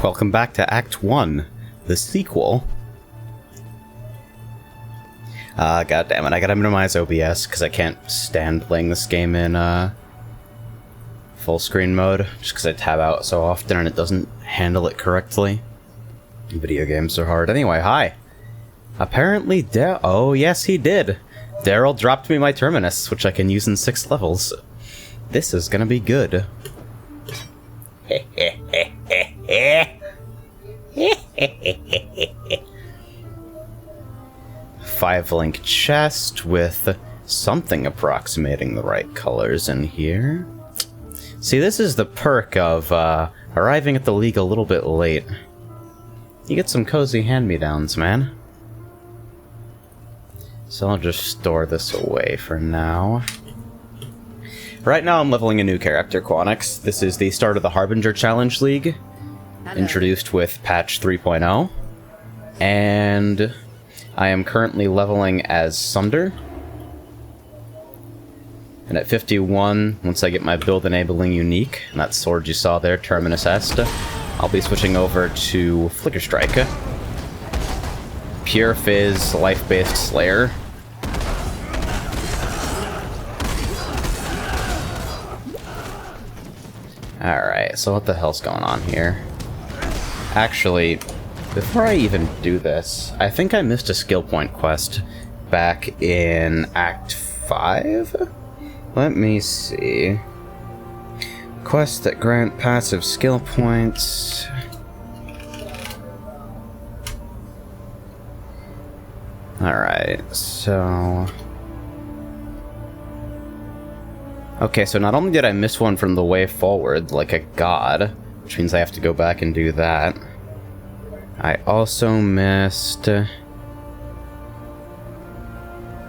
Welcome back to Act 1, the sequel. God damn it, I gotta minimize OBS because I can't stand playing this game in full screen mode, just because I tab out so often and it doesn't handle it correctly. Video games are hard. Anyway, hi. Apparently oh yes he did. Daryl dropped me my Terminus, which I can use in 6 levels. This is gonna be good. 5-link chest with something approximating the right colors in here. See, this is the perk of arriving at the League a little bit late. You get some cozy hand-me-downs, man. So I'll just store this away for now. Right now I'm leveling a new character, Quanix. This is the start of the Harbinger Challenge League, introduced with patch 3.0. And I am currently leveling as Sunder. And at 51, once I get my build-enabling unique, and that sword you saw there, Terminus Est, I'll be switching over to Flicker Strike. Pure Fizz, life-based Slayer. Alright, so what the hell's going on here? Actually, before I even do this, I think I missed a skill point quest back in Act 5? Let me see. Quests that grant passive skill points. Alright, so... Okay, so not only did I miss one from the way forward, like a god, which means I have to go back and do that. I also missed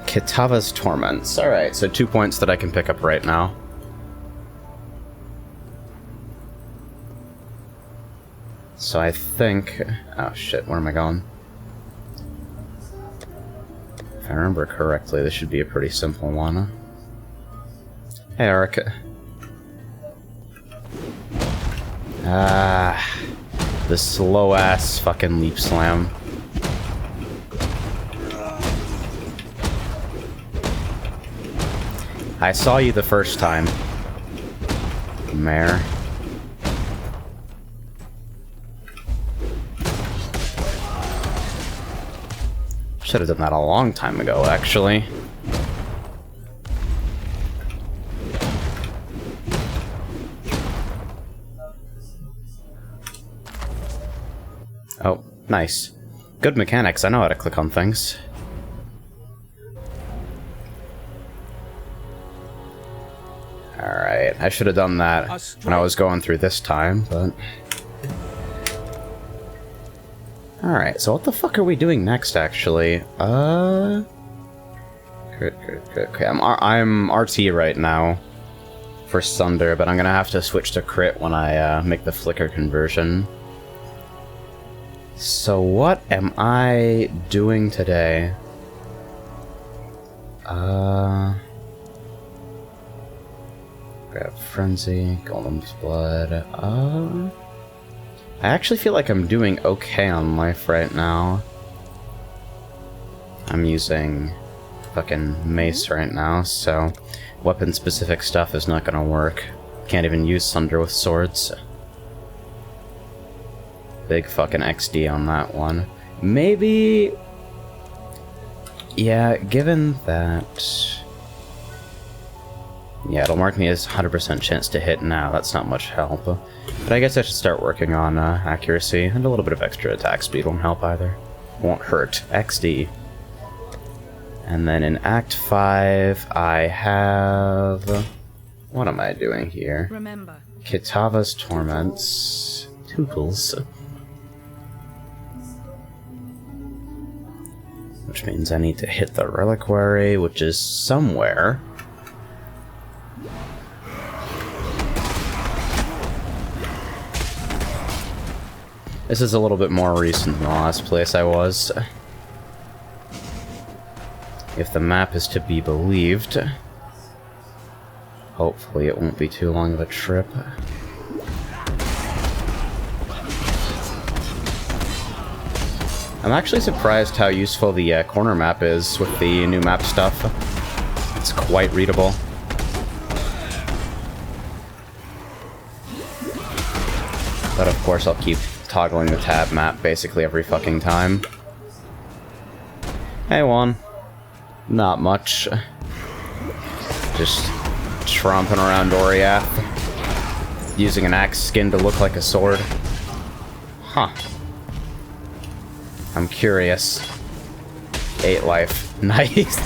Kitava's Torments. Alright, so 2 points that I can pick up right now. So I think... oh shit, where am I going? If I remember correctly, this should be a pretty simple one. Hey, Eric. Ah, the slow-ass fucking leap slam. I saw you the first time, Mare. Should have done that a long time ago, actually. Oh, nice. Good mechanics, I know how to click on things. Alright, I should have done that when I was going through this time, but... alright, so what the fuck are we doing next, actually? Okay, I'm RT right now for Sunder, but I'm gonna have to switch to crit when I make the flicker conversion. So what am I doing today? Grab Frenzy, Golem's Blood, I actually feel like I'm doing okay on life right now. I'm using fucking mace right now, so weapon-specific stuff is not gonna work. Can't even use Sunder with swords. Big fucking XD on that one. Maybe... yeah, given that... yeah, it'll mark me as 100% chance to hit now. That's not much help. But I guess I should start working on accuracy, and a little bit of extra attack speed won't help either. Won't hurt. XD. And then in Act 5, I have... what am I doing here? Remember. Kitava's Torments. Tootles. Which means I need to hit the Reliquary, which is somewhere. This is a little bit more recent than the last place I was. If the map is to be believed. Hopefully it won't be too long of a trip. I'm actually surprised how useful the corner map is with the new map stuff. It's quite readable. But of course I'll keep toggling the tab map basically every fucking time. Hey, Juan. Not much. Just tromping around Doriath. Using an axe skin to look like a sword. Huh. I'm curious. 8 life. Nice.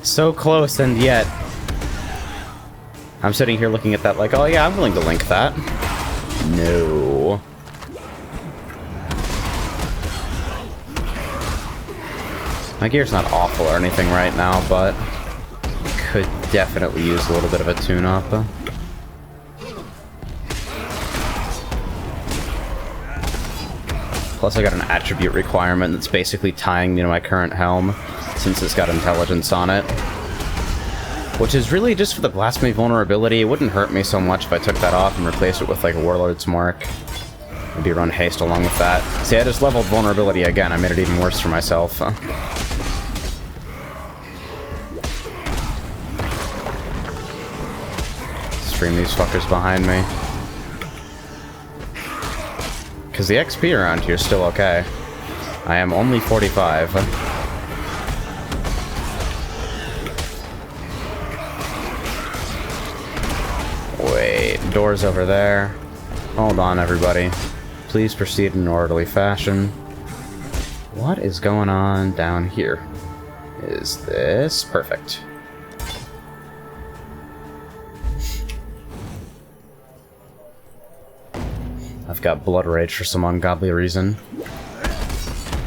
So close, and yet... I'm sitting here looking at that like, oh yeah, I'm willing to link that. No. My gear's not awful or anything right now, but could definitely use a little bit of a tune-up. Plus I got an attribute requirement that's basically tying me to my current helm, since it's got intelligence on it. Which is really just for the blasphemy vulnerability. It wouldn't hurt me so much if I took that off and replaced it with like a Warlord's Mark. Maybe run haste along with that. See, I just leveled vulnerability again. I made it even worse for myself. Stream these fuckers behind me. Because the XP around here is still okay. I am only 45. Wait, doors over there. Hold on, everybody. Please proceed in an orderly fashion. What is going on down here? Is this perfect? I've got Blood Rage for some ungodly reason.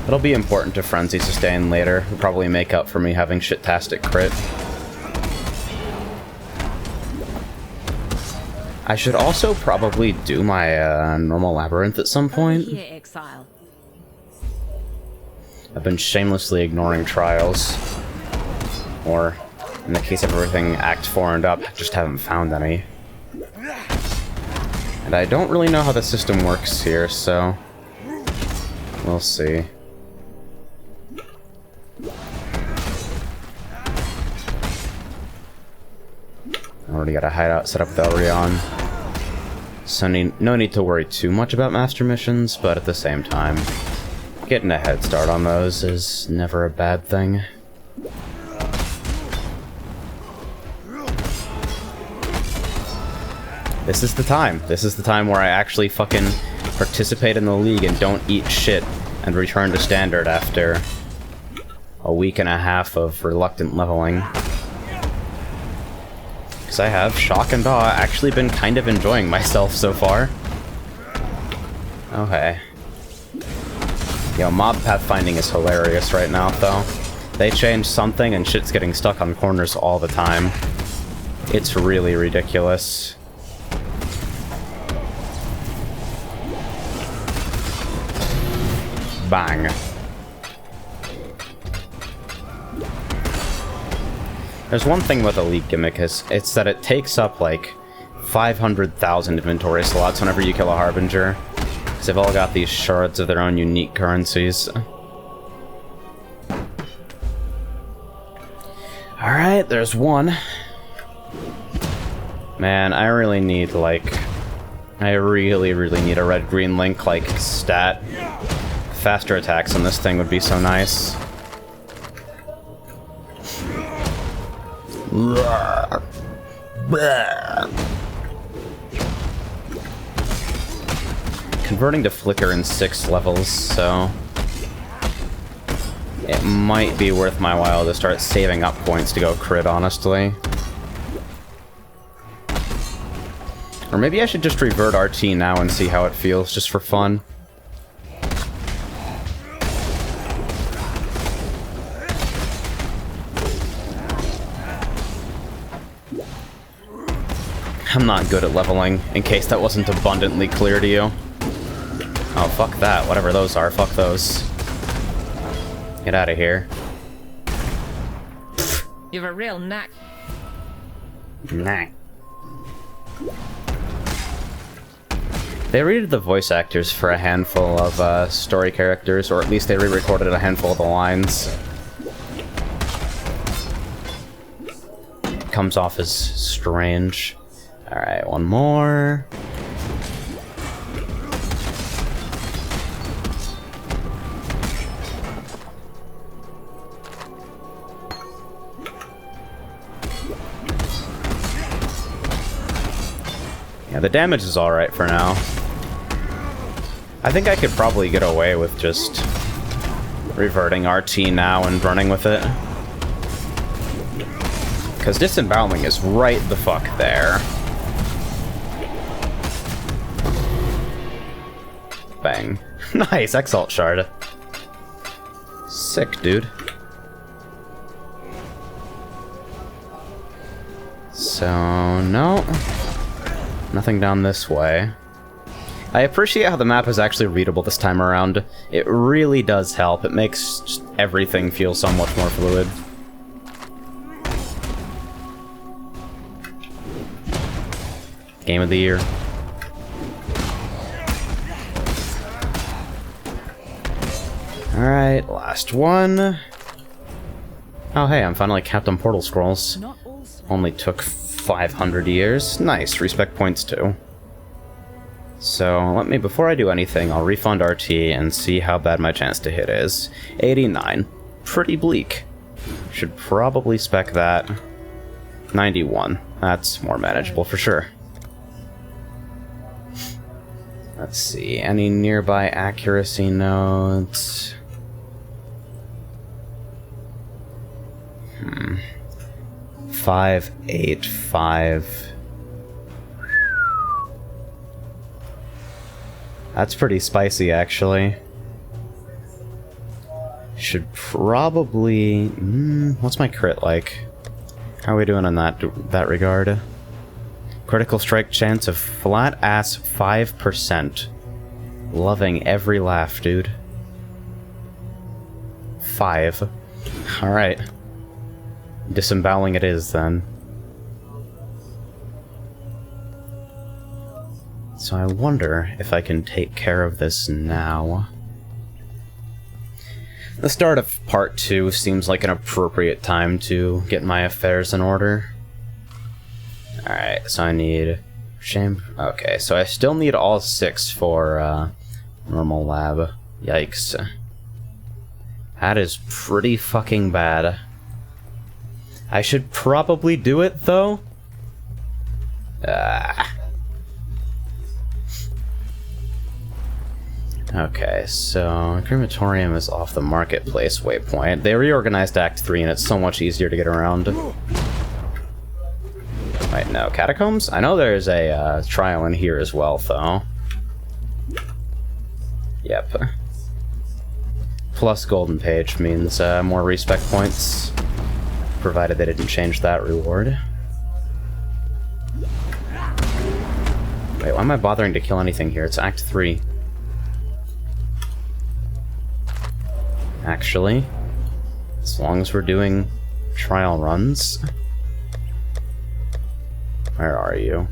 It'll be important to Frenzy Sustain later. It'll probably make up for me having shit-tastic crit. I should also probably do my normal Labyrinth at some point. Here, Exile. I've been shamelessly ignoring trials. Or, in the case of everything Act 4 and up, just haven't found any. And I don't really know how the system works here, so we'll see. I already got a hideout set up with Elrion. So no need to worry too much about master missions, but at the same time, getting a head start on those is never a bad thing. This is the time. This is the time where I actually fucking participate in the league and don't eat shit and return to standard after a week and a half of reluctant leveling. Because I have, shock and awe, actually been kind of enjoying myself so far. Okay. Yo, mob pathfinding is hilarious right now, though. They changed something and shit's getting stuck on corners all the time. It's really ridiculous. Bang. There's one thing about the League gimmick, it's that it takes up like 500,000 inventory slots whenever you kill a Harbinger. Because they've all got these shards of their own unique currencies. Alright, there's one. Man, I really need like... I really need a red-green link like stat. Faster attacks on this thing would be so nice. Converting to Flicker in 6 levels, so it might be worth my while to start saving up points to go crit, honestly. Or maybe I should just revert RT now and see how it feels, just for fun. I'm not good at leveling, in case that wasn't abundantly clear to you. Oh, fuck that. Whatever those are, fuck those. Get out of here. You've a real knack. Knack. They redid the voice actors for a handful of story characters, or at least they re-recorded a handful of the lines. Comes off as strange. Alright, one more. Yeah, the damage is alright for now. I think I could probably get away with just reverting RT now and running with it. Because disemboweling is right the fuck there. Bang. Nice, Exalt Shard. Sick, dude. So, no. Nothing down this way. I appreciate how the map is actually readable this time around. It really does help. It makes just everything feel so much more fluid. Game of the year. Alright, last one. Oh hey, I'm finally capped on portal scrolls. Only took 500 years. Nice, respect points too. So, let me, before I do anything, I'll refund RT and see how bad my chance to hit is. 89. Pretty bleak. Should probably spec that. 91. That's more manageable for sure. Let's see, any nearby accuracy notes? 585. That's pretty spicy, actually. Should probably... what's my crit like? How are we doing in that regard? Critical strike chance of flat-ass 5%. Loving every laugh, dude. 5. Alright. Disemboweling it is, then. So I wonder if I can take care of this now. The start of part 2 seems like an appropriate time to get my affairs in order. Alright, so I need... shame. Okay, so I still need all 6 for normal lab. Yikes. That is pretty fucking bad. I should probably do it, though. Okay, so crematorium is off the marketplace waypoint. They reorganized Act 3 and it's so much easier to get around. Wait, no, catacombs? I know there's a trial in here as well, though. Yep. Plus golden page means more respec points, provided they didn't change that reward. Wait, why am I bothering to kill anything here? It's Act 3. Actually, as long as we're doing trial runs. Where are you?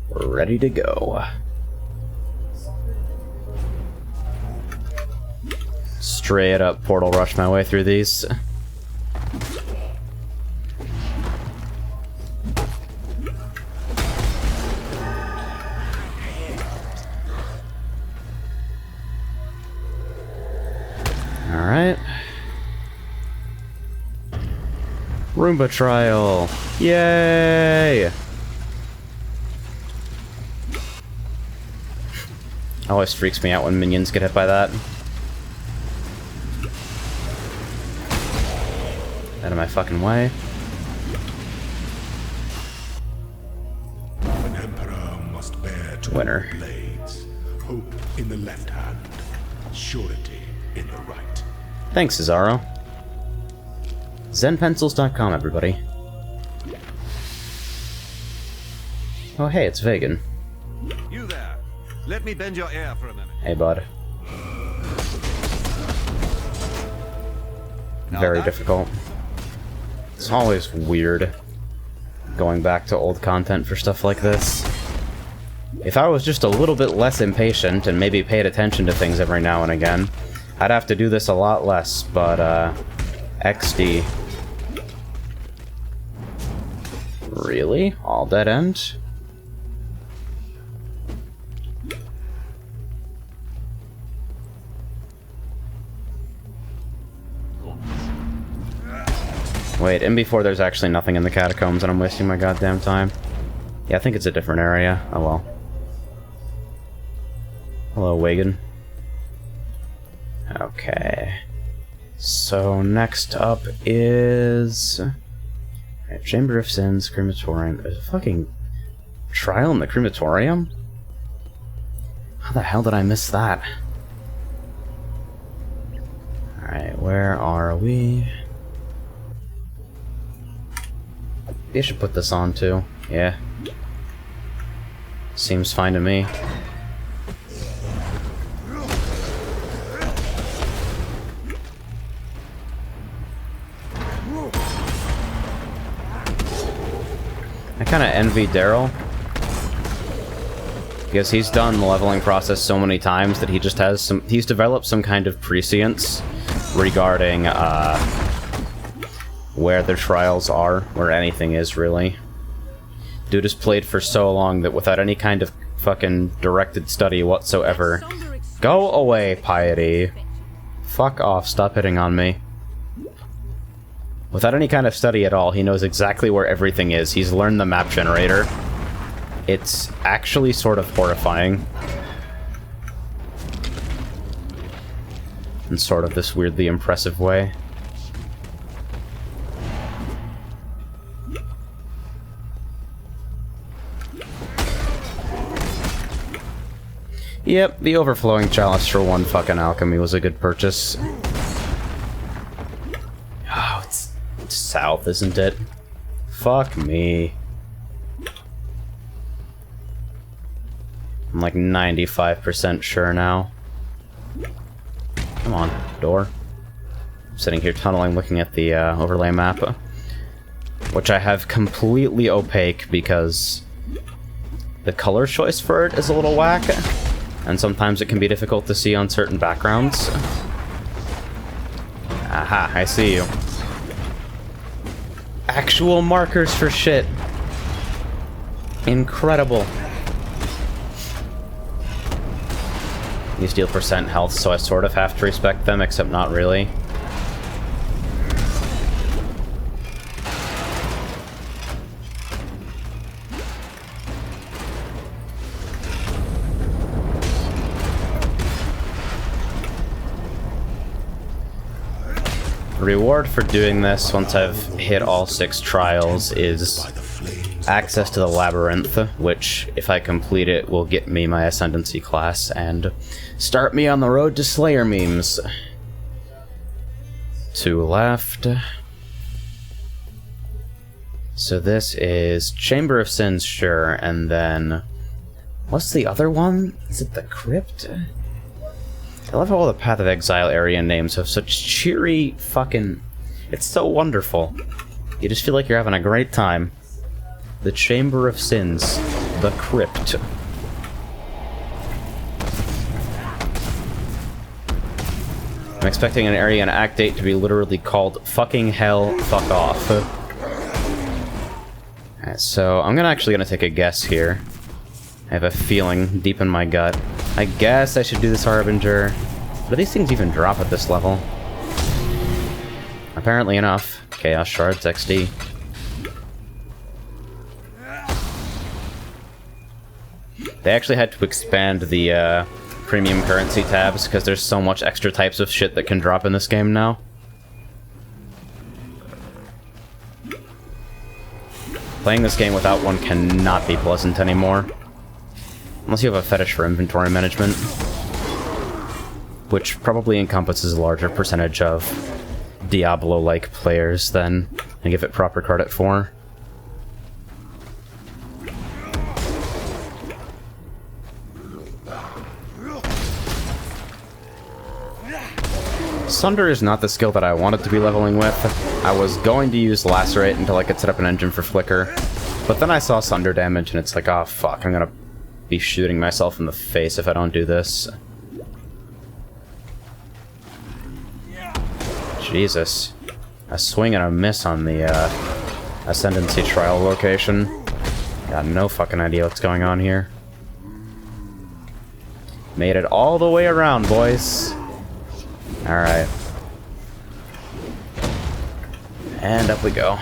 We're ready to go. Straight up portal rush my way through these. Alright. Roomba trial! Yay! Always freaks me out when minions get hit by that. Out of my fucking way. An emperor must bear 12 Winner. blades. Hope in the left hand, surety in the right. Thanks, Cesaro. ZenPencils.com, everybody. Oh, hey, it's Vegan. You there. Let me bend your ear for a minute. Hey, bud. Now Very that- difficult. It's always weird going back to old content for stuff like this. If I was just a little bit less impatient and maybe paid attention to things every now and again, I'd have to do this a lot less, but, XD. Really? All dead end? Wait, and before there's actually nothing in the catacombs and I'm wasting my goddamn time. Yeah, I think it's a different area. Oh well. Hello, Wagon. Okay. So, next up is... Right, Chamber of Sins, Crematorium. There's a fucking trial in the Crematorium? How the hell did I miss that? Alright, where are we? They should put this on too. Yeah. Seems fine to me. I kind of envy Daryl, because he's done the leveling process so many times that he just has some... He's developed some kind of prescience regarding, where the trials are, where anything is, really. Dude has played for so long that without any kind of fucking directed study whatsoever... Go away, Piety. Fuck off, stop hitting on me. Without any kind of study at all, he knows exactly where everything is. He's learned the map generator. It's actually sort of horrifying. In sort of this weirdly impressive way. Yep, the overflowing chalice for one fucking alchemy was a good purchase. Oh, it's south, isn't it? Fuck me. I'm like 95% sure now. Come on, door. I'm sitting here tunneling, looking at the overlay map, which I have completely opaque because the color choice for it is a little whack, and sometimes it can be difficult to see on certain backgrounds. Aha, I see you. Actual markers for shit. Incredible. These deal percent health, so I sort of have to respect them, except not really. Reward for doing this once I've hit all 6 trials is access to the labyrinth, which, if I complete it, will get me my ascendancy class and start me on the road to Slayer memes. 2 left. So this is Chamber of Sins, sure, and then... what's the other one? Is it the Crypt? I love how all the Path of Exile area names have such cheery fucking... it's so wonderful. You just feel like you're having a great time. The Chamber of Sins. The Crypt. I'm expecting an area in Act 8 to be literally called Fucking Hell, Fuck Off. Alright, so I'm actually gonna take a guess here. I have a feeling deep in my gut. I guess I should do this Harbinger. But do these things even drop at this level? Apparently enough. Chaos Shards XD. They actually had to expand the premium currency tabs because there's so much extra types of shit that can drop in this game now. Playing this game without one cannot be pleasant anymore. Unless you have a fetish for inventory management. Which probably encompasses a larger percentage of Diablo-like players than I give it proper credit for. Sunder is not the skill that I wanted to be leveling with. I was going to use Lacerate until I could set up an engine for Flicker, but then I saw Sunder damage and it's like, oh fuck, I'm gonna be shooting myself in the face if I don't do this. Jesus. A swing and a miss on the Ascendancy trial location. Got no fucking idea what's going on here. Made it all the way around, boys. Alright. And up we go.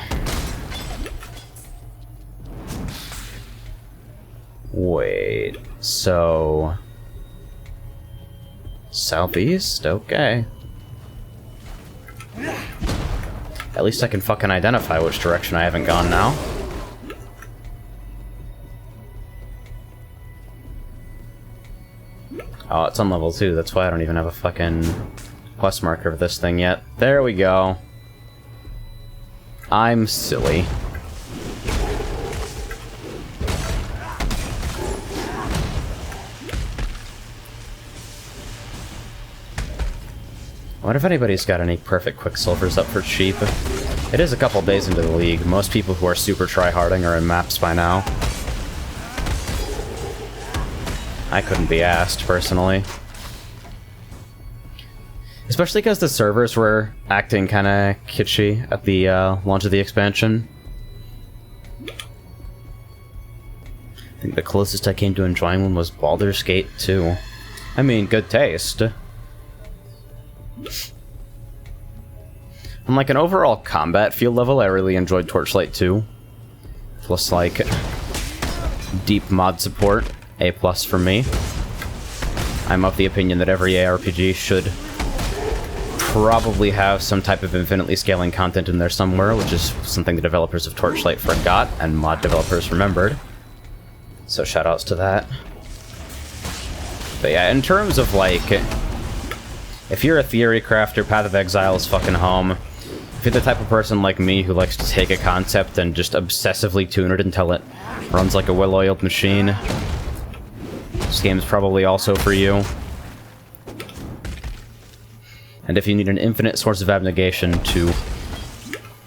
Wait, so... southeast? Okay. At least I can fucking identify which direction I haven't gone now. Oh, it's on level 2, that's why I don't even have a fucking quest marker for this thing yet. There we go. I'm silly. I wonder if anybody's got any perfect Quicksilvers up for cheap. It is a couple days into the league. Most people who are super tryharding are in maps by now. I couldn't be asked, personally. Especially because the servers were acting kinda kitschy at the launch of the expansion. I think the closest I came to enjoying one was Baldur's Gate 2. I mean, good taste. On like an overall combat feel level, I really enjoyed Torchlight 2. Plus like deep mod support, A+ for me. I'm of the opinion that every ARPG should probably have some type of infinitely scaling content in there somewhere, which is something the developers of Torchlight forgot and mod developers remembered. So shoutouts to that. But yeah, in terms of, like, if you're a theory crafter, Path of Exile is fucking home. If you're the type of person like me who likes to take a concept and just obsessively tune it until it runs like a well-oiled machine, this game's probably also for you. And if you need an infinite source of abnegation to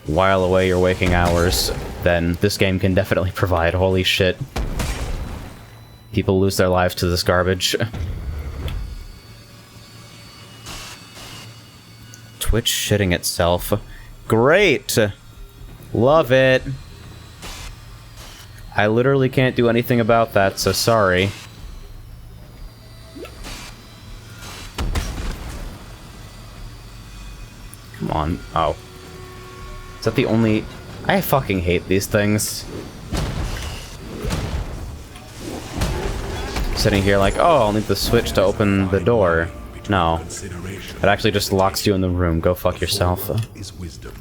while away your waking hours, then this game can definitely provide. Holy shit. People lose their lives to this garbage. Twitch shitting itself. Great! Love it! I literally can't do anything about that, so sorry. Come on. Oh. Is that the only... I fucking hate these things. Sitting here like, oh, I'll need the switch to open the door. No. It actually just locks you in the room. Go fuck yourself. The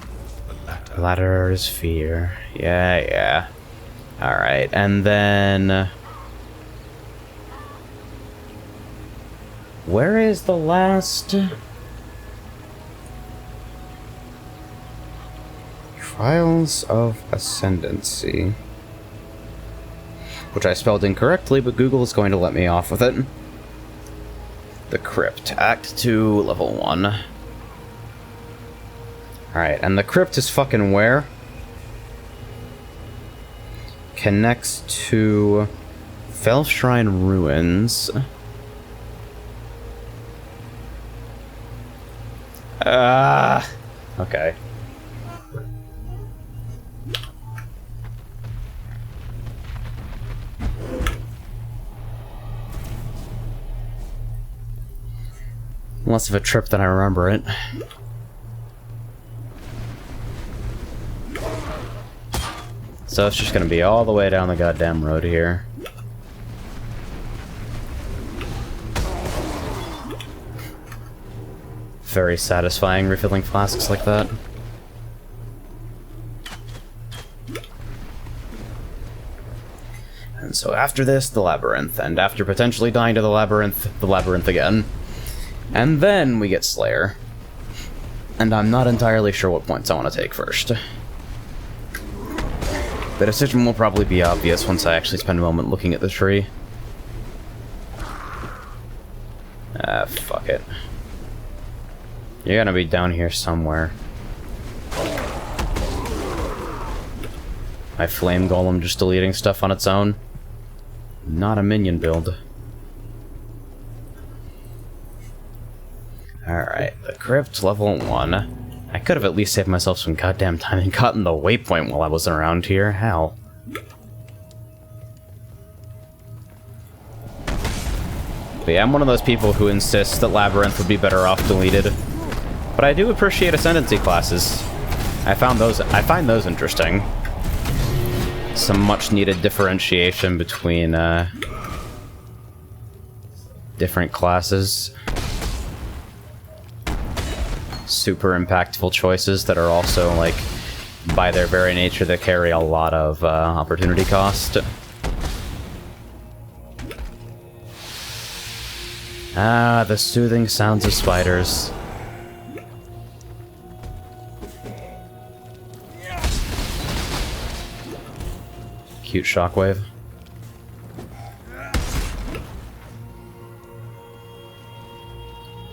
latter is fear. Yeah, yeah. Alright, and then... where is the last... Trials of Ascendancy. Which I spelled incorrectly, but Google is going to let me off with it. The Crypt, Act 2, Level 1. Alright, and the Crypt is fucking where? Connects to Fellshrine Ruins. Okay. Less of a trip than I remember it. So it's just gonna be all the way down the goddamn road here. Very satisfying refilling flasks like that. And so after this, the labyrinth, and after potentially dying to the labyrinth again. And then we get Slayer. And I'm not entirely sure what points I want to take first. The decision will probably be obvious once I actually spend a moment looking at the tree. Fuck it. You're gonna be down here somewhere. My flame golem just deleting stuff on its own. Not a minion build. Alright, the crypt, level 1. I could have at least saved myself some goddamn time and gotten the waypoint while I was around here. Hell. But yeah, I'm one of those people who insists that Labyrinth would be better off deleted. But I do appreciate Ascendancy classes. I find those interesting. Some much-needed differentiation between, different classes. Super impactful choices that are also, like, by their very nature, they carry a lot of opportunity cost. Ah, the soothing sounds of spiders. Cute shockwave.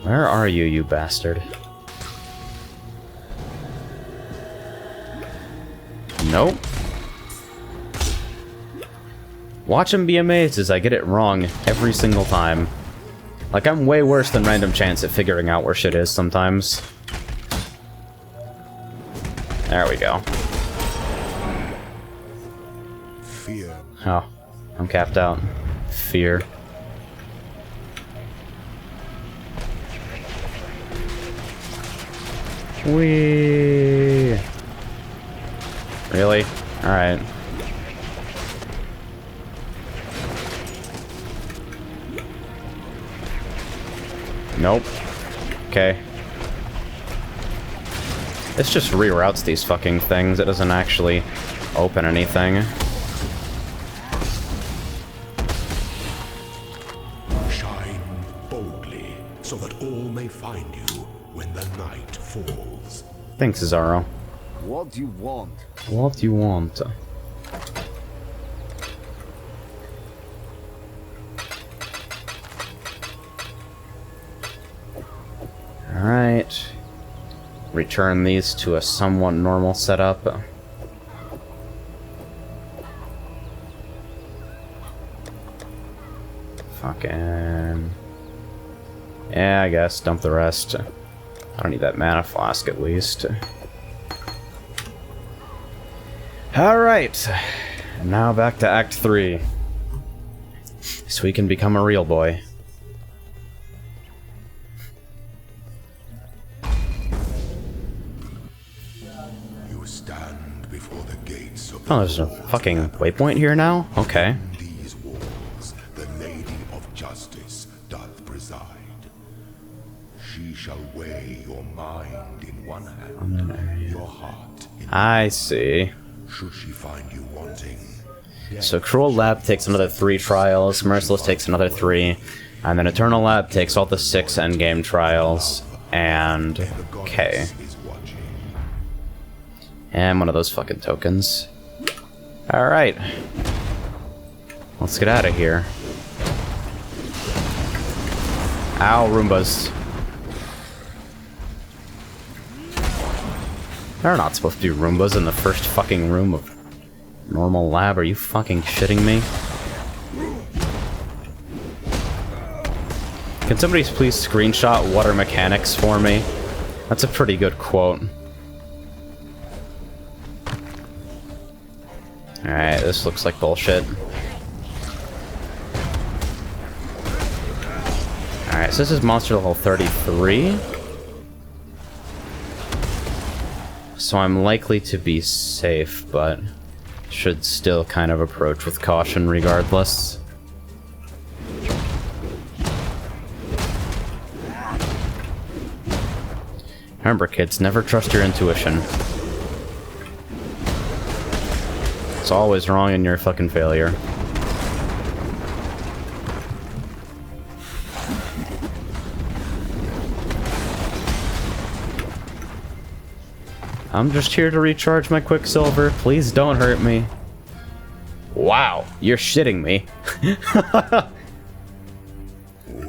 Where are you, you bastard? Nope. Watch him be amazed as I get it wrong every single time. Like, I'm way worse than random chance at figuring out where shit is sometimes. There we go. Fear. Oh, I'm capped out. Fear. Whee! Really? Alright. Nope. Okay. This just reroutes these fucking things. It doesn't actually open anything. Shine so that all may find you when the night falls. Thanks, Zaro. What do you want? What do you want? Alright. Return these to a somewhat normal setup. Fucking... yeah, I guess. Dump the rest. I don't need that mana flask, at least. Alright. Now back to Act 3. So we can become a real boy. You stand before the gates of Oh, there's a fucking waypoint here now? Okay. these walls. The Lady of Justice doth preside. She shall weigh your mind in one hand, your heart in I see. should she find you wanting. So Cruel Lab takes another 3 trials, Merciless takes another 3, and then Eternal Lab takes all the 6 endgame trials, and... The okay. goddess is watching. And one of those fucking tokens. Alright. Let's get out of here. Ow, Roombas. They're not supposed to do Roombas in the first fucking room of normal lab. Are you fucking shitting me? Can somebody please screenshot water mechanics for me? That's a pretty good quote. Alright, this looks like bullshit. Alright, so this is monster level 33. So I'm likely to be safe, but should still kind of approach with caution regardless. Remember, kids, never trust your intuition. It's always wrong and you're a fucking failure. I'm just here to recharge my Quicksilver. Please don't hurt me. Wow, you're shitting me.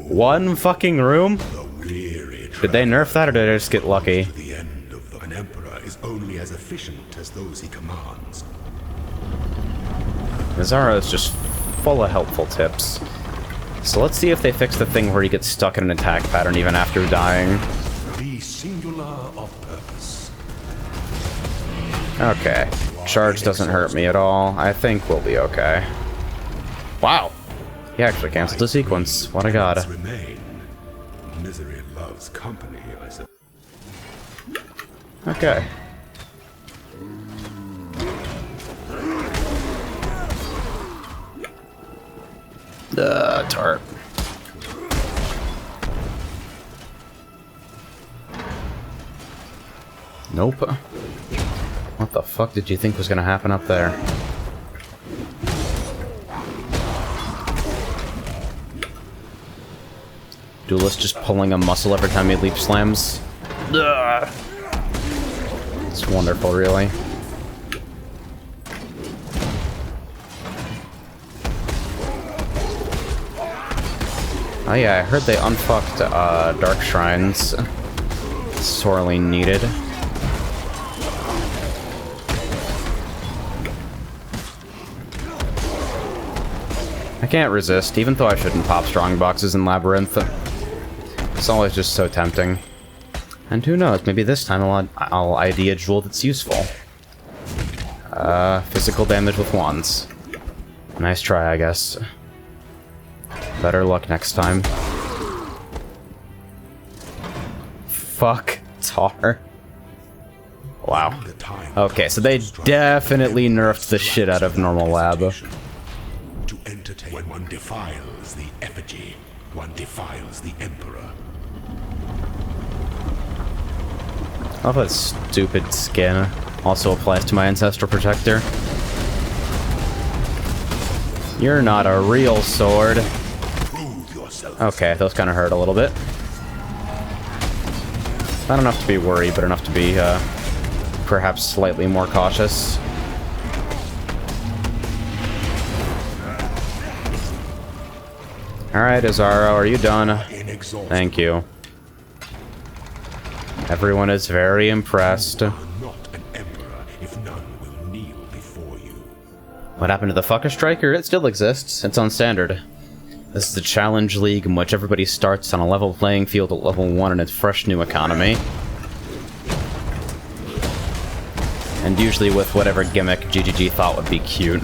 One fucking room? The weary Did they nerf that or did I just get lucky? to the end of an emperor is only as efficient as those he commands. Zara is just full of helpful tips. So let's see if they fix the thing where he gets stuck in an attack pattern even after dying. Be singular of purpose. Okay. Charge doesn't hurt me at all. I think we'll be okay. Wow. He actually canceled the sequence. What a god. Remain. Misery loves company, I said. Okay. Tarp. Nope. What the fuck did you think was gonna happen up there? Duelist just pulling a muscle every time he leap slams. Ugh. It's wonderful, really. Oh yeah, I heard they unfucked Dark Shrines. Sorely needed. I can't resist, even though I shouldn't pop strong boxes in Labyrinth. It's always just so tempting. And who knows, maybe this time I'll ID a jewel that's useful. Physical damage with wands. Nice try, I guess. Better luck next time. Fuck Tar. Wow. Okay, so they definitely nerfed the shit out of normal lab. To entertain. When one defiles the effigy, one defiles the emperor. I love that stupid skin also applies to my Ancestral Protector. You're not a real sword. Prove yourself. Okay, those kind of hurt a little bit. Not enough to be worried, but enough to be, perhaps slightly more cautious. Alright, Azaro, are you done? Thank you. Everyone is very impressed. Not an emperor if none will kneel before you. What happened to the Fucker Striker? It still exists. It's on standard. This is the Challenge League in which everybody starts on a level playing field at level 1 in its fresh new economy. And usually with whatever gimmick GGG thought would be cute.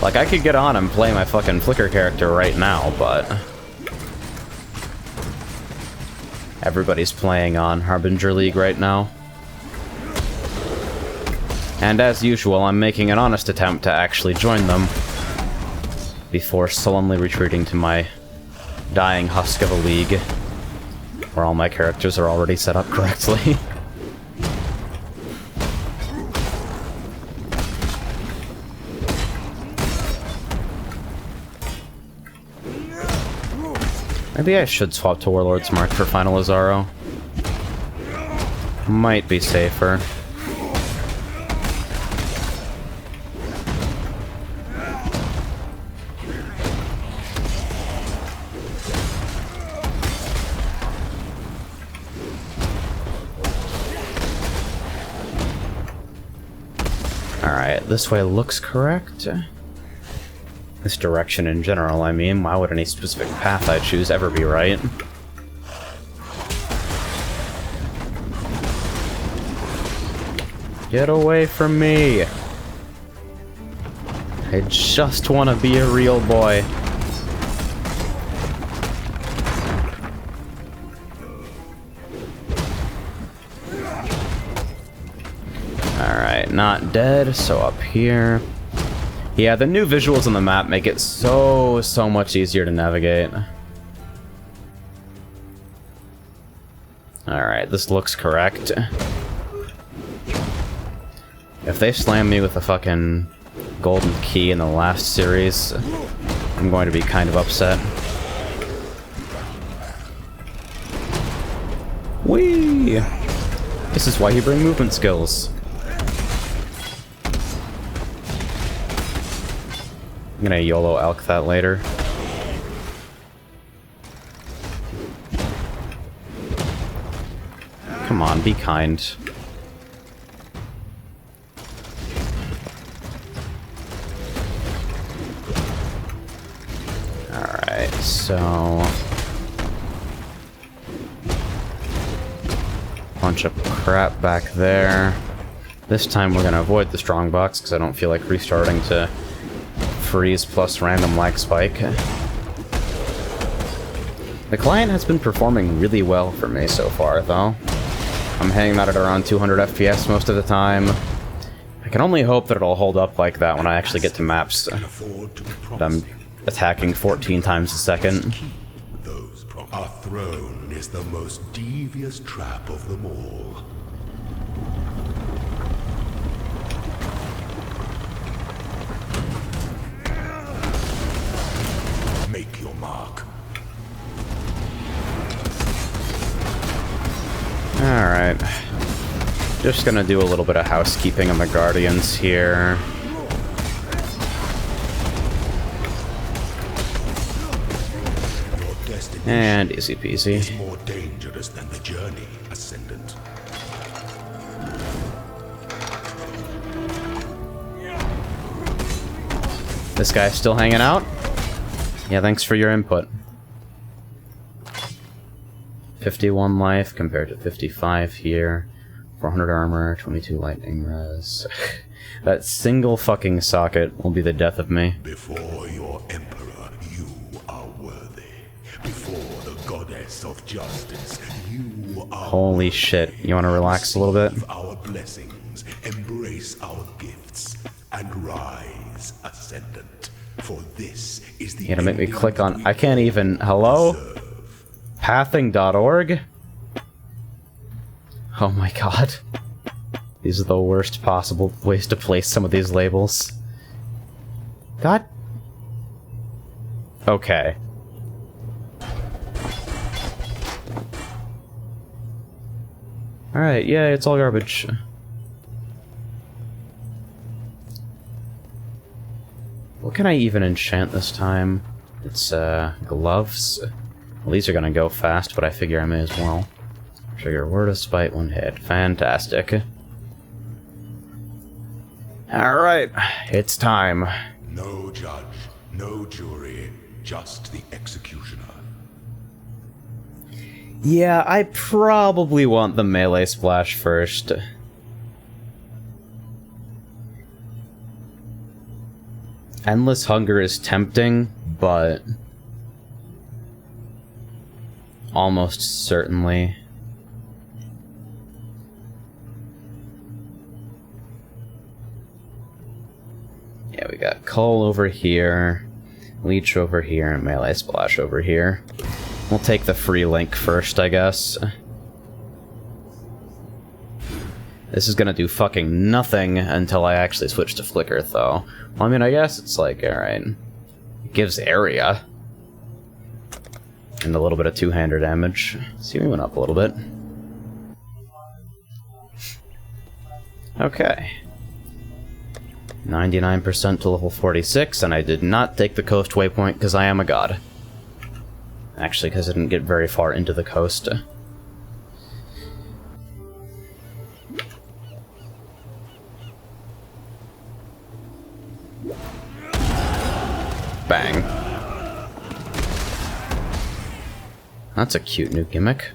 Like, I could get on and play my fucking Flicker character right now, but... everybody's playing on Harbinger League right now. And as usual, I'm making an honest attempt to actually join them before sullenly retreating to my dying husk of a league, where all my characters are already set up correctly. Maybe I should swap to Warlord's Mark for Final Azaro. Might be safer. Alright, this way looks correct. This direction in general, I mean. Why would any specific path I choose ever be right? Get away from me! I just want to be a real boy. Alright, not dead, so up here. Yeah, the new visuals on the map make it so much easier to navigate. Alright, this looks correct. If they slam me with a fucking golden key in the last series, I'm going to be kind of upset. Whee! This is why you bring movement skills. I'm gonna YOLO Elk that later. Come on, be kind. Alright, so... bunch of crap back there. This time we're gonna avoid the strong box, because I don't feel like restarting to freeze plus random lag spike. The client has been performing really well for me so far, though. I'm hanging out at around 200 FPS most of the time. I can only hope that it'll hold up like that when I actually get to maps that I'm attacking 14 times a second. Our throne is the most devious trap of them all. Make your mark. Alright. Just gonna do a little bit of housekeeping on the Guardians here. And easy peasy. Is more dangerous than the journey, Ascendant. This guy's still hanging out? Yeah, thanks for your input. 51 life compared to 55 here. 400 armor, 22 lightning res. That single fucking socket will be the death of me. Before your emperor, you are worthy. Before the goddess of justice, you are Holy shit. You want to relax a little bit? Receive our blessings, embrace our gifts, and rise, Ascendant. For this is the You're gonna make me ending click on... we I can't even... Hello? deserve. Pathing.org? Oh my god. These are the worst possible ways to place some of these labels. God. Okay. Alright, yeah, it's all garbage. What can I even enchant this time? It's, gloves. Well, these are gonna go fast, but I figure I may as well. Trigger word of spite, one hit. Fantastic. Alright, it's time. No judge, no jury, just the executioner. Yeah, I probably want the melee splash first. Endless Hunger is tempting, but almost certainly. Yeah, we got Cull over here, Leech over here, and Melee Splash over here. We'll take the free link first, I guess. This is gonna do fucking nothing until I actually switch to Flicker, though. Well, I mean, I guess it's like, alright. It gives area. And a little bit of two-hander damage. See, we went up a little bit. Okay. 99% to level 46, and I did not take the coast waypoint because I am a god. Actually, because I didn't get very far into the coast. Bang. That's a cute new gimmick.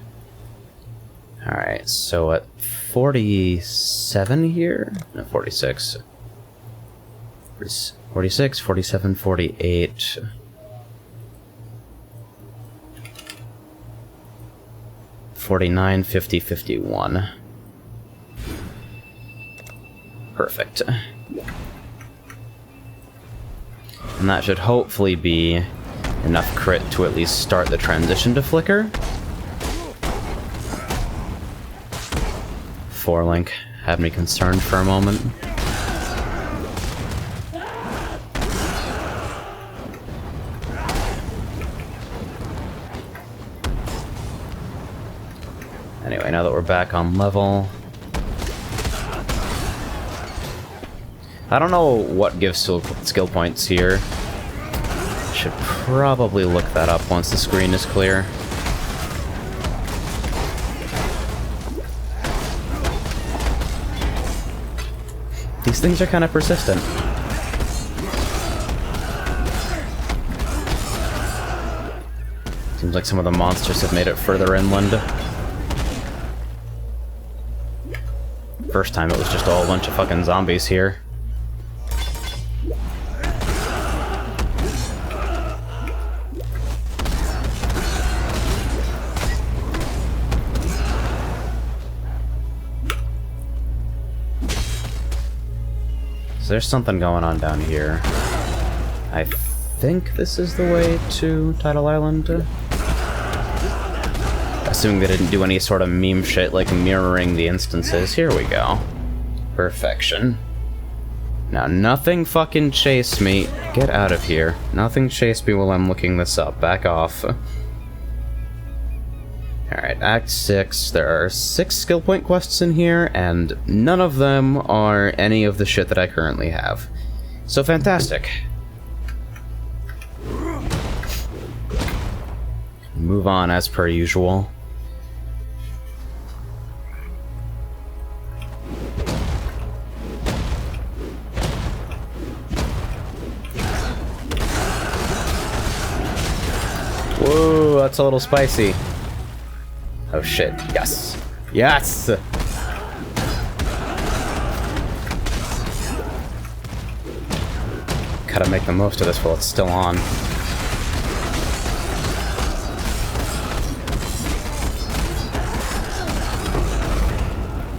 Alright, so at 47 here? No, 46. 46, 47, 48. $49, $50, $51. Perfect. And that should hopefully be enough crit to at least start the transition to Flicker. 4-link had me concerned for a moment. Anyway, now that we're back on level... I don't know what gives skill points here. Should probably look that up once the screen is clear. These things are kind of persistent. Seems like some of the monsters have made it further inland. First time it was just a whole bunch of fucking zombies here. So there's something going on down here. I think this is the way to Tidal Island. Assuming they didn't do any sort of meme shit like mirroring the instances. Here we go. Perfection. Now, nothing fucking chase me. Get out of here. Nothing chase me while I'm looking this up. Back off. Alright, Act 6. There are 6 skill point quests in here, and none of them are any of the shit that I currently have. So fantastic. Move on as per usual. Whoa, that's a little spicy. Oh shit, yes. Yes! Gotta make the most of this while it's still on.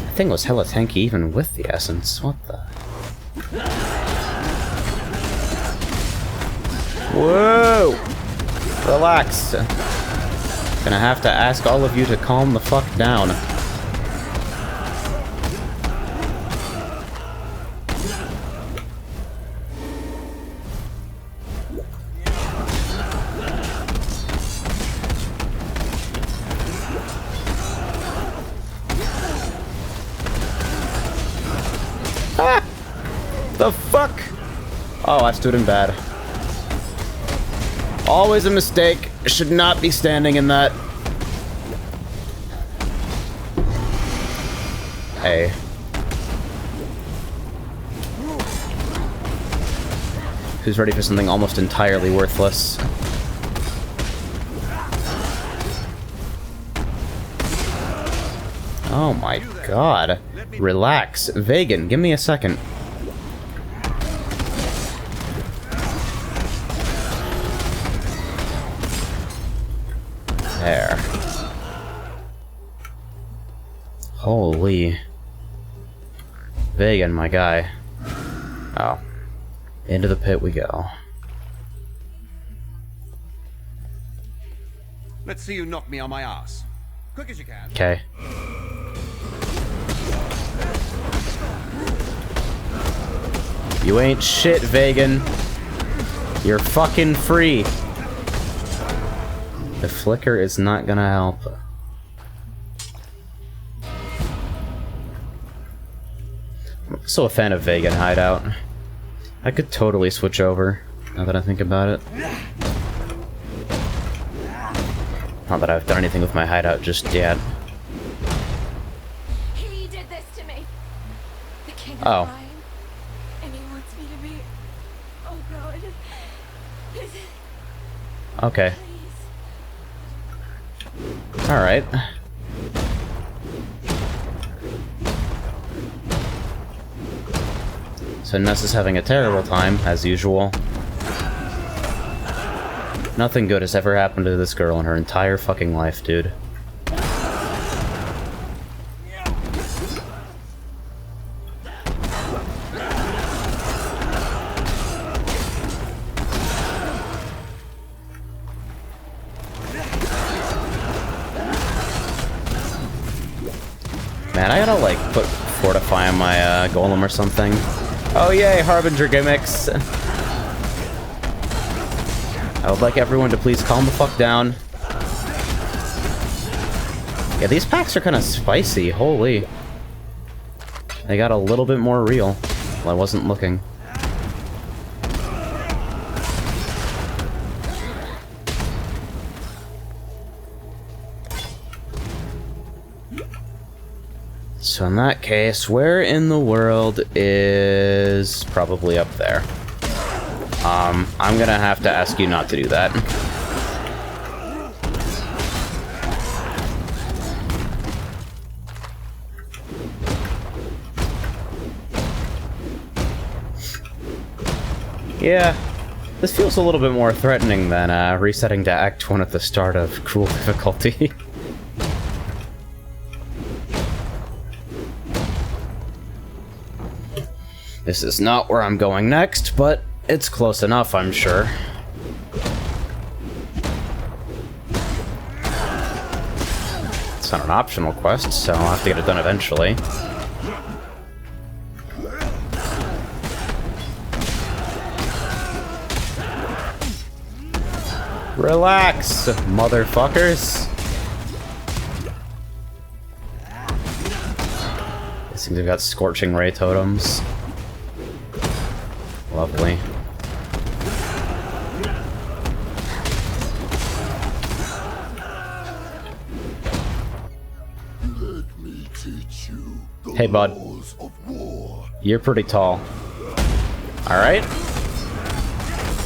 That thing was hella tanky even with the essence. What the... Whoa! Relax. Gonna have to ask all of you to calm the fuck down. The fuck? Oh, I stood in bad. Always a mistake. Should not be standing in that. Hey. Who's ready for something almost entirely worthless? Oh my god. Relax. Vegan, give me a second. There. Holy. Vegan, my guy. Oh. Into the pit we go. Let's see you knock me on my ass. Quick as you can. Okay. You ain't shit, Vegan. You're fucking free. The flicker is not gonna help. I'm also a fan of Vegan Hideout. I could totally switch over, now that I think about it. Not that I've done anything with my hideout just yet. He did this to me. The king of Oh. mine. And he wants me to be. Oh god. Okay. Please. Alright. So Ness is having a terrible time, as usual. Nothing good has ever happened to this girl in her entire fucking life, dude. Man, I gotta, like, put Fortify on my, golem or something. Oh yay, Harbinger gimmicks! I would like everyone to please calm the fuck down. Yeah, these packs are kinda spicy, holy. They got a little bit more real. Well, I wasn't looking. So in that case, where in the world is probably up there? I'm gonna have to ask you not to do that. Yeah, this feels a little bit more threatening than resetting to Act 1 at the start of Cruel Difficulty. This is not where I'm going next, but it's close enough, I'm sure. It's not an optional quest, so I'll have to get it done eventually. Relax, motherfuckers! It seems they've got Scorching Ray totems. Lovely. Let me teach you the Hey, bud. laws of war. You're pretty tall. Alright?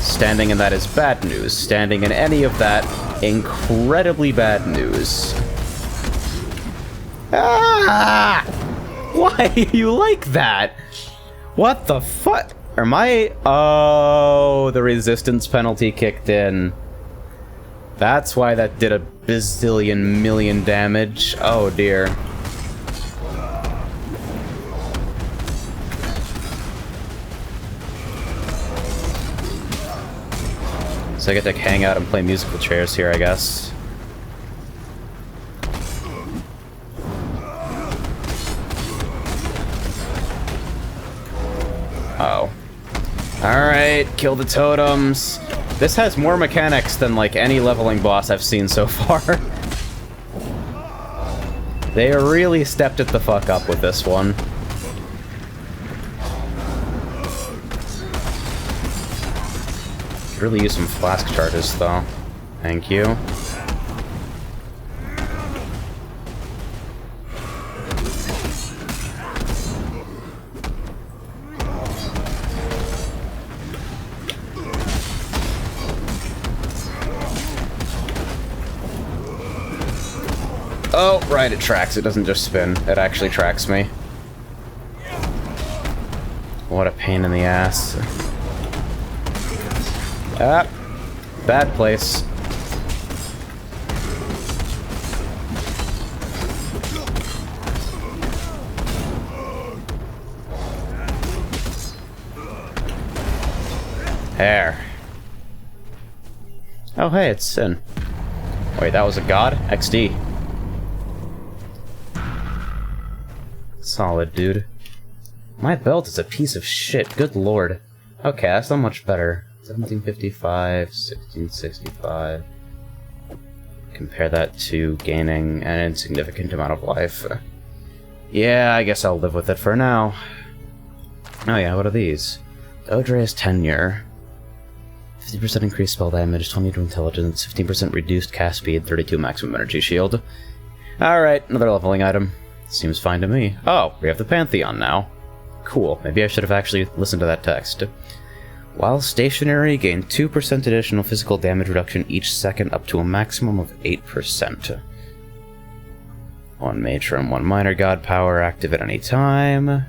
Standing in that is bad news. Standing in any of that, incredibly bad news. Ah! Why do you like that? What the fuck? Am I... Oh, the resistance penalty kicked in. That's why that did a bazillion million damage. Oh dear. So I get to hang out and play musical chairs here, I guess. Oh. Alright, kill the totems. This has more mechanics than, like, any leveling boss I've seen so far. They really stepped it the fuck up with this one. Could really use some flask charges, though. Thank you. Oh, right, it tracks. It doesn't just spin. It actually tracks me. What a pain in the ass. Ah, bad place. There. Oh, hey, it's Sin. Wait, that was a god? XD. Solid, dude. My belt is a piece of shit, good lord. Okay, that's not much better. 1755, 1665. Compare that to gaining an insignificant amount of life. Yeah, I guess I'll live with it for now. Oh yeah, what are these? Odre's Tenure. 50% increased spell damage, 22 intelligence, 15% reduced cast speed, 32 maximum energy shield. Alright, another leveling item. Seems fine to me. Oh, we have the Pantheon now. Cool, maybe I should have actually listened to that text. While stationary, gain 2% additional physical damage reduction each second up to a maximum of 8%. 1 major and 1 minor god power active at any time.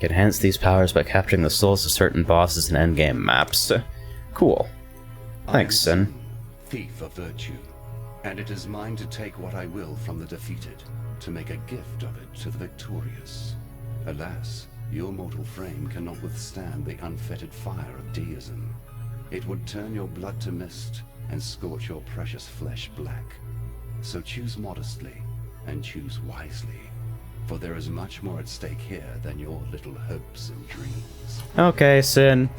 Enhance these powers by capturing the souls of certain bosses in endgame maps. Cool. Thanks, Sin. Thief of virtue, and it is mine to take what I will from the defeated, to make a gift of it to the victorious. Alas, your mortal frame cannot withstand the unfettered fire of deism. It would turn your blood to mist and scorch your precious flesh black. So choose modestly and choose wisely, for there is much more at stake here than your little hopes and dreams. Okay, Sin.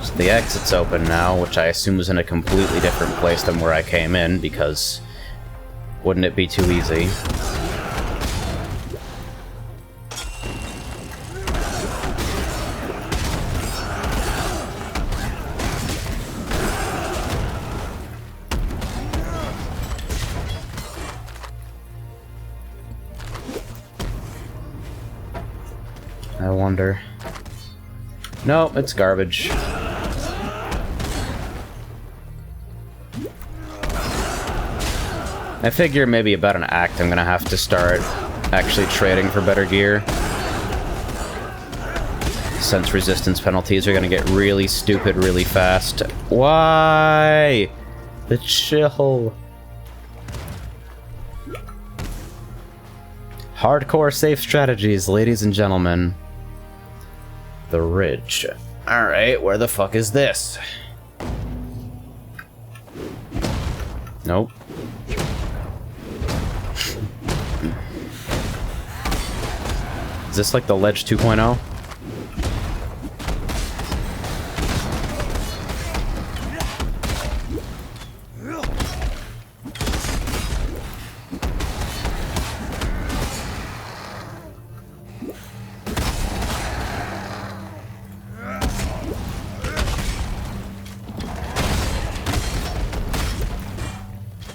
So the exit's open now, which I assume is in a completely different place than where I came in, because wouldn't it be too easy? I wonder. No, it's garbage. I figure maybe about an act I'm gonna have to start actually trading for better gear. Since resistance penalties are gonna get really stupid really fast. Why? The chill. Hardcore safe strategies, ladies and gentlemen. The Ridge. Alright, where the fuck is this? Nope. Is this like the Ledge 2.0?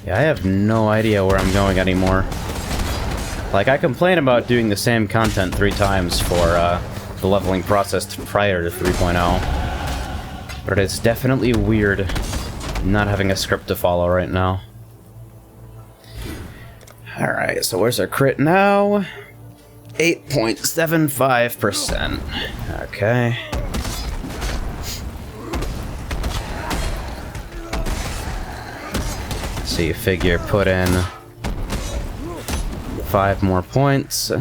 Yeah, I have no idea where I'm going anymore. Like, I complain about doing the same content 3 times for the leveling process prior to 3.0. But it's definitely weird not having a script to follow right now. Alright, so where's our crit now? 8.75%. Okay. So you figure put in 5 more points.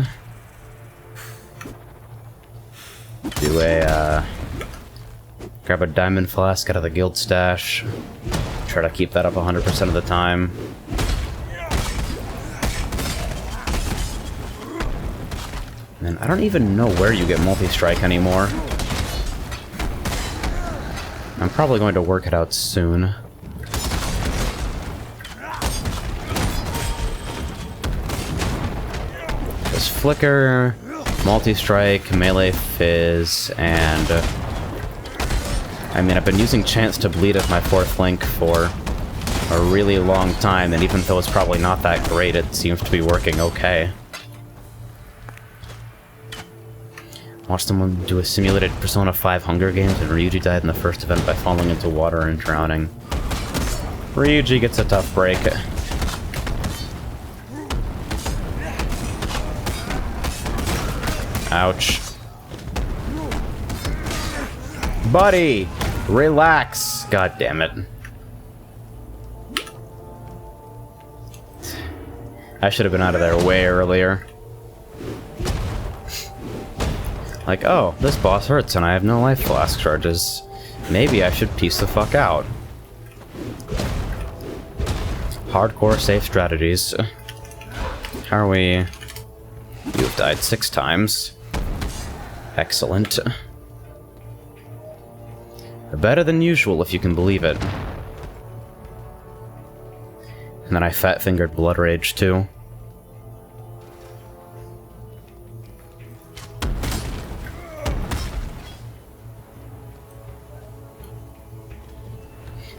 Do a, grab a diamond flask out of the guild stash. Try to keep that up 100% of the time. And I don't even know where you get multi-strike anymore. I'm probably going to work it out soon. Flicker, Multi-Strike, Melee Fizz, and... I mean, I've been using Chance to Bleed as my 4th link for a really long time, and even though it's probably not that great, it seems to be working okay. Watched someone do a simulated Persona 5 Hunger Games, and Ryuji died in the first event by falling into water and drowning. Ryuji gets a tough break. Ouch. Buddy! Relax! God damn it. I should have been out of there way earlier. Like, oh, this boss hurts and I have no life flask charges. Maybe I should peace the fuck out. Hardcore safe strategies. How are we? You've died 6 times. Excellent. Better than usual, if you can believe it. And then I fat-fingered Blood Rage, too.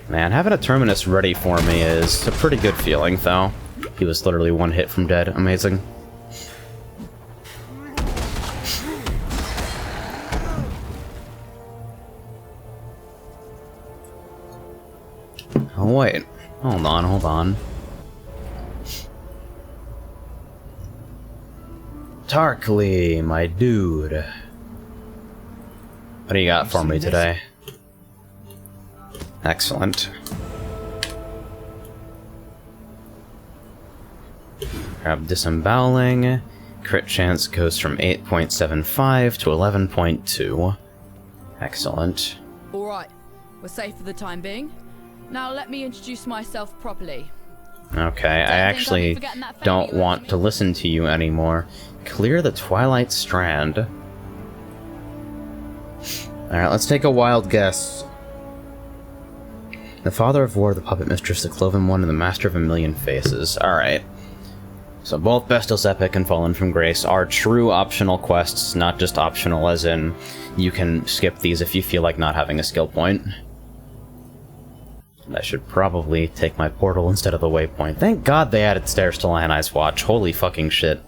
Man, having a Terminus ready for me is a pretty good feeling, though. He was literally 1 hit from dead. Amazing. Oh, wait. Hold on, hold on. Tarkly, my dude. What do you got for me today? Excellent. Grab Disemboweling. Crit chance goes from 8.75 to 11.2. Excellent. Alright, we're safe for the time being. Now let me introduce myself properly. Okay, I actually don't want to listen to you anymore. Clear the Twilight Strand. Alright, let's take a wild guess. The Father of War, the Puppet Mistress, the Cloven One, and the Master of a Million Faces. Alright. So both Bestial's Epic and Fallen from Grace are true optional quests, not just optional as in you can skip these if you feel like not having a skill point. I should probably take my portal instead of the waypoint. Thank God they added stairs to Lion Eye's Watch. Holy fucking shit.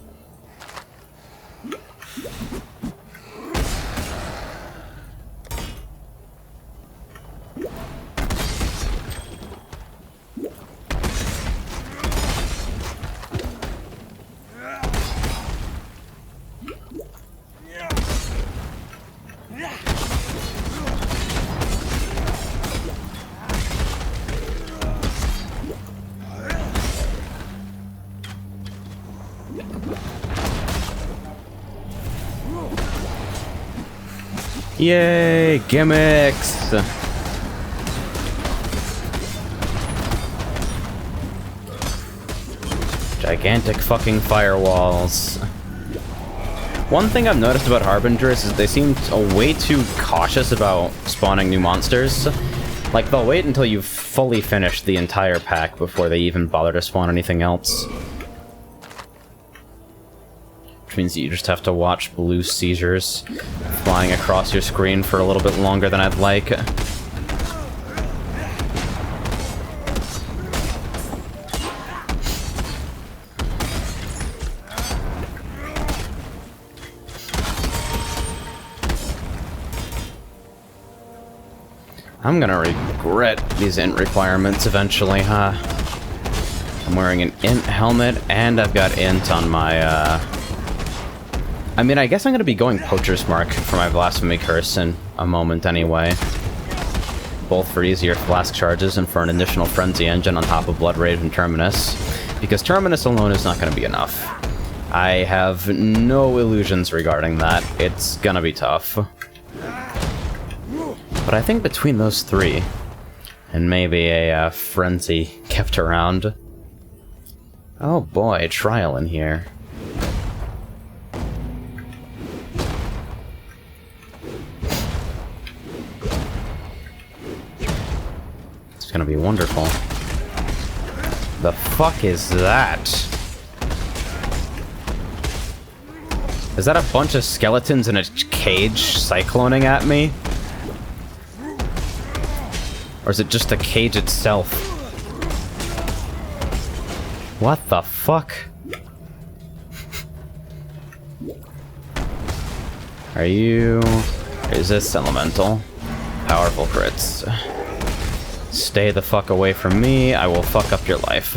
Yay, gimmicks! Gigantic fucking firewalls. One thing I've noticed about Harbingers is they seem way too cautious about spawning new monsters. Like, they'll wait until you've fully finished the entire pack before they even bother to spawn anything else. Which means that you just have to watch blue seizures flying across your screen for a little bit longer than I'd like. I'm gonna regret these int requirements eventually, huh? I'm wearing an int helmet, and I've got int on my, I mean, I guess I'm gonna be going Poacher's Mark for my Blasphemy Curse in a moment anyway. Both for easier flask charges and for an additional Frenzy engine on top of Blood Rage and Terminus. Because Terminus alone is not gonna be enough. I have no illusions regarding that. It's gonna be tough. But I think between those 3, and maybe a Frenzy kept around. Oh boy, Trial in here. It's gonna be wonderful. The fuck is that? Is that a bunch of skeletons in a cage cycloning at me? Or is it just the cage itself? What the fuck? Are you... Resist elemental. Powerful crits. Stay the fuck away from me, I will fuck up your life.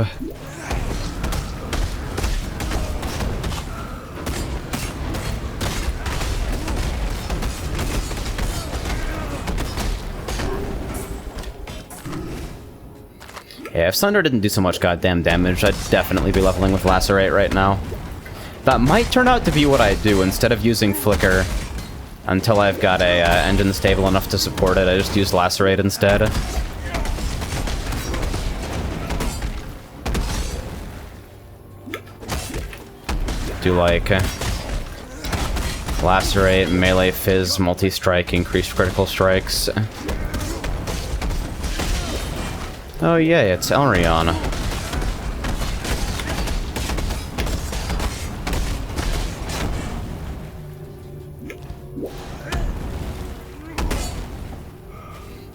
Yeah, if Sunder didn't do so much goddamn damage, I'd definitely be leveling with Lacerate right now. That might turn out to be what I do. Instead of using Flicker until I've got a engine stable enough to support it, I just use Lacerate instead. Do like Lacerate, melee fizz, multi-strike, increased critical strikes. Oh yay, it's Elrion.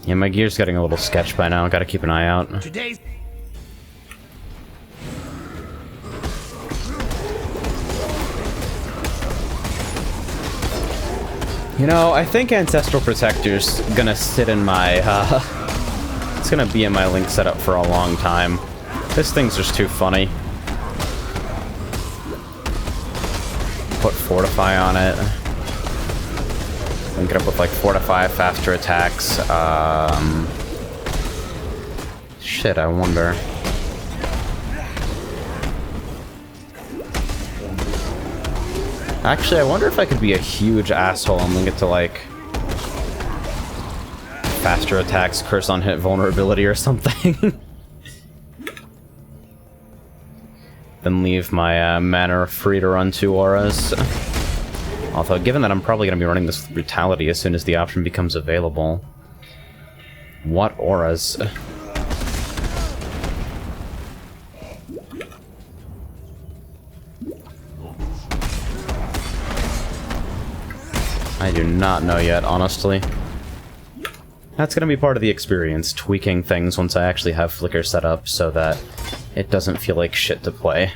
Yeah, my gear's getting a little sketched by now, gotta keep an eye out. Today's You know, I think Ancestral Protector's gonna sit in my, it's gonna be in my Link setup for a long time. This thing's just too funny. Put Fortify on it. Link it up with like Fortify, faster attacks. Shit, I wonder. Actually, I wonder if I could be a huge asshole and link it to like faster attacks, curse on hit vulnerability or something. Then leave my mana free to run 2 auras. Although, given that I'm probably going to be running this with Brutality as soon as the option becomes available. What auras? I do not know yet, honestly. That's gonna be part of the experience, tweaking things once I actually have Flicker set up so that it doesn't feel like shit to play.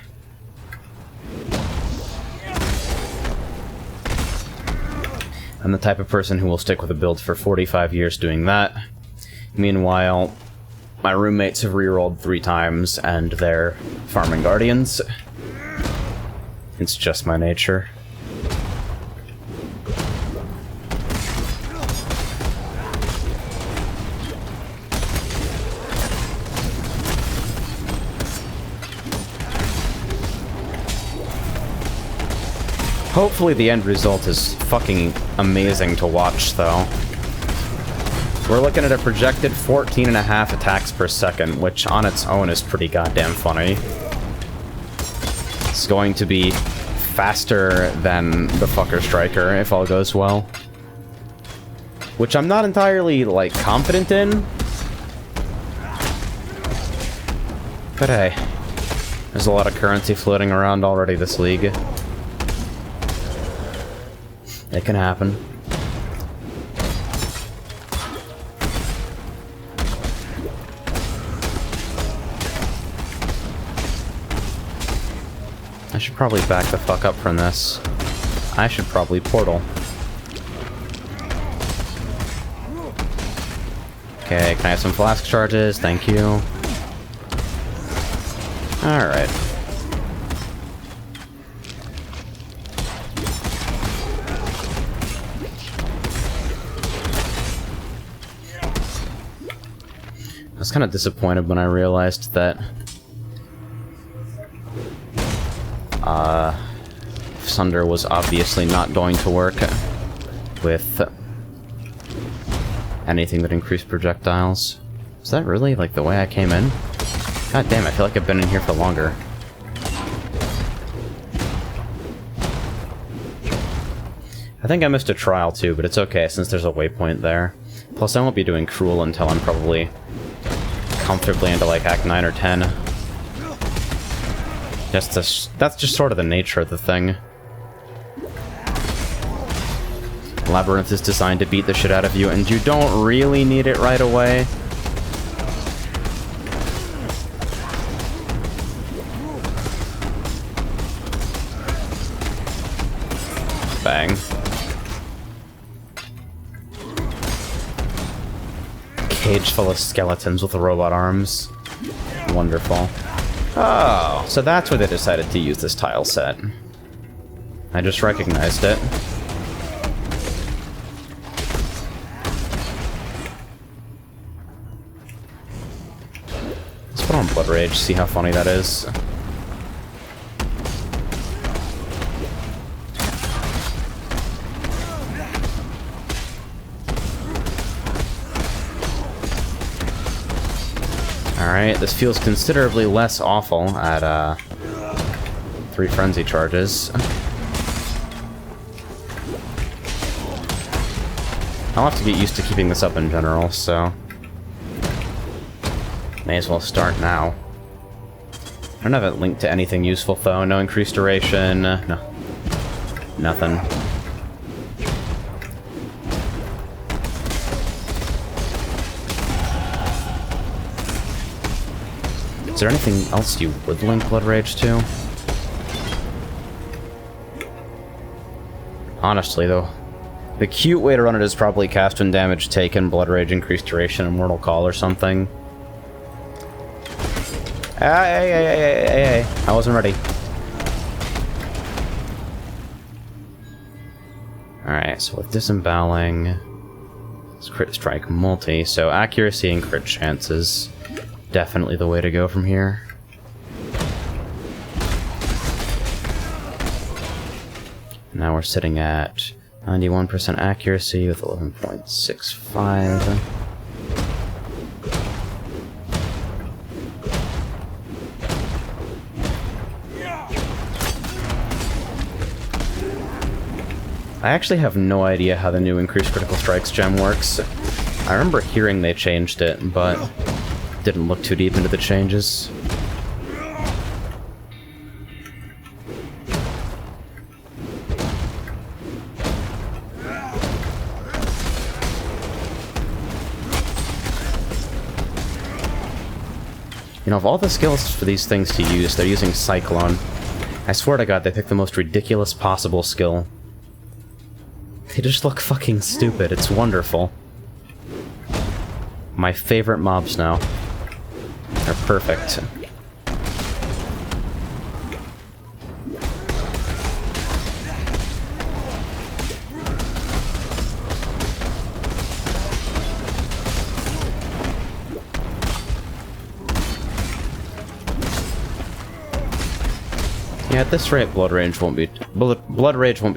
I'm the type of person who will stick with a build for 45 years doing that. Meanwhile, my roommates have rerolled 3 times and they're farming Guardians. It's just my nature. Hopefully the end result is fucking amazing to watch, though. We're looking at a projected 14.5 attacks per second, which on its own is pretty goddamn funny. It's going to be faster than the fucker Striker, if all goes well. Which I'm not entirely, like, confident in. But hey, there's a lot of currency floating around already this league. It can happen. I should probably back the fuck up from this. I should probably portal. Okay, can I have some flask charges? Thank you. Alright. I was kind of disappointed when I realized that Sunder was obviously not going to work with anything that increased projectiles. Is that really, like, the way I came in? God damn, I feel like I've been in here for longer. I think I missed a trial too, but it's okay since there's a waypoint there. Plus, I won't be doing Cruel until I'm probably comfortably into, like, Act 9 or 10. That's just sort of the nature of the thing. Labyrinth is designed to beat the shit out of you, and you don't really need it right away. Bang. Cage full of skeletons with robot arms. Wonderful. Oh, so that's where they decided to use this tile set. I just recognized it. Let's put on Blood Rage, see how funny that is. Alright, this feels considerably less awful at 3 frenzy charges. I'll have to get used to keeping this up in general, so may as well start now. I don't have it linked to anything useful though. No increased duration, no. Nothing. Is there anything else you would link Blood Rage to? Honestly, though, the cute way to run it is probably cast when damage taken, Blood Rage, increased duration, and Mortal Call or something. Hey, I wasn't ready. Alright, so with disemboweling, it's crit strike multi, so accuracy and crit chances. Definitely the way to go from here. Now we're sitting at 91% accuracy with 11.65. I actually have no idea how the new increased critical strikes gem works. I remember hearing they changed it, but didn't look too deep into the changes. You know, of all the skills for these things to use, they're using Cyclone. I swear to God, they picked the most ridiculous possible skill. They just look fucking stupid. It's wonderful. My favorite mobs now. They're perfect. Yeah, at this rate, Blood Rage won't be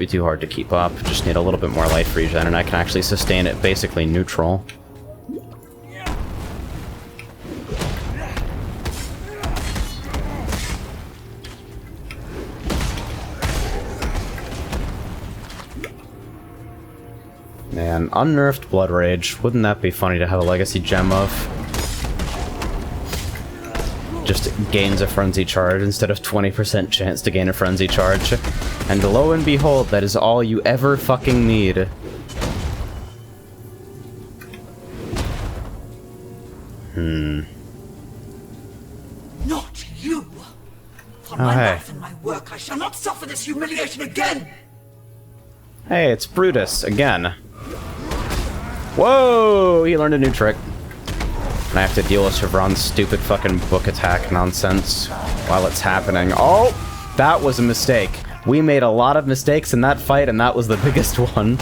too hard to keep up. Just need a little bit more life regen, and I can actually sustain it basically neutral. Man, unnerfed Blood Rage. Wouldn't that be funny to have a legacy gem of? Just gains a frenzy charge instead of 20% chance to gain a frenzy charge. And lo and behold, that is all you ever fucking need. Not you! For my hey. life and my work, I shall not suffer this humiliation again! Hey, it's Brutus, again. Whoa! He learned a new trick. And I have to deal with Chevron's stupid fucking book attack nonsense while it's happening. Oh! That was a mistake. We made a lot of mistakes in that fight, and that was the biggest one.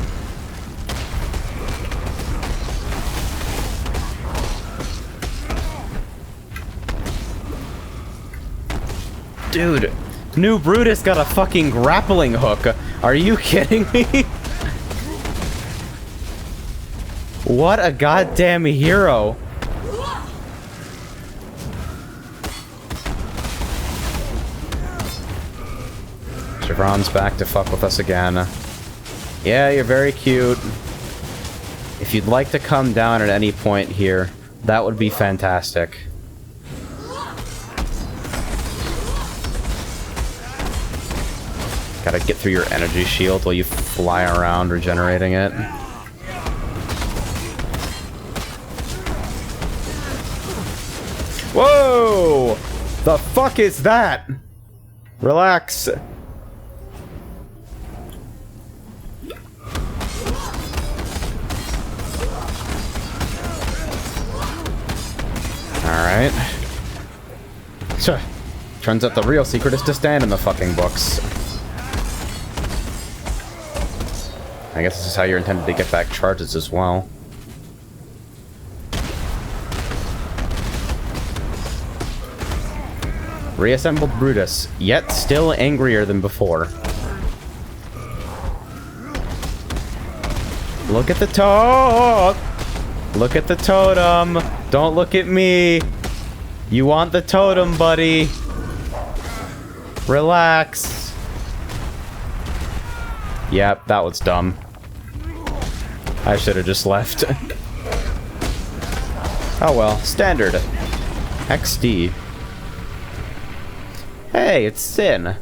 Dude, new Brutus got a fucking grappling hook. Are you kidding me? What a goddamn hero. Chevron's back to fuck with us again. Yeah, you're very cute. If you'd like to come down at any point here, that would be fantastic. Gotta get through your energy shield while you fly around regenerating it. Whoa! The fuck is that? Relax. Alright. Turns out the real secret is to stand in the fucking books. I guess this is how you're intended to get back charges as well. Reassembled Brutus, yet still angrier than before. Look at the Look at the totem! Don't look at me! You want the totem, buddy! Relax! Yep, that was dumb. I should have just left. Oh well, standard. XD. Hey, it's Sin.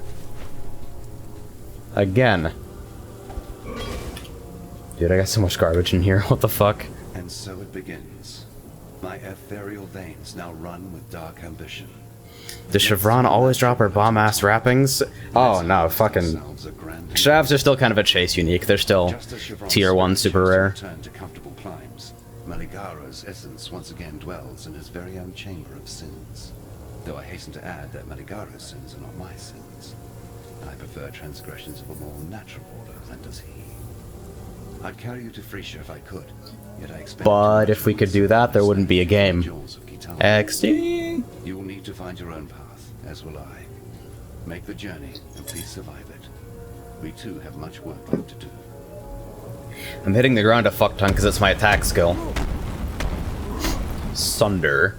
Again. Dude, I got so much garbage in here. What the fuck? And so it begins. My ethereal veins now run with dark ambition. Does Chevron always drop her bomb-ass wrappings? Oh no, fucking... Shavs are still kind of a chase unique. They're still tier 1 super rare. Return to comfortable climes. Maligara's essence once again dwells in his very own chamber of sins. Though I hasten to add that Maligara's sins are not my sins. I prefer transgressions of a more natural order than does he. I'd carry you to Frisia if I could, yet I expect... But if we could do that, there wouldn't be a game. XD! You will need to find your own path, as will I. Make the journey, and please survive it. We too have much work left to do. I'm hitting the ground a fuck ton because it's my attack skill. Sunder.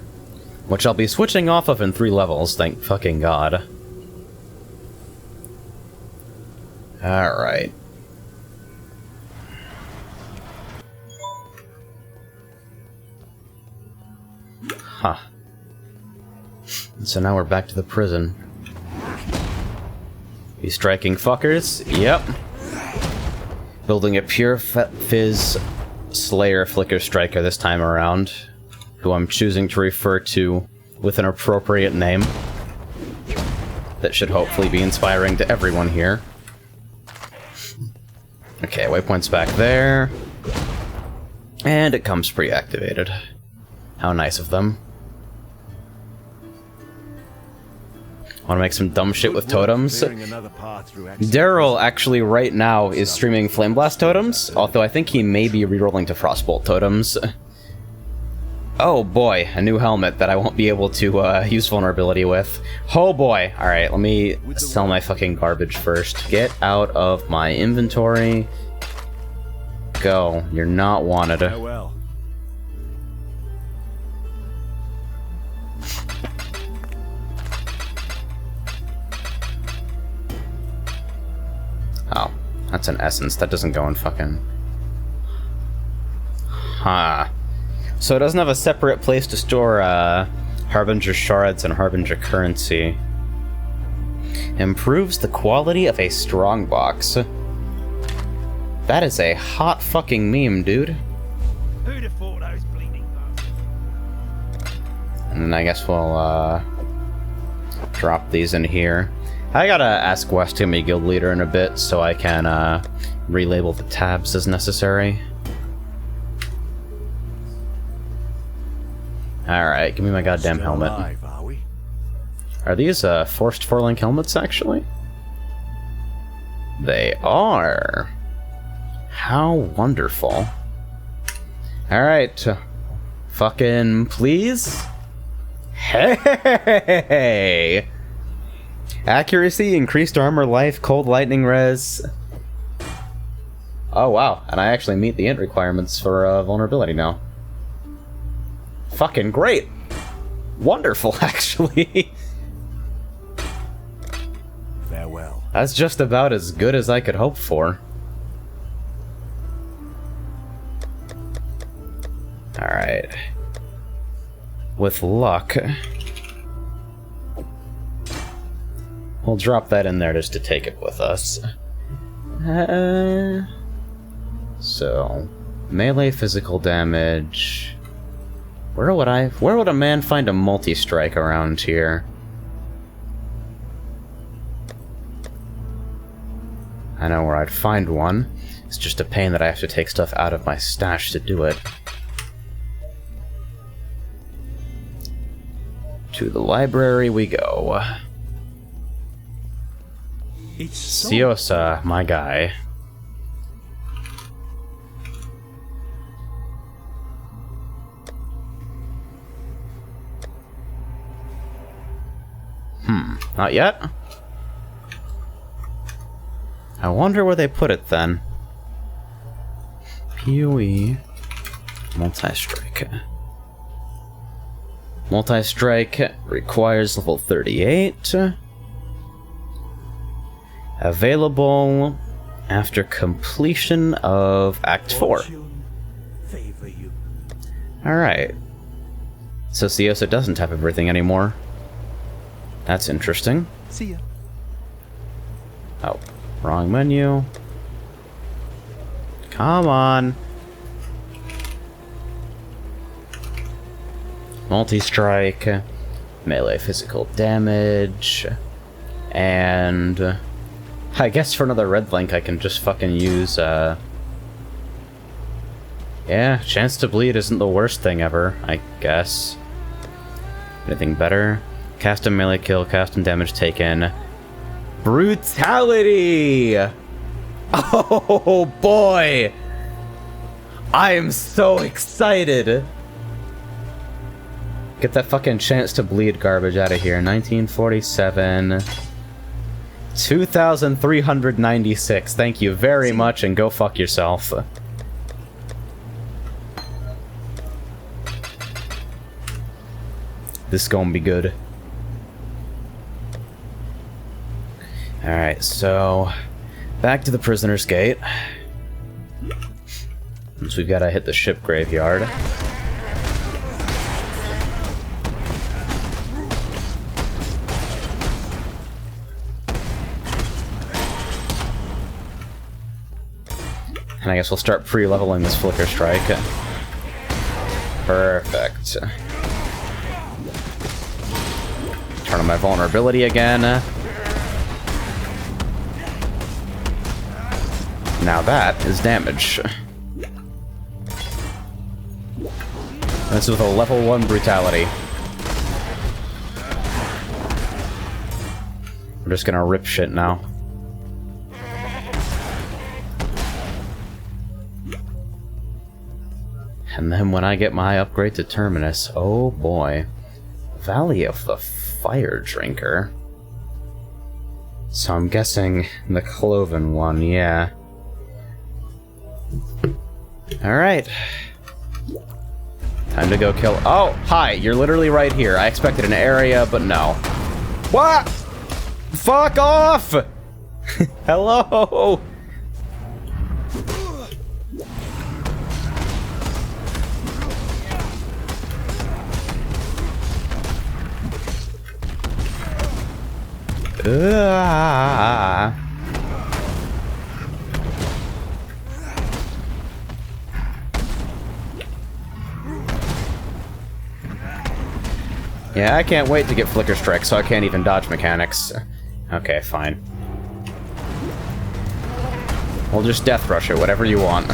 Which I'll be switching off of in 3 levels, thank fucking god. Alright. Huh. So now we're back to the prison. You striking fuckers? Yep. Building a pure fizz Slayer Flicker Striker this time around, who I'm choosing to refer to with an appropriate name that should hopefully be inspiring to everyone here. Okay, waypoint's back there. And it comes pre-activated. How nice of them. Want to make some dumb shit with totems? Daryl actually right now is streaming Flame Blast totems, although I think he may be rerolling to Frostbolt totems. Oh boy, a new helmet that I won't be able to use vulnerability with. Oh boy! Alright, let me sell my fucking garbage first. Get out of my inventory. Go. You're not wanted. Farewell. Oh, that's an essence. That doesn't go in fucking... Huh. So it doesn't have a separate place to store Harbinger shards and Harbinger currency. Improves the quality of a strongbox. That is a hot fucking meme, dude. Who'd have thought those bleeding bastards? And then I guess we'll drop these in here. I gotta ask West to be guild leader in a bit so I can relabel the tabs as necessary. Alright, give me my goddamn helmet. Alive, are we? Are these forced 4-link helmets, actually? They are. How wonderful. Alright. Fucking please? Hey! Accuracy, increased armor life, cold lightning res. Oh wow, and I actually meet the int requirements for vulnerability now. Fucking great! Wonderful, actually. Farewell. That's just about as good as I could hope for. Alright. With luck... We'll drop that in there just to take it with us. So, melee physical damage. Where would a man find a multi-strike around here? I know where I'd find one. It's just a pain that I have to take stuff out of my stash to do it. To the library we go. Siosa, my guy. Not yet? I wonder where they put it then. PoE multi-strike. Multi-strike requires level 38. Available after completion of Act 4. Alright. So Siosa doesn't have everything anymore. That's interesting. See ya. Oh, wrong menu. Come on. Multi-strike, melee physical damage, and I guess for another red link I can just fucking use, yeah, chance to bleed isn't the worst thing ever, I guess. Anything better? Cast a melee kill, cast and damage taken. Brutality! Oh boy! I am so excited! Get that fucking chance to bleed garbage out of here. 1947. 2,396. Thank you very much, and go fuck yourself. This is gonna be good. Alright, so back to the prisoner's gate. So we've gotta hit the ship graveyard. And I guess we'll start pre-leveling this Flicker Strike. Perfect. Turn on my vulnerability again. Now that is damage. This is with a level 1 brutality. We're just gonna rip shit now. And then when I get my upgrade to Terminus, oh boy. Valley of the Fire Drinker. So I'm guessing the Cloven one, yeah. Alright. Time to go kill— oh, hi, you're literally right here. I expected an area, but no. What? Fuck off! Hello! Yeah, I can't wait to get Flicker Strike, so I can't even dodge mechanics. Okay, fine. We'll just Death Rush it, whatever you want.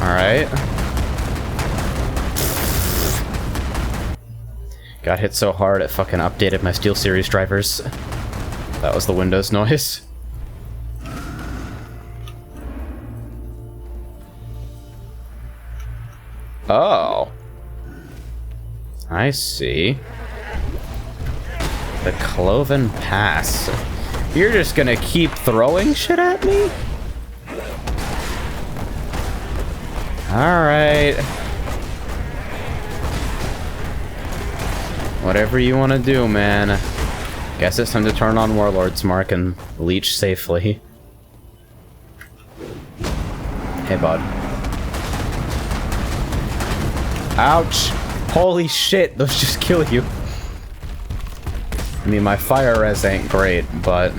Alright. Got hit so hard it fucking updated my SteelSeries drivers. That was the Windows noise. Oh. I see. The Cloven Pass. You're just gonna keep throwing shit at me? Alright. Whatever you want to do, man. Guess it's time to turn on Warlord's Mark and leech safely. Hey, bud. Ouch! Holy shit, those just kill you. I mean, my fire res ain't great, but...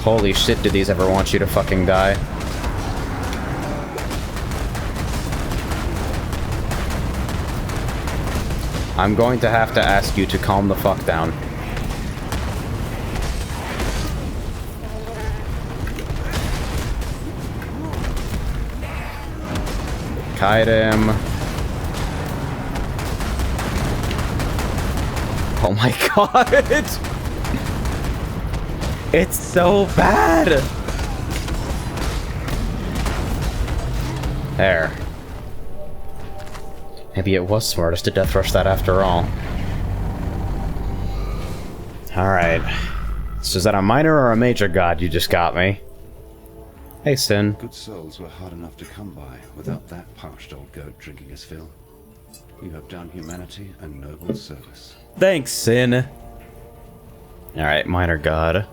Holy shit, do these ever want you to fucking die? I'm going to have to ask you to calm the fuck down. Kite him. Oh my god! It's so bad! There. Maybe it was smartest to death rush that after all. Alright. So is that a minor or a major god you just got me? Hey, Sin. Good souls were hard enough to come by without that parched old goat drinking his fill. You have done humanity a noble service. Thanks, Sin. Alright, minor god.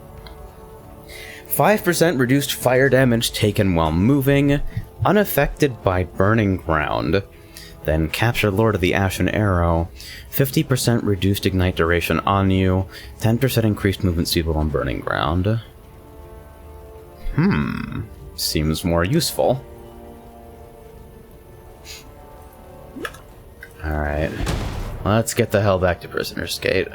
5% reduced fire damage taken while moving, unaffected by burning ground. Then capture Lord of the Ashen Arrow. 50% reduced ignite duration on you. 10% increased movement speed while on burning ground. Seems more useful. Alright. Let's get the hell back to Prisoner's Gate.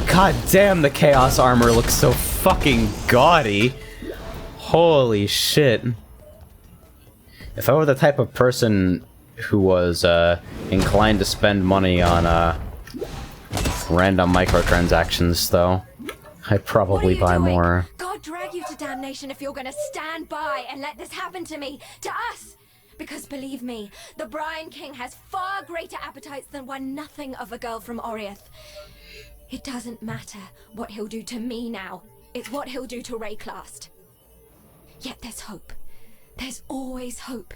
God damn, the Chaos Armor looks so fucking gaudy. Holy shit. If I were the type of person who was inclined to spend money on random microtransactions, though, I'd probably buy more. God drag you to damnation if you're gonna stand by and let this happen to me, to us! Because believe me, the Brian King has far greater appetites than one nothing of a girl from Oriath. It doesn't matter what he'll do to me now. It's what he'll do to Rayclast. Yet there's hope. There's always hope.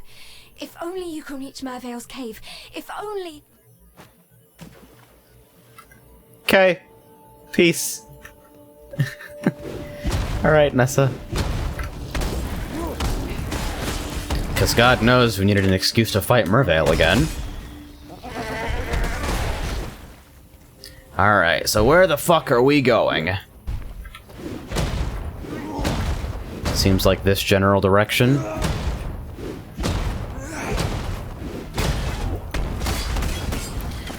If only you can reach Mervale's cave. If only... Okay. Peace. Alright, Nessa. Because God knows we needed an excuse to fight Mervale again. Alright, so where the fuck are we going? Seems like this general direction.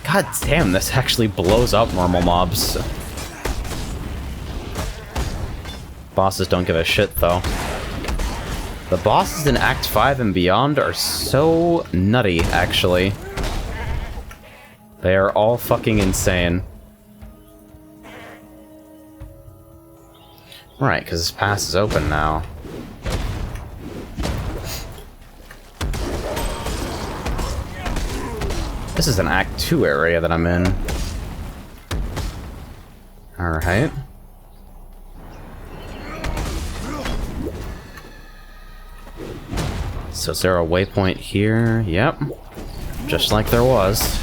God damn, this actually blows up normal mobs. Bosses don't give a shit, though. The bosses in Act 5 and beyond are so nutty, actually. They are all fucking insane. Right, because this pass is open now. This is an Act 2 area that I'm in. Alright. So is there a waypoint here? Yep. Just like there was.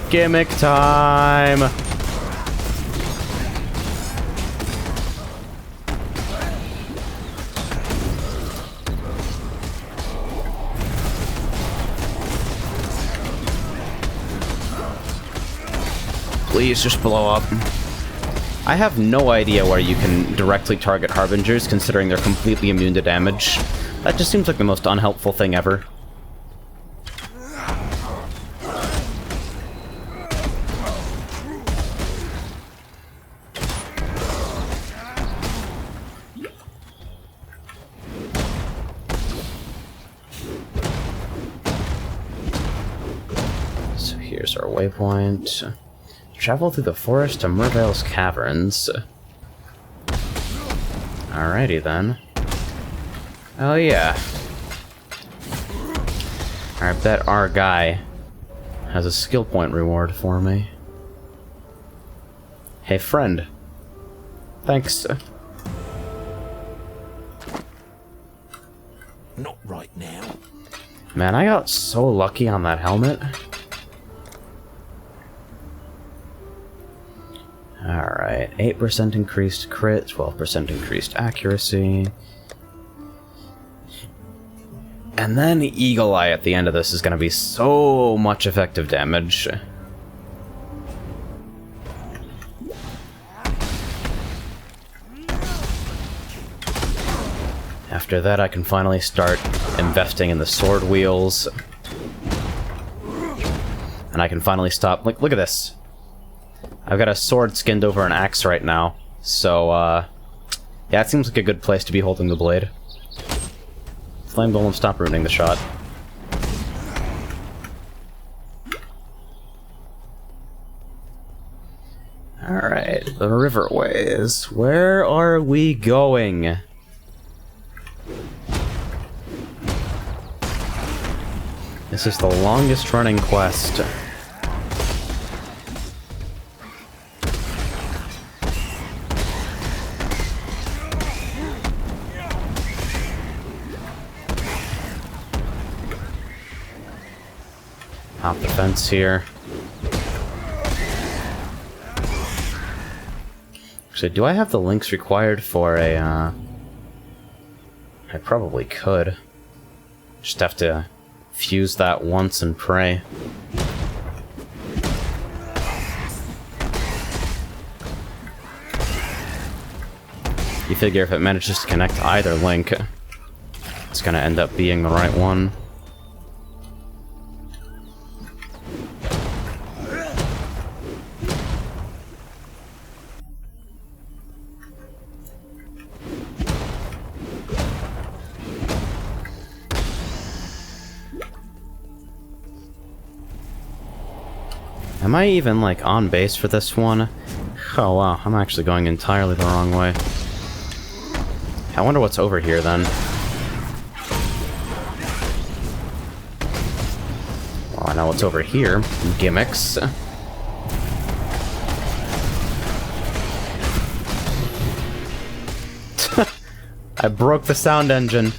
Gimmick time! Please just blow up. I have no idea where you can directly target Harbingers, considering they're completely immune to damage. That just seems like the most unhelpful thing ever. So here's our waypoint. Travel through the forest to Mervale's caverns. Alrighty then. Oh yeah. I bet our guy has a skill point reward for me. Hey friend. Thanks. right now. Man, I got so lucky on that helmet. Alright, 8% increased crit, 12% increased accuracy. And then Eagle Eye at the end of this is going to be so much effective damage. After that, I can finally start investing in the sword wheels. And I can finally stop. Like, look at this. I've got a sword skinned over an axe right now. So, yeah, it seems like a good place to be holding the blade. Flame Golem, stop ruining the shot. Alright, the riverways. Where are we going? This is the longest running quest. Hop the fence here. Actually, do I have the links required for a, I probably could. Just have to fuse that once and pray. You figure if it manages to connect to either link, it's gonna end up being the right one. Am I even, like, on base for this one? Oh, wow. I'm actually going entirely the wrong way. I wonder what's over here, then. Well, I know what's over here. Gimmicks. I broke the sound engine.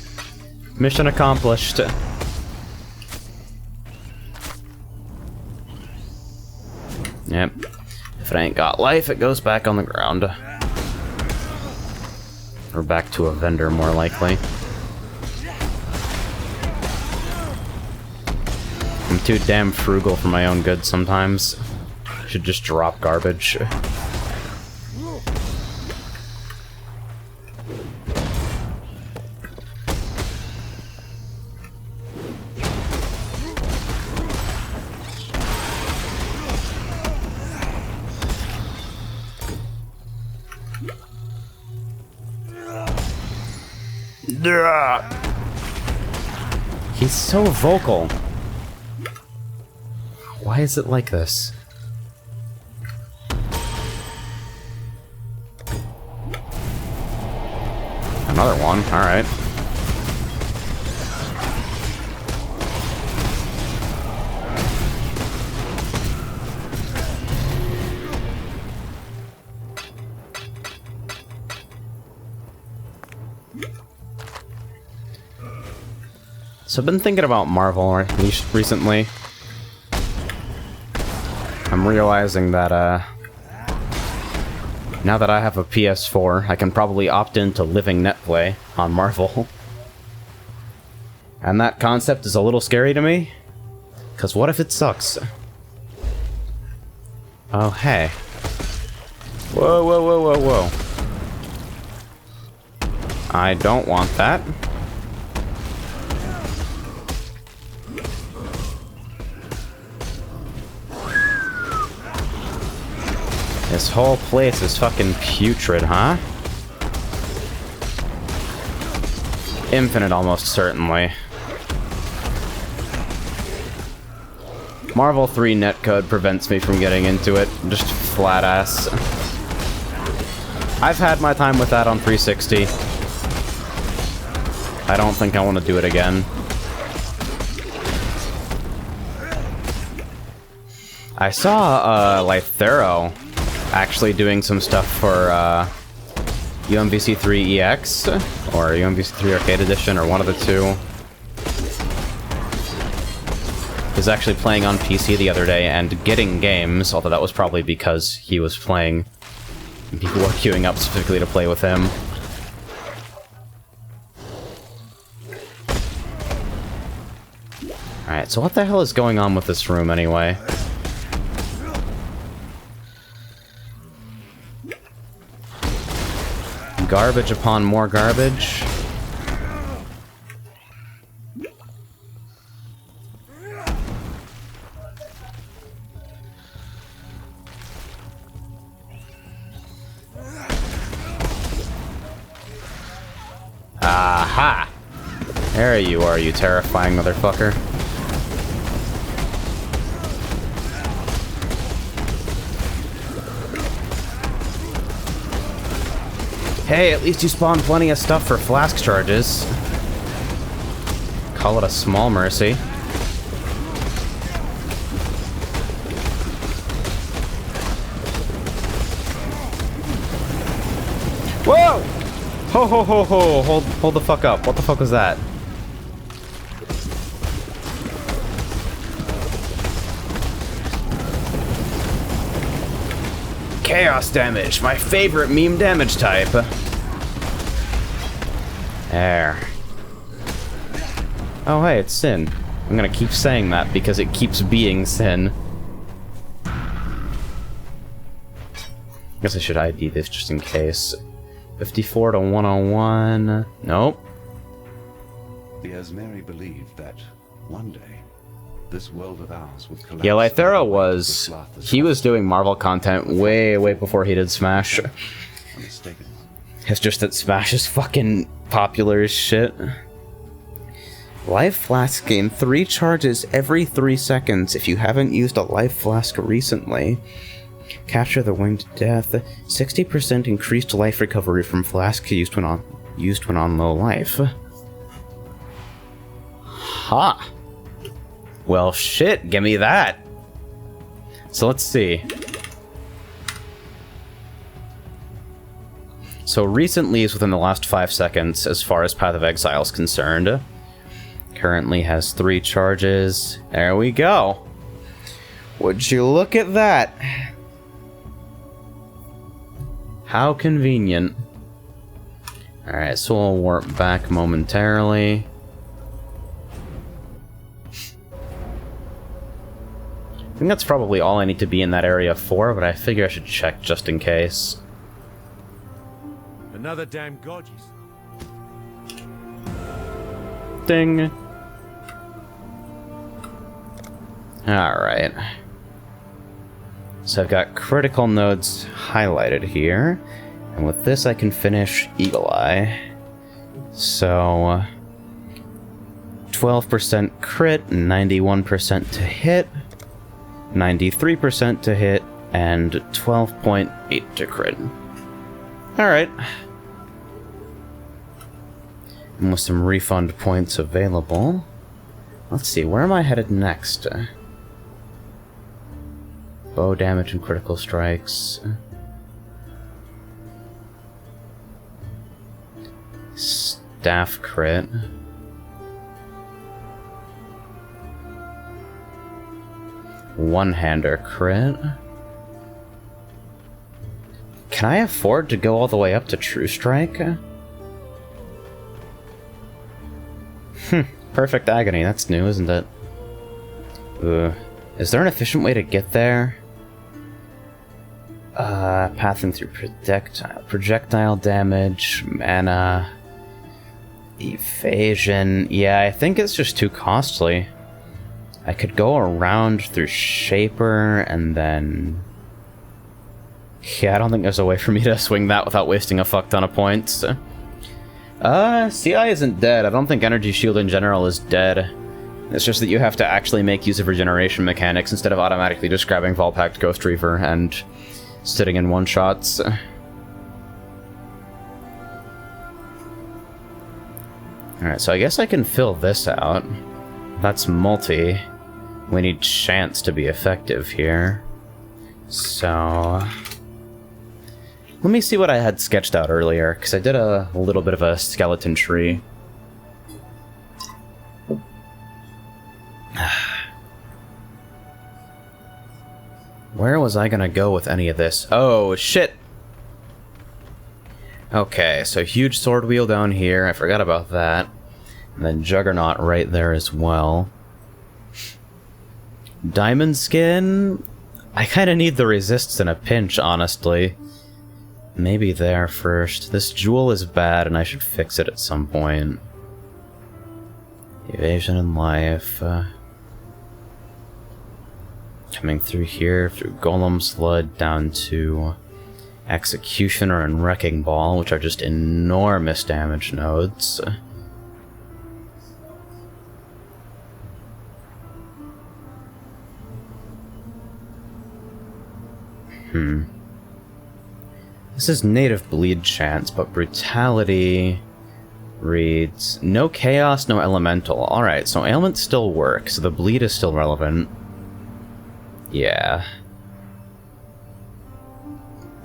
Mission accomplished. Yep. If it ain't got life, it goes back on the ground. Or back to a vendor, more likely. I'm too damn frugal for my own good sometimes. Should just drop garbage. He's so vocal. Why is it like this? Another one, alright. So I've been thinking about Marvel recently. I'm realizing that, now that I have a PS4, I can probably opt into living netplay on Marvel. And that concept is a little scary to me, because what if it sucks? Oh, hey. Whoa, whoa, whoa, whoa, whoa. I don't want that. This whole place is fucking putrid, huh? Infinite, almost certainly. Marvel 3 netcode prevents me from getting into it. Just flat ass. I've had my time with that on 360. I don't think I want to do it again. I saw, Lythero actually doing some stuff for UMVC 3 EX or UMVC 3 Arcade Edition, or one of the two. was actually playing on PC the other day and getting games, although that was probably because he was playing and people were queuing up specifically to play with him. Alright, so what the hell is going on with this room anyway? Garbage upon more garbage. Aha! There you are, you terrifying motherfucker. Hey, at least you spawned plenty of stuff for flask charges. Call it a small mercy. Whoa! Ho ho ho ho! Hold the fuck up. What the fuck was that? Chaos damage, my favorite meme damage type. There. Oh hey, it's Sin. I'm gonna keep saying that because it keeps being Sin. Guess I should ID this just in case. 54 to 101. Nope. The Asmeri believed that one day this world of ours would collapse. Yeah, Lythera was... He was doing Marvel content way before he did Smash. It's just that Smash is fucking popular as shit. Life Flask gain 3 charges every 3 seconds if you haven't used a Life Flask recently. Capture the Winged Death. 60% increased life recovery from Flask used when on low life. Ha! Well, shit, give me that. So let's see. So recently is within the last 5 seconds as far as Path of Exile is concerned. Currently has 3 charges. There we go. Would you look at that? How convenient. Alright, so we'll warp back momentarily. I think that's probably all I need to be in that area for, but I figure I should check just in case. Another damn god, you Ding. Alright. So I've got critical nodes highlighted here. And with this I can finish Eagle Eye. So... 12% crit, 91% to hit, 93% to hit, and 12.8 to crit. Alright. And with some refund points available, let's see, where am I headed next? Bow damage and critical strikes. Staff crit. One-hander crit. Can I afford to go all the way up to True Strike? Perfect Agony, that's new, isn't it? Is there an efficient way to get there? Pathing through projectile damage, mana, evasion. Yeah, I think it's just too costly. I could go around through Shaper and then... Yeah, I don't think there's a way for me to swing that without wasting a fuck ton of points. CI isn't dead. I don't think Energy Shield in general is dead. It's just that you have to actually make use of regeneration mechanics instead of automatically just grabbing Volpact Ghost Reaver and sitting in one-shots. Alright, so I guess I can fill this out. That's multi. We need chance to be effective here. So... let me see what I had sketched out earlier, because I did a little bit of a skeleton tree. Where was I gonna go with any of this? Oh, shit! Okay, so huge sword wheel down here. I forgot about that. And then Juggernaut right there as well. Diamond skin? I kind of need the resists in a pinch, honestly. Maybe there first. This jewel is bad and I should fix it at some point. Evasion and life. Coming through here, through Golem's Blood, down to Executioner and Wrecking Ball, which are just enormous damage nodes. This is native bleed chance, but brutality reads no chaos, no elemental. Alright, so ailments still work, so the bleed is still relevant. Yeah.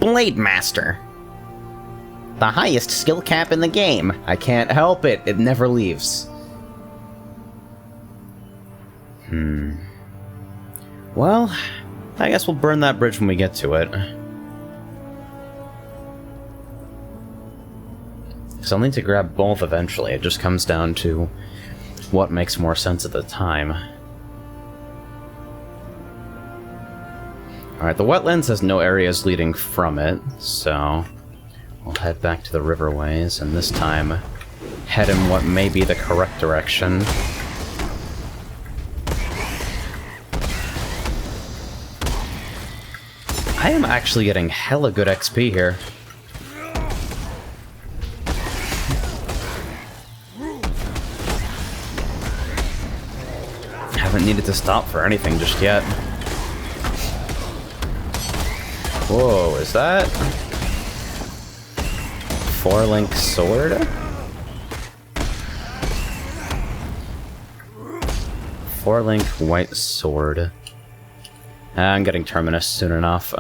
Blade Master. The highest skill cap in the game. I can't help it. It never leaves. Well, I guess we'll burn that bridge when we get to it. Because I'll need to grab both eventually. It just comes down to what makes more sense at the time. Alright, the wetlands has no areas leading from it, so we'll head back to the riverways, and this time head in what may be the correct direction. I am actually getting hella good XP here. Haven't needed to stop for anything just yet. Whoa, is that 4-link sword? 4-link white sword. I'm getting Terminus soon enough.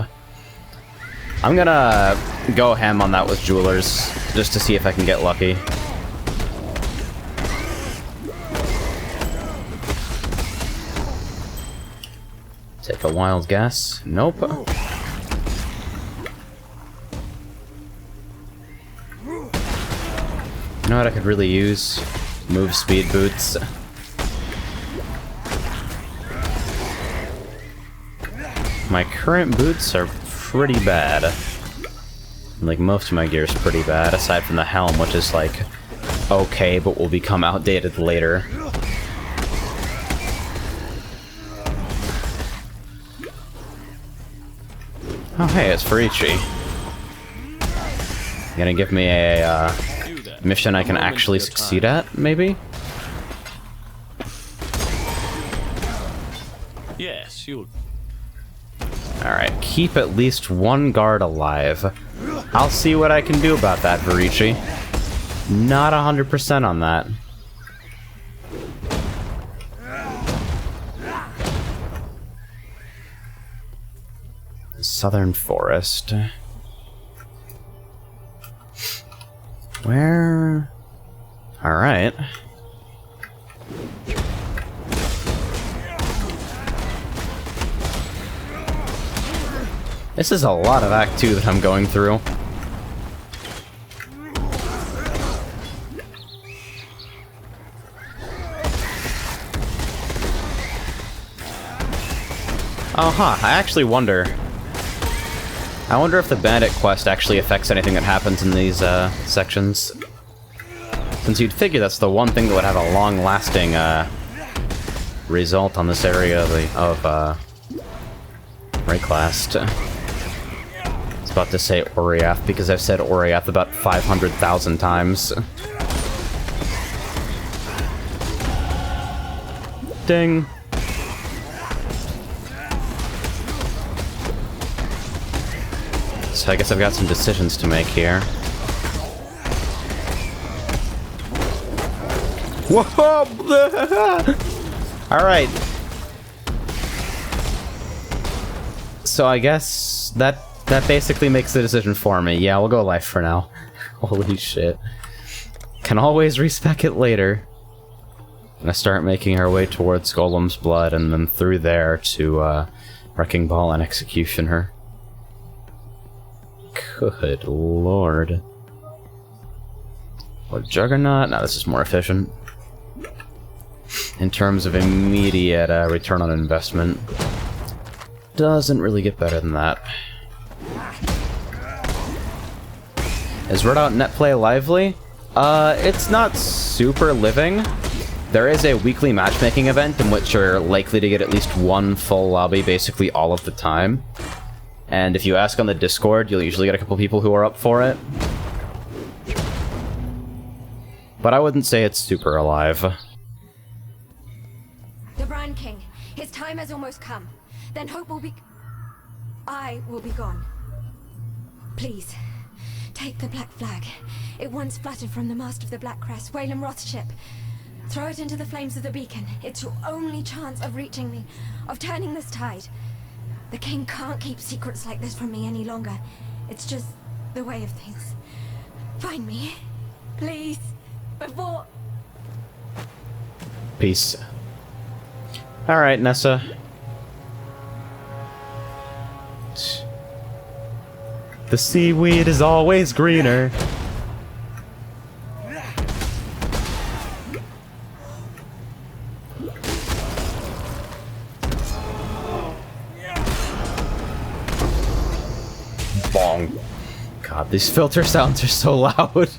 I'm gonna go ham on that with Jewelers, just to see if I can get lucky. Take a wild guess. Nope. You know what I could really use? Move speed boots. My current boots are pretty bad. Like, most of my gear is pretty bad, aside from the helm, which is, like, okay, but will become outdated later. Oh, hey, it's Farici. You gonna give me a, mission I can actually succeed at, maybe? Yes, you'll... Alright, keep at least one guard alive. I'll see what I can do about that, Varici. Not 100% on that. Southern Forest. Where? Alright. This is a lot of Act 2 that I'm going through. Oh, huh. I actually wonder. I wonder if the Bandit quest actually affects anything that happens in these, sections. Since you'd figure that's the one thing that would have a long-lasting, result on this area of Rayclast. I was about to say Oriath because I've said Oriath about 500,000 times. Ding. So I guess I've got some decisions to make here. Whoa! Alright. So I guess that basically makes the decision for me. Yeah, we'll go life for now. Holy shit. Can always respec it later. Gonna start making our way towards Golem's Blood and then through there to Wrecking Ball and Executioner. Good lord. Or Juggernaut? No, this is more efficient. In terms of immediate return on investment. Doesn't really get better than that. Is Redout Netplay lively? It's not super living. There is a weekly matchmaking event in which you're likely to get at least one full lobby basically all of the time. And if you ask on the Discord, you'll usually get a couple people who are up for it. But I wouldn't say it's super alive. The Brand King. His time has almost come. Then hope will be... I will be gone. Please, take the Black Flag. It once fluttered from the mast of the Black Crest, Wayland Roth's ship. Throw it into the flames of the beacon. It's your only chance of reaching me, of turning this tide. The King can't keep secrets like this from me any longer. It's just the way of things. Find me, please, before... Peace. Alright, Nessa. The seaweed is always greener. Bong. God, these filter sounds are so loud.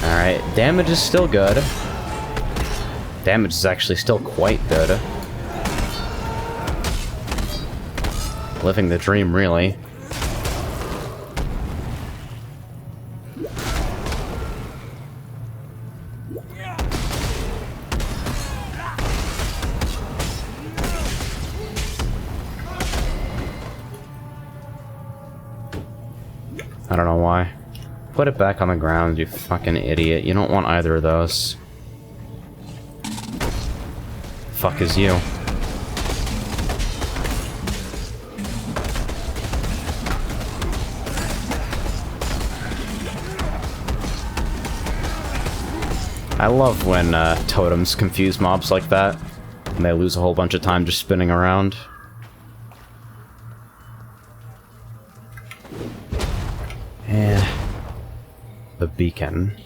Alright, damage is still good. Damage is actually still quite good. Living the dream, really. I don't know why. Put it back on the ground, you fucking idiot. You don't want either of those. Fuck is you? I love when totems confuse mobs like that, and they lose a whole bunch of time just spinning around. And the beacon.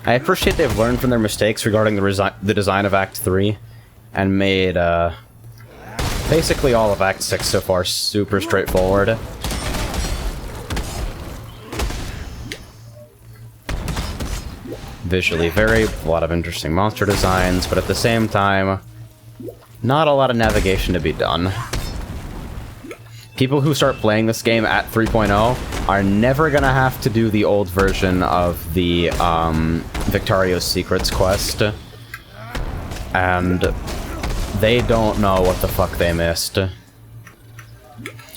I appreciate they've learned from their mistakes regarding the design of Act 3 and made basically all of Act 6 so far super straightforward. Visually varied, a lot of interesting monster designs, but at the same time, not a lot of navigation to be done. People who start playing this game at 3.0 are never gonna have to do the old version of the Victario's Secrets quest. And they don't know what the fuck they missed.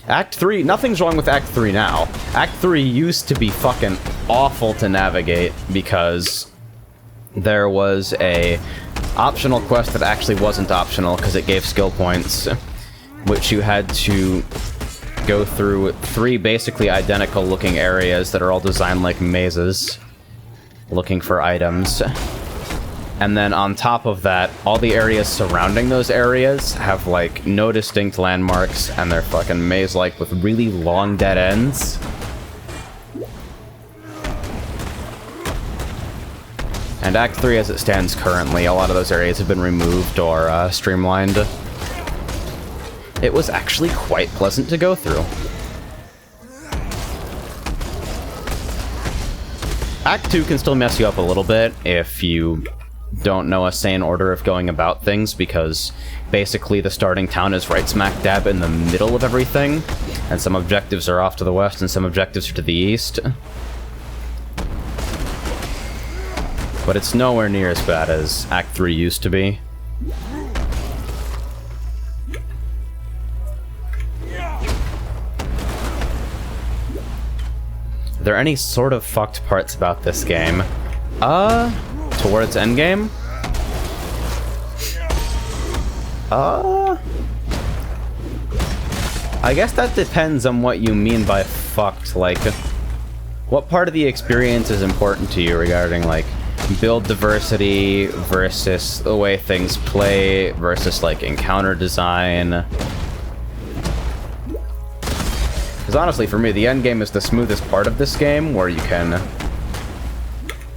Act 3, nothing's wrong with Act 3 now. Act 3 used to be fucking awful to navigate because there was a optional quest that actually wasn't optional because it gave skill points, which you had to go through 3 basically identical looking areas that are all designed like mazes, looking for items. And then on top of that, all the areas surrounding those areas have like no distinct landmarks, and they're fucking maze-like with really long dead ends. And Act 3 as it stands currently, a lot of those areas have been removed or streamlined. It was actually quite pleasant to go through. Act 2 can still mess you up a little bit if you don't know a sane order of going about things, because basically the starting town is right smack dab in the middle of everything, and some objectives are off to the west and some objectives are to the east. But it's nowhere near as bad as Act 3 used to be. Are there any sort of fucked parts about this game? Towards endgame? I guess that depends on what you mean by fucked. Like, what part of the experience is important to you regarding, like, build diversity versus the way things play versus, like, encounter design? Because honestly, for me, the end game is the smoothest part of this game, where you can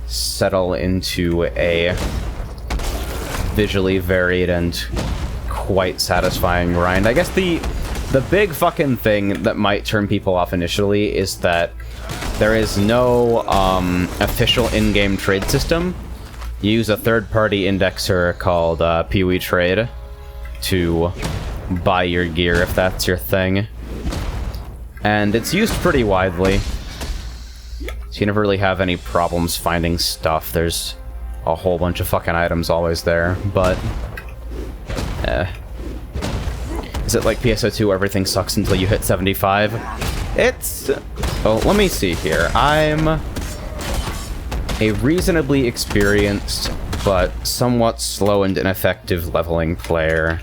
settle into a visually varied and quite satisfying grind. I guess the big fucking thing that might turn people off initially is that there is no official in-game trade system. You use a third-party indexer called Peewee Trade to buy your gear if that's your thing. And it's used pretty widely, so you never really have any problems finding stuff. There's a whole bunch of fucking items always there, but... Is it like PSO2 where everything sucks until you hit 75? It's... Well, let me see here. I'm a reasonably experienced, but somewhat slow and ineffective leveling player.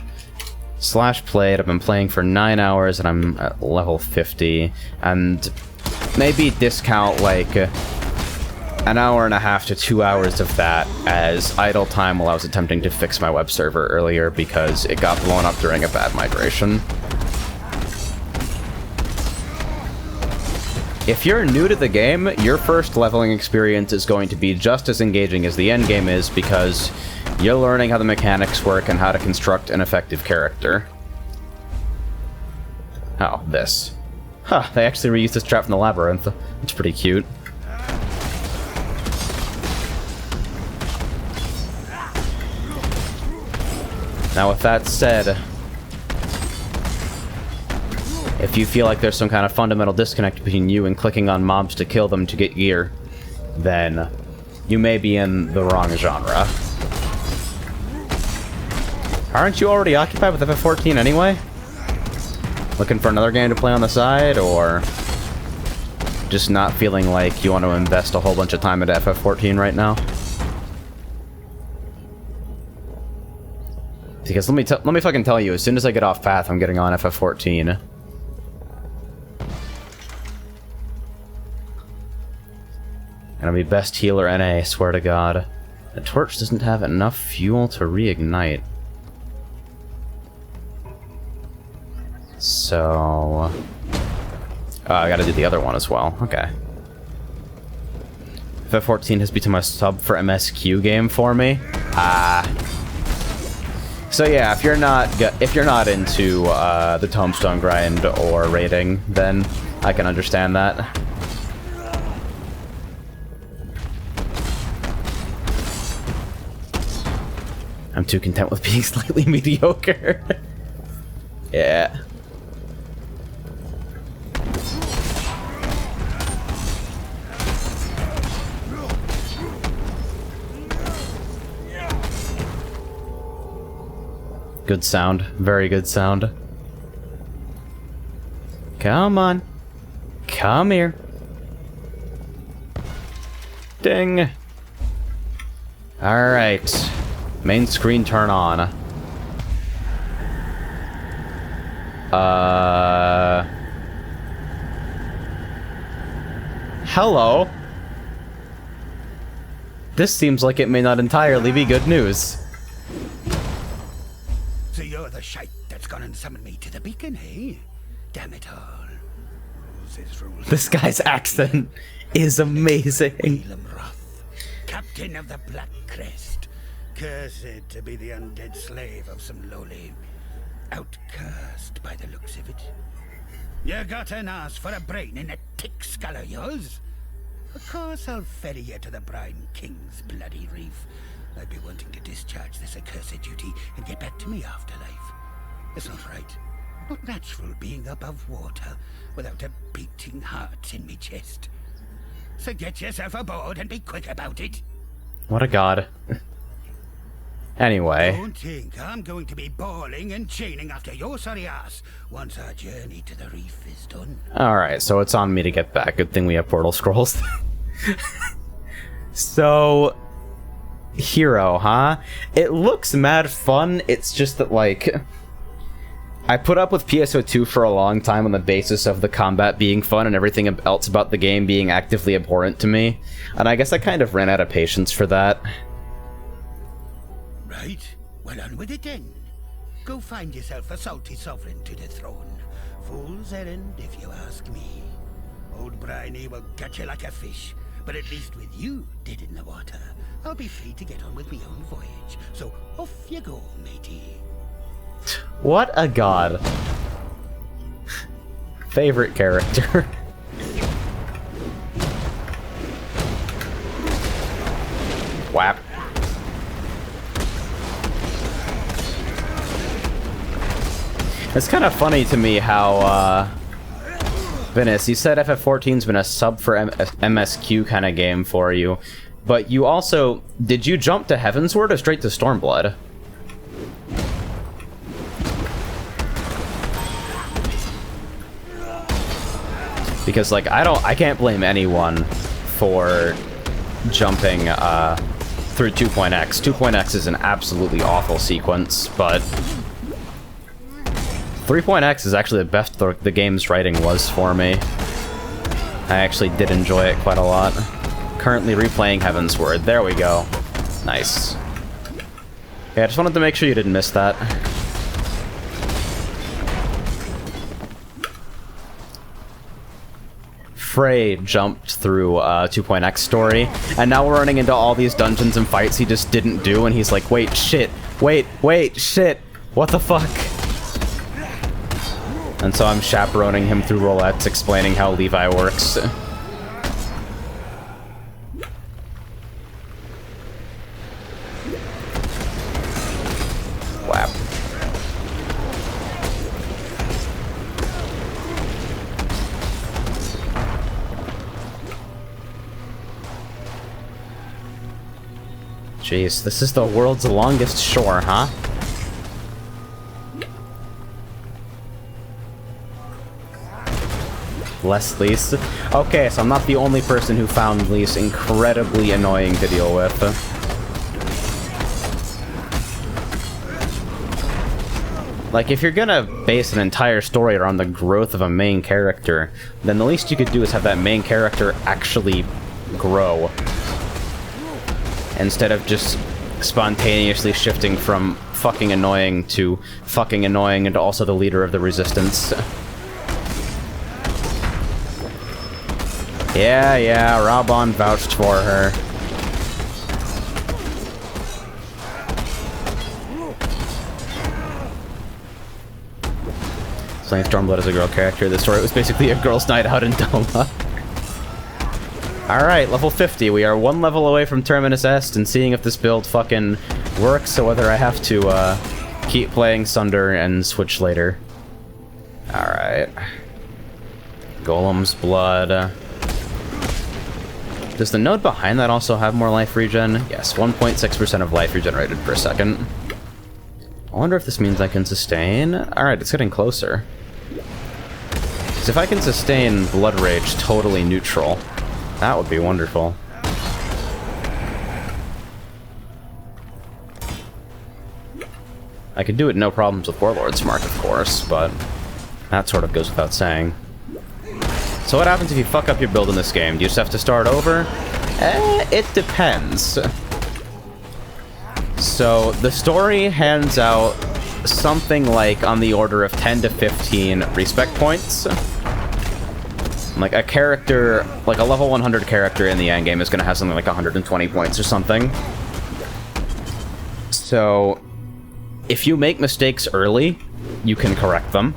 Slash played, I've been playing for 9 hours and I'm at level 50. And maybe discount like an hour and a half to 2 hours of that as idle time while I was attempting to fix my web server earlier because it got blown up during a bad migration. If you're new to the game, your first leveling experience is going to be just as engaging as the end game is because you're learning how the mechanics work and how to construct an effective character. Oh, this. Huh, they actually reused this trap from the labyrinth. It's pretty cute. Now, with that said, if you feel like there's some kind of fundamental disconnect between you and clicking on mobs to kill them to get gear, then you may be in the wrong genre. Aren't you already occupied with FF14 anyway? Looking for another game to play on the side, or just not feeling like you want to invest a whole bunch of time into FF14 right now? Because let me fucking tell you, as soon as I get off path, I'm getting on FF14. And I'll be best healer NA, swear to God. The torch doesn't have enough fuel to reignite. So... Oh, I gotta do the other one as well. Okay. FF14 has become a sub for MSQ game for me. So yeah, if you're not into the Tombstone grind or raiding, then I can understand that. I'm too content with being slightly mediocre. Yeah. Good sound. Very good sound. Come on. Come here. Ding. Alright. Main screen turn on. Hello. This seems like it may not entirely be good news. So you're the shite that's gone and summoned me to the beacon, eh? Damn it all. Rules is rules. This guy's accent is amazing. Elam Roth, captain of the Black Crest, cursed to be the undead slave of some lowly outcast by the looks of it. You got an ass for a brain in a tick skull of yours? Of course I'll ferry you to the Brine King's bloody reef. I'd be wanting to discharge this accursed duty and get back to me afterlife. It's not right. Not natural being above water without a beating heart in me chest. So get yourself aboard and be quick about it. What a god. Anyway. Don't think I'm going to be bawling and chaining after your sorry ass once our journey to the reef is done. Alright, so it's on me to get back. Good thing we have portal scrolls. So... Hero, huh? It looks mad fun, it's just that, like... I put up with PSO2 for a long time on the basis of the combat being fun and everything else about the game being actively abhorrent to me, and I guess I kind of ran out of patience for that. Right, well on with it then. Go find yourself a salty sovereign to dethrone. Fool's errand, if you ask me. Old Briny will catch you like a fish, but at least with you dead in the water, I'll be free to get on with my own voyage. So off you go, matey. What a god. Favorite character. Whap. It's kind of funny to me how, Venice, you said FF14's been a sub for MSQ kind of game for you, but you also... Did you jump to Heavensward or straight to Stormblood? Because, like, I can't blame anyone for jumping, through 2.x. 2.x is an absolutely awful sequence, but 3.x is actually the best the game's writing was for me. I actually did enjoy it quite a lot. Currently replaying Heavensward. There we go. Nice. Okay, I just wanted to make sure you didn't miss that. Frey jumped through 2.x story, and now we're running into all these dungeons and fights he just didn't do, and he's like, wait, shit, wait, shit, what the fuck? And so I'm chaperoning him through roulettes, explaining how Levi works. Whap. Jeez, this is the world's longest shore, huh? Less Lys. Okay, so I'm not the only person who found Lys incredibly annoying to deal with. Like, if you're gonna base an entire story around the growth of a main character, then the least you could do is have that main character actually grow, instead of just spontaneously shifting from fucking annoying to fucking annoying and also the leader of the resistance. Yeah, Raubon vouched for her. Slaying Stormblood as a girl character. The story was basically a girl's night out in Doma. Alright, level 50. We are one level away from Terminus Est and seeing if this build fucking works, so whether I have to keep playing Sunder and switch later. Alright. Golem's Blood. Does the node behind that also have more life regen? Yes, 1.6% of life regenerated per second. I wonder if this means I can sustain. Alright, it's getting closer. Because if I can sustain Blood Rage totally neutral, that would be wonderful. I could do it no problems with Warlord's Mark, of course, but that sort of goes without saying. So what happens if you fuck up your build in this game? Do you just have to start over? It depends. So the story hands out something like on the order of 10 to 15 respect points. Like a character, like a level 100 character in the endgame is going to have something like 120 points or something. So if you make mistakes early, you can correct them.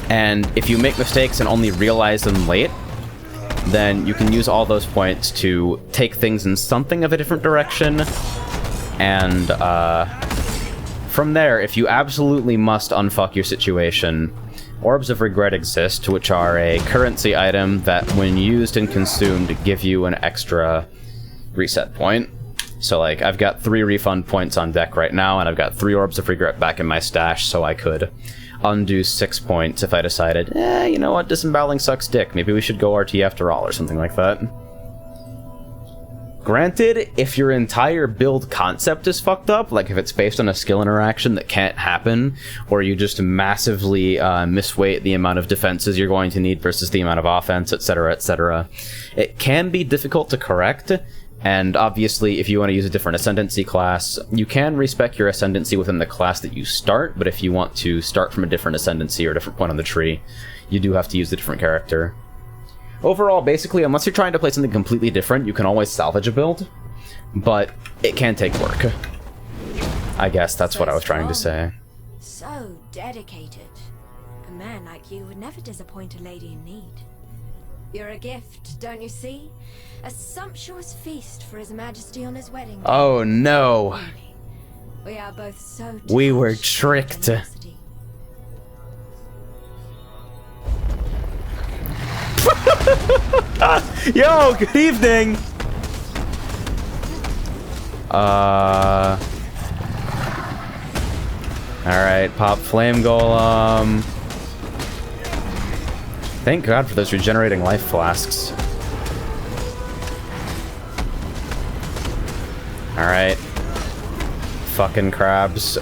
And if you make mistakes and only realize them late, then you can use all those points to take things in something of a different direction. And from there, if you absolutely must unfuck your situation, Orbs of Regret exist, which are a currency item that, when used and consumed, give you an extra reset point. So, like, I've got 3 refund points on deck right now, and I've got 3 Orbs of Regret back in my stash, so I could undo 6 points if I decided, you know what, disemboweling sucks dick, maybe we should go RT after all, or something like that. Granted, if your entire build concept is fucked up, like if it's based on a skill interaction that can't happen, or you just massively misweight the amount of defenses you're going to need versus the amount of offense, etc., it can be difficult to correct. And obviously, if you want to use a different ascendancy class, you can respec your ascendancy within the class that you start, but if you want to start from a different ascendancy or a different point on the tree, you do have to use a different character. Overall, basically, unless you're trying to play something completely different, you can always salvage a build, but it can take work. I guess that's what I was trying to say. So dedicated. A man like you would never disappoint a lady in need. You're a gift, don't you see? A sumptuous feast for His Majesty on his wedding day. Oh no! We are both so We were touched tricked. by generosity. Yo, good evening! Alright, pop Flame Golem. Thank God for those regenerating life flasks. Alright. Fucking crabs.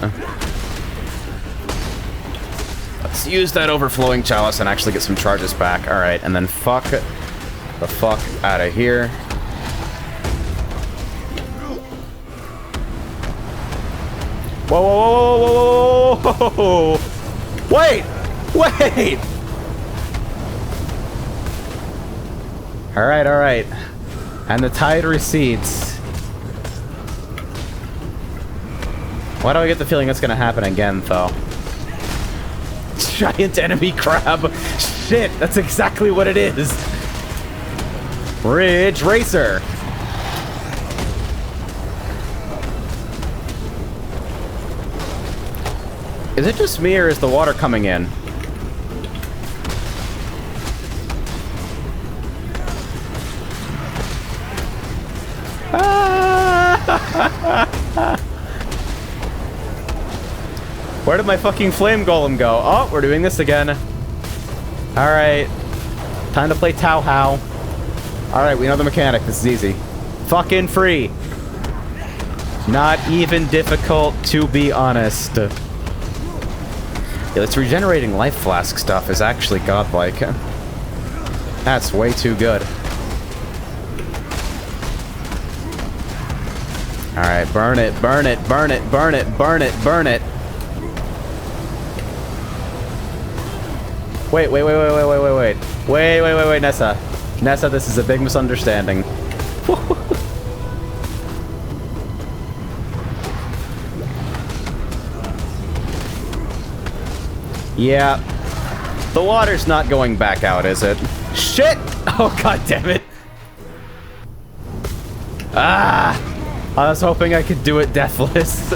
Let's use that overflowing chalice and actually get some charges back. Alright, and then fuck the fuck out of here. Whoa, whoa, whoa, whoa, whoa, whoa, whoa. Wait! Wait! Alright, alright. And the tide recedes. Why do I get the feeling it's gonna happen again, though? Giant enemy crab! Shit, that's exactly what it is! Ridge Racer! Is it just me, or is the water coming in? Where did my fucking flame golem go? Oh, we're doing this again. Alright. Time to play Tau How. Alright, we know the mechanic. This is easy. Fucking free. Not even difficult, to be honest. Yeah, this regenerating life flask stuff is actually godlike. That's way too good. Alright, burn it, burn it, burn it, burn it, burn it, burn it. Wait, Nessa. Nessa, this is a big misunderstanding. Yeah. The water's not going back out, is it? Shit! Oh, god damn it. Ah! I was hoping I could do it deathless.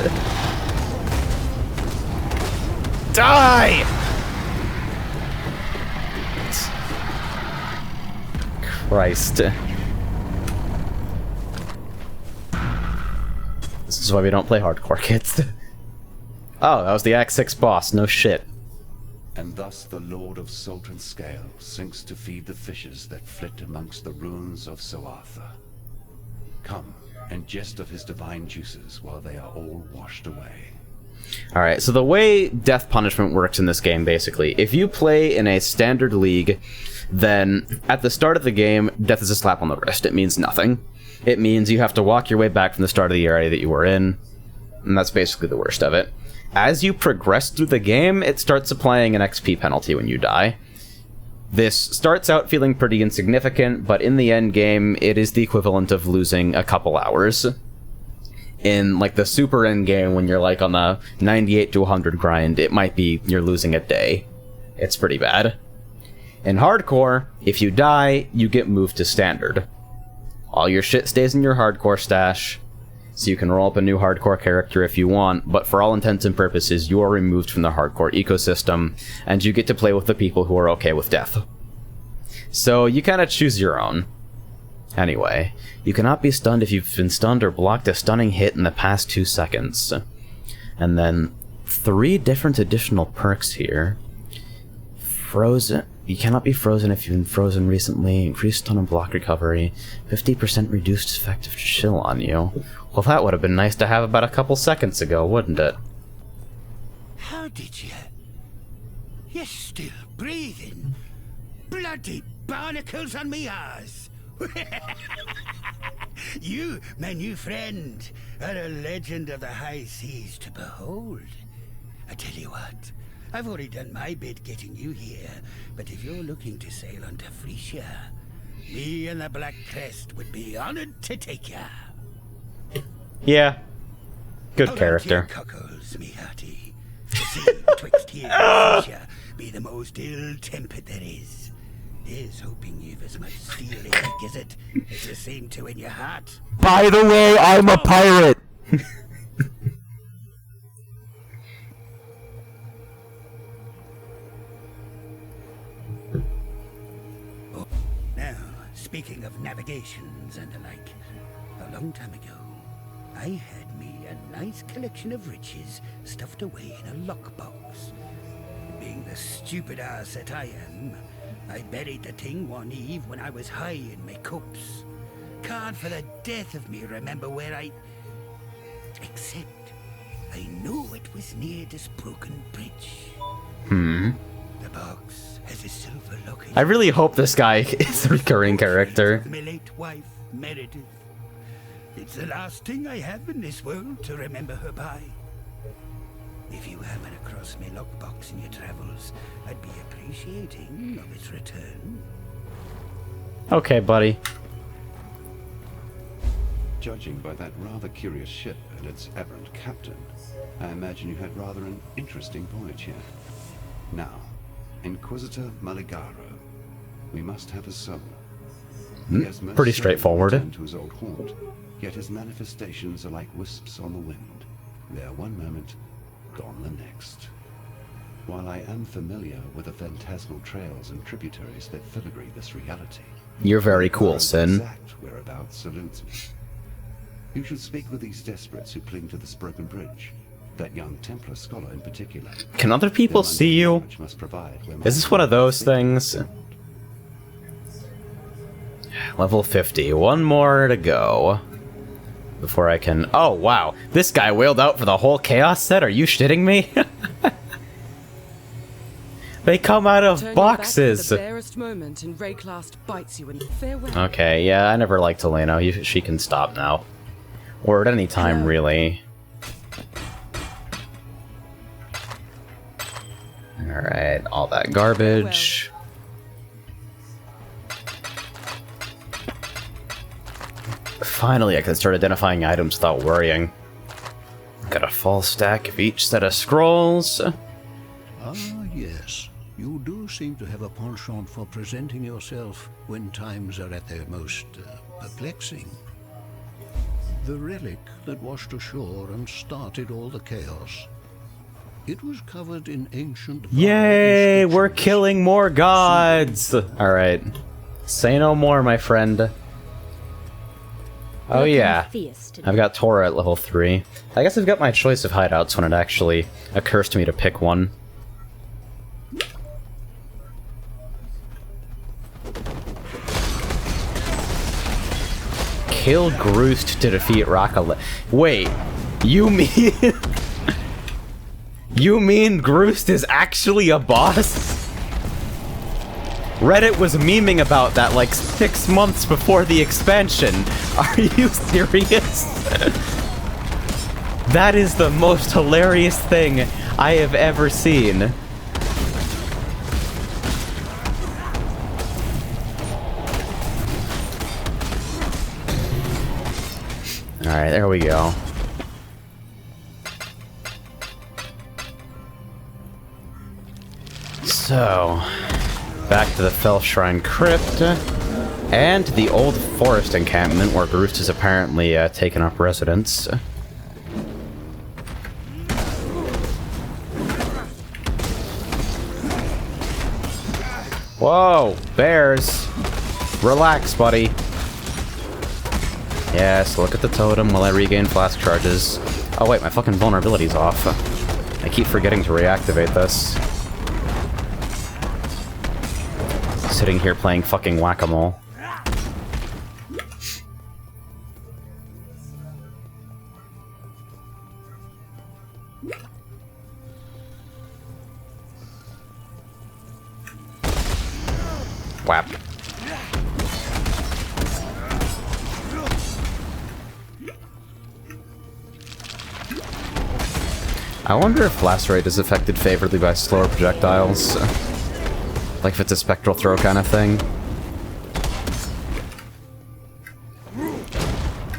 Die! Christ. This is why we don't play hardcore, kids. Oh, that was the Act 6 boss, no shit. And thus the Lord of Salt and Scale sinks to feed the fishes that flit amongst the ruins of Soartha. Come, and jest of his divine juices while they are all washed away. Alright, so the way death punishment works in this game, basically, if you play in a standard league, then at the start of the game, death is a slap on the wrist. It means nothing. It means you have to walk your way back from the start of the area that you were in, and that's basically the worst of it. As you progress through the game, it starts applying an XP penalty when you die. This starts out feeling pretty insignificant, but in the end game, it is the equivalent of losing a couple hours. In, like, the super end game, when you're, like, on the 98 to 100 grind, it might be you're losing a day. It's pretty bad. In hardcore, if you die, you get moved to standard. All your shit stays in your hardcore stash, so you can roll up a new hardcore character if you want, but for all intents and purposes, you are removed from the hardcore ecosystem, and you get to play with the people who are okay with death. So you kind of choose your own. Anyway, you cannot be stunned if you've been stunned or blocked a stunning hit in the past 2 seconds. And then 3 different additional perks here. Frozen... You cannot be frozen if you've been frozen recently. Increased stun and block recovery. 50% reduced effective chill on you. Well, that would have been nice to have about a couple seconds ago, wouldn't it? How did you? You're still breathing. Bloody barnacles on me arse. You, my new friend, are a legend of the high seas to behold. I tell you what, I've already done my bit getting you here, but if you're looking to sail onto Frisia, me and the Black Crest would be honored to take ya. Yeah. Good Hold character. on to your cockles, me hearty. The sea betwixt here and Frisia be the most ill-tempered there is. Here's hoping you've as much steel in your gizzard as you seem to in your heart. By the way, I'm a pirate! Now, speaking of navigations and the like, a long time ago, I had me a nice collection of riches stuffed away in a lockbox. Being the stupid ass that I am, I buried the thing one eve when I was high in my cups. Can't for the death of me remember where except I knew it was near this broken bridge. The box has a silver locket. I really hope this guy is a recurring character. My late wife, Meredith. It's the last thing I have in this world to remember her by. If you happen across my lockbox in your travels, I'd be appreciating of its return. Okay, buddy. Judging by that rather curious ship and its aberrant captain, I imagine you had rather an interesting voyage here. Now, Inquisitor Maligaro, we must have his soul. He has most Pretty certainly straightforward. returned to his old haunt, yet his manifestations are like wisps on the wind. There one moment, gone the next. While I am familiar with the phantasmal trails and tributaries that filigree this reality, You're very cool, Sin. exact whereabouts eludes me. You should speak with these desperates who cling to this broken bridge. That young Templar scholar in particular. Can other people Their see you? knowledge must provide where my Is this one of those knowledge things? Level 50. One more to go. Before I can... Oh, wow. This guy wailed out for the whole Chaos set? Are you shitting me? They come out of Turn boxes! your back at the barest moment and Rayclast bites you in farewell. Okay, yeah, I never liked Helena. She can stop now. Or at any time, Hello. really. Alright, all that garbage. Finally, I can start identifying items without worrying. Got a full stack of each set of scrolls. Ah, yes. You do seem to have a penchant for presenting yourself when times are at their most perplexing. The relic that washed ashore and started all the chaos. It was covered in ancient... Yay! We're killing more gods! Alright. Say no more, my friend. Oh yeah. I've got Torah at level 3. I guess I've got my choice of hideouts when it actually occurs to me to pick one. Kill Groost to defeat Rockale. Wait, you mean... You mean Groost is actually a boss? Reddit was memeing about that like 6 months before the expansion. Are you serious? That is the most hilarious thing I have ever seen. Alright, there we go. So, back to the Fell Shrine Crypt, and the old forest encampment where Groost has apparently taken up residence. Whoa, bears! Relax, buddy. Yes, look at the totem while I regain flask charges. Oh wait, my fucking vulnerability's off. I keep forgetting to reactivate this. sitting here playing fucking whack-a-mole. Whap. I wonder if Lacerate is affected favorably by slower projectiles. Like if it's a spectral throw kind of thing.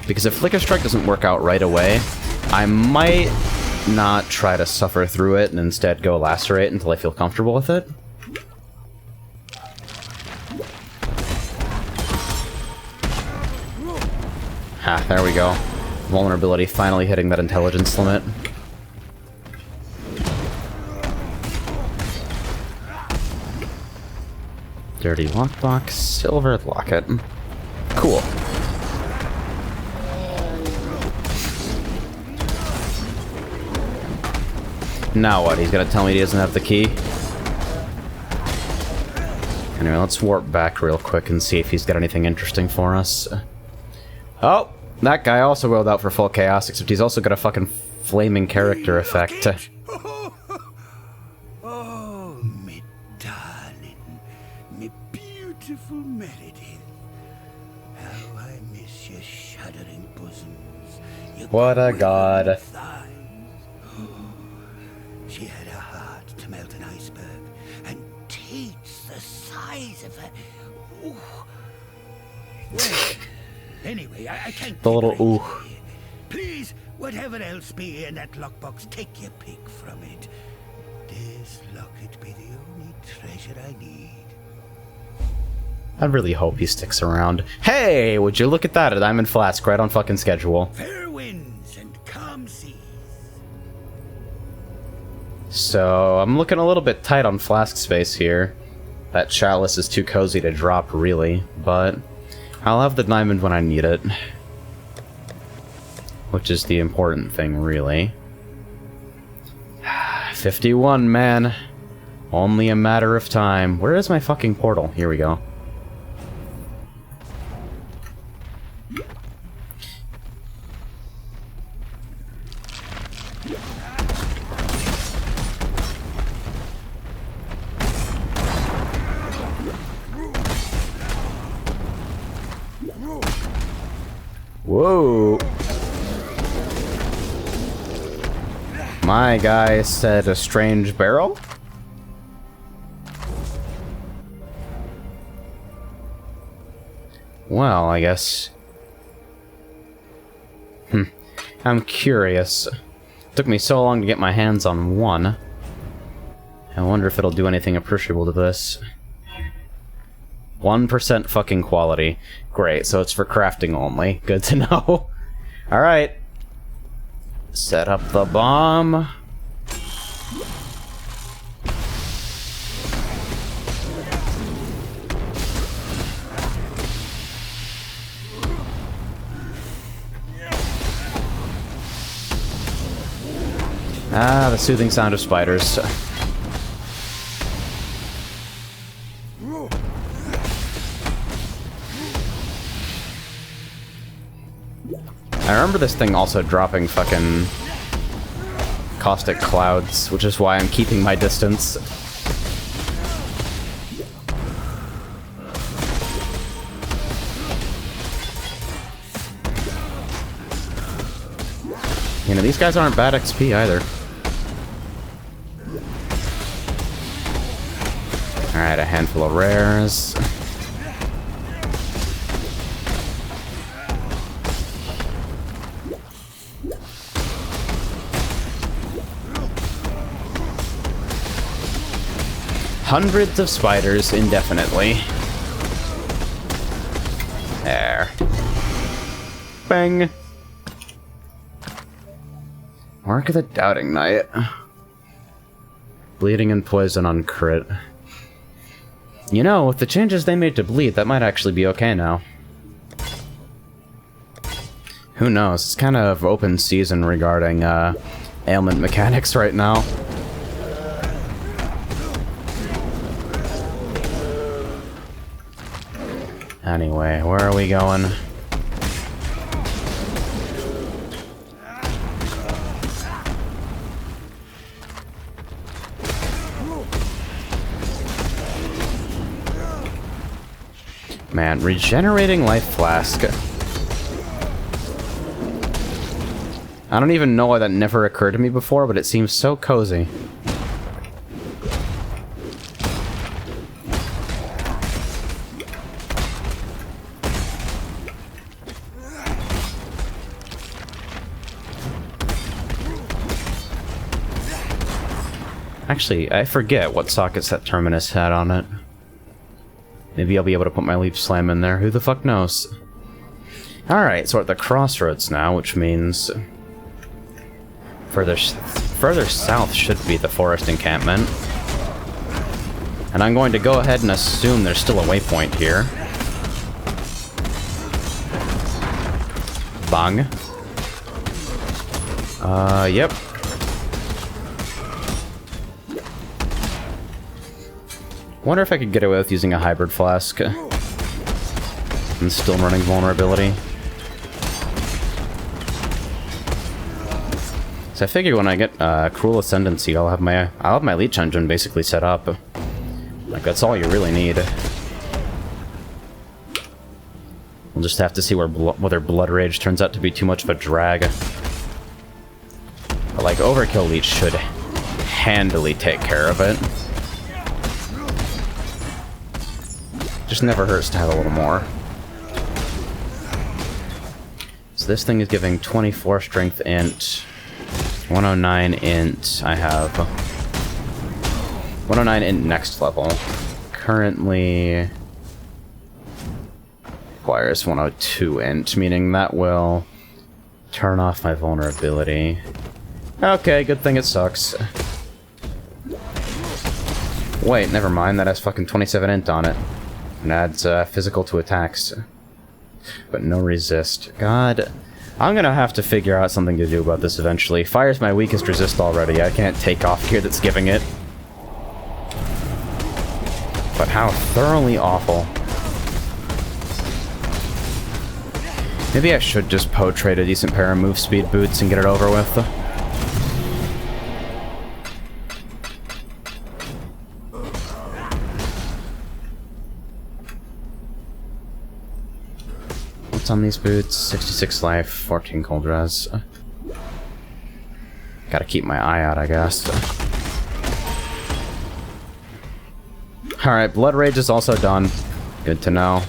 Because if Flicker Strike doesn't work out right away, I might not try to suffer through it and instead go Lacerate until I feel comfortable with it. Ah, there we go. Vulnerability finally hitting that intelligence limit. Dirty lockbox, silver locket. Cool. Now what? He's gonna tell me he doesn't have the key? Anyway, let's warp back real quick and see if he's got anything interesting for us. Oh! That guy also rolled out for full chaos, except he's also got a fucking flaming character effect. Oh, me darling, me beautiful Meredith. How I miss your shuddering bosoms. Your What a god. thighs. She had a heart to melt an iceberg, and teats the size of a... Ooh. Well, anyway, I can't... The little ooh. Please, whatever else be in that lockbox, take your pick from it. This locket be the only treasure I need. I really hope he sticks around. Hey, would you look at that? A diamond flask right on fucking schedule. Fair winds and calm seas. So, I'm looking a little bit tight on flask space here. That chalice is too cozy to drop, really, but I'll have the diamond when I need it. Which is the important thing, really. 51, man. Only a matter of time. Where is my fucking portal? Here we go. Whoa. My guy said a strange barrel? Well, I guess... I'm curious. Took me so long to get my hands on one. I wonder if it'll do anything appreciable to this. 1% fucking quality. Great, so it's for crafting only. Good to know. Alright. Set up the bomb. Ah, the soothing sound of spiders. I remember this thing also dropping fucking caustic clouds, which is why I'm keeping my distance. You know, these guys aren't bad XP either. Alright, a handful of rares. Hundreds of spiders indefinitely. There. Bang. Mark of the Doubting Knight. Bleeding and poison on crit. You know, with the changes they made to bleed, that might actually be okay now. Who knows? It's kind of open season regarding ailment mechanics right now. Anyway, where are we going? Man, regenerating life flask. I don't even know why that never occurred to me before, but it seems so cozy. Actually, I forget what sockets that Terminus had on it. Maybe I'll be able to put my Leap Slam in there. Who the fuck knows? Alright, so we're at the crossroads now, which means... Further south should be the forest encampment. And I'm going to go ahead and assume there's still a waypoint here. Bang. Yep. Wonder if I could get away with using a hybrid flask. And still running vulnerability. So I figure when I get Cruel Ascendancy, I'll have my leech engine basically set up. Like, that's all you really need. We'll just have to see whether Blood Rage turns out to be too much of a drag. But, like, Overkill Leech should handily take care of it. Just never hurts to have a little more. So this thing is giving 24 strength int, 109 int. I have 109 int next level. Currently requires 102 int, meaning that will turn off my vulnerability. Okay, good thing it sucks. Wait, never mind, that has fucking 27 int on it. And adds physical to attacks. But no resist. God, I'm gonna have to figure out something to do about this eventually. Fire's my weakest resist already. I can't take off gear that's giving it. But how thoroughly awful. Maybe I should just trade a decent pair of move speed boots and get it over with. What's on these boots? 66 life, 14 cold res. Gotta keep my eye out, I guess. Alright, Blood Rage is also done. Good to know.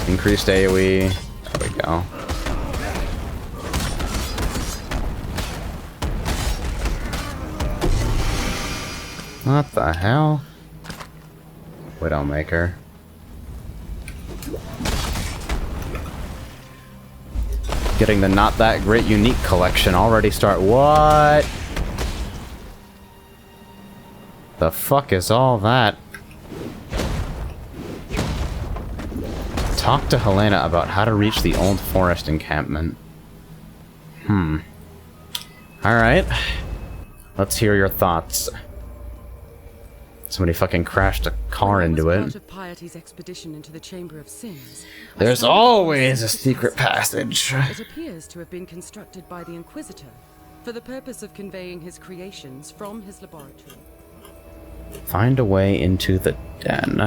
Increased AoE. There we go. What the hell? Widowmaker. Getting the Not That Great Unique collection already start. What? The fuck is all that? Talk to Helena about how to reach the old forest encampment. Alright. Let's hear your thoughts. Somebody fucking crashed a car into it. Part of Piety's expedition into the Chamber of Sins. There's always a secret passage. It appears to have been constructed by the Inquisitor for the purpose of conveying his creations from his laboratory. Find a way into the den.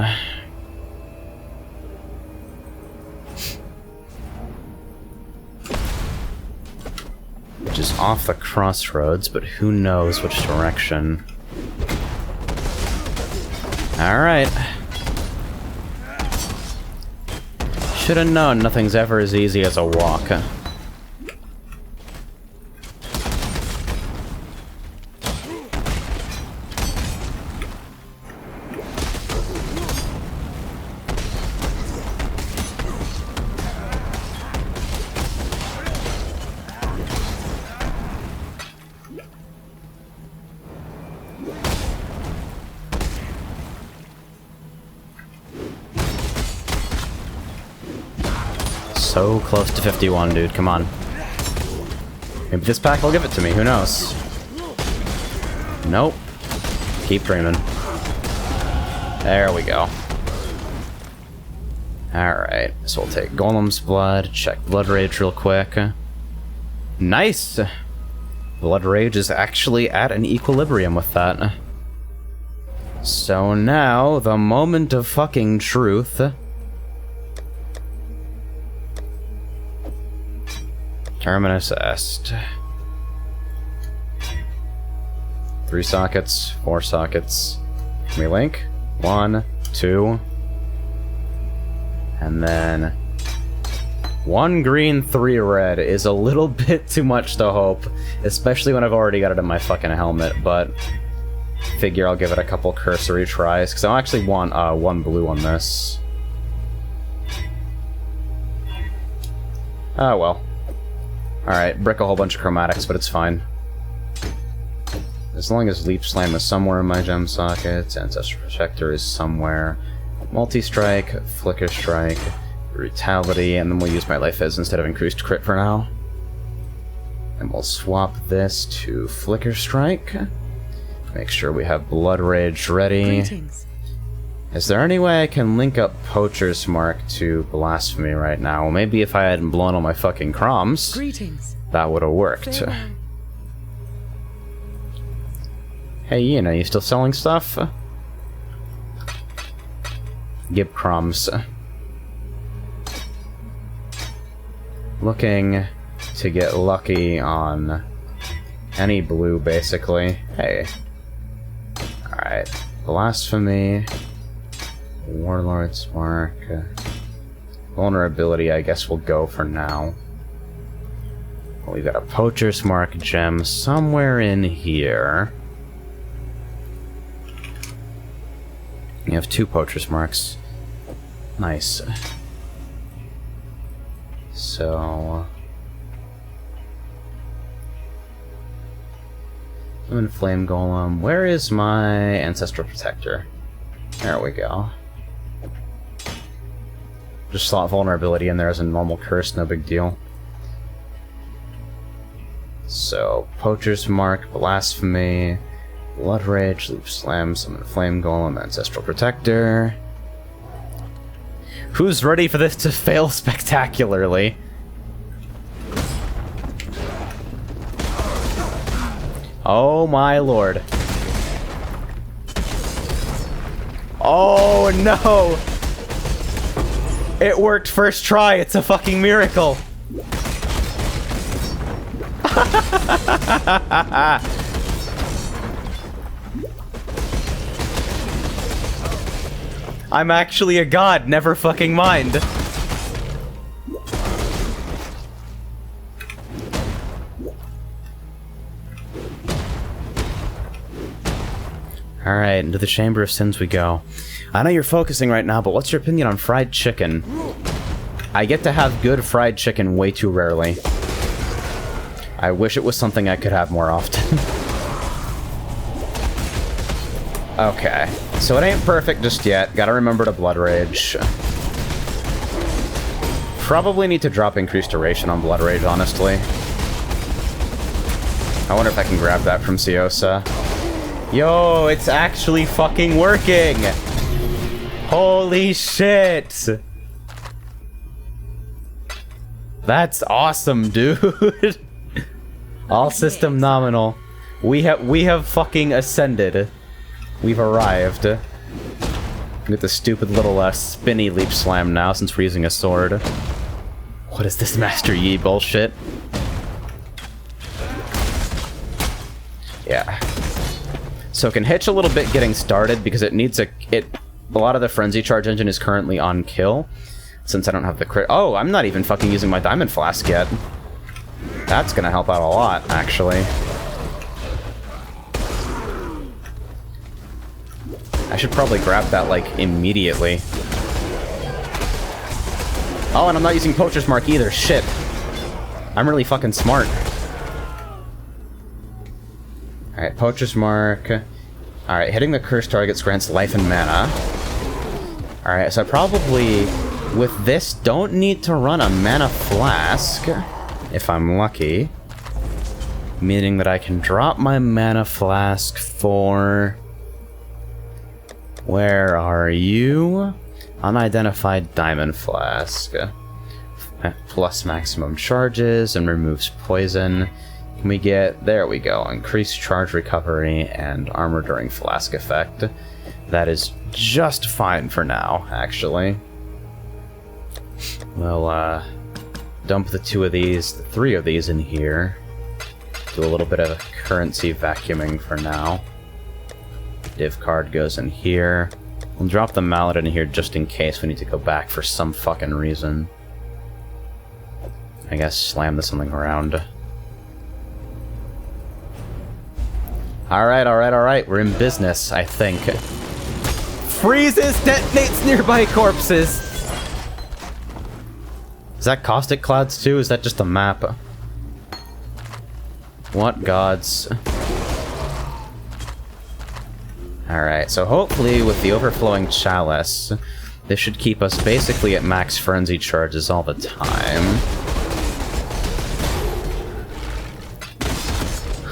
Which is off the crossroads, but who knows which direction. Alright. Should've known nothing's ever as easy as a walk. So close to 51, dude. Come on. Maybe this pack will give it to me. Who knows? Nope. Keep dreaming. There we go. Alright, so we'll take Golem's Blood, check Blood Rage real quick. Nice! Blood Rage is actually at an equilibrium with that. So now, the moment of fucking truth. Terminus Est. 3 sockets, 4 sockets. Can we link? 1, 2. And then 1 green, 3 red is a little bit too much to hope, especially when I've already got it in my fucking helmet, but figure I'll give it a couple cursory tries, because I actually want 1 blue on this. Oh well. Alright, brick a whole bunch of chromatics, but it's fine. As long as Leap Slam is somewhere in my gem sockets, Ancestral Protector is somewhere, Multi-Strike, Flicker Strike, Brutality, and then we'll use my Life Fizz instead of increased crit for now. And we'll swap this to Flicker Strike. Make sure we have Blood Rage ready. Greetings. Is there any way I can link up Poacher's Mark to Blasphemy right now? Well, maybe if I hadn't blown all my fucking croms, Greetings. that would have worked. Farewell. Hey Ian, are you still selling stuff? Gib crumbs. Looking to get lucky on any blue, basically. Hey. Alright. Blasphemy. Warlord's Mark. Vulnerability, I guess we'll go for now. We've got a Poacher's Mark gem somewhere in here. You have 2 Poacher's Marks. Nice. So... I'm in Flame Golem. Where is my Ancestral Protector? There we go. Just slot Vulnerability in there as a normal curse, no big deal. So, Poacher's Mark, Blasphemy... Blood Rage, Leap Slam, Summon Flame Golem, Ancestral Protector. Who's ready for this to fail spectacularly? Oh my lord. Oh no! It worked first try, it's a fucking miracle! I'm actually a god, never fucking mind. Alright, into the Chamber of Sins we go. I know you're focusing right now, but what's your opinion on fried chicken? I get to have good fried chicken way too rarely. I wish it was something I could have more often. Okay, so it ain't perfect just yet. Gotta remember to Blood Rage. Probably need to drop increased duration on Blood Rage, honestly. I wonder if I can grab that from Siosa. Yo, it's actually fucking working! Holy shit! That's awesome, dude! All system nominal. We have fucking ascended. We've arrived. Get the stupid little spinny Leap Slam now since we're using a sword. What is this Master Yi bullshit? Yeah. So it can hitch a little bit getting started because it needs a lot of the Frenzy Charge engine is currently on kill. Since I don't have the crit. Oh, I'm not even fucking using my Diamond Flask yet. That's gonna help out a lot, actually. I should probably grab that, like, immediately. Oh, and I'm not using Poacher's Mark either. Shit. I'm really fucking smart. Alright, Poacher's Mark. Alright, hitting the cursed targets grants life and mana. Alright, so I probably, with this, don't need to run a Mana Flask, if I'm lucky. Meaning that I can drop my Mana Flask for... Where are you? Unidentified diamond flask. Plus maximum charges and removes poison. Can we get... there we go. Increased charge recovery and armor during flask effect. That is just fine for now, actually. We'll, dump the 2 of these, the 3 of these in here. Do a little bit of currency vacuuming for now. Div card goes in here. We'll drop the mallet in here just in case we need to go back for some fucking reason. I guess slam this on the ground. Alright, we're in business, I think. Freezes, detonates nearby corpses! Is that caustic clouds too? Is that just a map? What gods? Alright, so hopefully with the overflowing chalice, this should keep us basically at max frenzy charges all the time.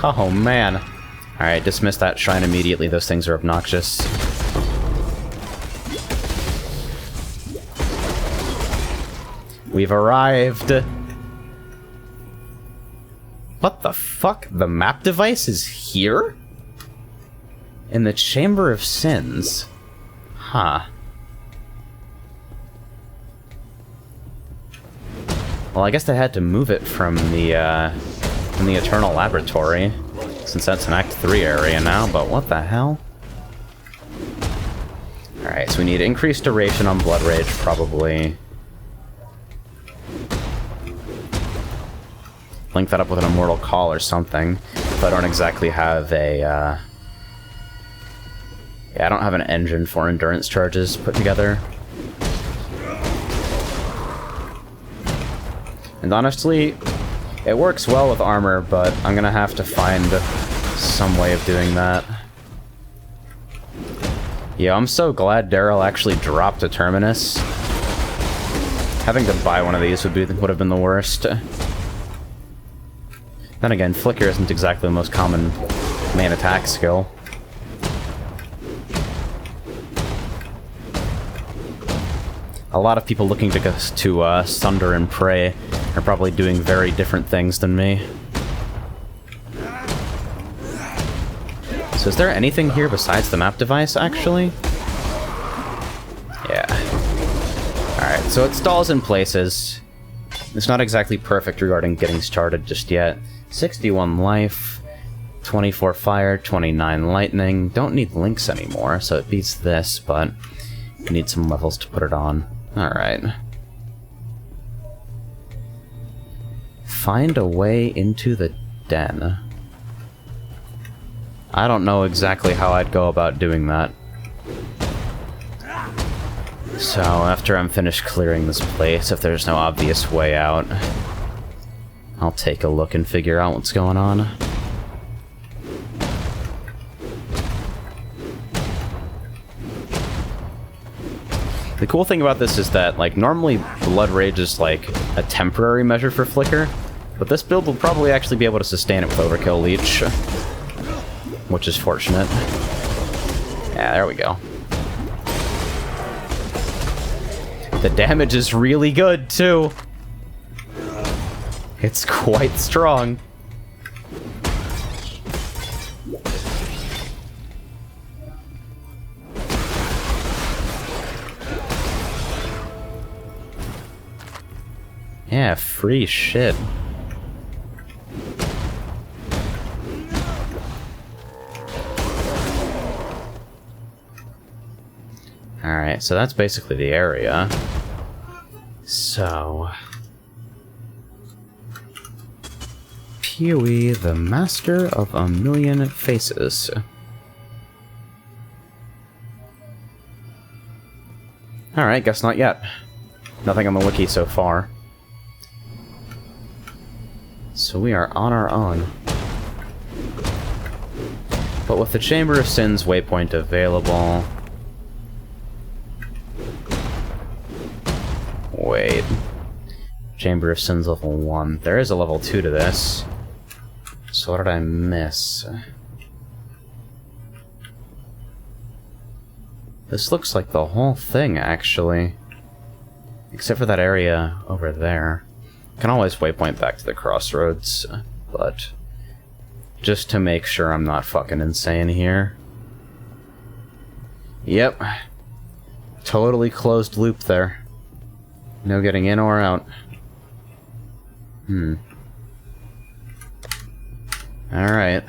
Oh man. Alright, dismiss that shrine immediately, those things are obnoxious. We've arrived! What the fuck? The map device is here? In the Chamber of Sins? Huh. Well, I guess they had to move it from the Eternal Laboratory, since that's an Act 3 area now, but what the hell? Alright, so we need increased duration on Blood Rage, probably. Link that up with an Immortal Call or something, if I don't exactly have a, yeah, I don't have an engine for endurance charges put together. And honestly, it works well with armor, but I'm gonna have to find some way of doing that. Yeah, I'm so glad Daryl actually dropped a Terminus. Having to buy one of these would have been the worst. Then again, Flicker isn't exactly the most common main attack skill. A lot of people looking to Sunder and Prey are probably doing very different things than me. So is there anything here besides the map device, actually? Yeah. Alright, so it stalls in places. It's not exactly perfect regarding getting started just yet. 61 life, 24 fire, 29 lightning. Don't need links anymore, so it beats this, but we need some levels to put it on. Alright. Find a way into the den. I don't know exactly how I'd go about doing that. So, after I'm finished clearing this place, if there's no obvious way out, I'll take a look and figure out what's going on. The cool thing about this is that, like, normally Blood Rage is, like, a temporary measure for Flicker, but this build will probably actually be able to sustain it with Overkill Leech, which is fortunate. Yeah, there we go. The damage is really good, too! It's quite strong. Yeah, free shit. Alright, so that's basically the area. So... Pewee, the master of a million faces. Alright, guess not yet. Nothing on the wiki so far. So we are on our own. But with the Chamber of Sins waypoint available... Wait. Chamber of Sins level 1. There is a level 2 to this. So what did I miss? This looks like the whole thing, actually. Except for that area over there. I can always waypoint back to the crossroads, but just to make sure I'm not fucking insane here. Yep. Totally closed loop there. No getting in or out. Alright.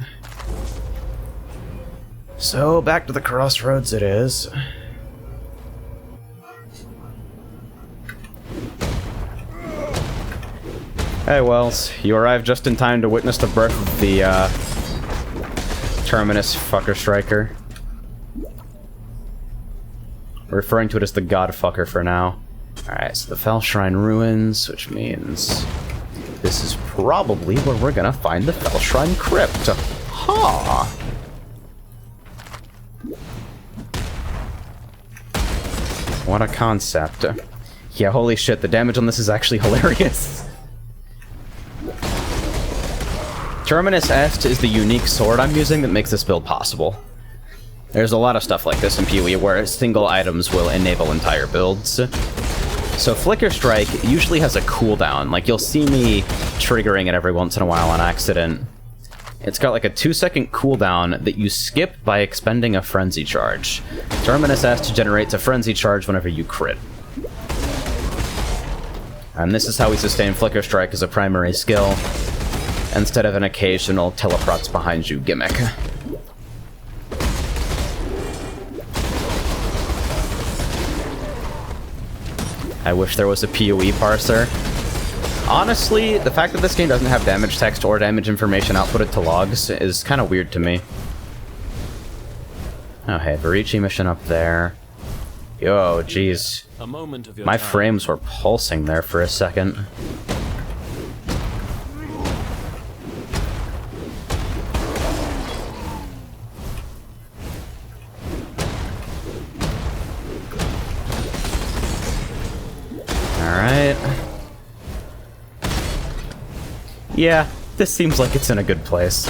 So, back to the crossroads it is. Hey, Wells. You arrived just in time to witness the birth of the, Terminus Fucker Striker. We're referring to it as the God Fucker for now. Alright, so the Fell Shrine Ruins, which means this is probably where we're gonna find the Fell Shrine Crypt. Ha! What a concept. Yeah, holy shit, the damage on this is actually hilarious. Terminus Est is the unique sword I'm using that makes this build possible. There's a lot of stuff like this in PoE where single items will enable entire builds. So Flicker Strike usually has a cooldown. Like, you'll see me triggering it every once in a while on accident. It's got like a 2-second cooldown that you skip by expending a Frenzy Charge. Terminus Est generates a Frenzy Charge whenever you crit. And this is how we sustain Flicker Strike as a primary skill, instead of an occasional teleprots behind you gimmick. I wish there was a PoE parser. Honestly, the fact that this game doesn't have damage text or damage information outputted to logs is kind of weird to me. Oh hey, Varici mission up there. Yo, jeez. My frames were pulsing there for a second. Alright. Yeah, this seems like it's in a good place.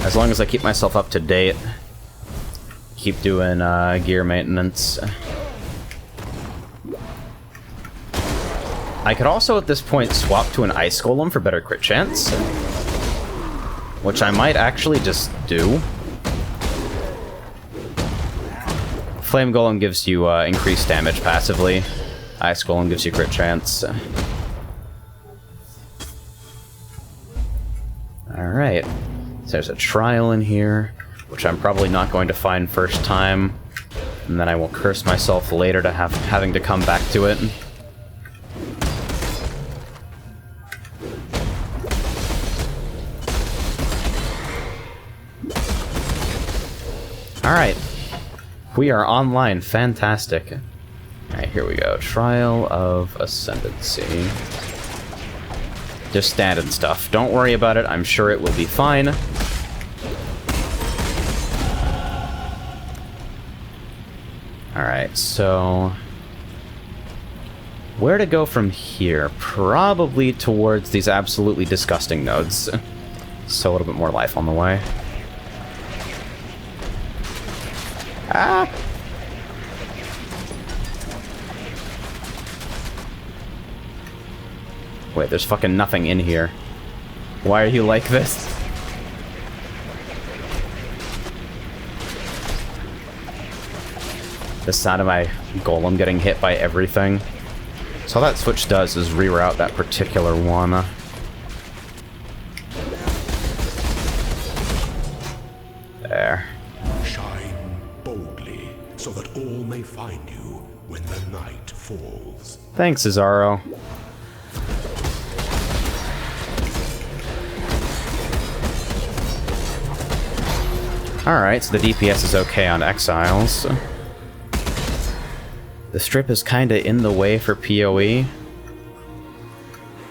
As long as I keep myself up to date. Keep doing gear maintenance. I could also at this point swap to an Ice Golem for better crit chance. Which I might actually just do. Flame Golem gives you increased damage passively. Ice Golem gives you crit chance. Alright. So there's a trial in here, which I'm probably not going to find first time. And then I will curse myself later to having to come back to it. Alright. We are online. Fantastic. Alright, here we go. Trial of Ascendancy. Just standard stuff. Don't worry about it. I'm sure it will be fine. Alright, so... where to go from here? Probably towards these absolutely disgusting nodes. So a little bit more life on the way. Ah! Wait, there's fucking nothing in here. Why are you like this? The sound of my golem getting hit by everything. So all that switch does is reroute that particular one. There. Shine boldly, so that all may find you when the night falls. Thanks, Cesaro. Alright, so the DPS is okay on Exiles. The strip is kinda in the way for PoE.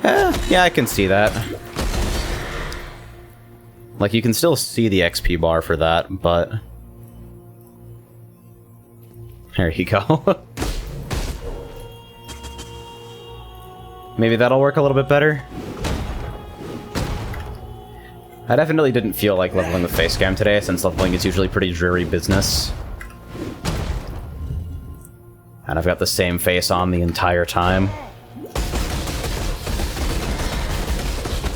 Yeah, I can see that. Like, you can still see the XP bar for that, but... there you go. Maybe that'll work a little bit better? I definitely didn't feel like leveling with face cam today, since leveling is usually pretty dreary business. And I've got the same face on the entire time.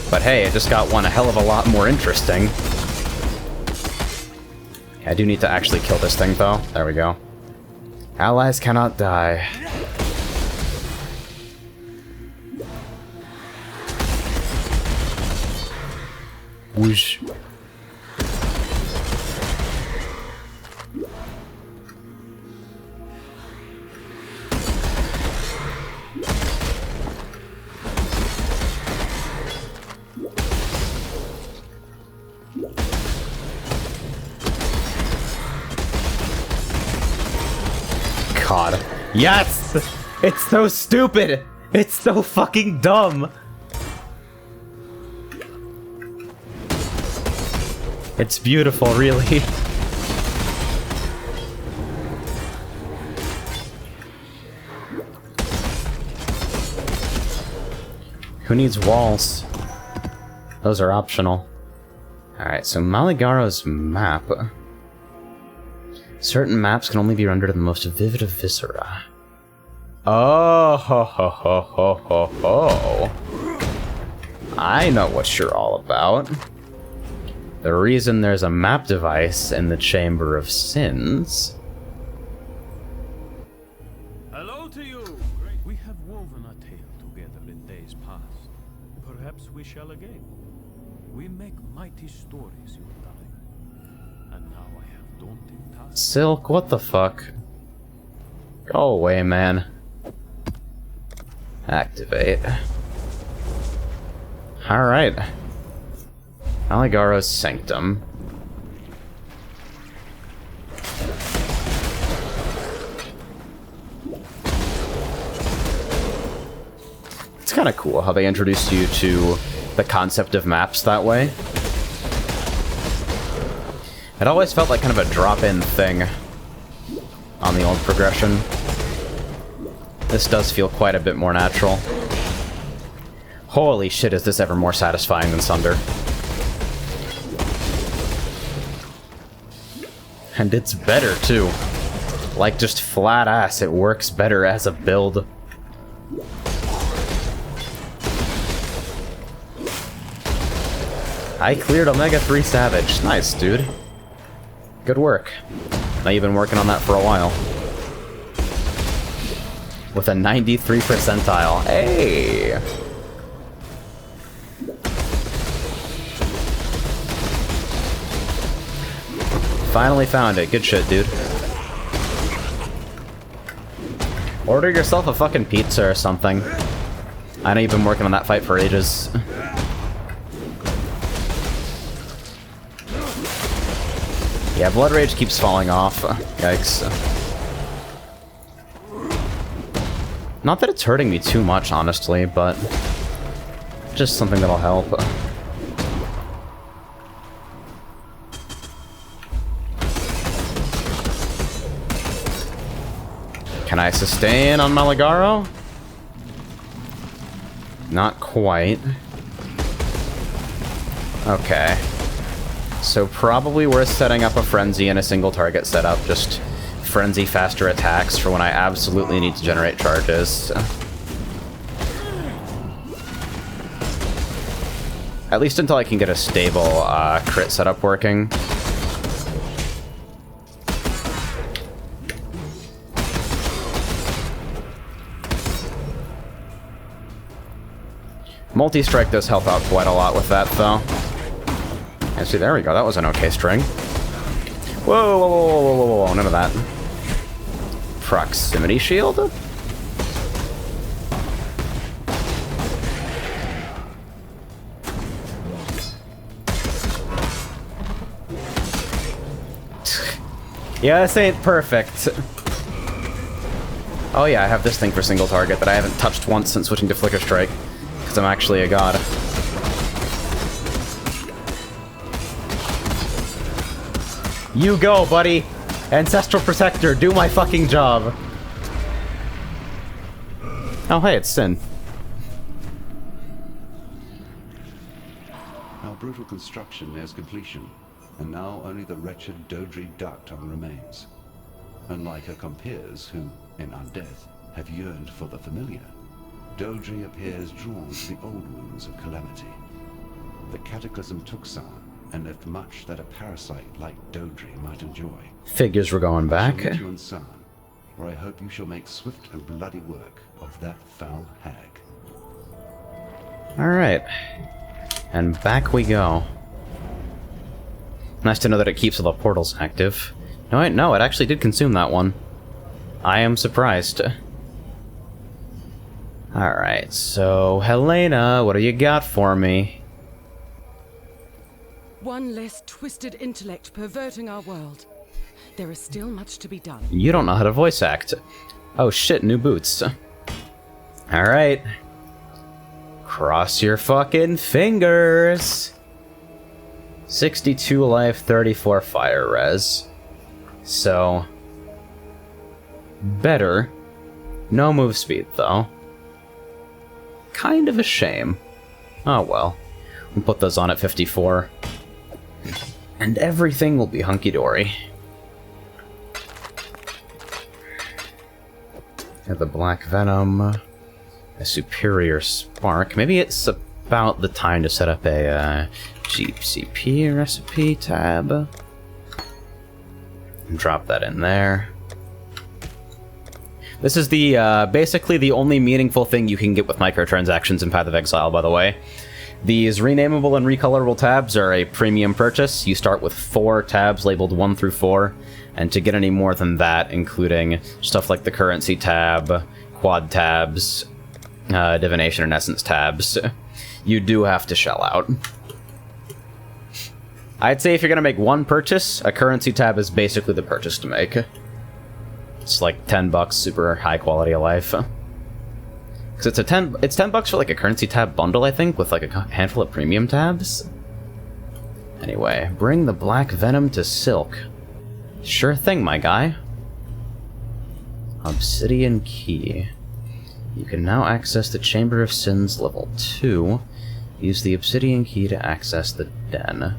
But hey, it just got one a hell of a lot more interesting. Yeah, I do need to actually kill this thing, though. There we go. Allies cannot die. Whoosh. God. Yes! It's so stupid! It's so fucking dumb! It's beautiful, really. Who needs walls? Those are optional. Alright, so Maligaro's map. Certain maps can only be rendered in the most vivid of viscera. Oh, ho, ho, ho, ho, ho, ho. I know what you're all about. The reason there's a map device in the Chamber of Sins. Hello to you! We have woven a tale together in days past. Perhaps we shall again. We make mighty stories, you and I. And now I have daunting tasks. Silk, what the fuck? Go away, man. Activate. Alright. Maligaro's Sanctum. It's kind of cool how they introduce you to the concept of maps that way. It always felt like kind of a drop-in thing on the old progression. This does feel quite a bit more natural. Holy shit, is this ever more satisfying than Sunder. And it's better, too. Like, just flat ass, it works better as a build. I cleared Omega 3 Savage. Nice, dude. Good work. Now you've been working on that for a while. With a 93 percentile. Hey! Finally found it. Good shit, dude. Order yourself a fucking pizza or something. I know you've been working on that fight for ages. Yeah, Blood Rage keeps falling off. Yikes. Not that it's hurting me too much, honestly, but just something that'll help. Can I sustain on Maligaro? Not quite. Okay. So probably worth setting up a Frenzy and a single target setup. Just Frenzy faster attacks for when I absolutely need to generate charges. At least until I can get a stable crit setup working. Multi-strike does help out quite a lot with that, though. And see, there we go. That was an okay string. Whoa, whoa, whoa, whoa, whoa, whoa, none of that. Proximity shield? Yeah, this ain't perfect. Oh yeah, I have this thing for single target that I haven't touched once since switching to Flicker Strike. Because I'm actually a god. You go, buddy! Ancestral Protector, do my fucking job! Oh hey, it's Sin. Our brutal portal construction nears completion, and now only the wretched Dodri Ducton remains. Unlike her compeers who, in undeath, have yearned for the familiar, Dodri appears drawn to the old wounds of calamity. The cataclysm took some, and left much that a parasite like Dodri might enjoy. Figures we're going back. I shall meet you in San, where I hope you shall make swift and bloody work of that foul hag. Alright. And back we go. Nice to know that it keeps all the portals active. No, wait, no, it actually did consume that one. I am surprised. Alright, so Helena, what do you got for me? One less twisted intellect perverting our world. There is still much to be done. You don't know how to voice act. Oh shit, new boots. Alright. Cross your fucking fingers. 62 life, 34 fire res. So... better. No move speed, though. Kind of a shame. Oh well. We'll put those on at 54. And everything will be hunky-dory. The Black Venom. A Superior Spark. Maybe it's about the time to set up a GCP recipe tab. And drop that in there. This is the basically the only meaningful thing you can get with microtransactions in Path of Exile, by the way. These renameable and recolorable tabs are a premium purchase. You start with 4 tabs labeled 1 through 4, and to get any more than that, including stuff like the currency tab, quad tabs, divination and essence tabs, you do have to shell out. I'd say if you're gonna make one purchase, a currency tab is basically the purchase to make. It's like $10, super high quality of life. Because it's 10 bucks for like a currency tab bundle, I think, with like a handful of premium tabs. Anyway, bring the Black Venom to Silk. Sure thing, my guy. Obsidian Key. You can now access the Chamber of Sins level 2. Use the Obsidian Key to access the Den.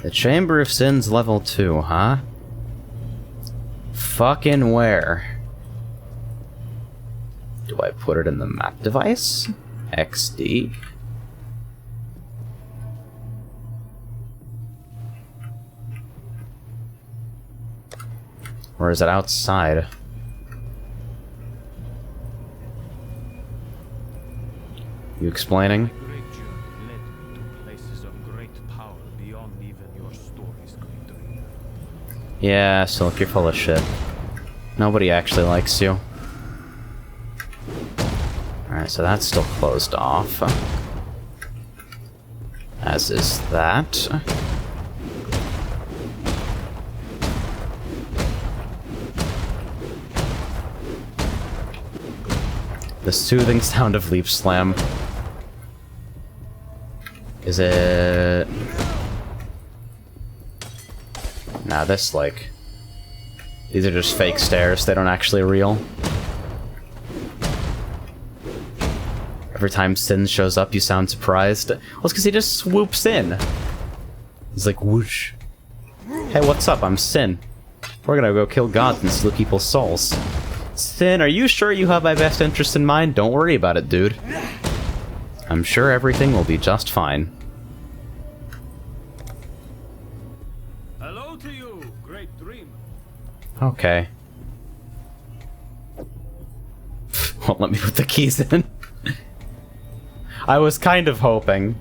The Chamber of Sins level 2, huh? Fucking where? Do I put it in the map device? XD? Or is it outside? You explaining? Great journey led me to places of great power beyond even your story's great dream. Yeah, Silk, you're full of shit. Nobody actually likes you. Alright, so that's still closed off. As is that. The soothing sound of Leap Slam. Is it... Nah, this, like... These are just fake stairs, they don't actually real. Every time Sin shows up, you sound surprised. Well, it's because he just swoops in. He's like, whoosh. Hey, what's up? I'm Sin. We're gonna go kill gods and steal people's souls. Sin, are you sure you have my best interest in mind? Don't worry about it, dude. I'm sure everything will be just fine. Hello to you, great dreamer. Okay. Won't let me put the keys in. I was kind of hoping.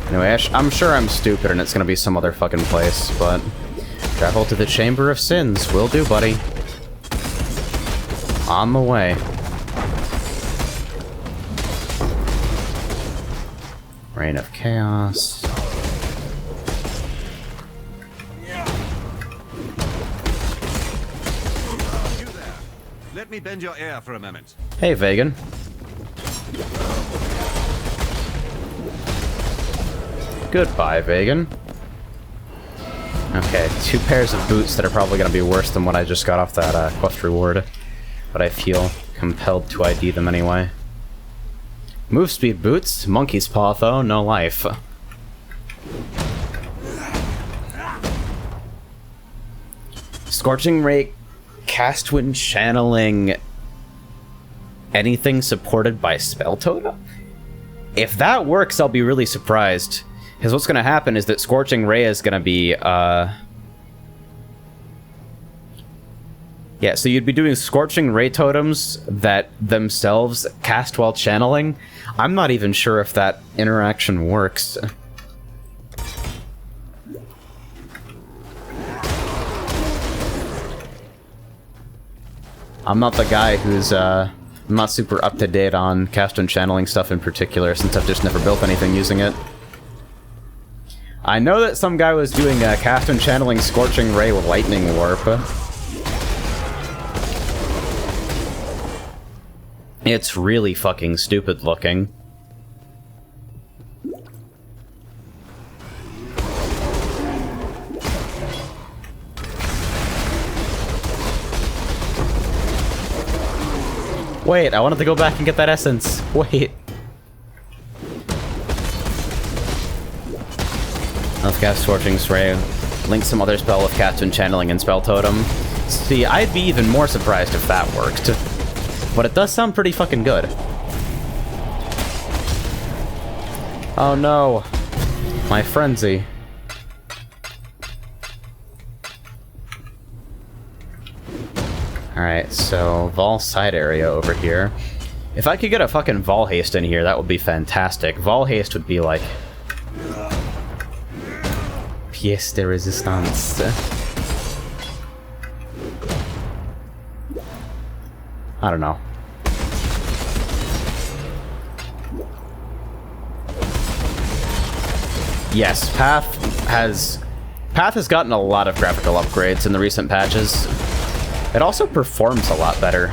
Anyway, I'm sure I'm stupid and it's gonna be some other fucking place, but... Travel to the Chamber of Sins. Will do, buddy. On the way. Reign of Chaos. You there. Let me bend your ear for a moment. Hey, Vegan. Goodbye, Vegan. Okay, 2 pairs of boots that are probably going to be worse than what I just got off that quest reward. But I feel compelled to ID them anyway. Move speed boots, monkey's paw though, no life. Scorching Ray, cast when channeling anything supported by spell totem? If that works, I'll be really surprised. Because what's going to happen is that Scorching Ray is going to be, yeah, so you'd be doing Scorching Ray totems that themselves cast while channeling. I'm not even sure if that interaction works. I'm not the guy who's, I'm not super up-to-date on cast and channeling stuff in particular, since I've just never built anything using it. I know that some guy was doing cast and channeling Scorching Ray with Lightning Warp. It's really fucking stupid looking. Wait, I wanted to go back and get that essence. Wait. Let's cast Scorching Ray. Link some other spell with cast and channeling and spell totem. See, I'd be even more surprised if that worked. But it does sound pretty fucking good. Oh no. My frenzy. Alright, so Vol side area over here. If I could get a fucking Vol haste in here, that would be fantastic. Vol haste would be like pièce de résistance. I don't know. Yes, Path has gotten a lot of graphical upgrades in the recent patches. It also performs a lot better.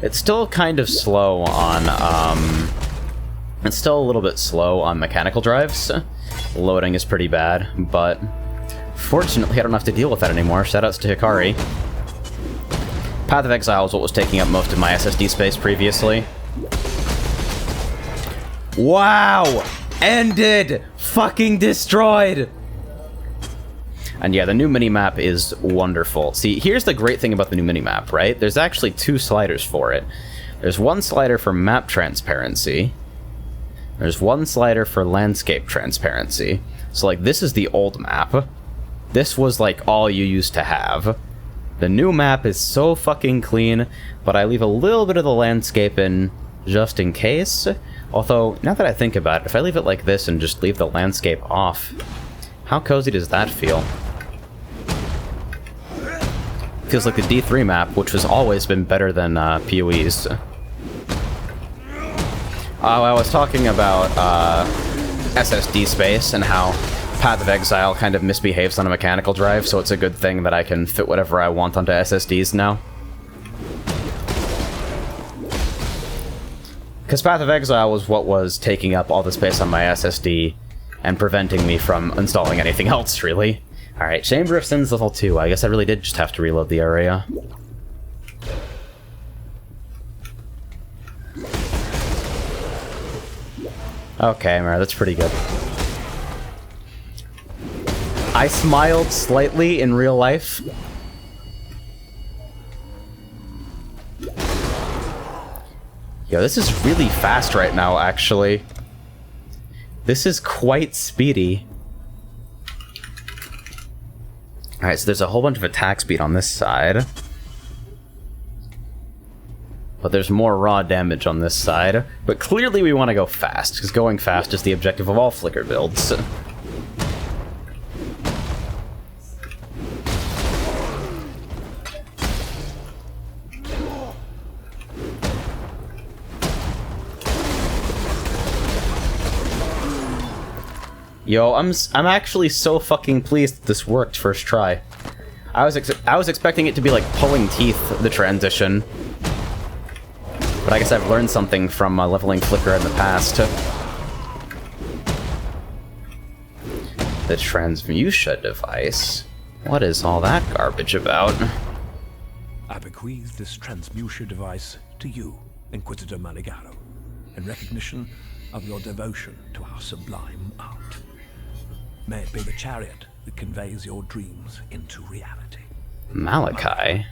It's still kind of slow on, it's still a little bit slow on mechanical drives. Loading is pretty bad, but fortunately I don't have to deal with that anymore. Shoutouts to Hikari. Path of Exile is what was taking up most of my SSD space previously. Wow! Ended! Fucking destroyed! And yeah, the new minimap is wonderful. See, here's the great thing about the new minimap, right? There's actually 2 sliders for it. There's one slider for map transparency. There's one slider for landscape transparency. So, like, this is the old map. This was, like, all you used to have. The new map is so fucking clean, but I leave a little bit of the landscape in just in case. Although, now that I think about it, if I leave it like this and just leave the landscape off, how cozy does that feel? Feels like the D3 map, which has always been better than PoE's. Oh, I was talking about SSD space and how Path of Exile kind of misbehaves on a mechanical drive, so it's a good thing that I can fit whatever I want onto SSDs now. Because Path of Exile was what was taking up all the space on my SSD and preventing me from installing anything else, really. Alright, Chamber of Sins level 2. I guess I really did just have to reload the area. Okay, Mara, that's pretty good. I smiled slightly in real life. Yo, this is really fast right now, actually. This is quite speedy. Alright, so there's a whole bunch of attack speed on this side. But there's more raw damage on this side. But clearly we want to go fast, because going fast is the objective of all Flicker builds. Yo, I'm actually so fucking pleased that this worked first try. I was expecting it to be like pulling teeth, the transition. But I guess I've learned something from leveling Flicker in the past. The transmutia device. What is all that garbage about? I bequeath this transmuter device to you, Inquisitor Maligaro, in recognition of your devotion to our sublime art. May it be the chariot that conveys your dreams into reality. Malachi?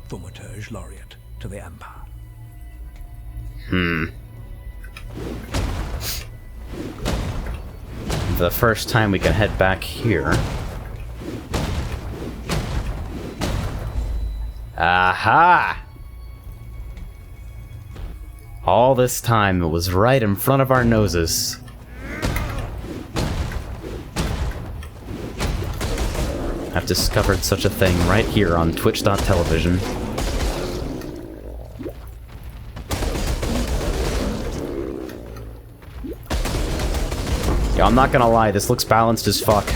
Thaumaturge Laureate to the Empire. The first time we can head back here. Aha! All this time, it was right in front of our noses. I've discovered such a thing right here on Twitch.television. Yeah, I'm not gonna lie, this looks balanced as fuck.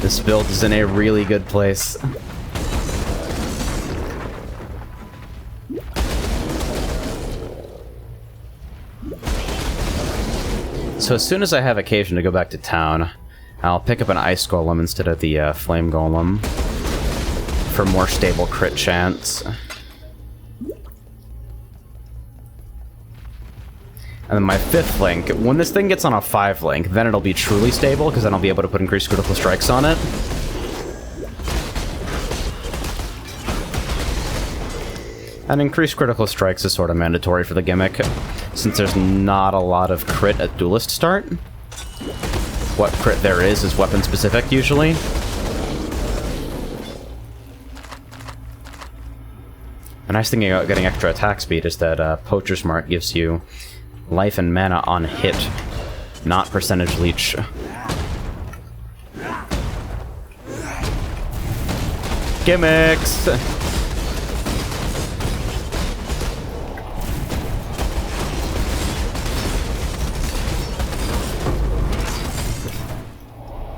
This build is in a really good place. So as soon as I have occasion to go back to town, I'll pick up an ice golem instead of the flame golem for more stable crit chance. And then my 5th link, when this thing gets on a 5 link, then it'll be truly stable, because then I'll be able to put increased critical strikes on it. And increased critical strikes is sort of mandatory for the gimmick, since there's not a lot of crit at duelist start. What crit there is weapon specific, usually. The nice thing about getting extra attack speed is that Poacher's Mark gives you life and mana on hit, not percentage leech. Gimmicks!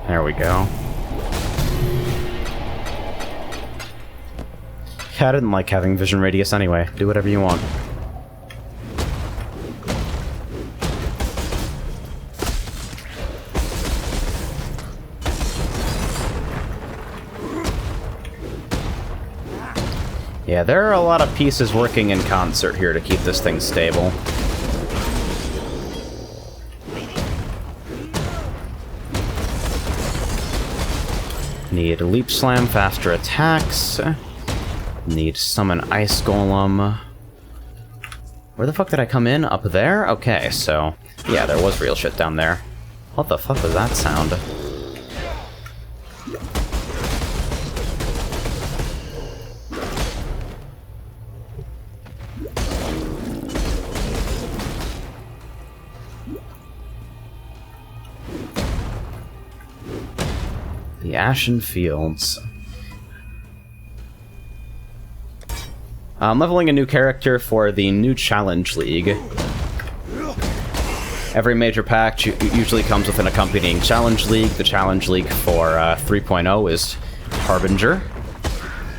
There we go. Yeah, I didn't like having vision radius anyway. Do whatever you want. Yeah, there are a lot of pieces working in concert here to keep this thing stable. Need Leap Slam, faster attacks. Need Summon Ice Golem. Where the fuck did I come in? Up there? Okay, so... yeah, there was real shit down there. What the fuck was that sound? The Ashen Fields. I'm leveling a new character for the new Challenge League. Every major pack usually comes with an accompanying Challenge League. The Challenge League for 3.0 is Harbinger.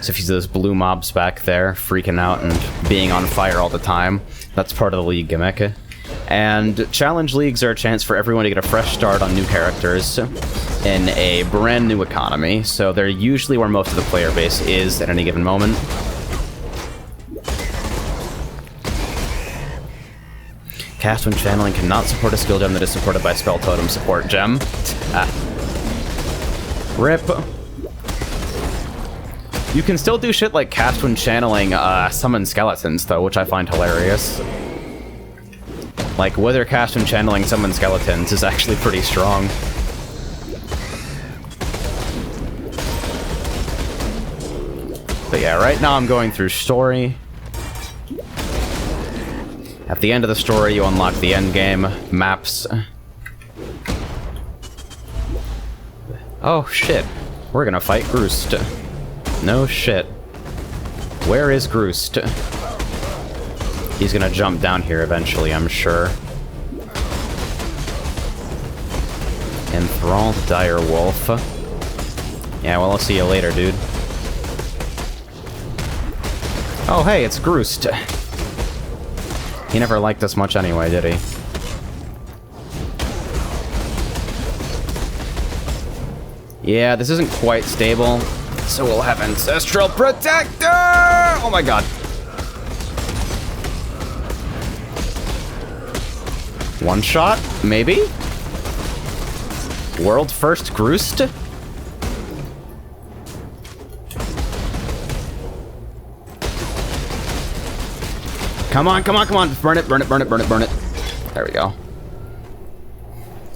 So if you see those blue mobs back there freaking out and being on fire all the time, that's part of the league gimmick. And Challenge Leagues are a chance for everyone to get a fresh start on new characters in a brand new economy, so they're usually where most of the player base is at any given moment. Cast when channeling cannot support a skill gem that is supported by Spell Totem support gem. RIP. You can still do shit like cast when channeling summon skeletons, though, which I find hilarious. Like, whether cast when channeling summon skeletons is actually pretty strong. But yeah, right now I'm going through story. At the end of the story, you unlock the end game, maps. Oh shit, we're gonna fight Groost. No shit. Where is Groost? He's gonna jump down here eventually, I'm sure. Enthralled Dire Wolf. Yeah, well, I'll see you later, dude. Oh, hey, it's Groost. He never liked us much anyway, did he? Yeah, this isn't quite stable, so we'll have Ancestral Protector! Oh my god. One shot, maybe? World first Groost? Come on, come on, come on. Burn it, burn it, burn it, burn it, burn it. There we go.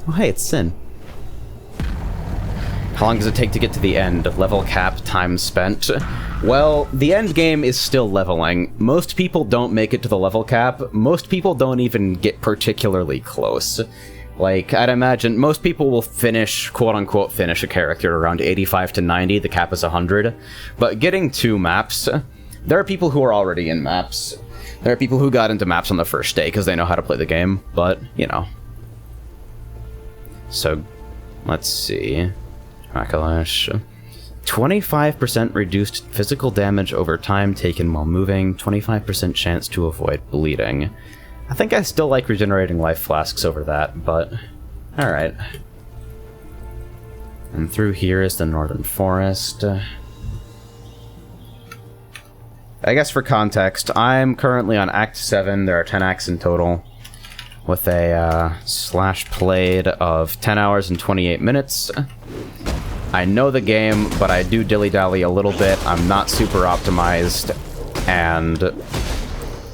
Oh, hey, it's Sin. How long does it take to get to the end? Level cap, time spent. Well, the end game is still leveling. Most people don't make it to the level cap. Most people don't even get particularly close. Like, I'd imagine most people will finish, quote-unquote, finish a character around 85 to 90. The cap is 100. But getting 2 maps, there are people who are already in maps. There are people who got into maps on the first day because they know how to play the game, but, you know. So, let's see. Backlash. 25% reduced physical damage over time taken while moving, 25% chance to avoid bleeding. I think I still like regenerating life flasks over that, but alright. And through here is the Northern Forest. I guess for context, I'm currently on Act 7, there are 10 acts in total, with a slash played of 10 hours and 28 minutes. I know the game, but I do dilly-dally a little bit. I'm not super optimized, and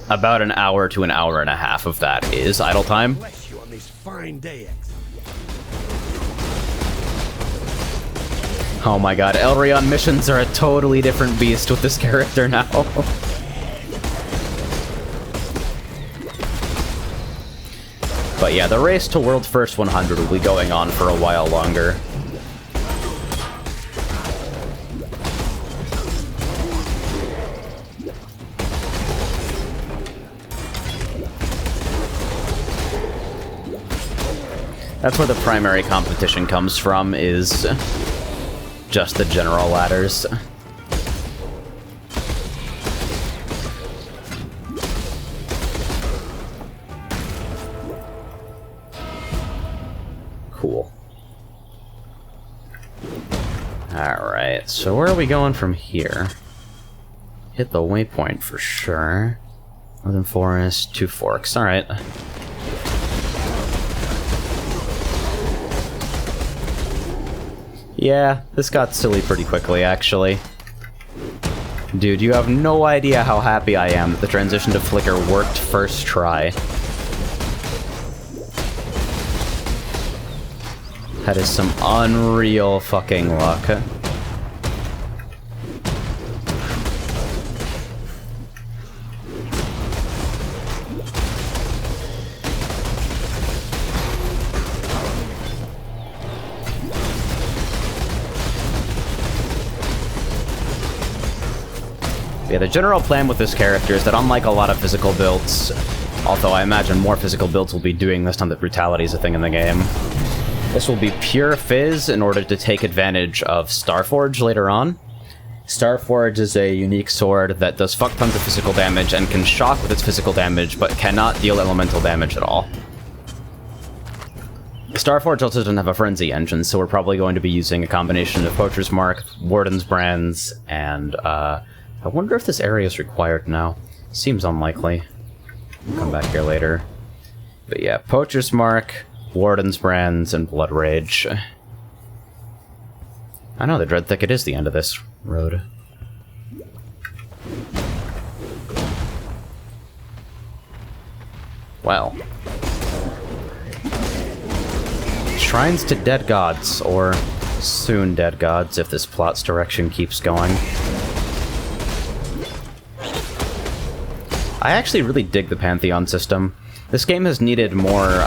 about an hour to an hour and a half of that is idle time. Bless you on this fine day, Oh my god, Elrion missions are a totally different beast with this character now. But yeah, the race to World First 100 will be going on for a while longer. That's where the primary competition comes from, is just the general ladders. Cool. Alright, so where are we going from here? Hit the waypoint for sure. Northern Forest, 2 forks, alright. Yeah, this got silly pretty quickly, actually. Dude, you have no idea how happy I am that the transition to Flicker worked first try. That is some unreal fucking luck. Yeah, the general plan with this character is that unlike a lot of physical builds, although I imagine more physical builds will be doing this now that brutality is a thing in the game, this will be pure Fizz in order to take advantage of Starforge later on. Starforge is a unique sword that does fuck tons of physical damage and can shock with its physical damage, but cannot deal elemental damage at all. Starforge also doesn't have a Frenzy engine, so we're probably going to be using a combination of Poacher's Mark, Warden's Brands, and I wonder if this area is required now. Seems unlikely. We'll come back here later. But yeah, Poacher's Mark, Warden's Brands, and Blood Rage. I know, the Dread Thicket is the end of this road. Well. Shrines to dead gods, or soon dead gods, if this plot's direction keeps going. I actually really dig the Pantheon system. This game has needed more,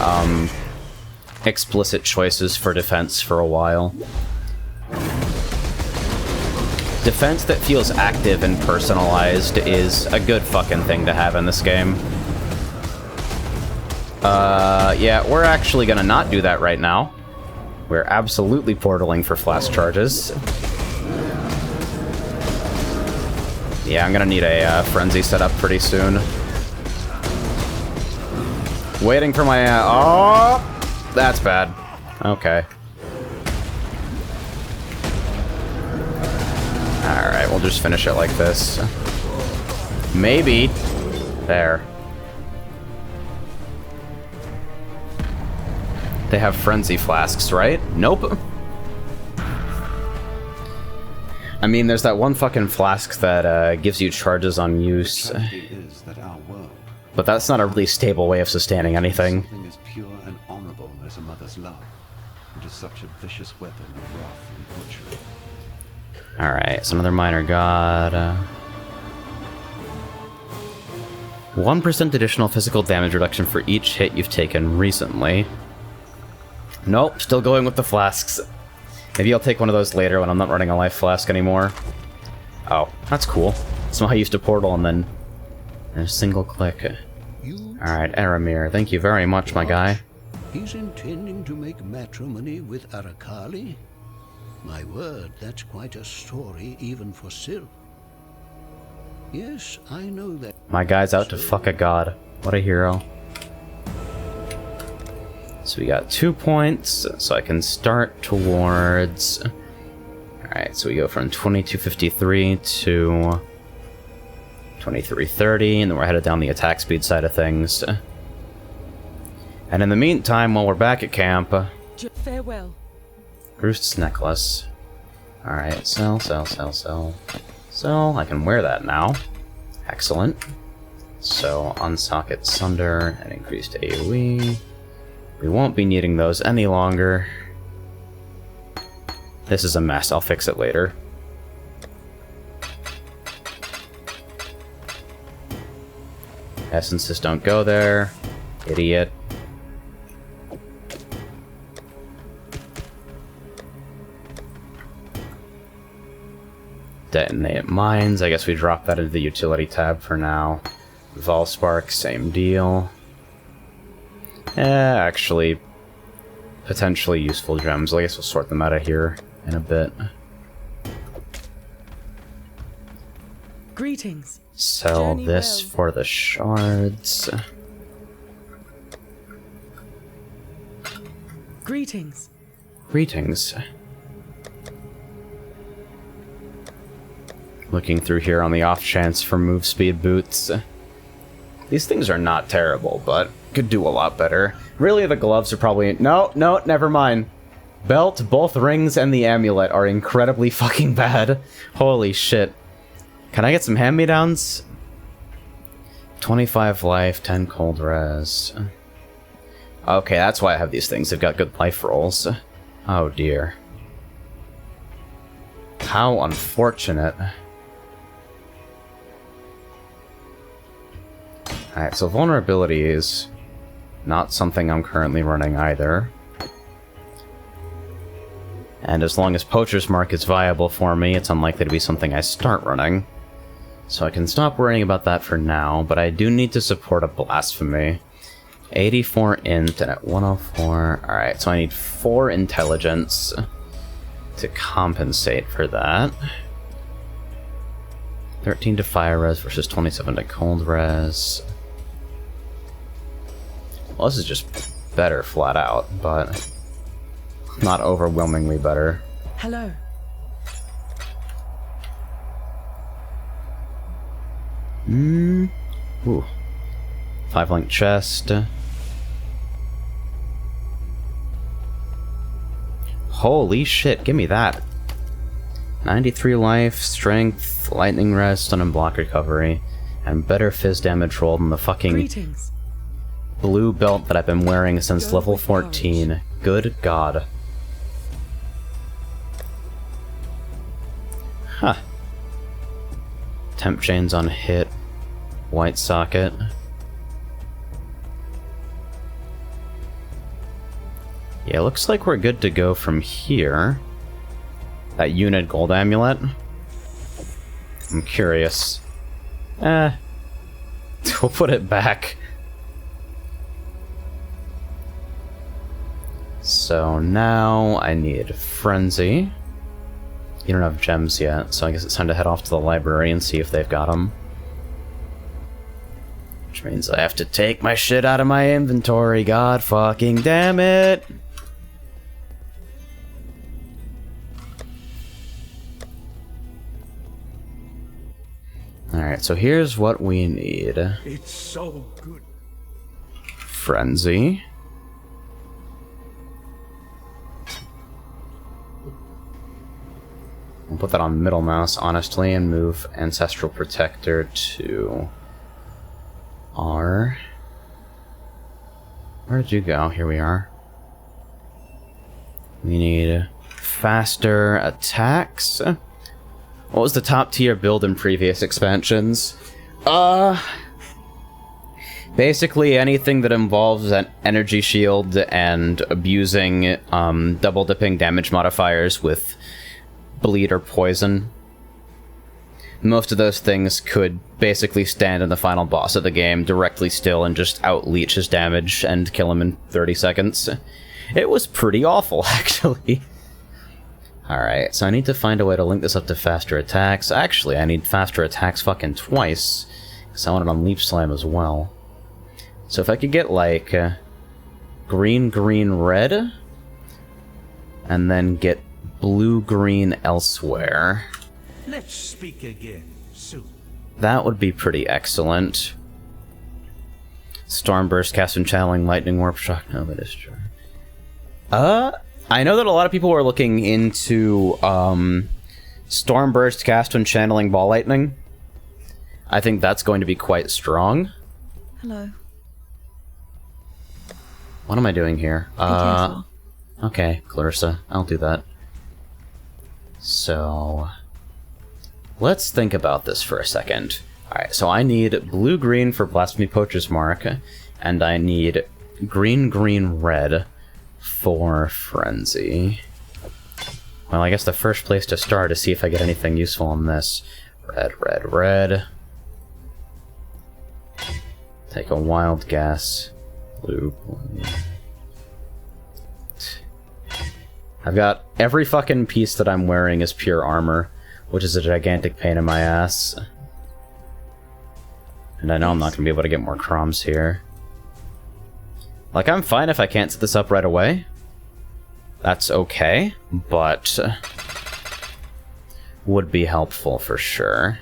explicit choices for defense for a while. Defense that feels active and personalized is a good fucking thing to have in this game. Yeah, we're actually gonna not do that right now. We're absolutely portaling for flask charges. Yeah, I'm gonna need a frenzy set up pretty soon. Waiting for my... oh! That's bad. Okay. we'll just finish it like this. Maybe. There. They have frenzy flasks, right? Nope. I mean, there's that one fucking flask that gives you charges on use. Is that our world, But that's not a really stable way of sustaining anything. something as pure and honorable as a mother's love, it is such a vicious weapon of wrath and butchery. Alright, so another minor god. 1% additional physical damage reduction for each hit you've taken recently. Nope, still going with the flasks. Maybe I'll take one of those later when I'm not running a life flask anymore. Oh, that's cool. Somehow I used a portal and then a single click. Alright, Aramir, thank you very much, my guy. He's intending to make matrimony with Arakali? My word, that's quite a story even for Syl. Yes, I know that. My guy's out to fuck a god. What a hero. So we got 2 points, so I can start towards... Alright, so we go from 2253 to 2330, and then we're headed down the attack speed side of things. And in the meantime, while we're back at camp... Farewell. Roost's necklace. Alright, sell. So, I can wear that now. Excellent. So, unsocket Sunder and increased AoE. We won't be needing those any longer. This is a mess, I'll fix it later. Essences don't go there. Idiot. Detonate mines. I guess we drop that into the utility tab for now. Volspark, same deal. Actually, potentially useful gems. I guess we'll sort them out of here in a bit. Greetings. Sell Journey this well. for the shards. Greetings. Greetings. Looking through here on the off chance for move speed boots. These things are not terrible, but could do a lot better. Really, the gloves are probably... No, never mind. Belt, both rings, and the amulet are incredibly fucking bad. Holy shit. Can I get some hand-me-downs? 25 life, 10 cold res. Okay, that's why I have these things. They've got good life rolls. Oh dear. How unfortunate. Alright, so vulnerability is not something I'm currently running either. And as long as Poacher's Mark is viable for me, it's unlikely to be something I start running. So I can stop worrying about that for now, but I do need to support a Blasphemy. 84 int and at 104. Alright, so I need 4 intelligence to compensate for that. 13 to fire res versus 27 to cold res. Well, this is just better flat out, but not overwhelmingly better. Hello. Ooh. 5-link chest. Holy shit, give me that. 93 life, strength, lightning rest, stun and block recovery, and better fizz damage roll than the fucking Greetings. blue belt that I've been wearing since level 14. Good god. Huh. Temp chains on hit. White socket. Yeah, looks like we're good to go from here. That unit gold amulet. I'm curious. We'll put it back. So now I need Frenzy. You don't have gems yet, so I guess it's time to head off to the library and see if they've got them. Which means I have to take my shit out of my inventory, god fucking damn it! Alright, so here's what we need. It's so good. Frenzy. I'll put that on middle mouse, honestly, and move Ancestral Protector to R. Where did you go? Here we are. We need faster attacks. What was the top tier build in previous expansions? Basically anything that involves an energy shield and abusing double dipping damage modifiers with bleed or poison. Most of those things could basically stand in the final boss of the game directly still and just out-leech his damage and kill him in 30 seconds. It was pretty awful, actually. Alright, so I need to find a way to link this up to faster attacks. Actually, I need faster attacks fucking twice, because I want it on Leap Slam as well. So if I could get, like, green, green, red, and then get blue, green elsewhere. Let's speak again soon. That would be pretty excellent. Stormburst, Cast and Channeling, Lightning Warp Shock. No, that is true. I know that a lot of people are looking into Stormburst, Cast and Channeling, Ball Lightning. I think that's going to be quite strong. Hello. What am I doing here? Be careful. Okay, Clarissa, I'll do that. So, let's think about this for a second. Alright, so I need blue-green for Blasphemy Poacher's Mark, and I need green-green-red for Frenzy. Well, I guess the first place to start is see if I get anything useful on this. Red, red, red. Take a wild guess. Blue, blue. I've got every fucking piece that I'm wearing is pure armor, which is a gigantic pain in my ass. And I know I'm not going to be able to get more crumbs here. Like, I'm fine if I can't set this up right away. That's okay, but would be helpful for sure.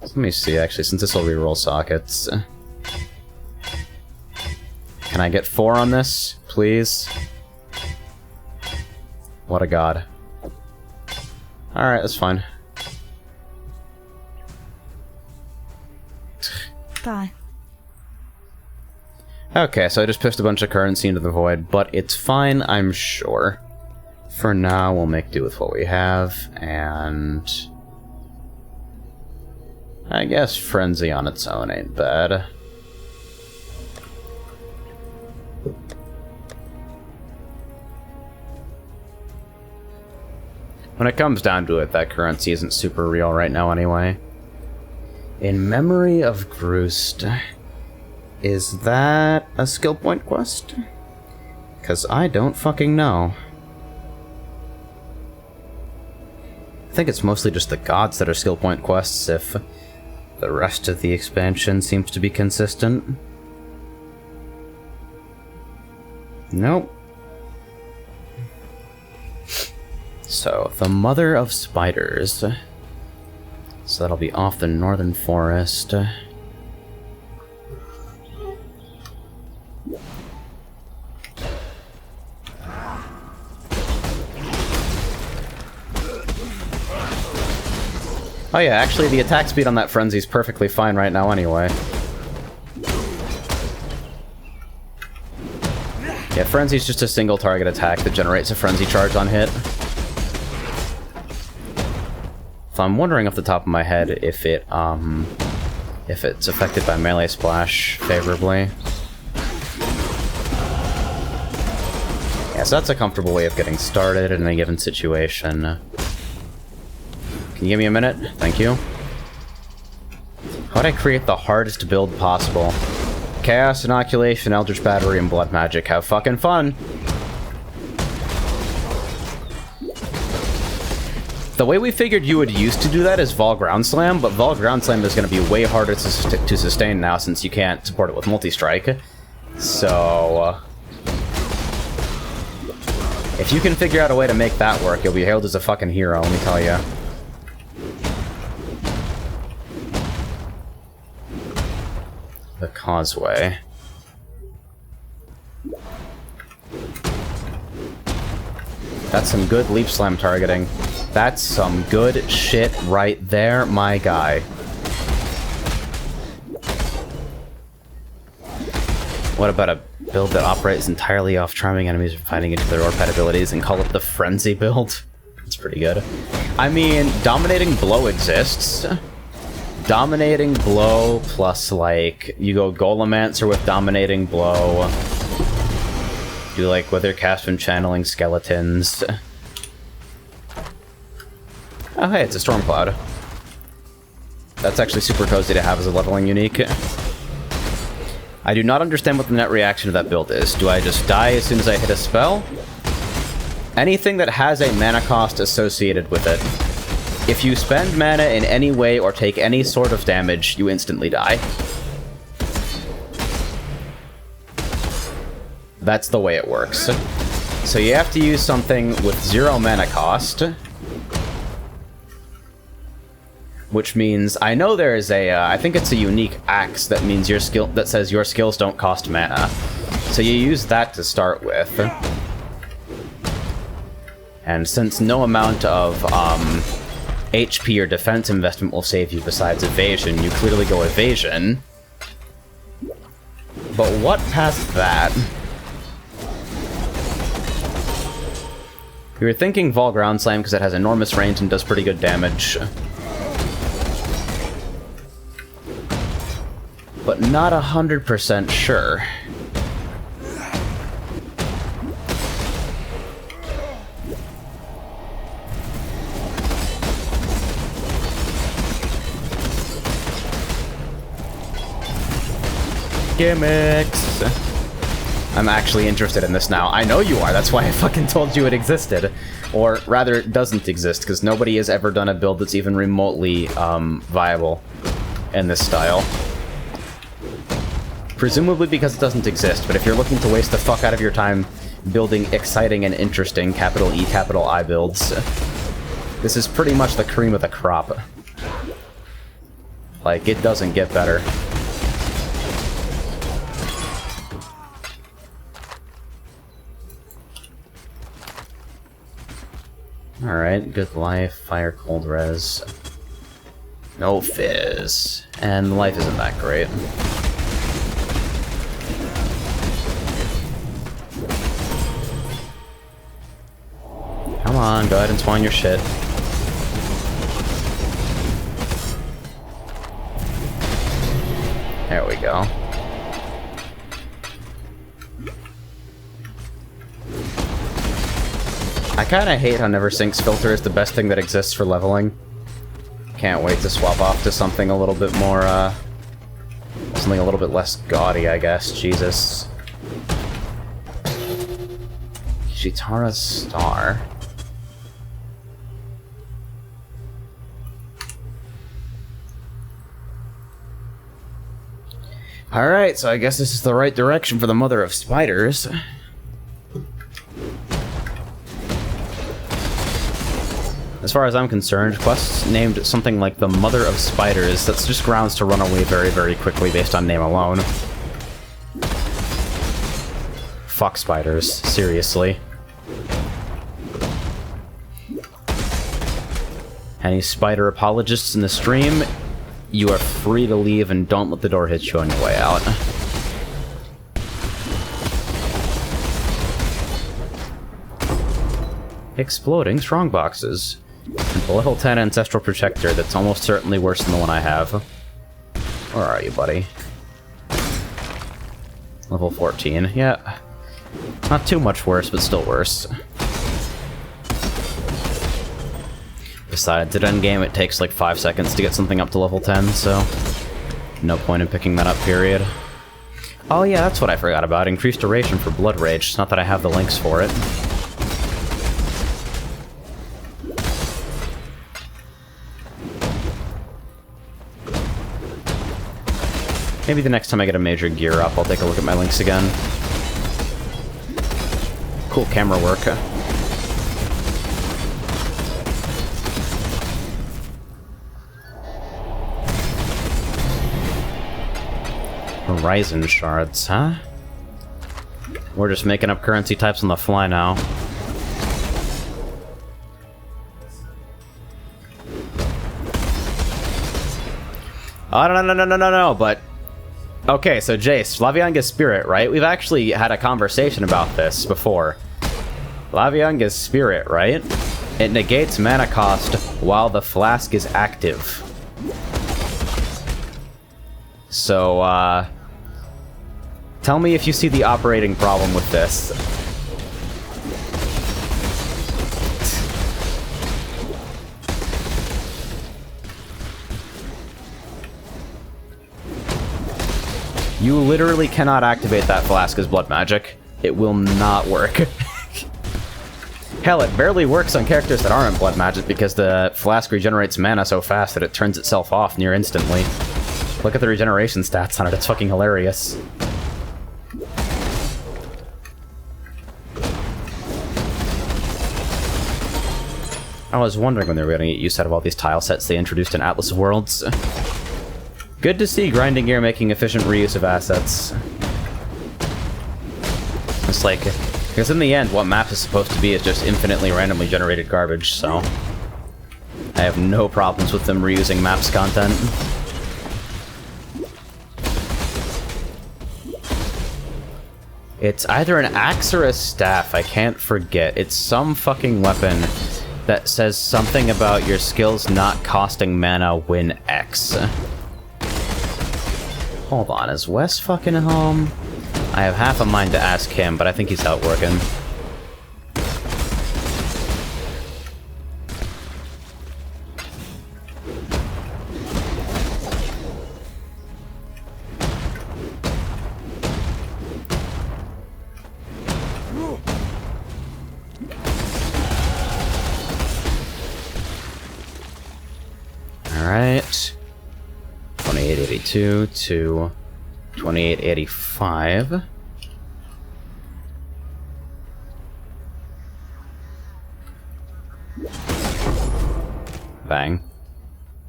Let me see, actually, since this will reroll sockets. Can I get 4 on this, please? What a god. Alright, that's fine. Bye. Okay, so I just pissed a bunch of currency into the void, but it's fine, I'm sure. For now, we'll make do with what we have, and I guess Frenzy on its own ain't bad. When it comes down to it, that currency isn't super real right now anyway. In Memory of Groost. Is that a skill point quest? Because I don't fucking know. I think it's mostly just the gods that are skill point quests if the rest of the expansion seems to be consistent. Nope. So, the Mother of Spiders. So that'll be off the northern forest. Oh yeah, actually the attack speed on that Frenzy's perfectly fine right now anyway. Yeah, Frenzy's just a single target attack that generates a Frenzy charge on hit. So I'm wondering off the top of my head if it's affected by melee splash favorably. Yeah, so that's a comfortable way of getting started in a given situation. Can you give me a minute? Thank you. How'd I create the hardest build possible? Chaos, Inoculation, Eldritch Battery, and Blood Magic. Have fucking fun! The way we figured you would used to do that is Vol Ground Slam, but Vol Ground Slam is going to be way harder to sustain now since you can't support it with Multi-Strike. So If you can figure out a way to make that work, you'll be hailed as a fucking hero, let me tell you. The causeway. That's some good leap slam targeting. That's some good shit right there, my guy. What about a build that operates entirely off charming enemies from fighting into their pet abilities and call it the Frenzy build? That's pretty good. I mean, Dominating Blow exists. Dominating Blow plus, like, you go Golemancer with Dominating Blow. Do, like, Withercast from channeling skeletons. Oh, hey, it's a Stormcloud. That's actually super cozy to have as a leveling unique. I do not understand what the net reaction of that build is. Do I just die as soon as I hit a spell? Anything that has a mana cost associated with it. If you spend mana in any way or take any sort of damage, you instantly die. That's the way it works. So you have to use something with 0 mana cost. Which means, I know there is a, I think it's a unique axe that means your skill, that says your skills don't cost mana. So you use that to start with. And since no amount of, HP or defense investment will save you besides evasion, you clearly go evasion. But what past that? We were thinking Vol Ground Slam because it has enormous range and does pretty good damage. But not 100% sure. Gimmicks! I'm actually interested in this now. I know you are, that's why I fucking told you it existed. Or rather, it doesn't exist, because nobody has ever done a build that's even remotely viable in this style. Presumably because it doesn't exist, but if you're looking to waste the fuck out of your time building exciting and interesting capital E, capital I builds, this is pretty much the cream of the crop. Like, it doesn't get better. Alright, good life, fire, cold res. No fizz. And life isn't that great. Come on, go ahead and spawn your shit. There we go. I kinda hate how Never Sinks filter is the best thing that exists for leveling. Can't wait to swap off to something a little bit more, something a little bit less gaudy, I guess. Jesus. Kishitara's Star. Alright, so I guess this is the right direction for the Mother of Spiders. As far as I'm concerned, quests named something like the Mother of Spiders, that's just grounds to run away very, very quickly based on name alone. Fuck spiders, seriously. Any spider apologists in the stream, you are free to leave and don't let the door hit you on your way out. Exploding strongboxes. And the level 10 Ancestral Protector that's almost certainly worse than the one I have. Where are you, buddy? Level 14, yeah. Not too much worse, but still worse. Besides, at endgame it takes like 5 seconds to get something up to level 10, so no point in picking that up, period. Oh yeah, that's what I forgot about. Increased duration for Blood Rage. It's not that I have the links for it. Maybe the next time I get a major gear up, I'll take a look at my links again. Cool camera work. Horizon shards, huh? We're just making up currency types on the fly now. Oh, no, but... Okay, so Jace, Lavianga's Spirit, right? We've actually had a conversation about this before. Lavianga's Spirit, right? It negates mana cost while the flask is active. So, tell me if you see the operating problem with this. You literally cannot activate that flask as blood magic. It will not work. Hell, it barely works on characters that aren't blood magic because the flask regenerates mana so fast that it turns itself off near instantly. Look at the regeneration stats on it, it's fucking hilarious. I was wondering when they were going to get use out of all these tile sets they introduced in Atlas of Worlds. Good to see Grinding Gear making efficient reuse of assets. It's like, because in the end, what map is supposed to be is just infinitely randomly generated garbage, so... I have no problems with them reusing maps content. It's either an axe or a staff, I can't forget. It's some fucking weapon that says something about your skills not costing mana when X. Hold on, is Wes fucking home? I have half a mind to ask him, but I think he's out working. Alright. 2882 to 2885. Bang.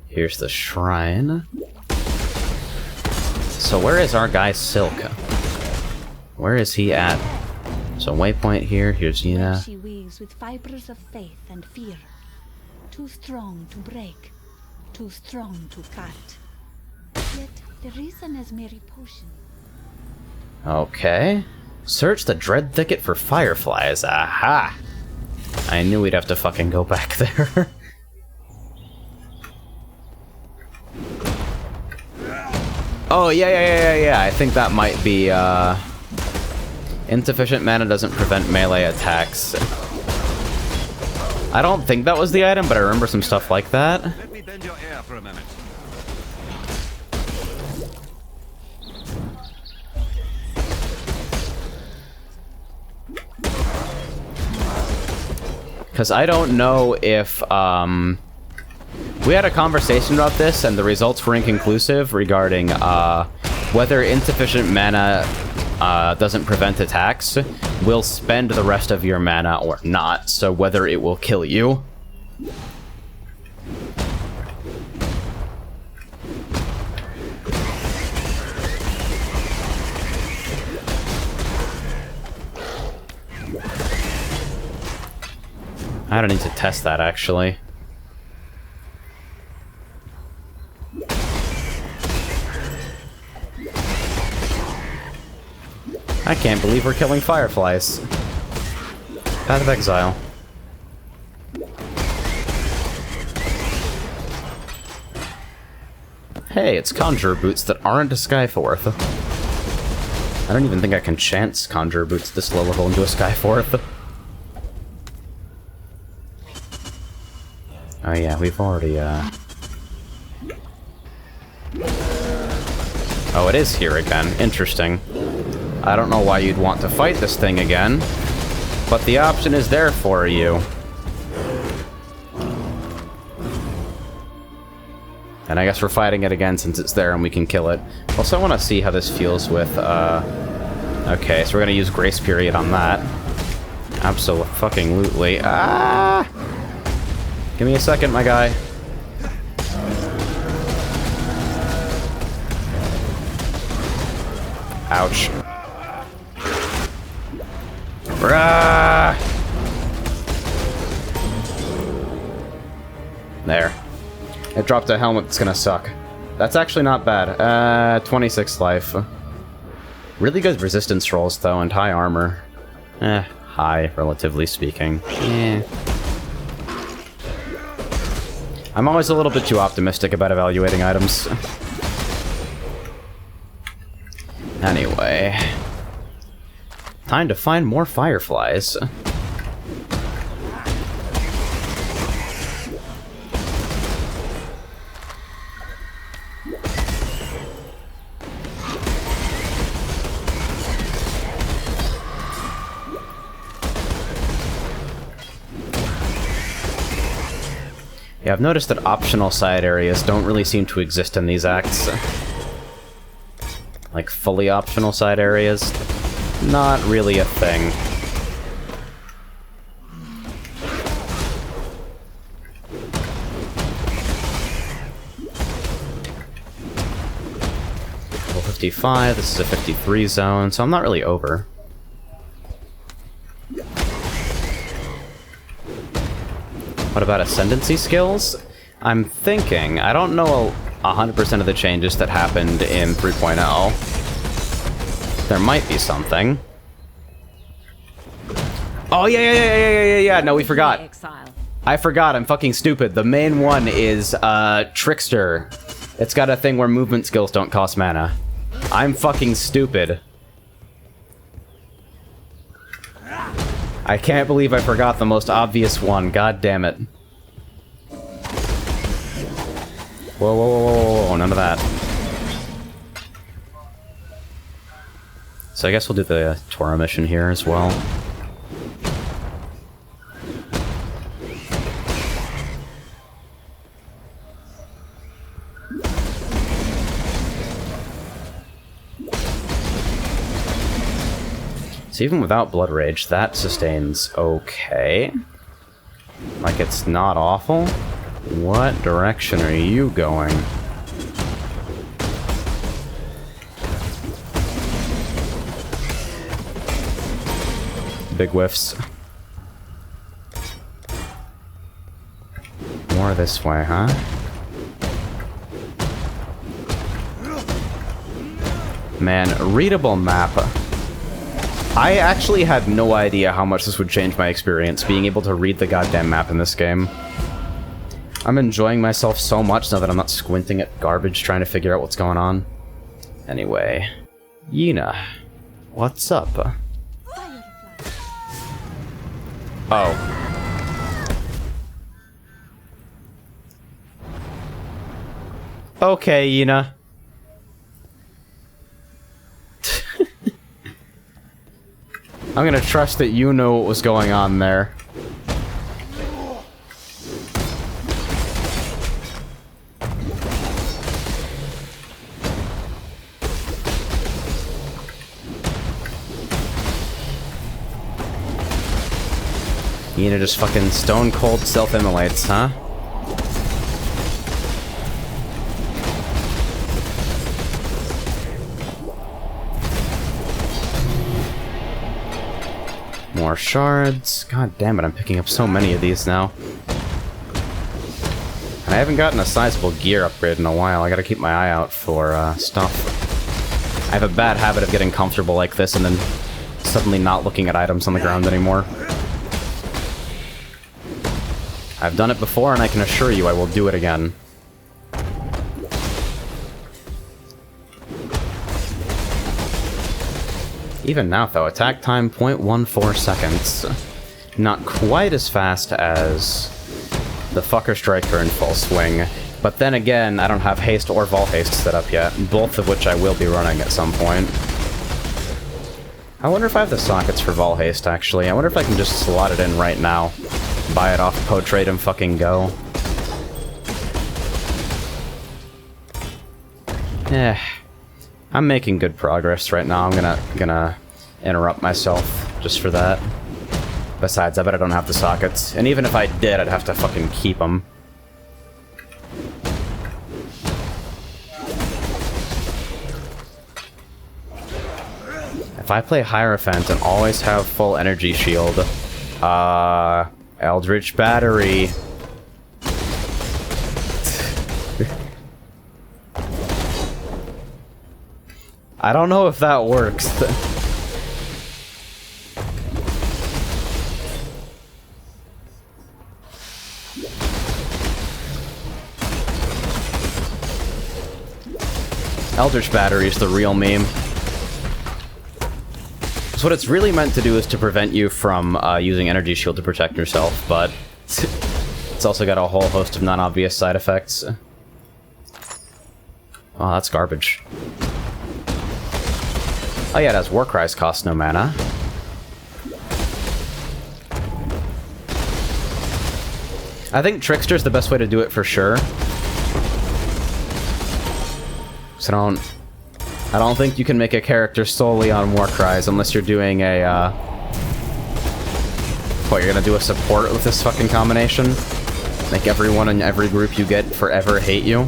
Here's the shrine. So where is our guy Silk? Where is he at? So waypoint here, here's Yina. She weaves with fibers of faith and fear. Too strong to break, too strong to cut. Yet the reason is merry potion. Okay. Search the Dread Thicket for fireflies. Aha! I knew we'd have to fucking go back there. Oh, yeah. I think that might be, insufficient mana doesn't prevent melee attacks. I don't think that was the item, but I remember some stuff like that. Let me bend your ear for a minute. Because I don't know if, we had a conversation about this, and the results were inconclusive regarding, whether insufficient mana, doesn't prevent attacks, will spend the rest of your mana or not, so whether it will kill you. I don't need to test that, actually. I can't believe we're killing fireflies. Path of Exile. Hey, it's Conjurer Boots that aren't a Skyforth. I don't even think I can chance Conjurer Boots this low level into a Skyforth. Oh yeah, we've already, Oh, it is here again. Interesting. I don't know why you'd want to fight this thing again, but the option is there for you. And I guess we're fighting it again since it's there and we can kill it. Also, I want to see how this feels with, Okay, so we're gonna use Grace Period on that. Absolutely. Ah! Give me a second, my guy. Ouch. Bruh! There. It dropped a helmet that's gonna suck. That's actually not bad. 26 life. Really good resistance rolls, though, and high armor. High, relatively speaking. I'm always a little bit too optimistic about evaluating items. Anyway. Time to find more fireflies. Yeah, I've noticed that optional side areas don't really seem to exist in these acts. Like, fully optional side areas, not really a thing. Level 55, this is a 53 zone, so I'm not really over. What about ascendancy skills? I'm thinking, I don't know 100% of the changes that happened in 3.0. There might be something. Oh, yeah, no, we forgot. Exile. I forgot, I'm fucking stupid. The main one is, Trickster. It's got a thing where movement skills don't cost mana. I'm fucking stupid. I can't believe I forgot the most obvious one. God damn it. Whoa, whoa, whoa, whoa, whoa, none of that. So I guess we'll do the Torah mission here as well. So even without Blood Rage, that sustains okay. Like, it's not awful. What direction are you going? Big whiffs. More this way, huh? Man, readable map. I actually had no idea how much this would change my experience, being able to read the goddamn map in this game. I'm enjoying myself so much now that I'm not squinting at garbage trying to figure out what's going on. Anyway, Yina, what's up? Oh. Okay, Yina. I'm gonna trust that you know what was going on there. Yina just fucking stone cold self-immolates, huh? More shards. God damn it, I'm picking up so many of these now. And I haven't gotten a sizable gear upgrade in a while. I gotta keep my eye out for stuff. I have a bad habit of getting comfortable like this and then suddenly not looking at items on the ground anymore. I've done it before and I can assure you I will do it again. Even now, though, attack time 0.14 seconds. Not quite as fast as the Fucker Striker in full swing, but then again, I don't have haste or Vol haste set up yet, both of which I will be running at some point. I wonder if I have the sockets for Vol haste, actually. I wonder if I can just slot it in right now, buy it off Potrade and fucking go. I'm making good progress right now. I'm gonna interrupt myself just for that. Besides, I bet I don't have the sockets. And even if I did, I'd have to fucking keep them. If I play Hierophant and always have full energy shield, Eldritch Battery. I don't know if that works. Eldritch Battery is the real meme. So what it's really meant to do is to prevent you from using Energy Shield to protect yourself, but it's also got a whole host of non-obvious side effects. Oh, that's garbage. Oh yeah, it has Warcries cost no mana. I think Trickster's the best way to do it for sure. So I don't think you can make a character solely on Warcries unless you're doing a, what, you're gonna do a support with this fucking combination? Make everyone in every group you get forever hate you?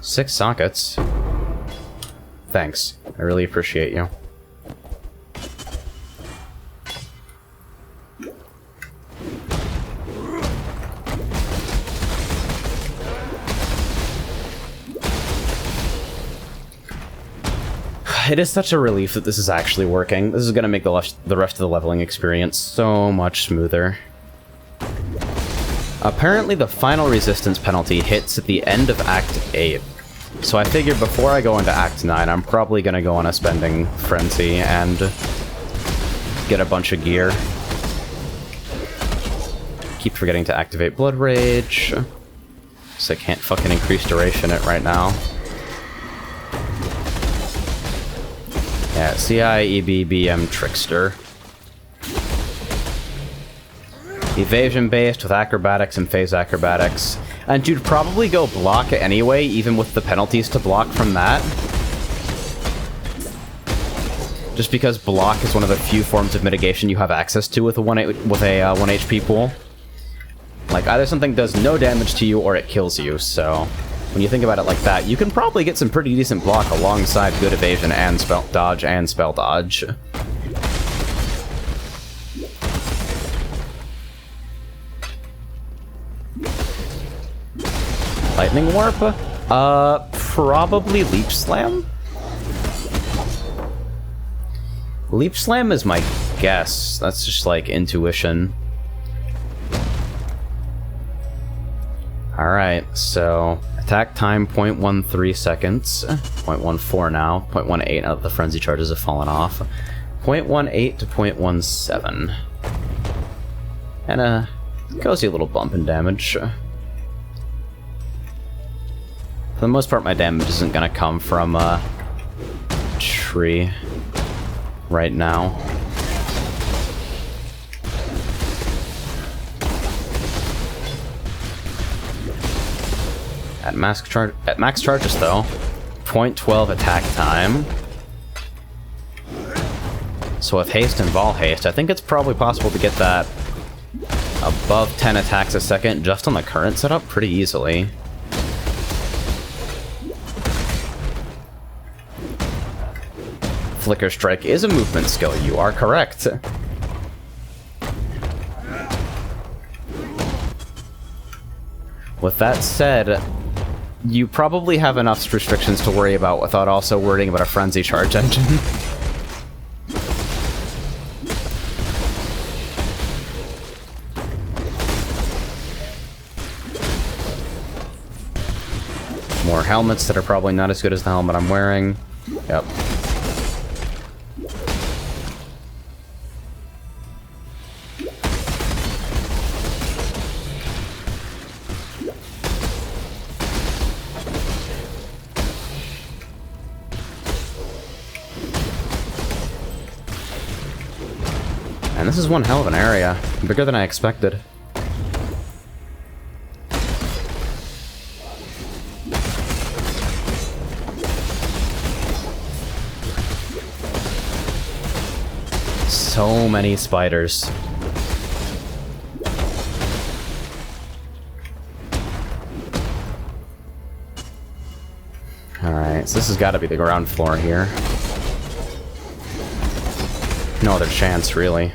Six sockets. Thanks. I really appreciate you. It is such a relief that this is actually working. This is going to make the rest of the leveling experience so much smoother. Apparently the final resistance penalty hits at the end of Act 8. So I figured before I go into Act 9, I'm probably going to go on a spending frenzy and get a bunch of gear. Keep forgetting to activate Blood Rage, so I can't fucking increase duration it right now. Yeah, CI, EB, BM, Trickster. Evasion-based with acrobatics and phase acrobatics. And you'd probably go block anyway, even with the penalties to block from that. Just because block is one of the few forms of mitigation you have access to with a 1 HP pool. Like, either something does no damage to you or it kills you, so when you think about it like that, you can probably get some pretty decent block alongside good evasion and spell dodge and spell dodge. Lightning Warp? Probably Leech Slam? Leech Slam is my guess. That's just like intuition. Alright, so attack time 0.13 seconds. 0.14 now. 0.18 now that the frenzy charges have fallen off. 0.18 to 0.17. And a cozy little bump in damage. For the most part, my damage isn't gonna come from tree right now. At max charges though, 0.12 attack time. So with haste and ball haste, I think it's probably possible to get that above 10 attacks a second just on the current setup pretty easily. Flicker Strike is a movement skill, you are correct. With that said, you probably have enough restrictions to worry about without also worrying about a frenzy charge engine. More helmets that are probably not as good as the helmet I'm wearing. Yep. And this is one hell of an area. Bigger than I expected. So many spiders. Alright, so this has got to be the ground floor here. No other chance, really.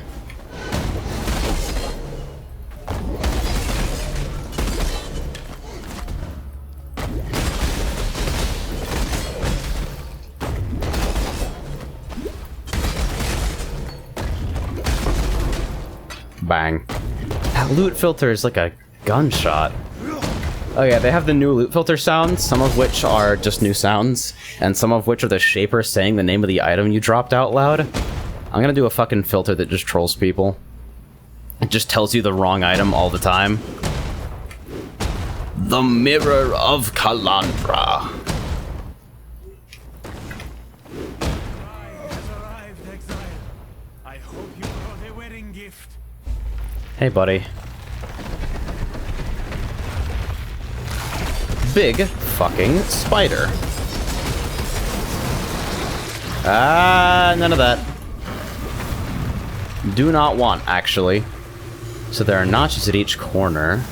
Bang. That loot filter is like a gunshot. Oh yeah, they have the new loot filter sounds, some of which are just new sounds, and some of which are the shaper saying the name of the item you dropped out loud. I'm gonna do a fucking filter that just trolls people. It just tells you the wrong item all the time. The Mirror of Kalandra. I hope you brought a wedding gift. Hey, buddy. Big fucking spider. Ah, none of that. Do not want, actually. So there are notches at each corner.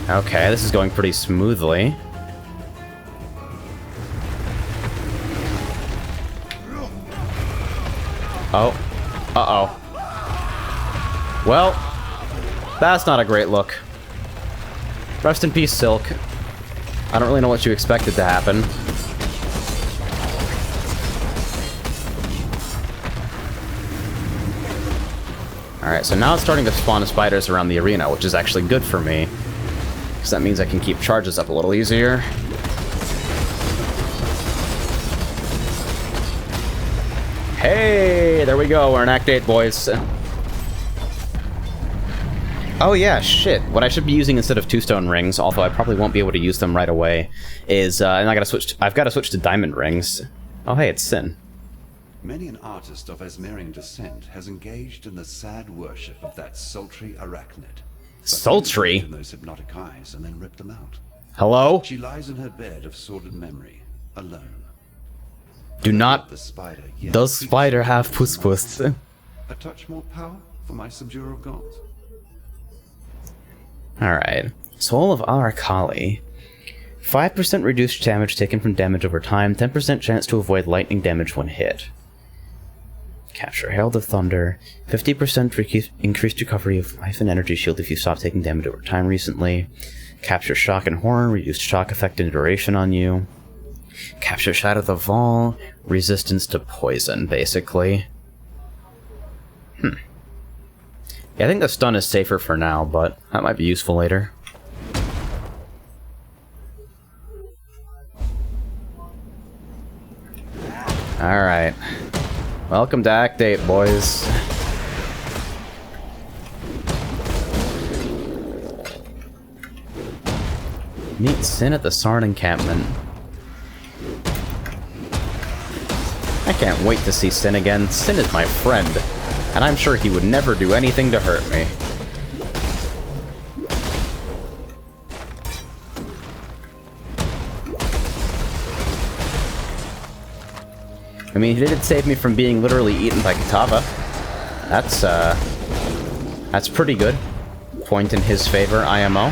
Okay, this is going pretty smoothly. Oh. Uh-oh. Well, that's not a great look. Rest in peace, Silk. I don't really know what you expected to happen. Alright, so now it's starting to spawn spiders around the arena, which is actually good for me. Because that means I can keep charges up a little easier. Hey, there we go. We're in Act 8, boys. Oh yeah, shit. What I should be using instead of 2-stone rings, although I probably won't be able to use them right away, is and I've got to switch to diamond rings. Oh hey, it's Sin. Many an artist of Esmerian descent has engaged in the sad worship of that sultry arachnid. Sultry? In those hypnotic eyes and then ripped them out. Hello? She lies in her bed of sordid memory, alone. Do not. The spider, Does spider have puss puss? A touch more power for my subduer of gods. Alright. Soul of Arakali. 5% reduced damage taken from damage over time, 10% chance to avoid lightning damage when hit. Capture Herald of Thunder. 50% increased recovery of life and energy shield if you stop taking damage over time recently. Capture Shock and Horror. Reduced shock effect and duration on you. Capture Shadow of the Vol. Resistance to poison, basically. Yeah, I think the stun is safer for now, but that might be useful later. Alright. Welcome to Act 8, boys. Meet Sin at the Sarn encampment. I can't wait to see Sin again. Sin is my friend, and I'm sure he would never do anything to hurt me. I mean, he did save me from being literally eaten by Kitava. That's pretty good. Point in his favor, IMO.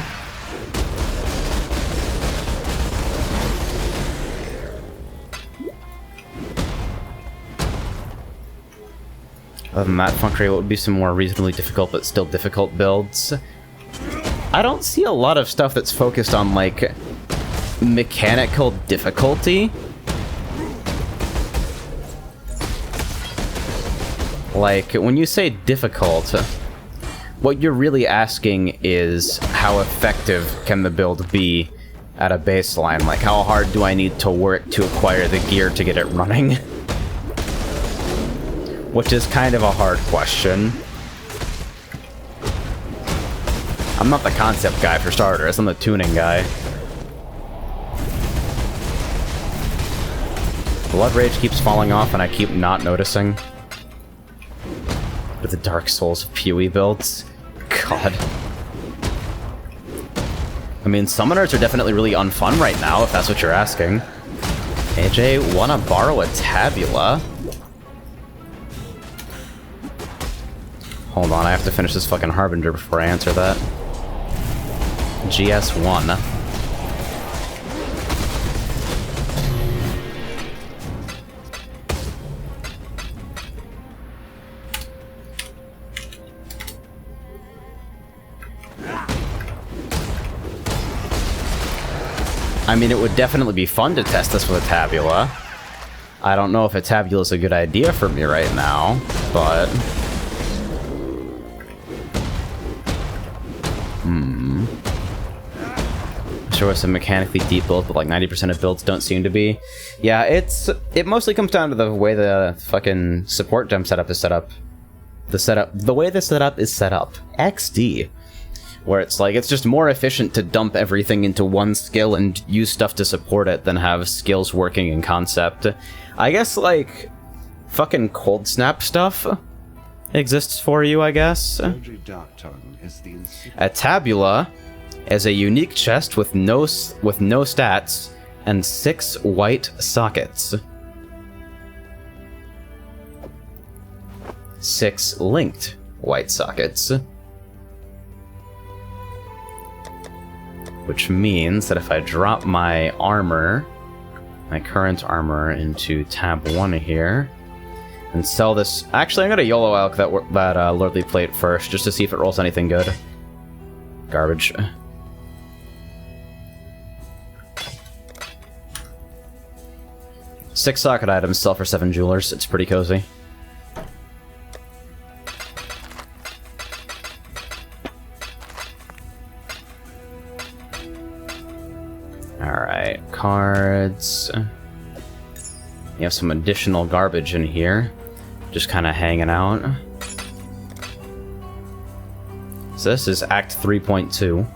Other than that, Funkray would be some more reasonably difficult but still difficult builds. I don't see a lot of stuff that's focused on, like, mechanical difficulty. Like, when you say difficult, what you're really asking is how effective can the build be at a baseline? Like, how hard do I need to work to acquire the gear to get it running? Which is kind of a hard question. I'm not the concept guy for starters, I'm the tuning guy. Blood Rage keeps falling off and I keep not noticing. With the Dark Souls of PoE builds. God. I mean, summoners are definitely really unfun right now, if that's what you're asking. AJ, wanna borrow a tabula? Hold on, I have to finish this fucking Harbinger before I answer that. GS1. I mean, it would definitely be fun to test this with a Tabula. I don't know if a Tabula is a good idea for me right now, but... Sure was some mechanically deep builds, but like 90% of builds don't seem to be. Yeah, it mostly comes down to the way the fucking support gem setup is set up. The way the setup is set up. XD. Where it's like, it's just more efficient to dump everything into one skill and use stuff to support it than have skills working in concept. I guess, like, fucking cold snap stuff exists for you, I guess. A Tabula is a unique chest with no stats and 6 white sockets. 6 linked white sockets. Which means that if I drop my armor, my current armor, into tab 1 here, and sell this... Actually, I'm gonna YOLO out that Lordly Plate first, just to see if it rolls anything good. Garbage. Six socket items sell for 7 jewelers. It's pretty cozy. Alright, cards. You have some additional garbage in here. Just kind of hanging out. So this is Act 3.2.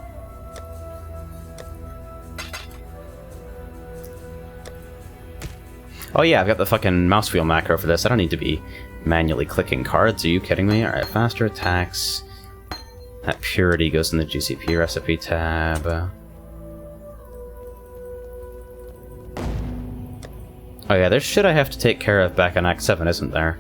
Oh yeah, I've got the fucking mouse wheel macro for this. I don't need to be manually clicking cards. Are you kidding me? Alright, faster attacks. That purity goes in the GCP recipe tab. Oh yeah, there's shit I have to take care of back on Act 7, isn't there?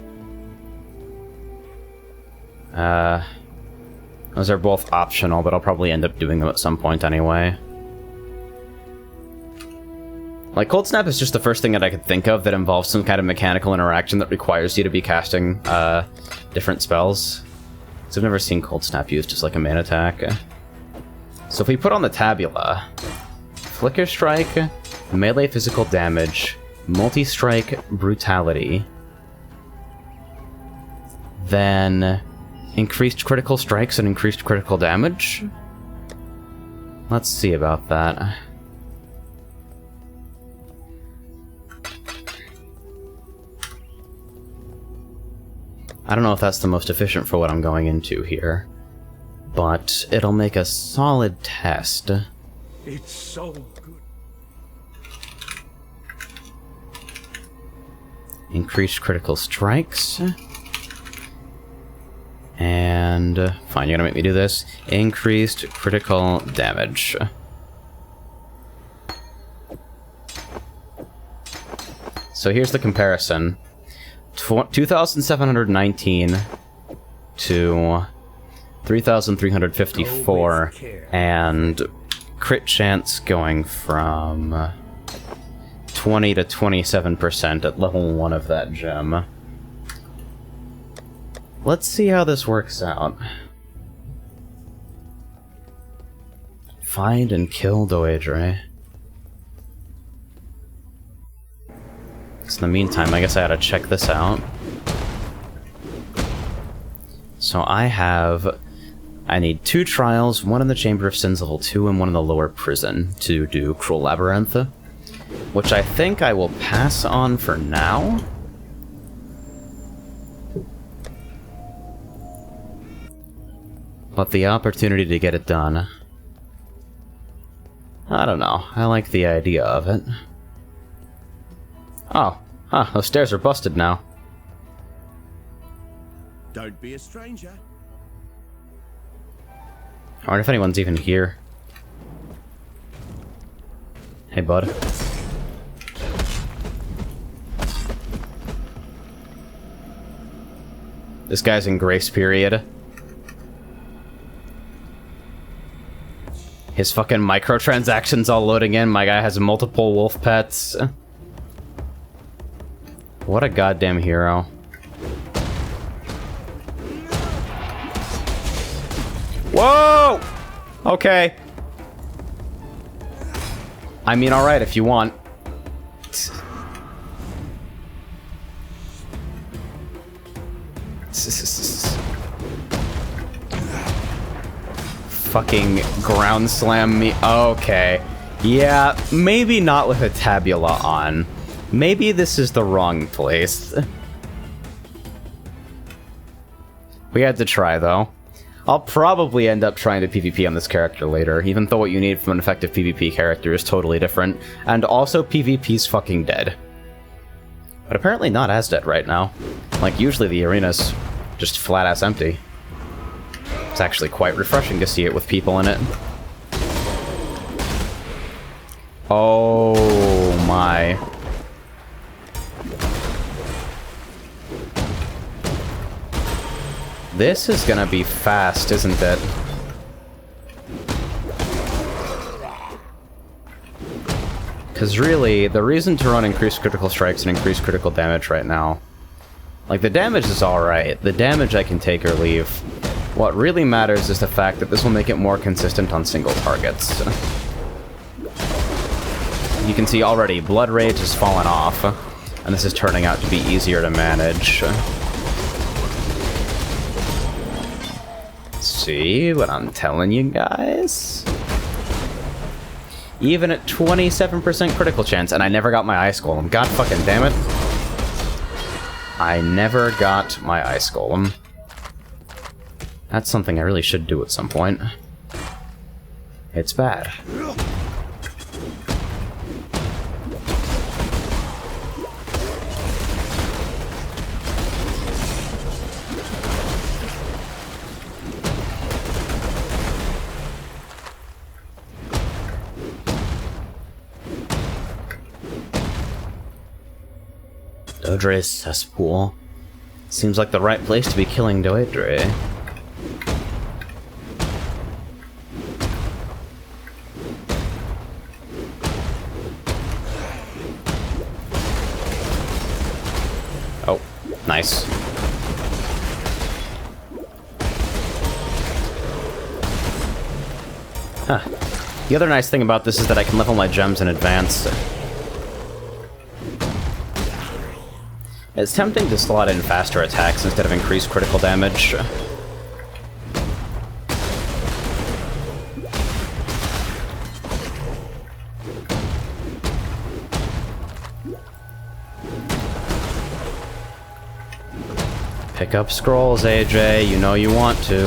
Those are both optional, but I'll probably end up doing them at some point anyway. Like, Cold Snap is just the first thing that I could think of that involves some kind of mechanical interaction that requires you to be casting different spells. So I've never seen Cold Snap used as like a main attack. So if we put on the Tabula, Flicker Strike, melee physical damage, multi-strike brutality, then increased critical strikes and increased critical damage. Let's see about that. I don't know if that's the most efficient for what I'm going into here, but it'll make a solid test. It's so good. Increased critical strikes. And... fine, you're gonna make me do this. Increased critical damage. So here's the comparison. 2,719 to 3,354, and crit chance going from 20 to 27% at level 1 of that gem. Let's see how this works out. Find and kill Doedre. So in the meantime, I guess I ought to check this out. So I need 2 trials, 1 in the Chamber of Sins level 2 and 1 in the lower prison to do Cruel Labyrinth, which I think I will pass on for now. But the opportunity to get it done, I don't know. I like the idea of it. Oh, huh, those stairs are busted now. Don't be a stranger. I wonder if anyone's even here. Hey, bud. This guy's in grace period. His fucking microtransactions all loading in. My guy has multiple wolf pets. What a goddamn hero. Whoa! Okay. I mean, alright, if you want. Fucking ground slam me. Okay. Yeah, maybe not with a tabula on. Maybe this is the wrong place. We had to try, though. I'll probably end up trying to PvP on this character later, even though what you need from an effective PvP character is totally different. And also, PvP's fucking dead. But apparently not as dead right now. Like, usually the arena's just flat-ass empty. It's actually quite refreshing to see it with people in it. Oh my. This is gonna be fast, isn't it? Because really, the reason to run increased critical strikes and increased critical damage right now... Like, the damage is alright. The damage I can take or leave. What really matters is the fact that this will make it more consistent on single targets. You can see already, Blood Rage has fallen off, and this is turning out to be easier to manage. See what I'm telling you guys? Even at 27% critical chance, and I never got my Ice Golem. God fucking damn it. I never got my Ice Golem. That's something I really should do at some point. It's bad. Dodre's cesspool. Seems like the right place to be killing Dodre. Oh, nice. Huh. The other nice thing about this is that I can level my gems in advance. It's tempting to slot in faster attacks instead of increased critical damage. Pick up scrolls, AJ, you know you want to.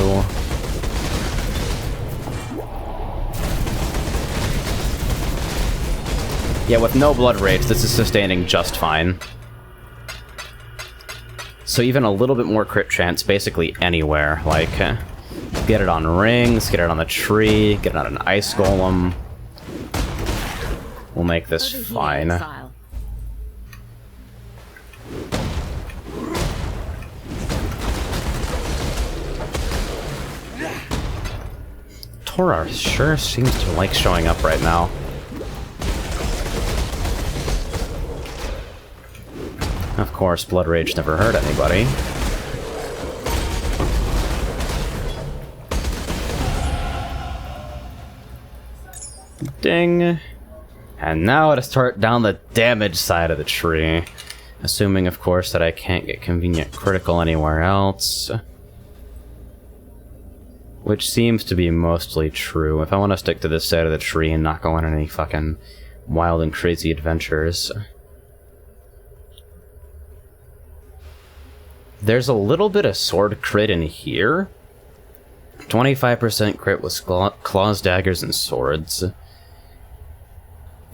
Yeah, with no Blood Rage, this is sustaining just fine. So even a little bit more crit chance basically anywhere. Like, get it on rings, get it on the tree, get it on an Ice Golem. We'll make this fine. Exile. Tora sure seems to like showing up right now. Of course, Blood Rage never hurt anybody. Ding! And now to start down the damage side of the tree. Assuming, of course, that I can't get convenient critical anywhere else. Which seems to be mostly true. If I want to stick to this side of the tree and not go on any fucking wild and crazy adventures. There's a little bit of sword crit in here. 25% crit with claws, daggers, and swords.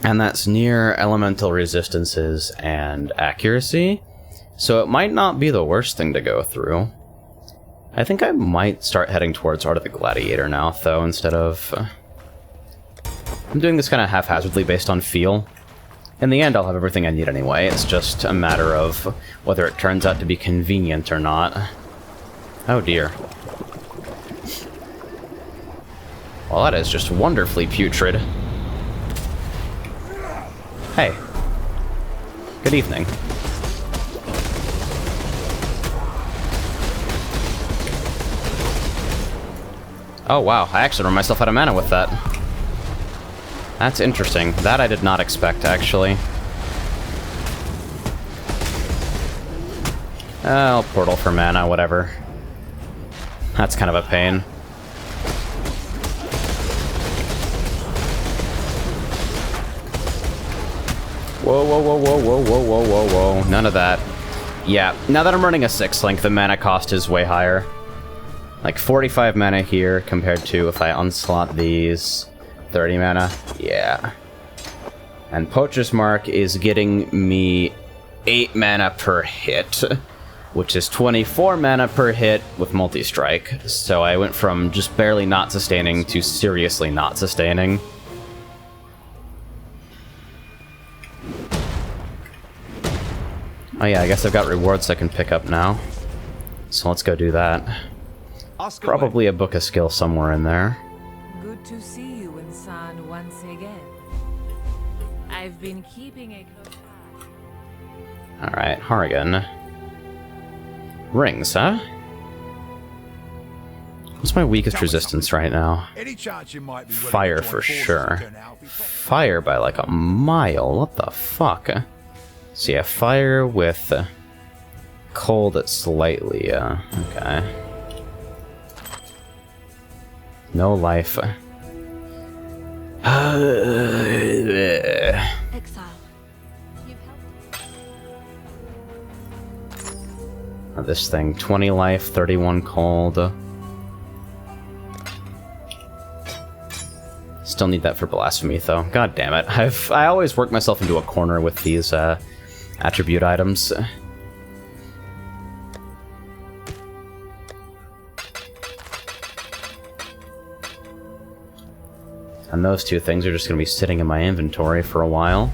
And that's near elemental resistances and accuracy. So it might not be the worst thing to go through. I think I might start heading towards Art of the Gladiator now, though, instead of... I'm doing this kind of haphazardly based on feel. In the end, I'll have everything I need anyway. It's just a matter of whether it turns out to be convenient or not. Oh dear. Well, that is just wonderfully putrid. Hey. Good evening. Oh wow, I actually run myself out of mana with that. That's interesting. That I did not expect, actually. I'll portal for mana, whatever. That's kind of a pain. Whoa, whoa, whoa, whoa, whoa, whoa, whoa, whoa, whoa. None of that. Yeah, now that I'm running a 6-link, the mana cost is way higher. Like 45 mana here compared to if I unslot these 30 mana. Yeah. And Poacher's Mark is getting me 8 mana per hit, which is 24 mana per hit with multi-strike. So I went from just barely not sustaining to seriously not sustaining. Oh yeah, I guess I've got rewards I can pick up now. So let's go do that. Probably a book of skill somewhere in there. Good to see you, Insan, once again. I've been keeping a close eye. Alright, Harrigan. Rings, huh? What's my weakest resistance right now? Fire for sure. Fire by like a mile. What the fuck? So yeah, fire with cold at slightly, okay. No life. Exile. This thing, 20 life, 31 cold. Still need that for blasphemy, though. God damn it. I always work myself into a corner with these attribute items. And those two things are just going to be sitting in my inventory for a while.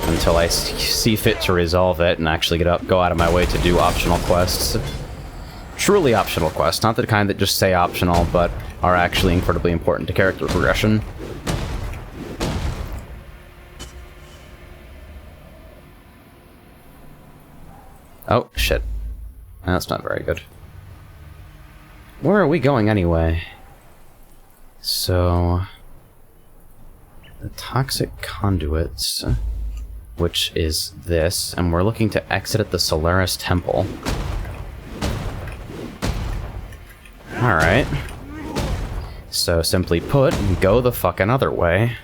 Until I see fit to resolve it and actually go out of my way to do optional quests. Truly optional quests, not the kind that just say optional, but are actually incredibly important to character progression. Oh, shit. That's not very good. Where are we going anyway? So... the toxic conduits, which is this, and we're looking to exit at the Solaris Temple. Alright. So, simply put, go the fucking other way.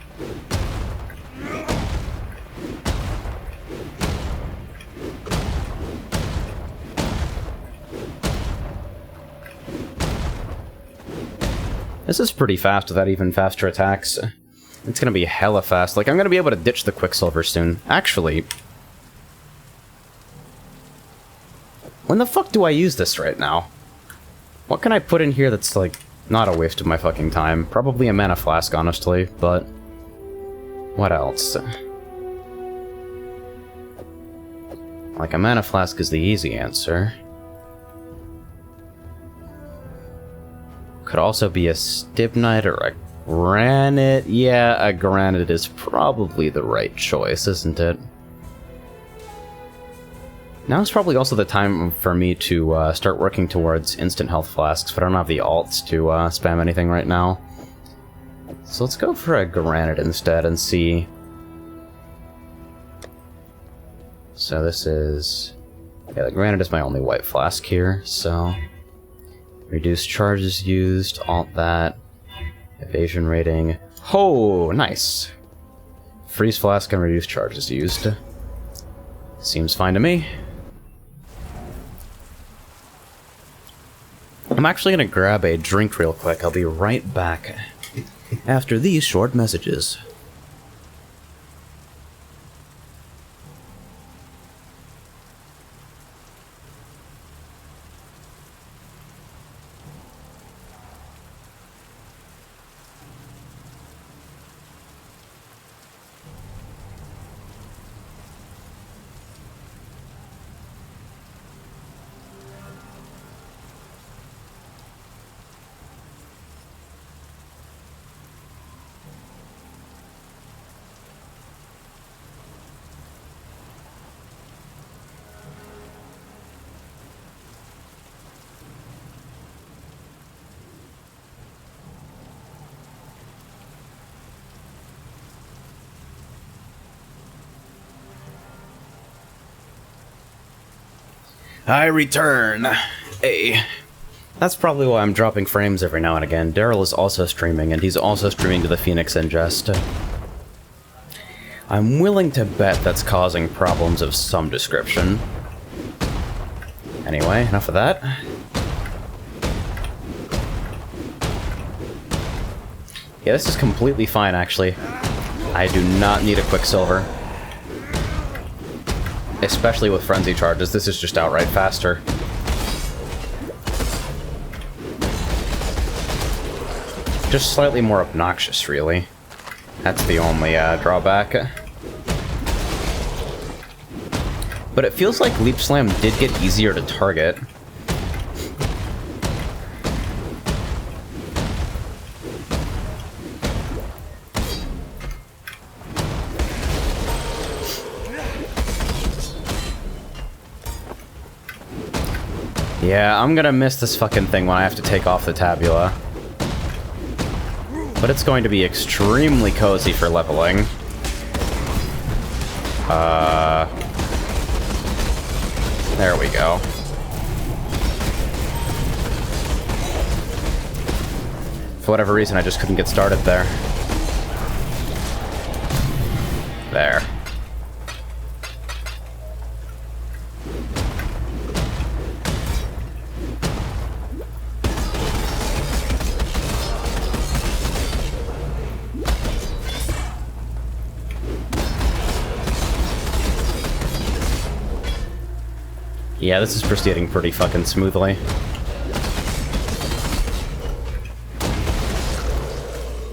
This is pretty fast without even faster attacks. It's gonna be hella fast. Like, I'm gonna be able to ditch the Quicksilver soon. Actually... when the fuck do I use this right now? What can I put in here that's, like, not a waste of my fucking time? Probably a mana flask, honestly, but... what else? Like, a mana flask is the easy answer. Could also be a Stibnite or a Granite. Yeah, a Granite is probably the right choice, isn't it? Now is probably also the time for me to start working towards instant health flasks, but I don't have the alts to spam anything right now. So let's go for a Granite instead and see. So this is... yeah, the Granite is my only white flask here, so... reduce charges used, alt that, evasion rating. Oh, nice! Freeze flask and reduce charges used. Seems fine to me. I'm actually gonna grab a drink real quick. I'll be right back after these short messages. I return. Hey. That's probably why I'm dropping frames every now and again. Daryl is also streaming, and he's also streaming to the Phoenix Ingest. I'm willing to bet that's causing problems of some description. Anyway, enough of that. Yeah, this is completely fine, actually. I do not need a Quicksilver. Especially with Frenzy charges, this is just outright faster. Just slightly more obnoxious, really. That's the only drawback. But it feels like Leap Slam did get easier to target. Yeah, I'm gonna miss this fucking thing when I have to take off the tabula. But it's going to be extremely cozy for leveling. There we go. For whatever reason, I just couldn't get started there. There. Yeah, this is proceeding pretty fucking smoothly.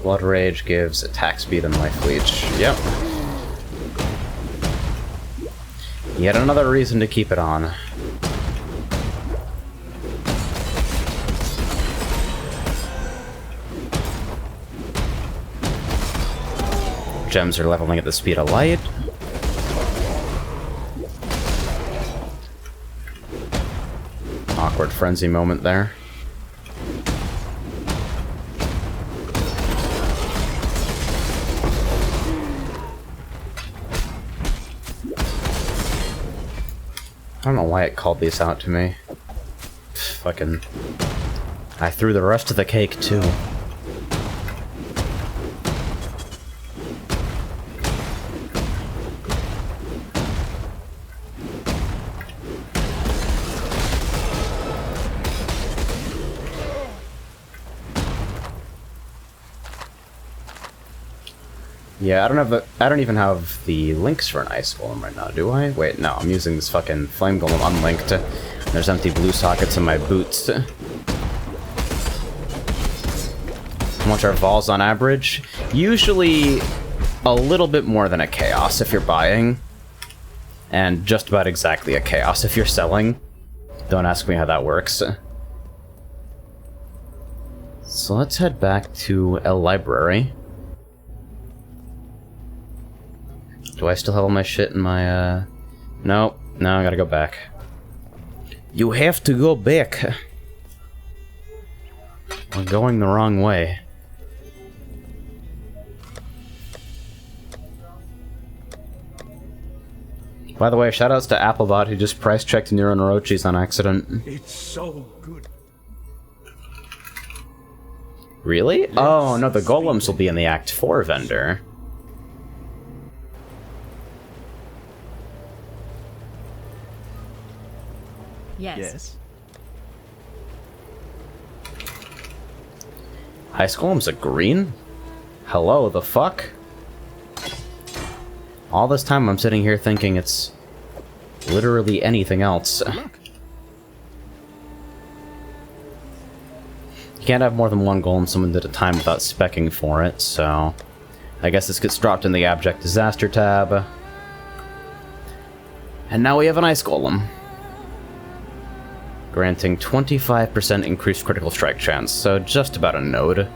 Blood Rage gives attack speed and life leech. Yep. Yet another reason to keep it on. Gems are leveling at the speed of light. Awkward frenzy moment there. I don't know why it called these out to me. Fucking... I threw the rest of the cake, too. Yeah, I don't even have the links for an ice golem right now, do I? Wait, no, I'm using this fucking flame golem unlinked. There's empty blue sockets in my boots. How much are vols on average? Usually a little bit more than a chaos if you're buying. And just about exactly a chaos if you're selling. Don't ask me how that works. So let's head back to a library. Do I still have all my shit in my, Nope. No, I gotta go back. You have to go back. We're going the wrong way. By the way, shoutouts to Applebot who just price-checked Nero Norochis on accident. It's so good. Really? Oh, no, the golems will be in the Act 4 vendor. Yes. Ice Golem's a green? Hello, the fuck? All this time I'm sitting here thinking it's literally anything else. You can't have more than one golem summoned at a time without speccing for it, so... I guess this gets dropped in the Abject Disaster tab. And now we have an Ice Golem. Granting 25% increased critical strike chance, so just about a node.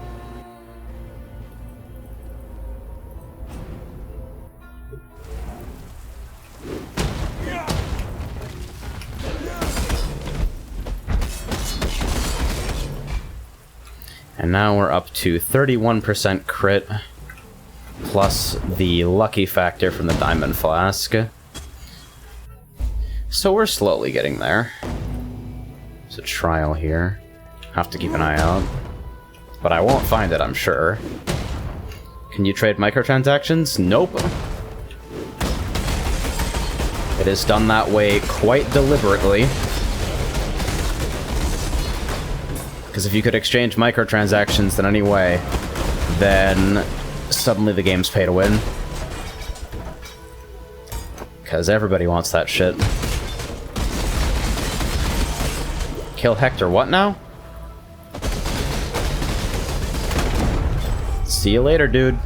And now we're up to 31% crit, plus the lucky factor from the Diamond Flask. So we're slowly getting there. There's a trial here. Have to keep an eye out. But I won't find it, I'm sure. Can you trade microtransactions? Nope. It is done that way quite deliberately. Because if you could exchange microtransactions in any way, then suddenly the game's pay to win. Because everybody wants that shit. Kill Hector, what now? See you later, dude.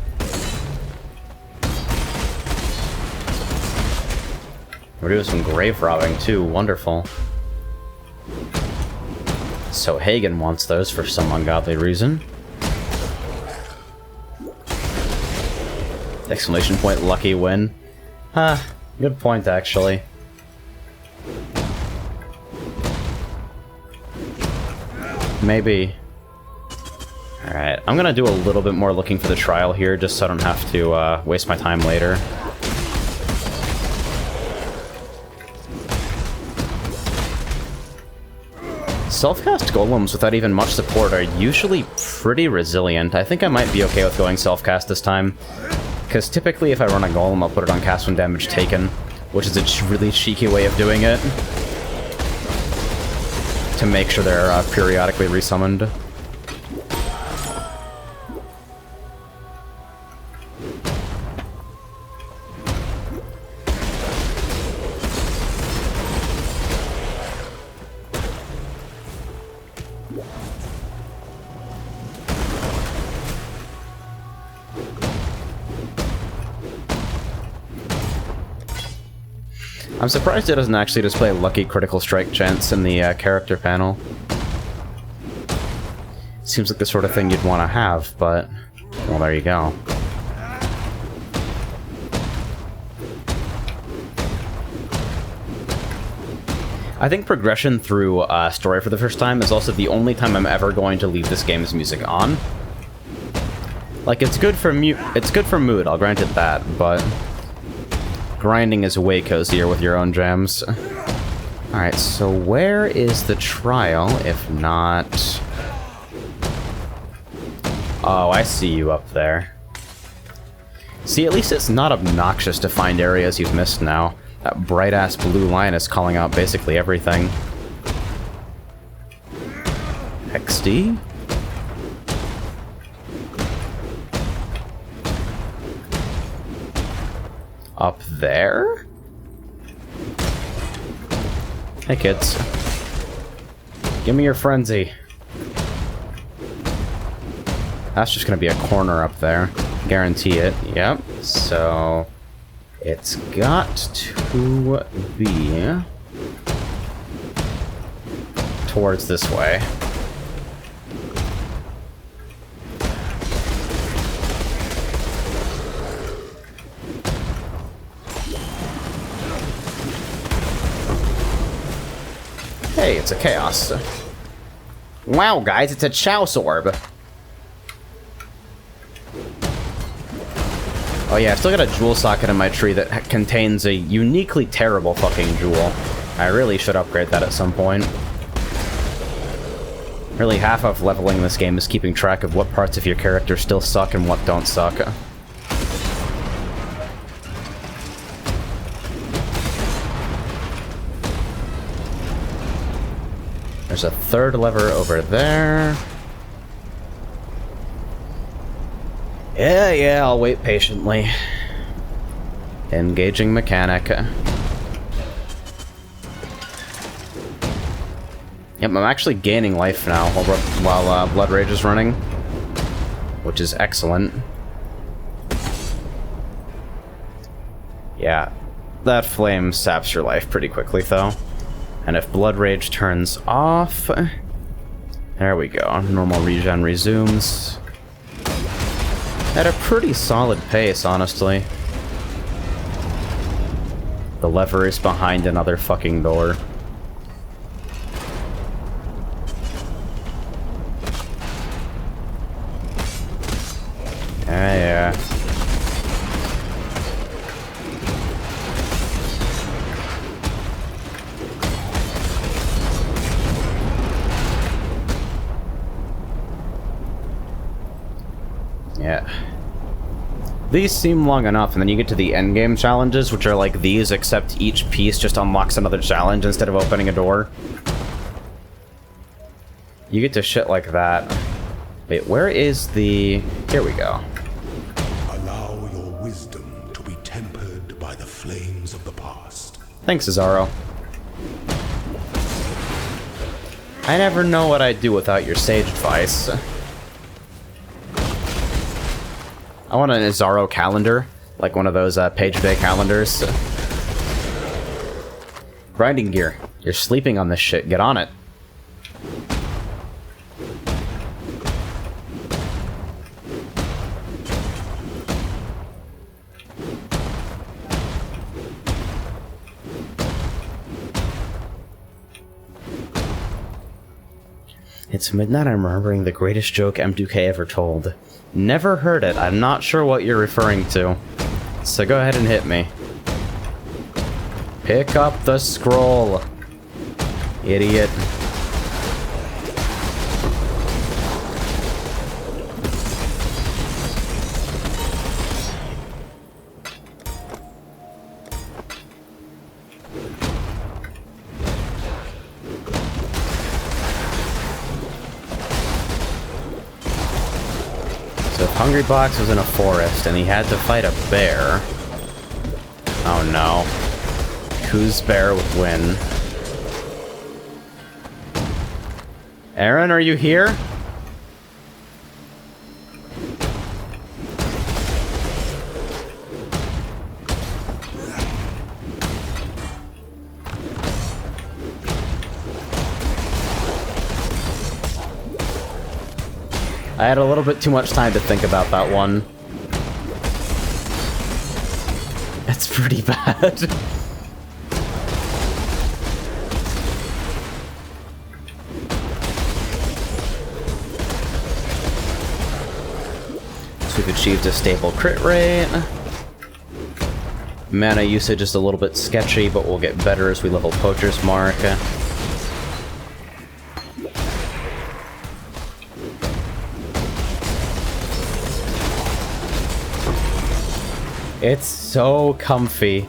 We're doing some grave robbing too, wonderful. So Hagen wants those for some ungodly reason. Exclamation point, lucky win. Huh, good point actually. Maybe. Alright, I'm gonna do a little bit more looking for the trial here, just so I don't have to waste my time later. Self-cast golems without even much support are usually pretty resilient. I think I might be okay with going self-cast this time, because typically if I run a golem, I'll put it on cast when damage taken, which is a really cheeky way of doing it, to make sure they're periodically resummoned. I'm surprised it doesn't actually display lucky critical strike chance in the character panel. Seems like the sort of thing you'd want to have, but... well, there you go. I think progression through story for the first time is also the only time I'm ever going to leave this game's music on. Like, it's good for mood, I'll grant it that, but... grinding is way cozier with your own jams. Alright, so where is the trial, if not... oh, I see you up there. See, at least it's not obnoxious to find areas you've missed now. That bright-ass blue line is calling out basically everything. XD? Up there? Hey kids. Give me your frenzy. That's just gonna be a corner up there. Guarantee it. Yep. So it's got to be towards this way. Hey, it's a chaos. Wow, guys, it's a Chaos Orb. Oh yeah, I still got a jewel socket in my tree that contains a uniquely terrible fucking jewel. I really should upgrade that at some point. Really, half of leveling this game is keeping track of what parts of your character still suck and what don't suck. There's a third lever over there. Yeah, I'll wait patiently. Engaging mechanic. Yep, I'm actually gaining life now while Blood Rage is running, which is excellent. Yeah, that flame saps your life pretty quickly, though. And if Blood Rage turns off... there we go. Normal regen resumes. At a pretty solid pace, honestly. The lever is behind another fucking door. Yeah. These seem long enough, and then you get to the endgame challenges, which are like these, except each piece just unlocks another challenge instead of opening a door. You get to shit like that. Wait, where is the... Here we go. Allow your wisdom to be tempered by the flames of the past. Thanks, Cesaro. I never know what I'd do without your sage advice. I want an Cesaro calendar, like one of those page day calendars. Grinding gear. You're sleeping on this shit. Get on it. It's midnight, I'm remembering the greatest joke M2K ever told. Never heard it, I'm not sure what you're referring to. So go ahead and hit me. Pick up the scroll. Idiot. Hungry Box was in a forest, and he had to fight a bear. Oh no. Whose bear would win? Aaron, are you here? I had a little bit too much time to think about that one. It's pretty bad. So we've achieved a stable crit rate. Mana usage is a little bit sketchy, but we'll get better as we level Poacher's Mark. It's so comfy.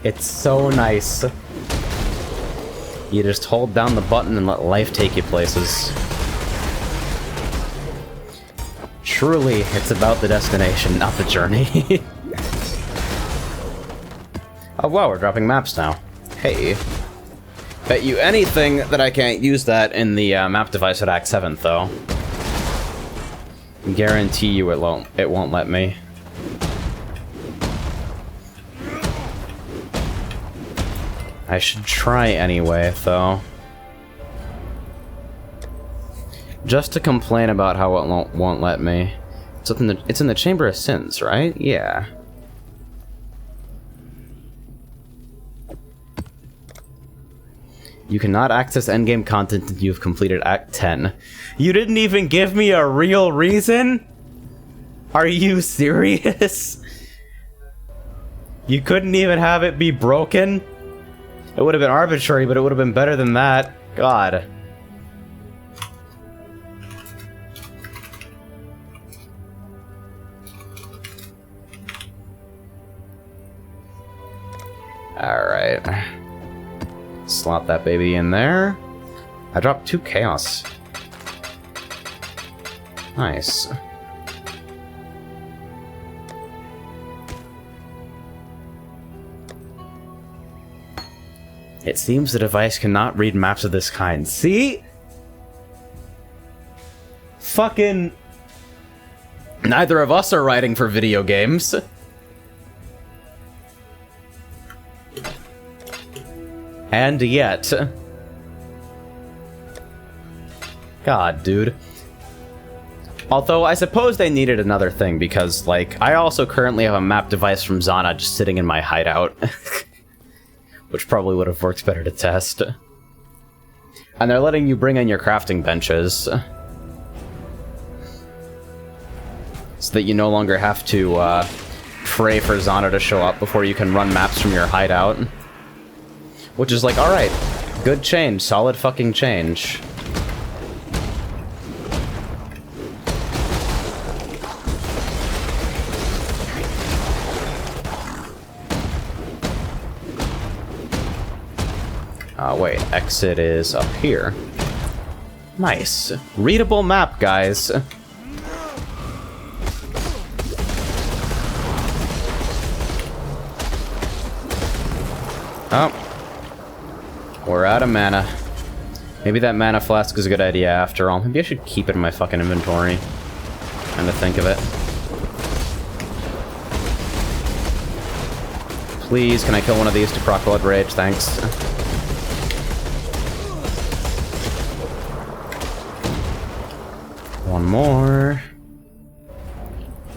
It's so nice. You just hold down the button and let life take you places. Truly, it's about the destination, not the journey. Oh wow, we're dropping maps now. Hey. Bet you anything that I can't use that in the map device at Act 7th, though. Guarantee you it won't let me. I should try anyway, though. Just to complain about how it won't let me. It's in the Chamber of Sins, right? Yeah. You cannot access endgame content until you've completed Act 10. You didn't even give me a real reason? Are you serious? You couldn't even have it be broken? It would have been arbitrary, but it would have been better than that. God. Alright. Slot that baby in there. I dropped 2 chaos. Nice. It seems the device cannot read maps of this kind. See? Fucking... Neither of us are writing for video games. And yet... God, dude. Although, I suppose they needed another thing, because, like, I also currently have a map device from Zana just sitting in my hideout. Which probably would have worked better to test. And they're letting you bring in your crafting benches. So that you no longer have to, pray for Zana to show up before you can run maps from your hideout. Which is like, alright, good change, solid fucking change. Wait, exit is up here. Nice. Readable map, guys. Oh. We're out of mana. Maybe that mana flask is a good idea after all. Maybe I should keep it in my fucking inventory. Kind of think of it. Please, can I kill one of these to proc Blood Rage? Thanks. One more.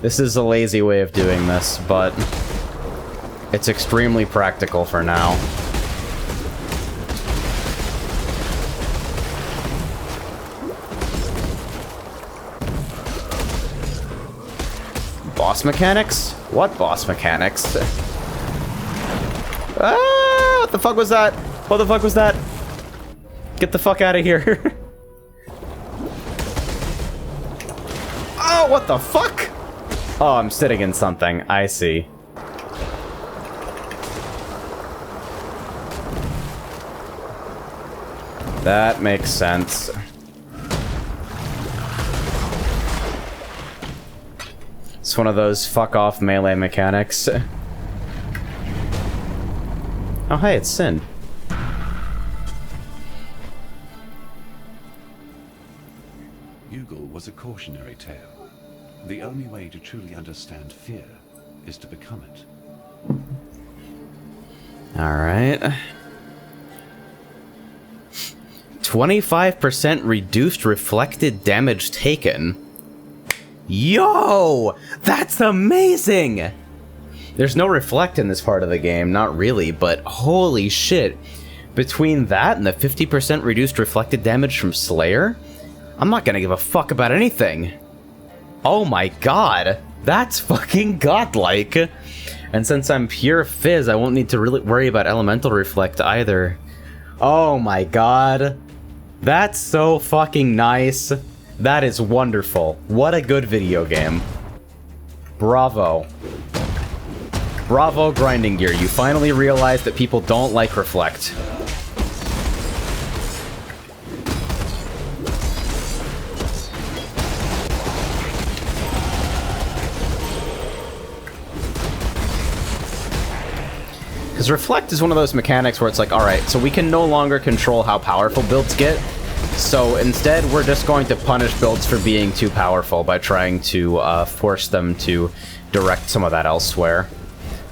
This is a lazy way of doing this, but it's extremely practical for now. Boss mechanics? What boss mechanics? Ah! What the fuck was that? What the fuck was that? Get the fuck out of here. Oh, what the fuck? Oh, I'm sitting in something. I see. That makes sense. It's one of those fuck off melee mechanics. Oh, hey, it's Sin. Bugle was a cautionary tale. The only way to truly understand fear is to become it. Alright. 25% reduced reflected damage taken. Yo! That's amazing! There's no reflect in this part of the game, not really, but holy shit. Between that and the 50% reduced reflected damage from Slayer, I'm not gonna give a fuck about anything. Oh my god, that's fucking godlike. And since I'm pure Fizz, I won't need to really worry about elemental reflect either. Oh my god. That's so fucking nice. That is wonderful. What a good video game. Bravo. Bravo, Grinding Gear. You finally realized that people don't like reflect. Because reflect is one of those mechanics where it's like, alright, so we can no longer control how powerful builds get. So instead, we're just going to punish builds for being too powerful by trying to force them to direct some of that elsewhere.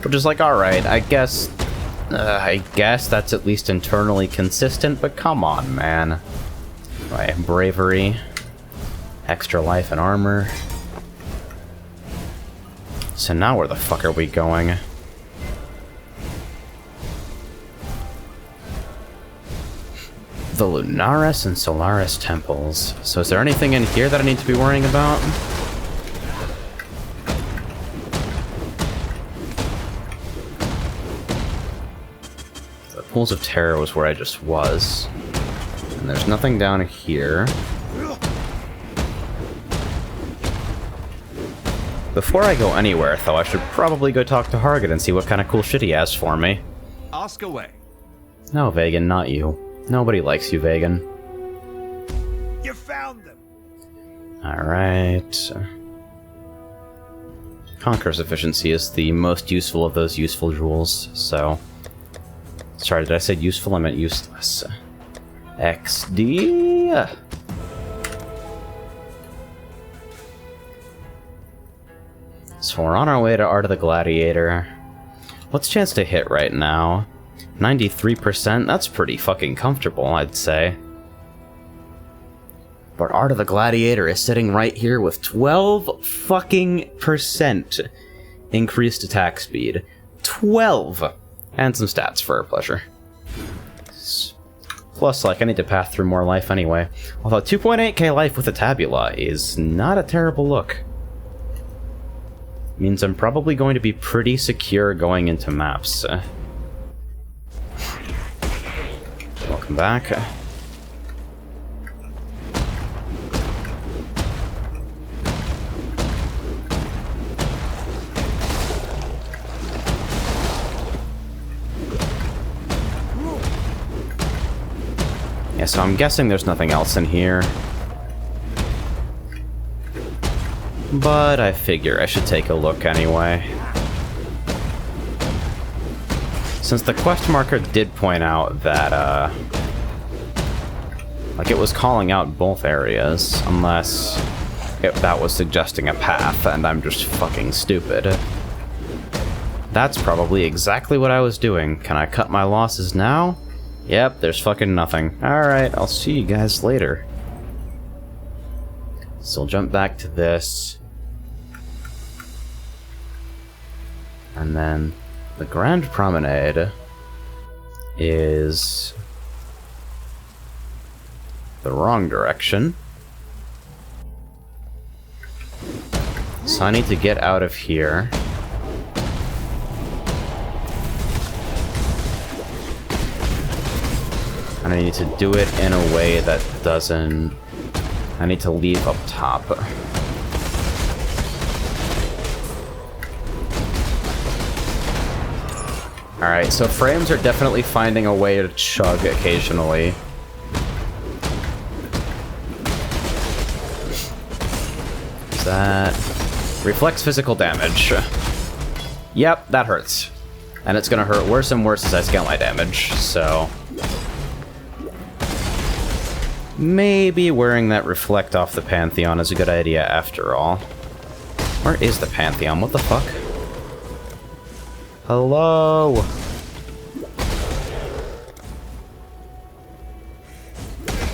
Which is like, alright, I guess that's at least internally consistent, but come on, man. Right, bravery, extra life and armor. So now where the fuck are we going? The Lunaris and Solaris temples. So is there anything in here that I need to be worrying about? The Pools of Terror was where I just was. And there's nothing down here. Before I go anywhere, though, I should probably go talk to Hargit and see what kind of cool shit he has for me. Ask away. No, Vegan, not you. Nobody likes you, Vegan. You found them. Alright. Conqueror's Efficiency is the most useful of those useful jewels, so... Sorry, did I say useful? I meant useless. XD! So we're on our way to Art of the Gladiator. What's chance to hit right now? 93%? That's pretty fucking comfortable, I'd say. But Art of the Gladiator is sitting right here with 12 fucking % increased attack speed. 12! And some stats for our pleasure. Plus, like, I need to path through more life anyway. Although 2.8k life with a tabula is not a terrible look. Means I'm probably going to be pretty secure going into maps. Welcome back. Yeah, so I'm guessing there's nothing else in here. But I figure I should take a look anyway. Since the quest marker did point out that, like, it was calling out both areas, unless that was suggesting a path, and I'm just fucking stupid. That's probably exactly what I was doing. Can I cut my losses now? Yep, there's fucking nothing. Alright, I'll see you guys later. So we'll jump back to this. And then the Grand Promenade is the wrong direction. So I need to get out of here. And I need to do it in a way that doesn't... I need to leave up top. Alright, so frames are definitely finding a way to chug occasionally. Is that... reflects physical damage. Yep, that hurts. And it's gonna hurt worse and worse as I scale my damage, so... maybe wearing that reflect off the Pantheon is a good idea after all. Where is the Pantheon? What the fuck? Hello?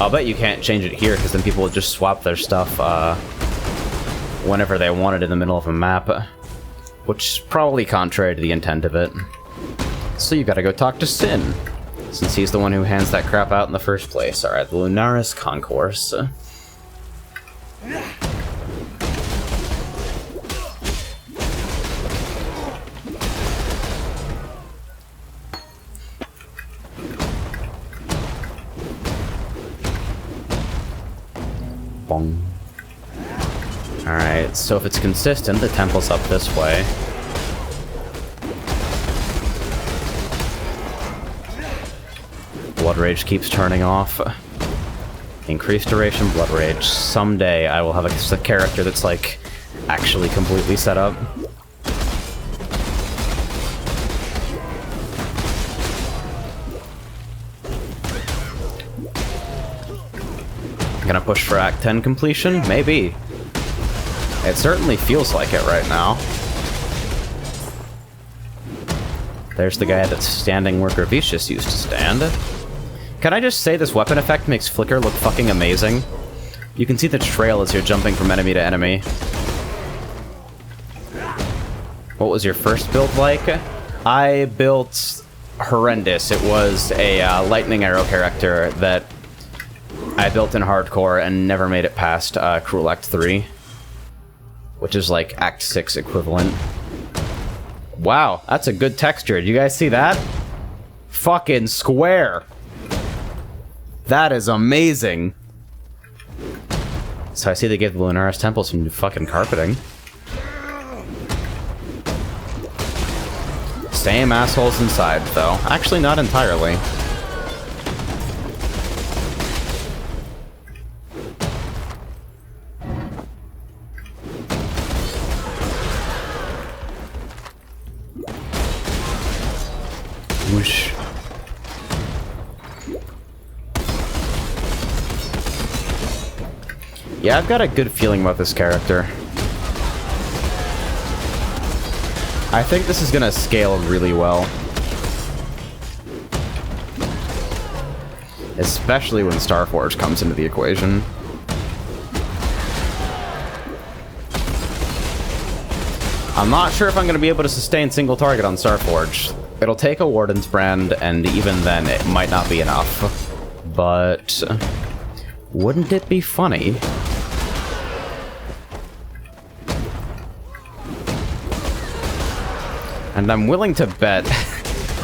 I'll bet you can't change it here, because then people will just swap their stuff whenever they want it in the middle of a map. Which is probably contrary to the intent of it. So you gotta go talk to Sin, since he's the one who hands that crap out in the first place. Alright, the Lunaris Concourse. Bong. Alright, so if it's consistent, the temple's up this way. Blood Rage keeps turning off. Increased duration Blood Rage. Someday I will have a character that's, like, actually completely set up. Gonna push for Act 10 completion? Maybe. It certainly feels like it right now. There's the guy that's standing where Gravicius used to stand. Can I just say this weapon effect makes Flicker look fucking amazing? You can see the trail as you're jumping from enemy to enemy. What was your first build like? I built horrendous. It was a lightning arrow character that I built in hardcore and never made it past Cruel Act 3. Which is like Act 6 equivalent. Wow, that's a good texture. Do you guys see that? Fucking square. That is amazing. So I see they gave the Lunaris Temple some new fucking carpeting. Same assholes inside, though. Actually, not entirely. Whoosh. Yeah, I've got a good feeling about this character. I think this is gonna scale really well. Especially when Starforge comes into the equation. I'm not sure if I'm gonna be able to sustain single target on Starforge. It'll take a Warden's Brand, and even then it might not be enough. But wouldn't it be funny? And I'm willing to bet...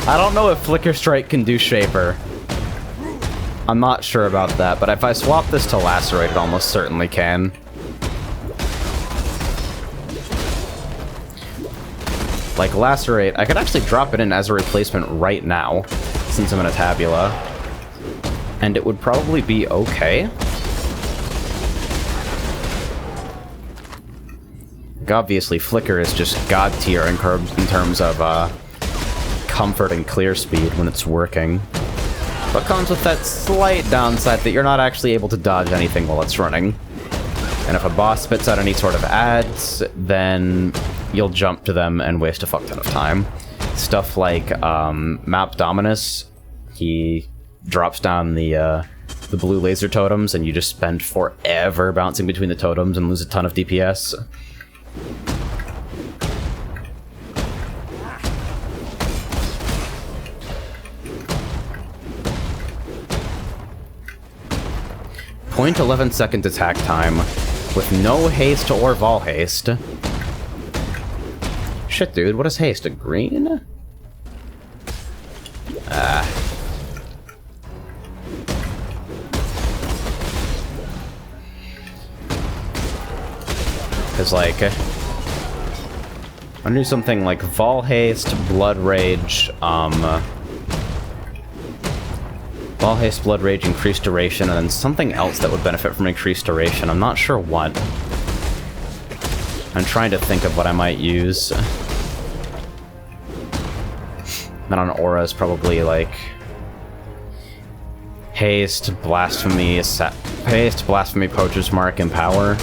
I don't know if Flicker Strike can do Shaper. I'm not sure about that, but if I swap this to Lacerate, it almost certainly can. Like Lacerate, I could actually drop it in as a replacement right now, since I'm in a Tabula. and it would probably be okay. Obviously, Flicker is just god tier in terms of comfort and clear speed when it's working. But comes with that slight downside that you're not actually able to dodge anything while it's running. And if a boss spits out any sort of ads, then you'll jump to them and waste a fuck ton of time. Stuff like Map Dominus, he drops down the blue laser totems, and you just spend forever bouncing between the totems and lose a ton of DPS. .11-second attack time with no haste or Vol haste. Shit, dude, what is haste? A green? Because, like, I'm gonna do something like Vol haste, Blood Rage, Vol haste, Blood Rage, increased duration, and then something else that would benefit from increased duration. I'm not sure what. I'm trying to think of what I might use. Then on Aura is probably like haste, blasphemy, haste, blasphemy, poacher's mark, and power.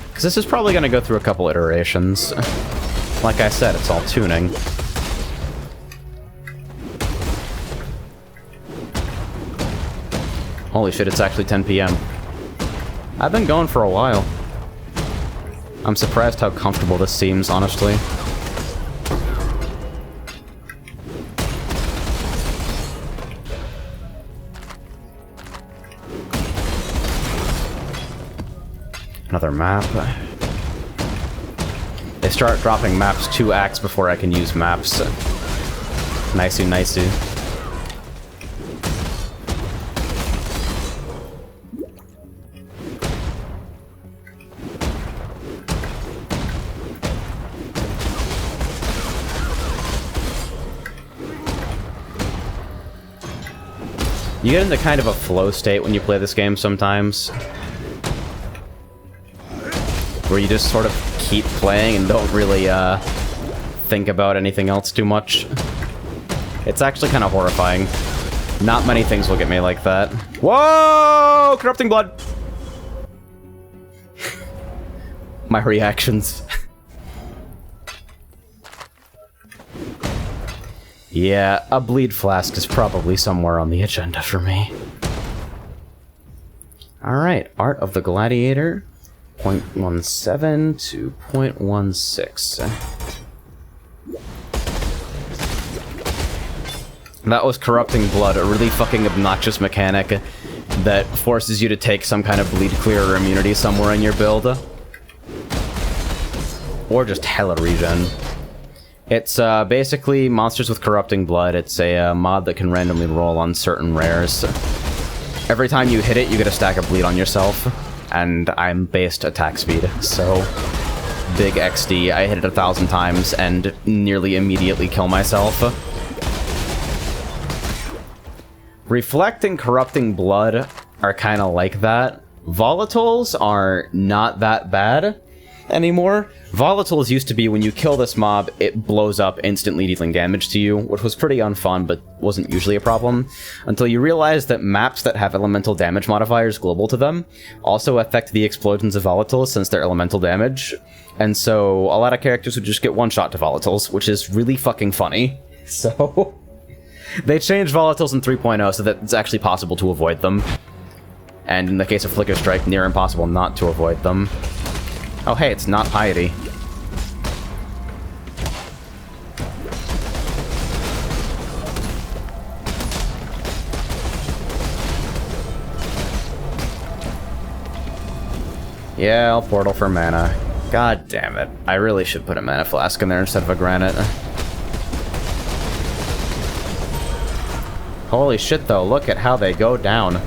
Because this is probably going to go through a couple iterations. Like I said, it's all tuning. Holy shit, it's actually 10 PM. I've been going for a while. I'm surprised how comfortable this seems, honestly. Another map. They start dropping maps 2 acts before I can use maps. Nicey, nicey. You get into kind of a flow state when you play this game sometimes, where you just sort of keep playing and don't really think about anything else too much. It's actually kind of horrifying. Not many things will get me like that. Whoa! Corrupting blood! My reactions. Yeah, a bleed flask is probably somewhere on the agenda for me. Alright, Art of the Gladiator. 0.17 to 0.16. That was Corrupting Blood, a really fucking obnoxious mechanic that forces you to take some kind of bleed clear or immunity somewhere in your build. Or just hella regen. It's basically monsters with Corrupting Blood. It's a mod that can randomly roll on certain rares. Every time you hit it, you get a stack of bleed on yourself. And I'm based attack speed, so big XD. I hit it 1,000 times and nearly immediately kill myself. Reflect and Corrupting Blood are kind of like that. Volatiles are not that bad anymore. Volatiles used to be when you kill this mob, it blows up, instantly dealing damage to you, which was pretty unfun, but wasn't usually a problem, until you realize that maps that have elemental damage modifiers global to them also affect the explosions of volatiles since they're elemental damage, and so a lot of characters would just get one-shot to volatiles, which is really fucking funny. So they changed volatiles in 3.0 so that it's actually possible to avoid them, and in the case of Flicker Strike, near impossible not to avoid them. Oh hey, it's not Piety. Yeah, I'll portal for mana. God damn it. I really should put a mana flask in there instead of a granite. Holy shit though, look at how they go down.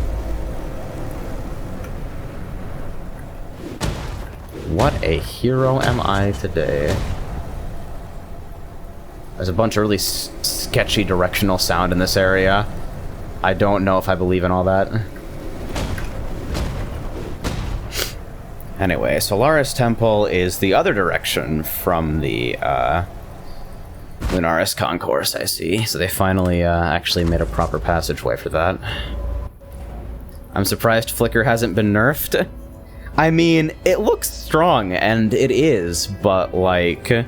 What a hero am I today. There's a bunch of really sketchy directional sound in this area. I don't know if I believe in all that. Anyway, Solaris Temple is the other direction from the Lunaris Concourse, I see. So they finally actually made a proper passageway for that. I'm surprised Flicker hasn't been nerfed. I mean, it looks strong, and it is, but, like...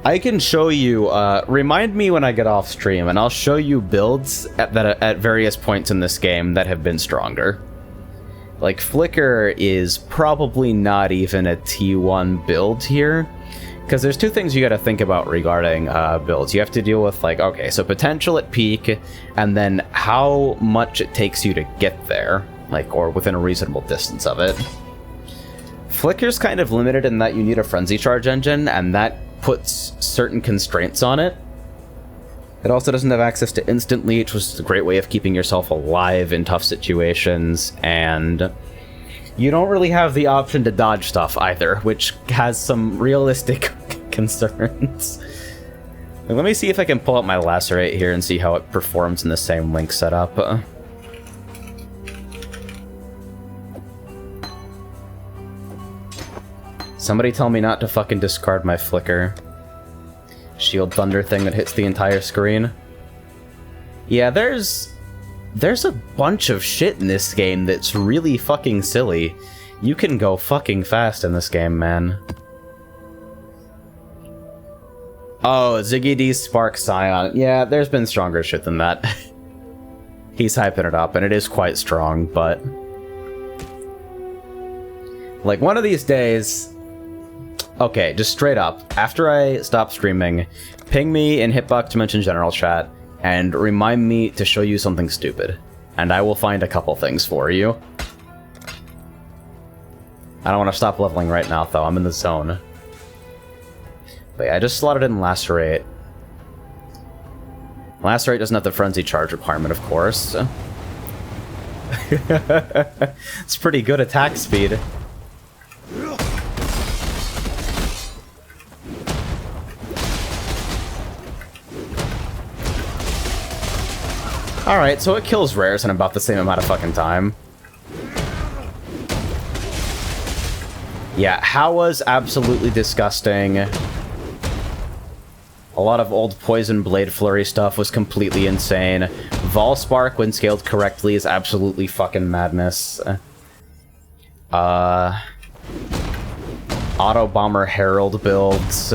I can show you, remind me when I get off stream, and I'll show you builds at various points in this game that have been stronger. Like, Flicker is probably not even a T1 build here, because there's two things you gotta think about regarding builds. You have to deal with, like, okay, so potential at peak, and then how much it takes you to get there, like, or within a reasonable distance of it. Flicker's kind of limited in that you need a frenzy charge engine, and that puts certain constraints on it. It also doesn't have access to instant leech, which is a great way of keeping yourself alive in tough situations, and you don't really have the option to dodge stuff either, which has some realistic concerns. Let me see if I can pull up my Lacerate here and see how it performs in the same link setup. Somebody tell me not to fucking discard my Flicker. Shield Thunder thing that hits the entire screen. Yeah, there's a bunch of shit in this game that's really fucking silly. You can go fucking fast in this game, man. Oh, Ziggy D's Spark Scion. Yeah, there's been stronger shit than that. He's hyping it up, and it is quite strong, but... like, one of these days... Okay, just straight up, after I stop streaming, ping me in Hitbox Dimension General Chat, and remind me to show you something stupid. And I will find a couple things for you. I don't want to stop leveling right now, though. I'm in the zone. But yeah, I just slotted in Lacerate. Lacerate doesn't have the Frenzy Charge requirement, of course. It's pretty good attack speed. Alright, so it kills rares in about the same amount of fucking time. Yeah, Hawa's absolutely disgusting. A lot of old Poison Blade Flurry stuff was completely insane. Volspark, when scaled correctly, is absolutely fucking madness. Auto Bomber Herald builds.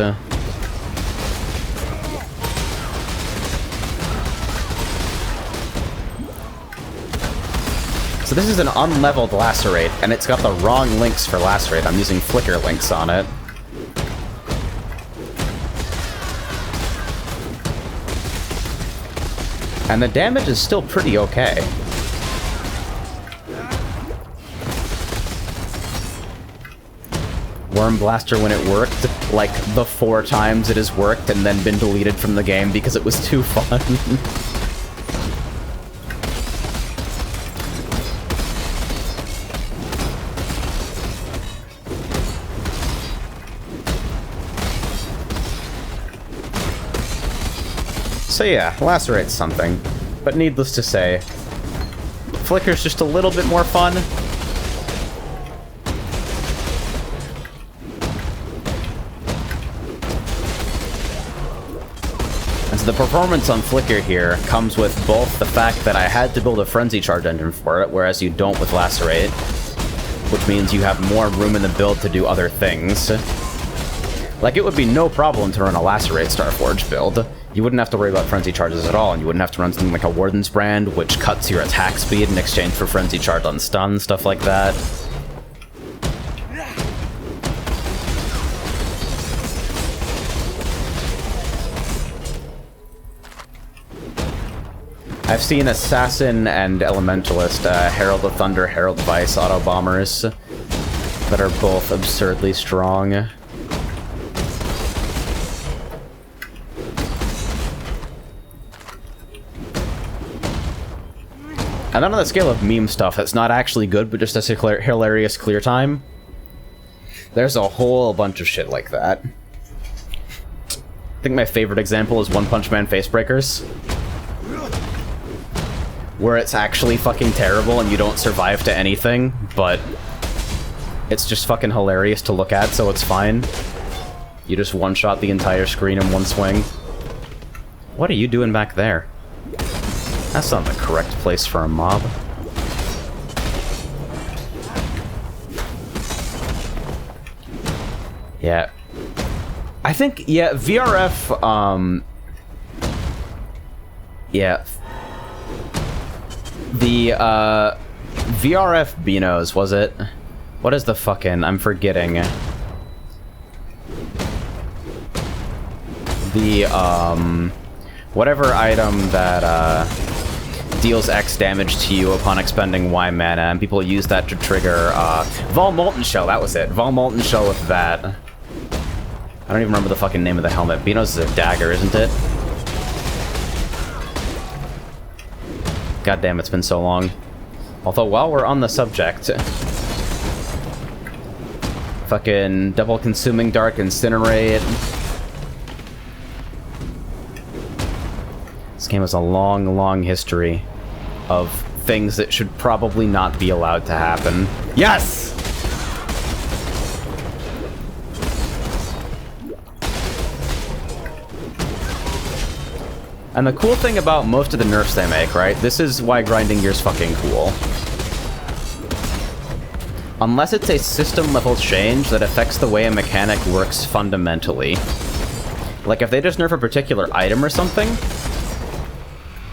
So this is an unleveled Lacerate, and it's got the wrong links for Lacerate. I'm using Flicker links on it. And the damage is still pretty okay. Worm Blaster when it worked, like the 4 times it has worked and then been deleted from the game because it was too fun. So yeah, Lacerate's something, but needless to say, Flicker's just a little bit more fun. And so the performance on Flicker here comes with both the fact that I had to build a Frenzy Charge engine for it, whereas you don't with Lacerate, which means you have more room in the build to do other things. Like, it would be no problem to run a Lacerate Starforge build. You wouldn't have to worry about Frenzy Charges at all, and you wouldn't have to run something like a Warden's Brand, which cuts your attack speed in exchange for Frenzy Charge on stun, stuff like that. I've seen Assassin and Elementalist, Herald of Thunder, Herald of Ice auto bombers that are both absurdly strong. And then on the scale of meme stuff that's not actually good, but just has a hilarious clear time, There's a whole bunch of shit like that. I think my favorite example is One Punch Man Facebreakers, where it's actually fucking terrible and you don't survive to anything, but it's just fucking hilarious to look at, so it's fine. You just one-shot the entire screen in one swing. What are you doing back there? That's not the correct place for a mob. Yeah. I think, yeah, VRF, yeah. The, VRF Beanos, was it? What is the fucking... I'm forgetting. The, whatever item that, deals X damage to you upon expending Y mana, and people use that to trigger, Vol Molten Shell, that was it. Vol Molten Shell with that. I don't even remember the fucking name of the helmet. Beanos is a dagger, isn't it? God damn, it's been so long. Although, while we're on the subject... Fucking double consuming dark incinerate. This game has a long, long history of things that should probably not be allowed to happen. Yes! And the cool thing about most of the nerfs they make, right? This is why grinding gear's fucking cool. Unless it's a system-level change that affects the way a mechanic works fundamentally. Like, if they just nerf a particular item or something,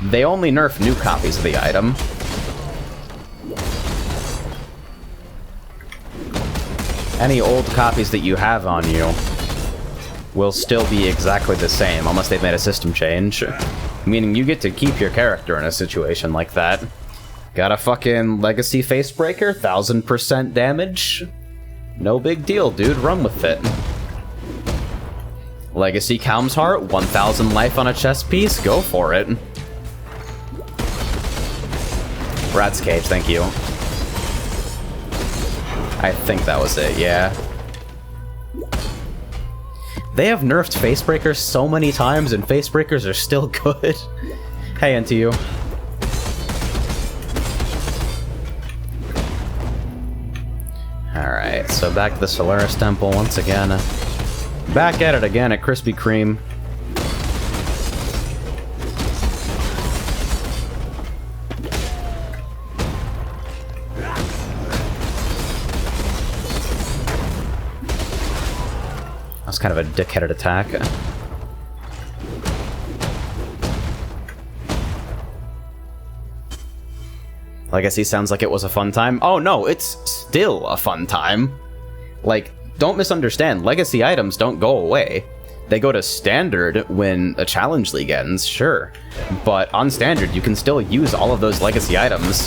they only nerf new copies of the item. Any old copies that you have on you will still be exactly the same, unless they've made a system change. Meaning you get to keep your character in a situation like that. Got a fucking legacy facebreaker, 1000% damage. No big deal, dude, run with it. Legacy Calm's Heart, 1000 life on a chest piece, go for it. Rat's Cage, thank you. I think that was it, yeah. They have nerfed Facebreakers so many times, and Facebreakers are still good. Hey, into you. Alright, so back to the Solaris Temple once again. Back at it again at Krispy Kreme. That's kind of a dickheaded attack. Legacy sounds like it was a fun time. Oh no, it's still a fun time. Like, don't misunderstand, Legacy items don't go away. They go to Standard when a Challenge League ends, sure. But on Standard, you can still use all of those Legacy items.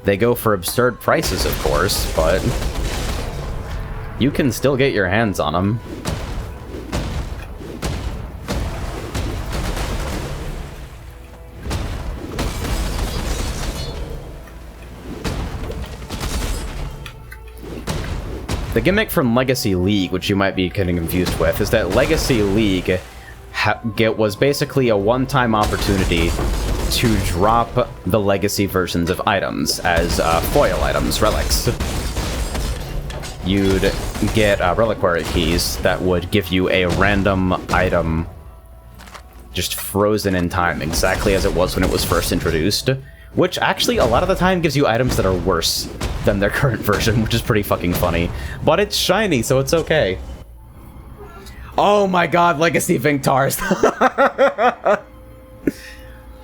They go for absurd prices, of course, but you can still get your hands on them. The gimmick from Legacy League, which you might be getting confused with, is that Legacy League was basically a one-time opportunity to drop the Legacy versions of items as foil items, relics. You'd get reliquary keys that would give you a random item just frozen in time, exactly as it was when it was first introduced, which actually a lot of the time gives you items that are worse than their current version, which is pretty fucking funny. But it's shiny, so it's okay. Oh my god, Legacy Vinktars.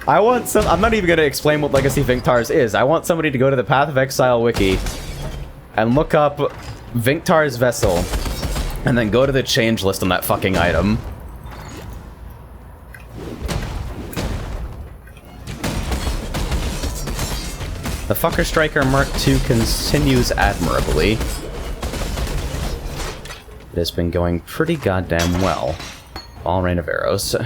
I want some... I'm not even going to explain what Legacy Vinktars is. I want somebody to go to the Path of Exile wiki and look up Vinktar's Vessel, and then go to the change list on that fucking item. The Fucker Striker Mark II continues admirably. It has been going pretty goddamn well. All rain of arrows.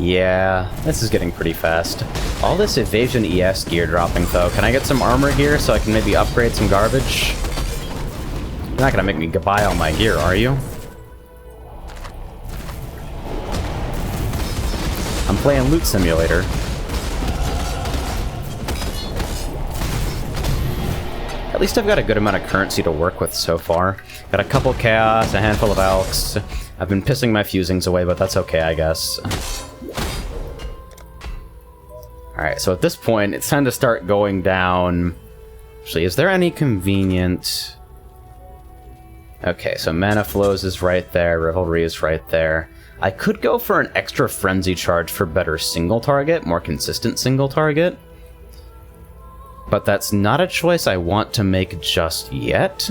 Yeah, this is getting pretty fast. All this evasion ES gear dropping, though. Can I get some armor gear so I can maybe upgrade some garbage? You're not gonna make me buy all my gear, are you? I'm playing Loot Simulator. At least I've got a good amount of currency to work with so far. Got a couple Chaos, a handful of Elks. I've been pissing my fusings away, but that's okay, I guess. Alright, so at this point, it's time to start going down... Actually, is there any convenient... Okay, so Mana Flows is right there, Revelry is right there. I could go for an extra Frenzy charge for better single target, more consistent single target. But that's not a choice I want to make just yet.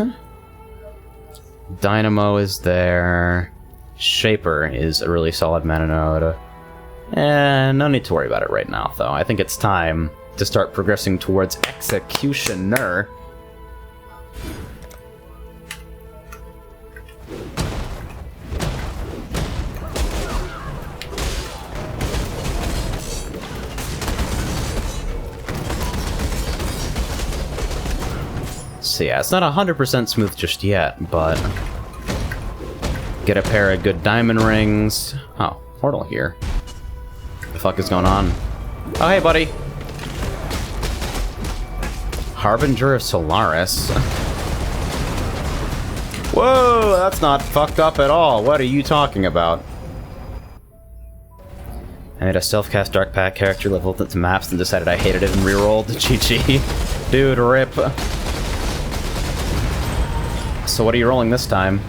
Dynamo is there. Shaper is a really solid mana node. And no need to worry about it right now, though. I think it's time to start progressing towards Executioner. So yeah, it's not 100% smooth just yet, but... Get a pair of good diamond rings. Oh, portal here. What the fuck is going on? Oh, hey, buddy! Harbinger of Solaris. Whoa, that's not fucked up at all. What are you talking about? I made a self-cast Dark Pact character, leveled it to maps, and decided I hated it and rerolled. GG. Dude, rip. So what are you rolling this time?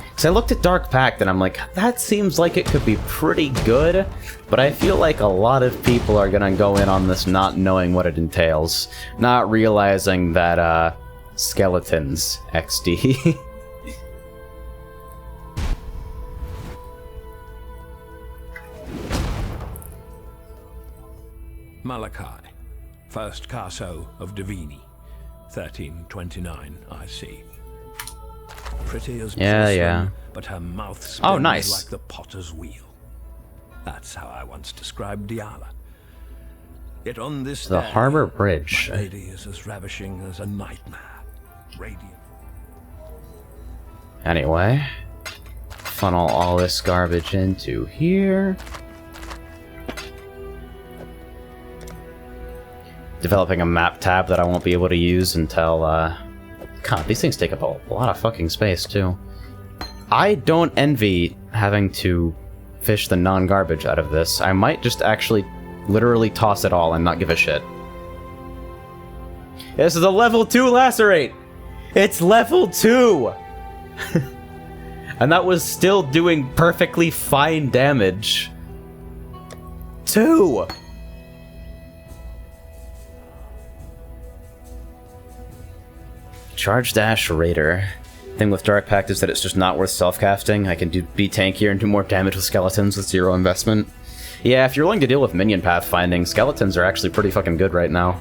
Because I looked at Dark Pact and I'm like, that seems like it could be pretty good, but I feel like a lot of people are gonna go in on this not knowing what it entails, not realizing that, skeletons XD. Malachi, first Caso of Divini, 1329 IC. Pretty as porcelain, but her mouth spins like the potter's wheel. That's how I once described Diala. Yet on this the day, Harbor Bridge. My lady is as ravishing as a nightmare, radiant. Anyway, funnel all this garbage into here. Developing a map tab that I won't be able to use until, God, these things take up a lot of fucking space, too. I don't envy having to fish the non-garbage out of this. I might just actually literally toss it all and not give a shit. This is a level 2 Lacerate! It's level 2! And that was still doing perfectly fine damage. 2! Charge Dash Raider. Thing with Dark Pact is that it's just not worth self-casting. I can be tankier and do more damage with skeletons with 0 investment. Yeah, if you're willing to deal with minion pathfinding, skeletons are actually pretty fucking good right now.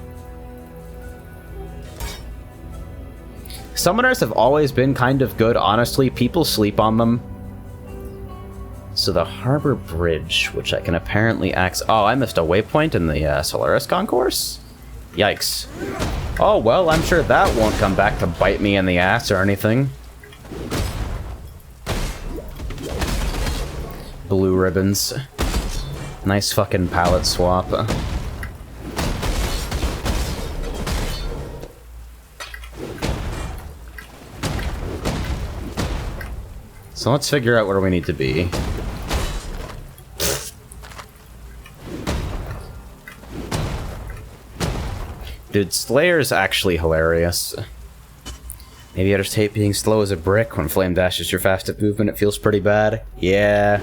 Summoners have always been kind of good, honestly. People sleep on them. So the Harbor Bridge, which I can apparently access... Oh, I missed a waypoint in the Solaris Concourse? Yikes. Oh, well, I'm sure that won't come back to bite me in the ass or anything. Blue ribbons. Nice fucking palette swap. So let's figure out where we need to be. Dude, Slayer's actually hilarious. Maybe I just hate being slow as a brick. When Flame Dash is your fastest movement, it feels pretty bad. Yeah.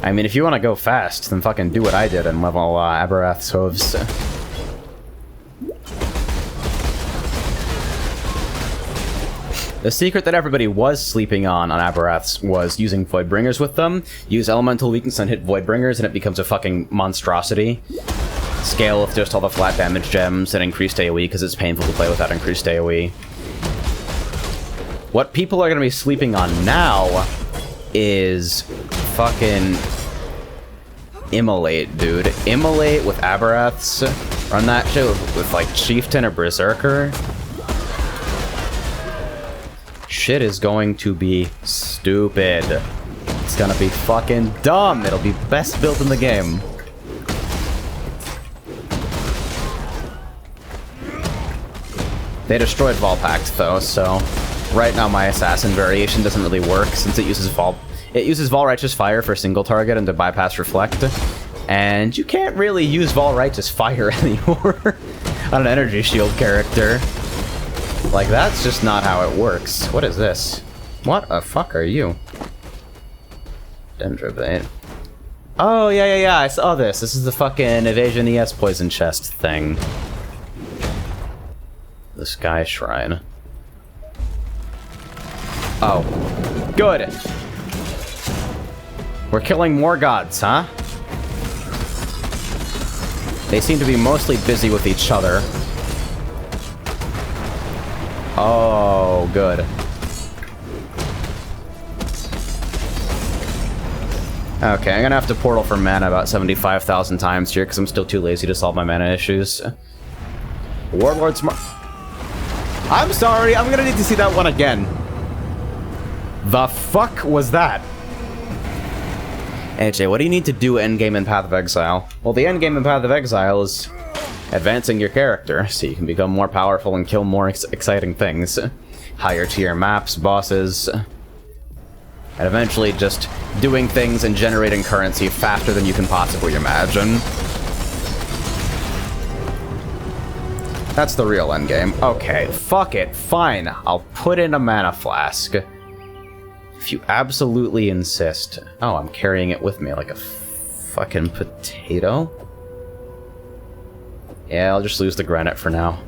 I mean, if you want to go fast, then fucking do what I did and level Abarath's hooves. The secret that everybody was sleeping on Abarath's was using Voidbringers with them. Use Elemental Weakness and hit Voidbringers and it becomes a fucking monstrosity. Scale with just all the flat damage gems and increased AoE because it's painful to play without increased AoE. What people are going to be sleeping on now is fucking immolate, dude. Immolate with Aberraths. Run that shit with like Chieftain or Berserker. Shit is going to be stupid. It's gonna be fucking dumb. It'll be best built in the game. They destroyed Volpact though, so right now my assassin variation doesn't really work since it uses Vol Righteous Fire for single target and to bypass Reflect. And you can't really use Vol Righteous Fire anymore on an energy shield character. Like, that's just not how it works. What is this? What the fuck are you? Dendrobate. Oh, yeah, I saw this. This is the fucking Evasion ES Poison Chest thing. The Sky Shrine. Oh. Good. We're killing more gods, huh? They seem to be mostly busy with each other. Oh, good. Okay, I'm gonna have to portal for mana about 75,000 times here because I'm still too lazy to solve my mana issues. Warlord Smart. I'm sorry, I'm gonna need to see that one again. The fuck was that? AJ, what do you need to do endgame in Path of Exile? Well, the endgame in Path of Exile is advancing your character, so you can become more powerful and kill more exciting things. Higher tier maps, bosses, and eventually just doing things and generating currency faster than you can possibly imagine. That's the real endgame. Okay, fuck it, fine. I'll put in a mana flask. If you absolutely insist. Oh, I'm carrying it with me like a fucking potato? Yeah, I'll just lose the granite for now.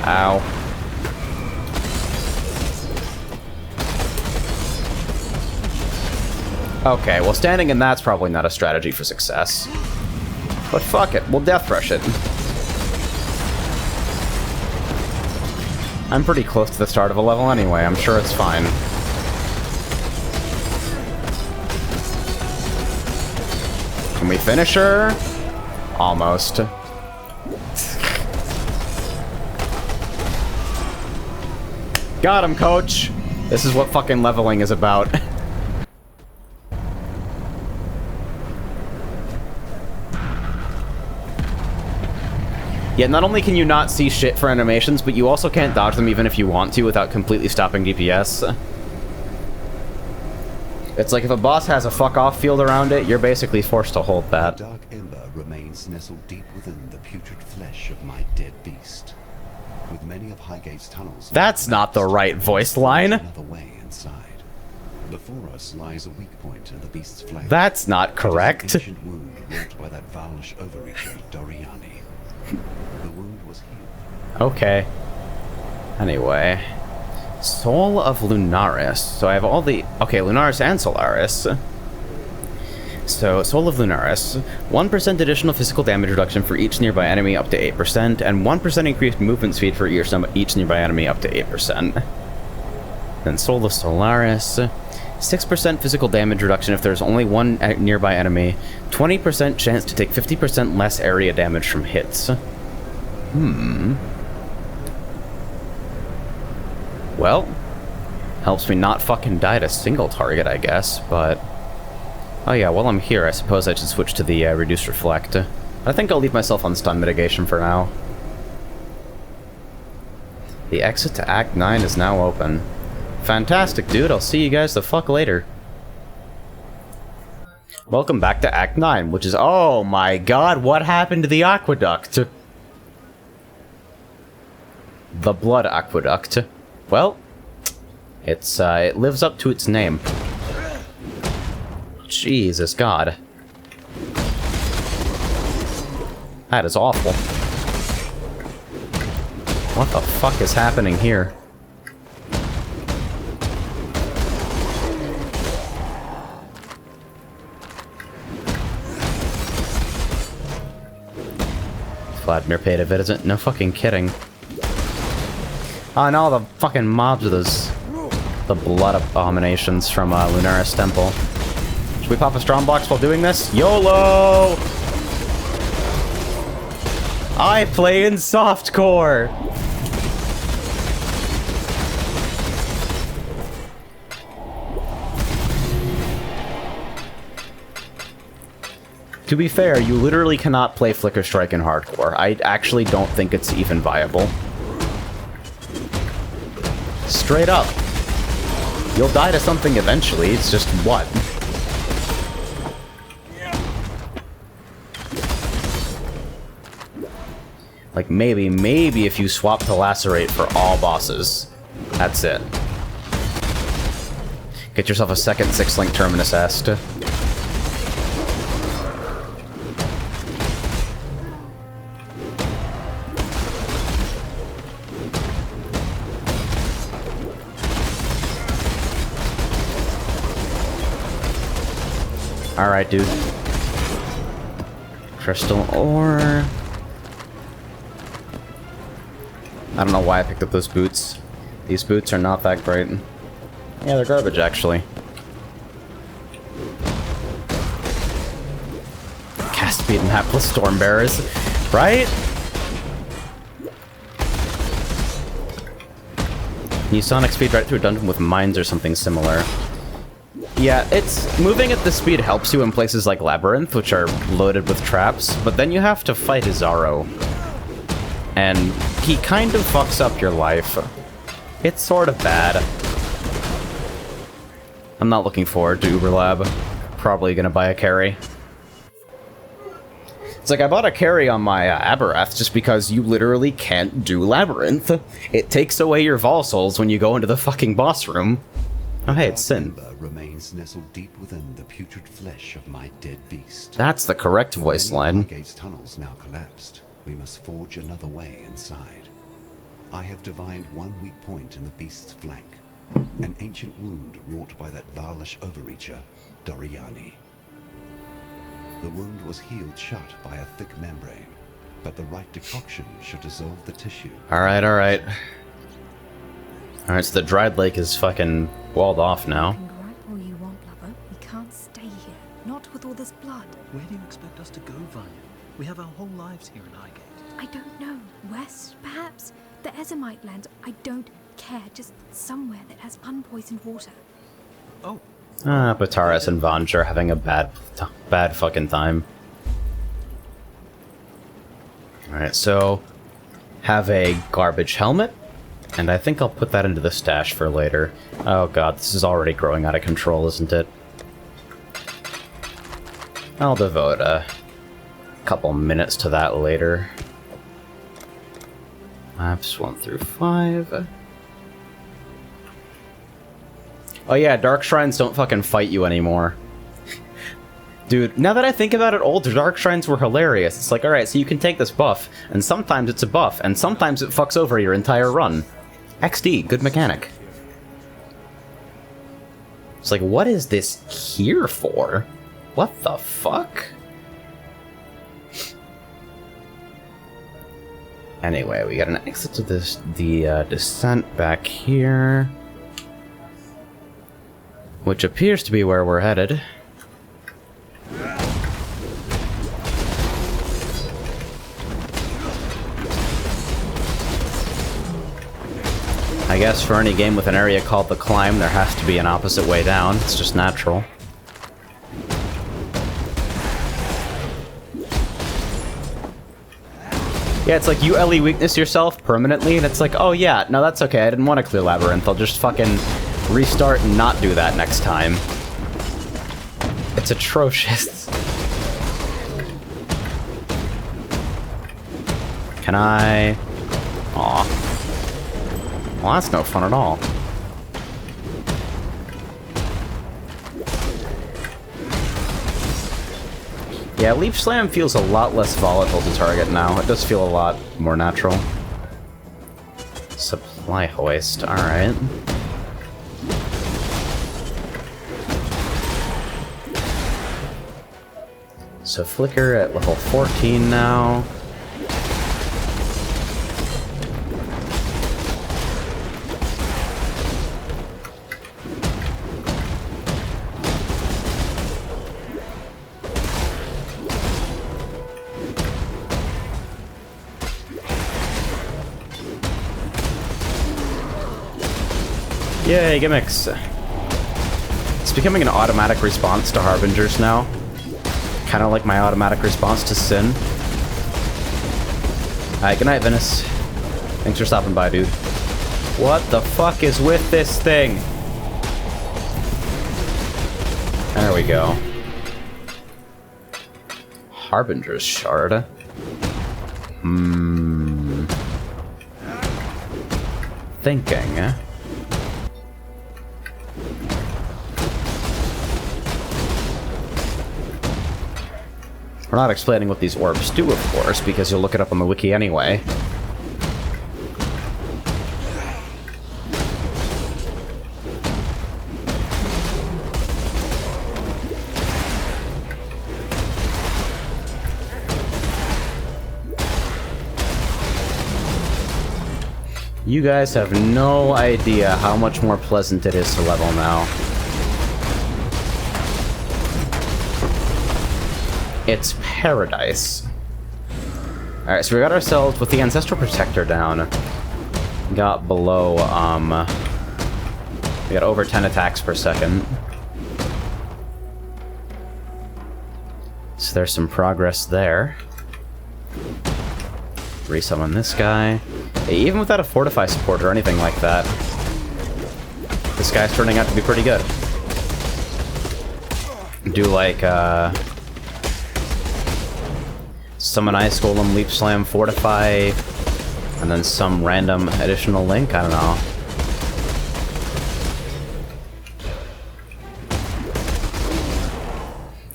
Ow. Okay, well standing in that's probably not a strategy for success. But fuck it, we'll death rush it. I'm pretty close to the start of a level anyway, I'm sure it's fine. Can we finish her? Almost. Got him, coach! This is what fucking leveling is about. Yet not only can you not see shit for animations, but you also can't dodge them even if you want to without completely stopping DPS. It's like if a boss has a fuck-off field around it, you're basically forced to hold that. The dark ember remains nestled deep within the putrid flesh of my dead beast. With many of Highgate's tunnels... That's not the right voice line. Another way inside. Before us lies a weak point in the beast's flank. That's not correct. It is an ancient wound wrought by that Valish overreacher, Doriani. The wound was healed. Okay. Anyway. Soul of Lunaris. So I have all the... Okay, Lunaris and Solaris. So, Soul of Lunaris. 1% additional physical damage reduction for each nearby enemy up to 8%, and 1% increased movement speed for each nearby enemy up to 8%. Then Soul of Solaris. 6% physical damage reduction if there's only one nearby enemy. 20% chance to take 50% less area damage from hits. Well, helps me not fucking die to single target, I guess, but... Oh yeah, while I'm here, I suppose I should switch to the Reduced Reflect. I think I'll leave myself on stun mitigation for now. The exit to Act 9 is now open. Fantastic, dude. I'll see you guys the fuck later. Welcome back to Act 9, which is... Oh my god, what happened to the aqueduct? The Blood Aqueduct. Well, it lives up to its name. Jesus God. That is awful. What the fuck is happening here? Vladimir paid a visit. No fucking kidding. Oh, and all the fucking mobs with those the blood abominations from Lunaris Temple. Should we pop a strong box while doing this? YOLO! I play in softcore! To be fair, you literally cannot play Flicker Strike in hardcore. I actually don't think it's even viable. Straight up. You'll die to something eventually, it's just what? Like, maybe if you swap to Lacerate for all bosses. That's it. Get yourself a second 6-link Terminus Est. Alright, dude. Crystal ore. I don't know why I picked up those boots. These boots are not that great. Yeah, they're garbage, actually. Cast speed and hapless storm bearers, right? You sonic speed right through a dungeon with mines or something similar. Yeah, it's... moving at this speed helps you in places like Labyrinth, which are loaded with traps, but then you have to fight Izaro. And he kind of fucks up your life. It's sort of bad. I'm not looking forward to Uber Lab. Probably gonna buy a carry. It's like, I bought a carry on my Aberrath just because you literally can't do Labyrinth. It takes away your Vol Souls when you go into the fucking boss room. Oh hey, it's Sin. Remains nestled deep within the putrid flesh of my dead beast. That's the correct voice line. The gate's tunnels now collapsed. We must forge another way inside. I have divined one weak point in the beast's flank. An ancient wound wrought by that Varlish overreacher, Doriani. The wound was healed shut by a thick membrane, but the right decoction should dissolve the tissue. Alright, alright. Alright, so the dried lake is fucking walled off now. You can gripe all you want, lover. We can't stay here. Not with all this blood. Where do you expect us to go, Vanya? We have our whole lives here in Highgate. I don't know. West, perhaps? The Ezomite land. I don't care. Just somewhere that has unpoisoned water. Oh. Bataris and Vanj are having a bad fucking time. Alright, so... have a garbage helmet. And I think I'll put that into the stash for later. Oh god, this is already growing out of control, isn't it? I'll devote a couple minutes to that later. Maps 1 through 5. Oh yeah, Dark Shrines don't fucking fight you anymore. Dude, now that I think about it, old Dark Shrines were hilarious. It's like, alright, so you can take this buff, and sometimes it's a buff, and sometimes it fucks over your entire run. XD, good mechanic. It's like, what is this here for? What the fuck? Anyway, we got an exit to this, the descent back here. Which appears to be where we're headed. I guess for any game with an area called the Climb, there has to be an opposite way down. It's just natural. Yeah, it's like you LE weakness yourself permanently, and it's like, oh yeah, no, that's okay, I didn't want to clear Labyrinth, I'll just fucking restart and not do that next time. It's atrocious. Can I... Aw. Well, that's no fun at all. Yeah, Leaf Slam feels a lot less volatile to target now. It does feel a lot more natural. Supply hoist, alright. So Flicker at level 14 now. Yay, gimmicks. It's becoming an automatic response to Harbingers now. Kind of like my automatic response to Sin. Alright, good night, Venice. Thanks for stopping by, dude. What the fuck is with this thing? There we go. Harbinger's Shard. Thinking. We're not explaining what these orbs do, of course, because you'll look it up on the wiki anyway. You guys have no idea how much more pleasant it is to level now. It's paradise. Alright, so we got ourselves, with the Ancestral Protector down, got below, we got over 10 attacks per second. So there's some progress there. Resummon this guy. Even without a Fortify support or anything like that, this guy's turning out to be pretty good. Do like, summon Ice Golem, Leap Slam, Fortify, and then some random additional link? I don't know.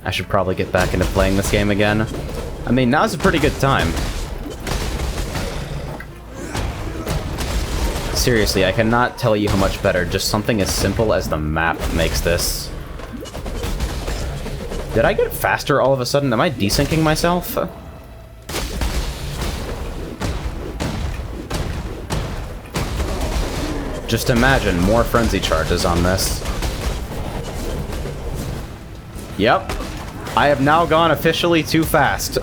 I should probably get back into playing this game again. I mean, now's a pretty good time. Seriously, I cannot tell you how much better just something as simple as the map makes this. Did I get faster all of a sudden? Am I desyncing myself? Just imagine more frenzy charges on this. Yep. I have now gone officially too fast.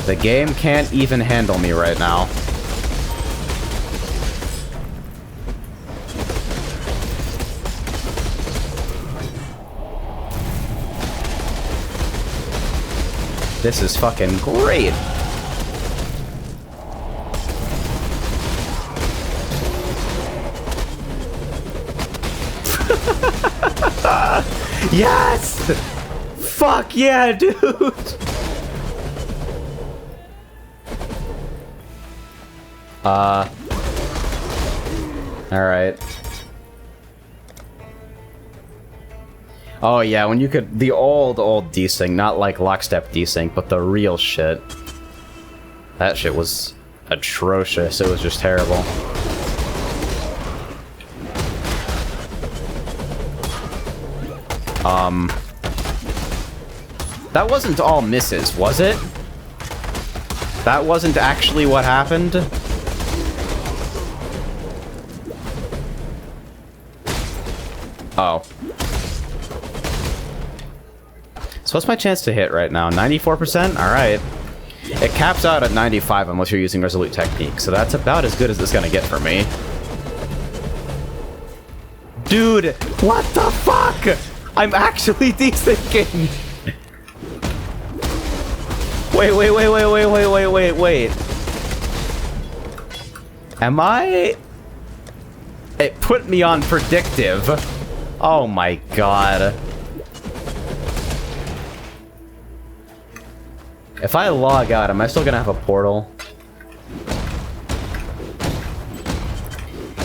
The game can't even handle me right now. This is fucking great. Yes! Fuck yeah, dude! Alright. Oh yeah, when you could... The old desync, not like lockstep desync, but the real shit. That shit was atrocious. It was just terrible. That wasn't all misses, was it? That wasn't actually what happened? Oh. So what's my chance to hit right now? 94%? Alright. It caps out at 95 unless you're using Resolute Technique, so that's about as good as it's gonna get for me. Dude, what the fuck? I'm actually desyncing! Wait. Am I... It put me on predictive. Oh my god. If I log out, am I still gonna have a portal?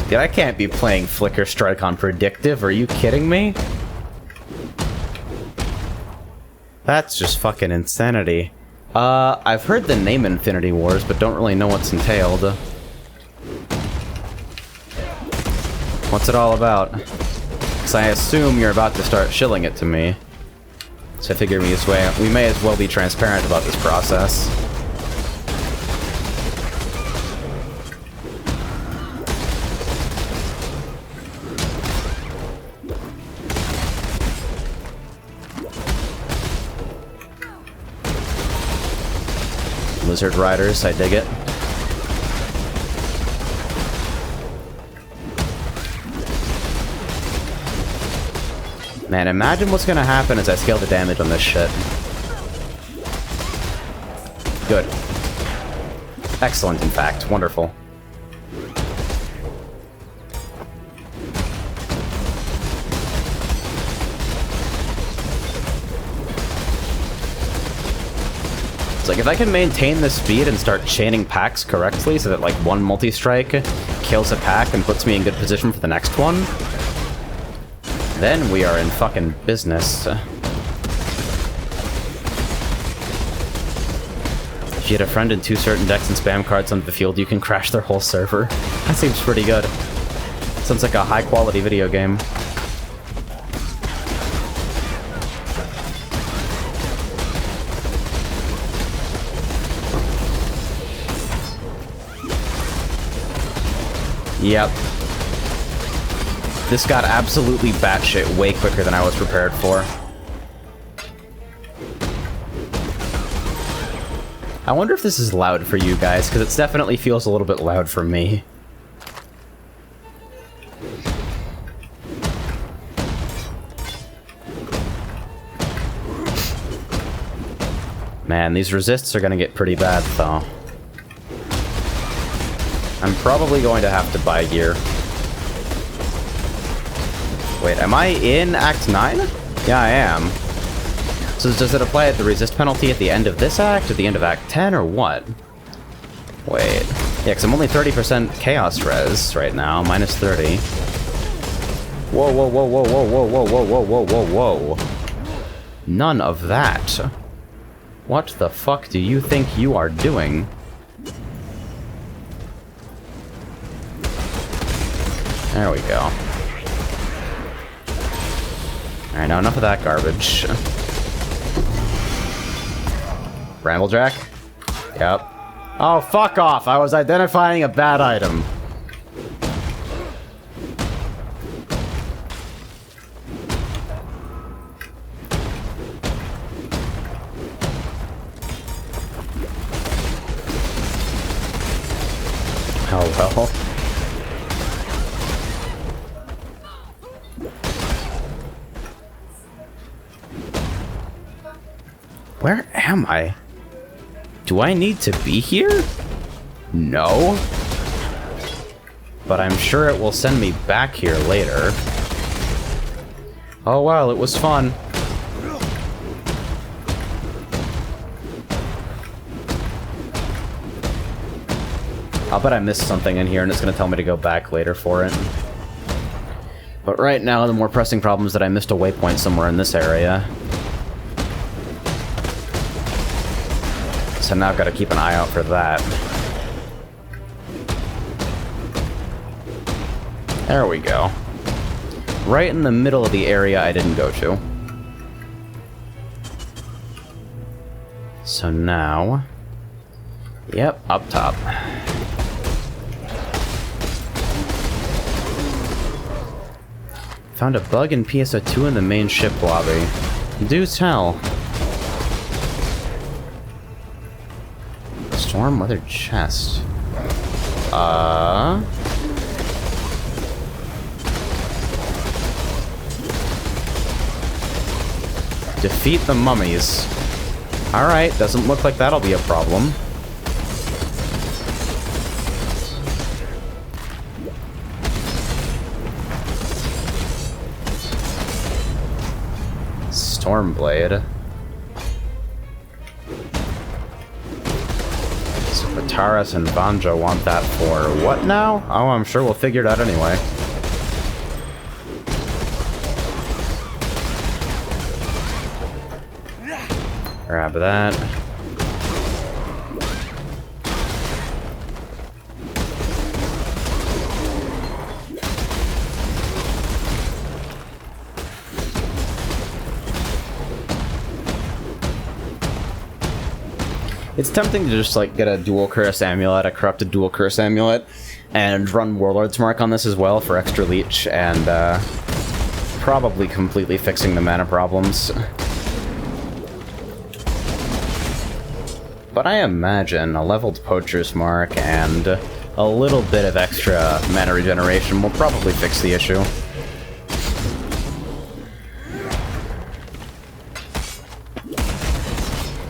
Dude, I can't be playing Flicker Strike on predictive. Are you kidding me? That's just fucking insanity. I've heard the name Infinity Wars, but don't really know what's entailed. What's it all about? Because I assume you're about to start shilling it to me. So I figure we may as well be transparent about this process. Lizard Riders, I dig it. Man, imagine what's gonna happen as I scale the damage on this shit. Good. Excellent, in fact. Wonderful. It's like, if I can maintain this speed and start chaining packs correctly so that, like, one multi-strike kills a pack and puts me in good position for the next one, then we are in fucking business. If you had a friend in 2 certain decks and spam cards onto the field, you can crash their whole server. That seems pretty good. Sounds like a high-quality video game. Yep. This got absolutely batshit way quicker than I was prepared for. I wonder if this is loud for you guys, because it definitely feels a little bit loud for me. Man, these resists are gonna get pretty bad, though. I'm probably going to have to buy gear. Wait, am I in Act 9? Yeah, I am. So does it apply at the resist penalty at the end of this act, at the end of Act 10, or what? Wait. Yeah, because I'm only 30% Chaos Res right now, minus 30. Whoa, whoa, whoa, whoa, whoa, whoa, whoa, whoa, whoa, whoa, whoa, whoa. None of that. What the fuck do you think you are doing? There we go. Alright, now enough of that garbage. Bramblejack? Yep. Oh, fuck off! I was identifying a bad item. Oh well. Where am I? Do I need to be here? No. But I'm sure it will send me back here later. Oh well, it was fun. I'll bet I missed something in here and it's gonna tell me to go back later for it. But right now, the more pressing problem is that I missed a waypoint somewhere in this area. So now I've got to keep an eye out for that. There we go. Right in the middle of the area I didn't go to. So now... Yep, up top. Found a bug in PSO2 in the main ship lobby. Do tell. Storm weathered chest. Defeat the mummies. Alright, doesn't look like that'll be a problem. Stormblade. Taras and Vanja want that for what now? Oh, I'm sure we'll figure it out anyway. Grab that. It's tempting to just, like, get a dual curse amulet, a corrupted dual curse amulet, and run Warlord's Mark on this as well for extra leech, and, probably completely fixing the mana problems. But I imagine a leveled Poacher's Mark and a little bit of extra mana regeneration will probably fix the issue.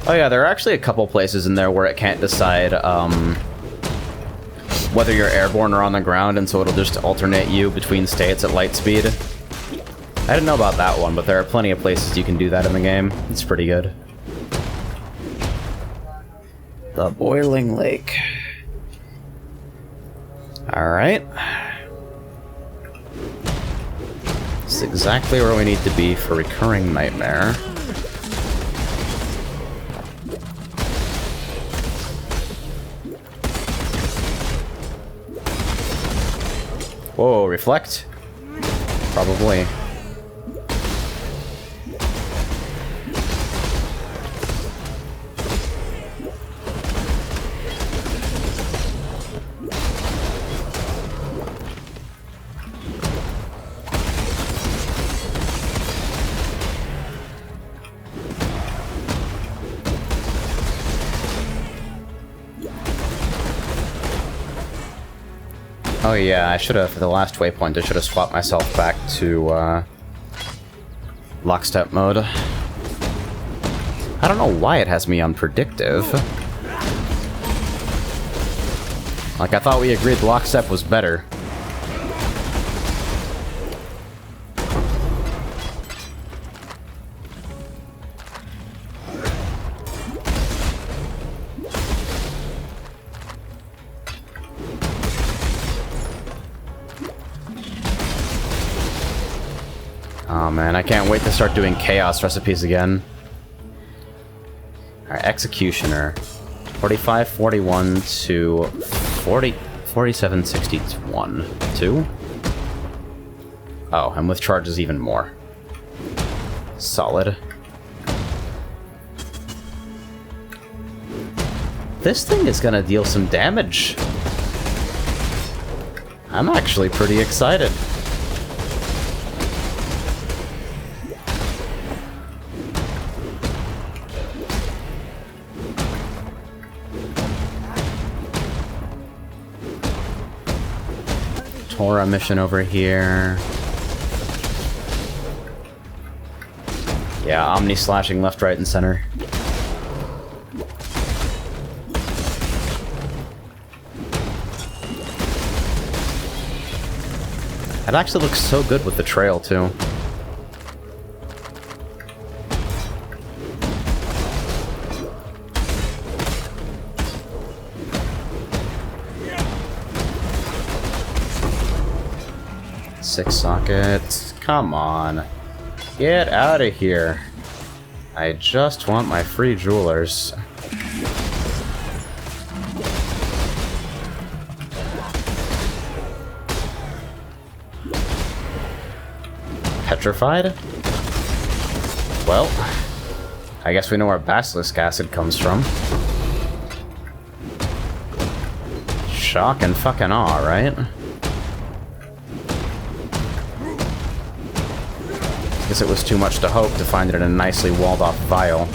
Oh yeah, there are actually a couple places in there where it can't decide whether you're airborne or on the ground, and so it'll just alternate you between states at light speed. I didn't know about that one, but there are plenty of places you can do that in the game. It's pretty good. The Boiling Lake. Alright. This is exactly where we need to be for Recurring Nightmare. Whoa, reflect? Probably. Oh yeah, I should have, for the last waypoint, I should have swapped myself back to, lockstep mode. I don't know why it has me on predictive. Like, I thought we agreed lockstep was better. Oh man, I can't wait to start doing chaos recipes again. Alright, Executioner. 4541 to 4761. 2? Oh, and with charges even more. Solid. This thing is gonna deal some damage. I'm actually pretty excited. Torah mission over here. Yeah, Omni slashing left, right, and center. It actually looks so good with the trail, too. Six sockets. Come on. Get out of here. I just want my free jewelers. Petrified? Well, I guess we know where basilisk acid comes from. Shock and fucking awe, right? Guess it was too much to hope to find it in a nicely walled off vial.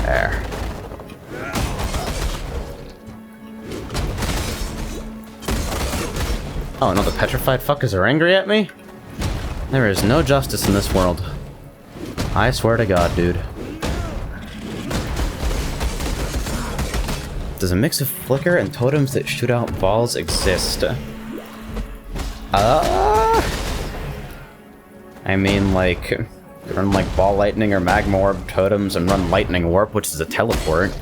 There. Oh no, the petrified fuckers are angry at me? There is no justice in this world. I swear to God, dude. Does a mix of flicker and totems that shoot out balls exist? I mean, like, run like ball lightning or magma orb totems and run lightning warp, which is a teleport.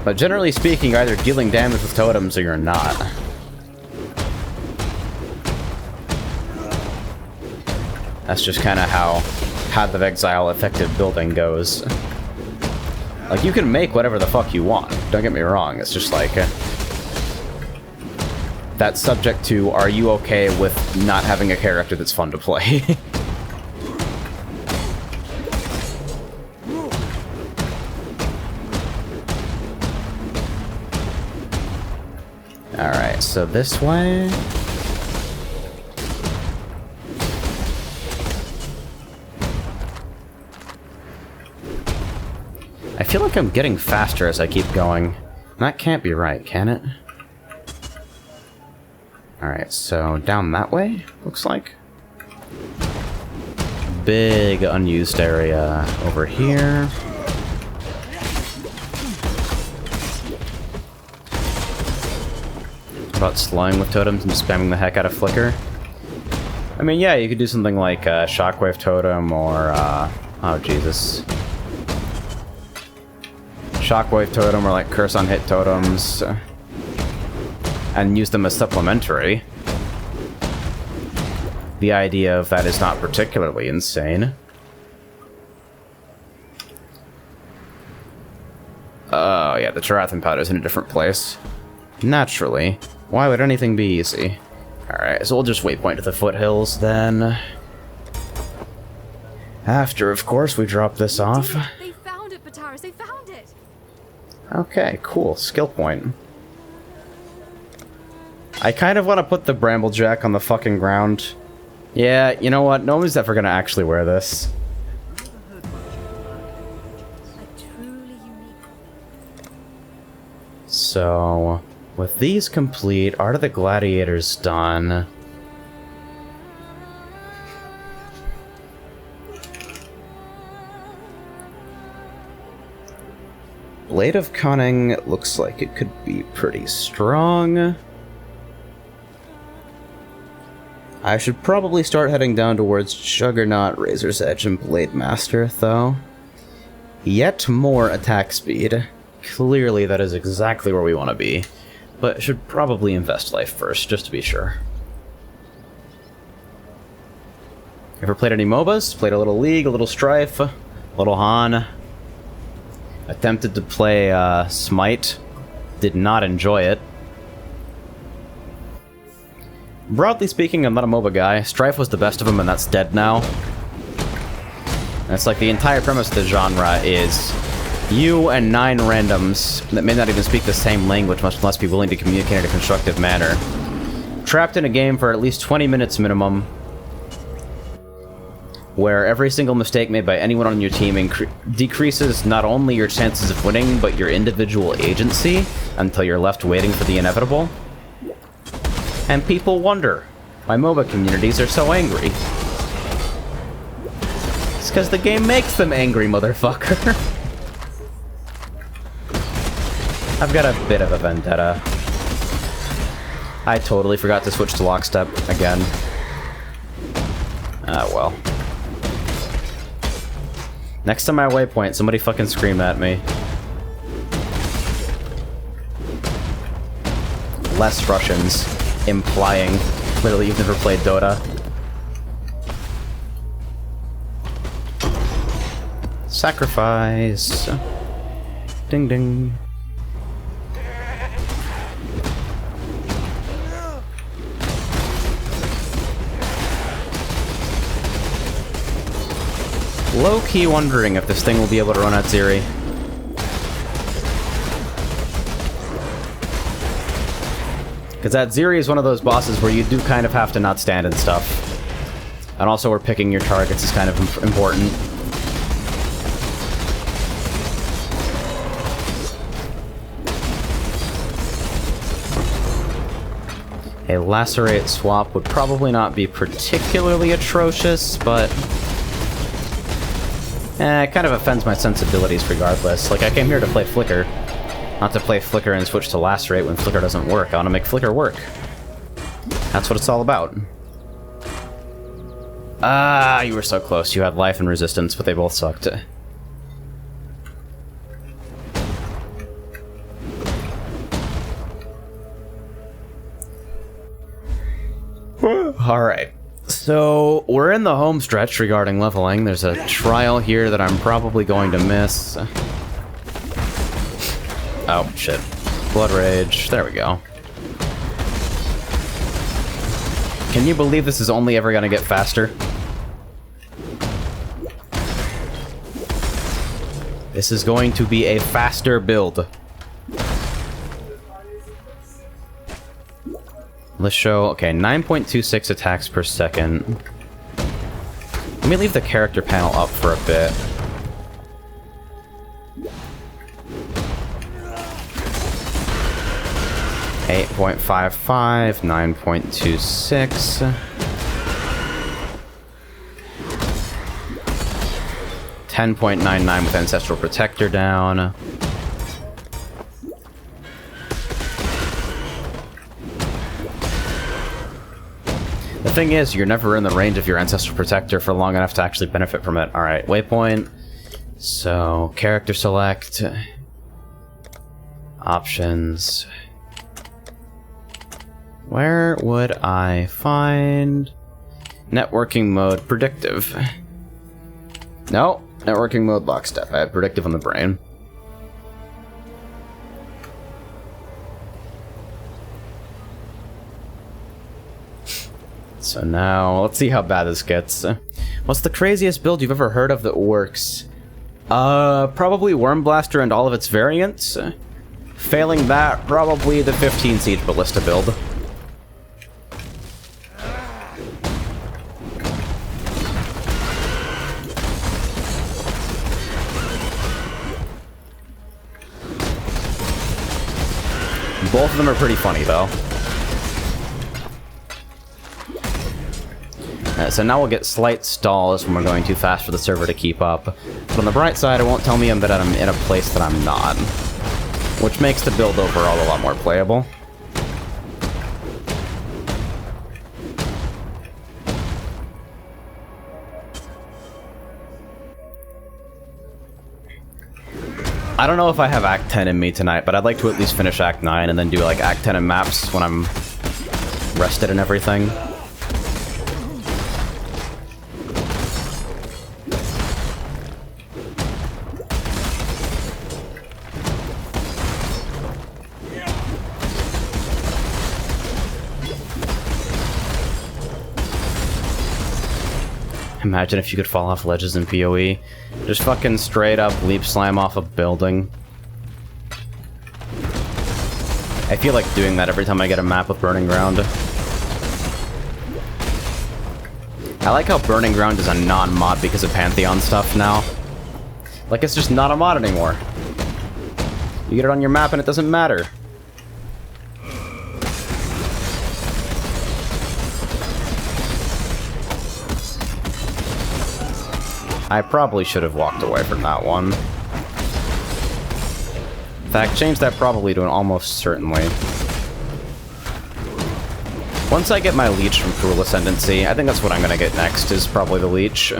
But generally speaking, you're either dealing damage with totems or you're not. That's just kind of how Path of Exile effective building goes. Like, you can make whatever the fuck you want, don't get me wrong, it's just like... that's subject to, are you okay with not having a character that's fun to play? Alright, so this way... I feel like I'm getting faster as I keep going. That can't be right, can it? Alright, so down that way, looks like. big unused area over here. What about slowing with totems and spamming the heck out of Flicker? I mean, yeah, you could do something like Shockwave Totem or, oh Jesus. Shockwave Totem or like Curse on Hit Totems. And use them as supplementary. The idea of that is not particularly insane. Oh, yeah, the Tarathan powder's in a different place. Naturally. Why would anything be easy? Alright, so we'll just waypoint to the foothills then. After, of course, we drop this off. They found it, Bataris, they found it! Okay, cool. Skill point. I kind of want to put the Bramblejack on the fucking ground. Yeah, you know what? No one's ever gonna actually wear this. So, with these complete, Art of the Gladiators done. Blade of Cunning looks like it could be pretty strong. I should probably start heading down towards Juggernaut, Razor's Edge, and Blade Master, though. Yet more attack speed. Clearly that is exactly where we want to be, but should probably invest life first, just to be sure. Ever played any MOBAs? Played a little League, a little Strife, a little Han. Attempted to play Smite. Did not enjoy it. Broadly speaking, I'm not a MOBA guy. Strife was the best of them, and that's dead now. And it's like the entire premise of the genre is you and 9 randoms that may not even speak the same language, much less be willing to communicate in a constructive manner, trapped in a game for at least 20 minutes minimum, where every single mistake made by anyone on your team decreases not only your chances of winning, but your individual agency, until you're left waiting for the inevitable. And people wonder why MOBA communities are so angry. It's because the game makes them angry, motherfucker. I've got a bit of a vendetta. I totally forgot to switch to Lockstep again. Ah, well. Next time I waypoint, somebody fucking scream at me. Less Russians, implying clearly you've never played Dota. Sacrifice. Ding ding. Low-key wondering if this thing will be able to run at Ziri. Because that Ziri is one of those bosses where you do kind of have to not stand and stuff. And also where picking your targets is kind of important. A Lacerate swap would probably not be particularly atrocious, but it kind of offends my sensibilities regardless. Like, I came here to play Flicker, not to play Flicker and switch to Lacerate when Flicker doesn't work. I want to make Flicker work. That's what it's all about. Ah, you were so close. You had life and resistance, but they both sucked. Alright. So, we're in the home stretch regarding leveling. There's a trial here that I'm probably going to miss. Oh, shit. Blood Rage. There we go. Can you believe this is only ever gonna get faster? This is going to be a faster build. Let's show, okay, 9.26 attacks per second. Let me leave the character panel up for a bit. .55, 9.26. 10.99 with Ancestral Protector down. The thing is, you're never in the range of your Ancestral Protector for long enough to actually benefit from it. Alright, waypoint. So, character select. Options. Where would I find networking mode predictive? No, networking mode lockstep. I have predictive on the brain. So now, let's see how bad this gets. What's the craziest build you've ever heard of that works? Probably Worm Blaster and all of its variants. Failing that, probably the 15 Siege Ballista build. Both of them are pretty funny, though. So now we'll get slight stalls when we're going too fast for the server to keep up. But on the bright side, it won't tell me that I'm in a place that I'm not. Which makes the build overall a lot more playable. I don't know if I have Act 10 in me tonight, but I'd like to at least finish Act 9 and then do like Act 10 and maps when I'm rested and everything. Imagine if you could fall off ledges in PoE. Just fucking straight up leap slam off a building. I feel like doing that every time I get a map with Burning Ground. I like how Burning Ground is a non-mod because of Pantheon stuff now. Like, it's just not a mod anymore. You get it on your map and it doesn't matter. I probably should have walked away from that one. In fact, change that probably to an almost certainly. Once I get my Leech from Cruel Ascendancy, I think that's what I'm gonna get next, is probably the Leech.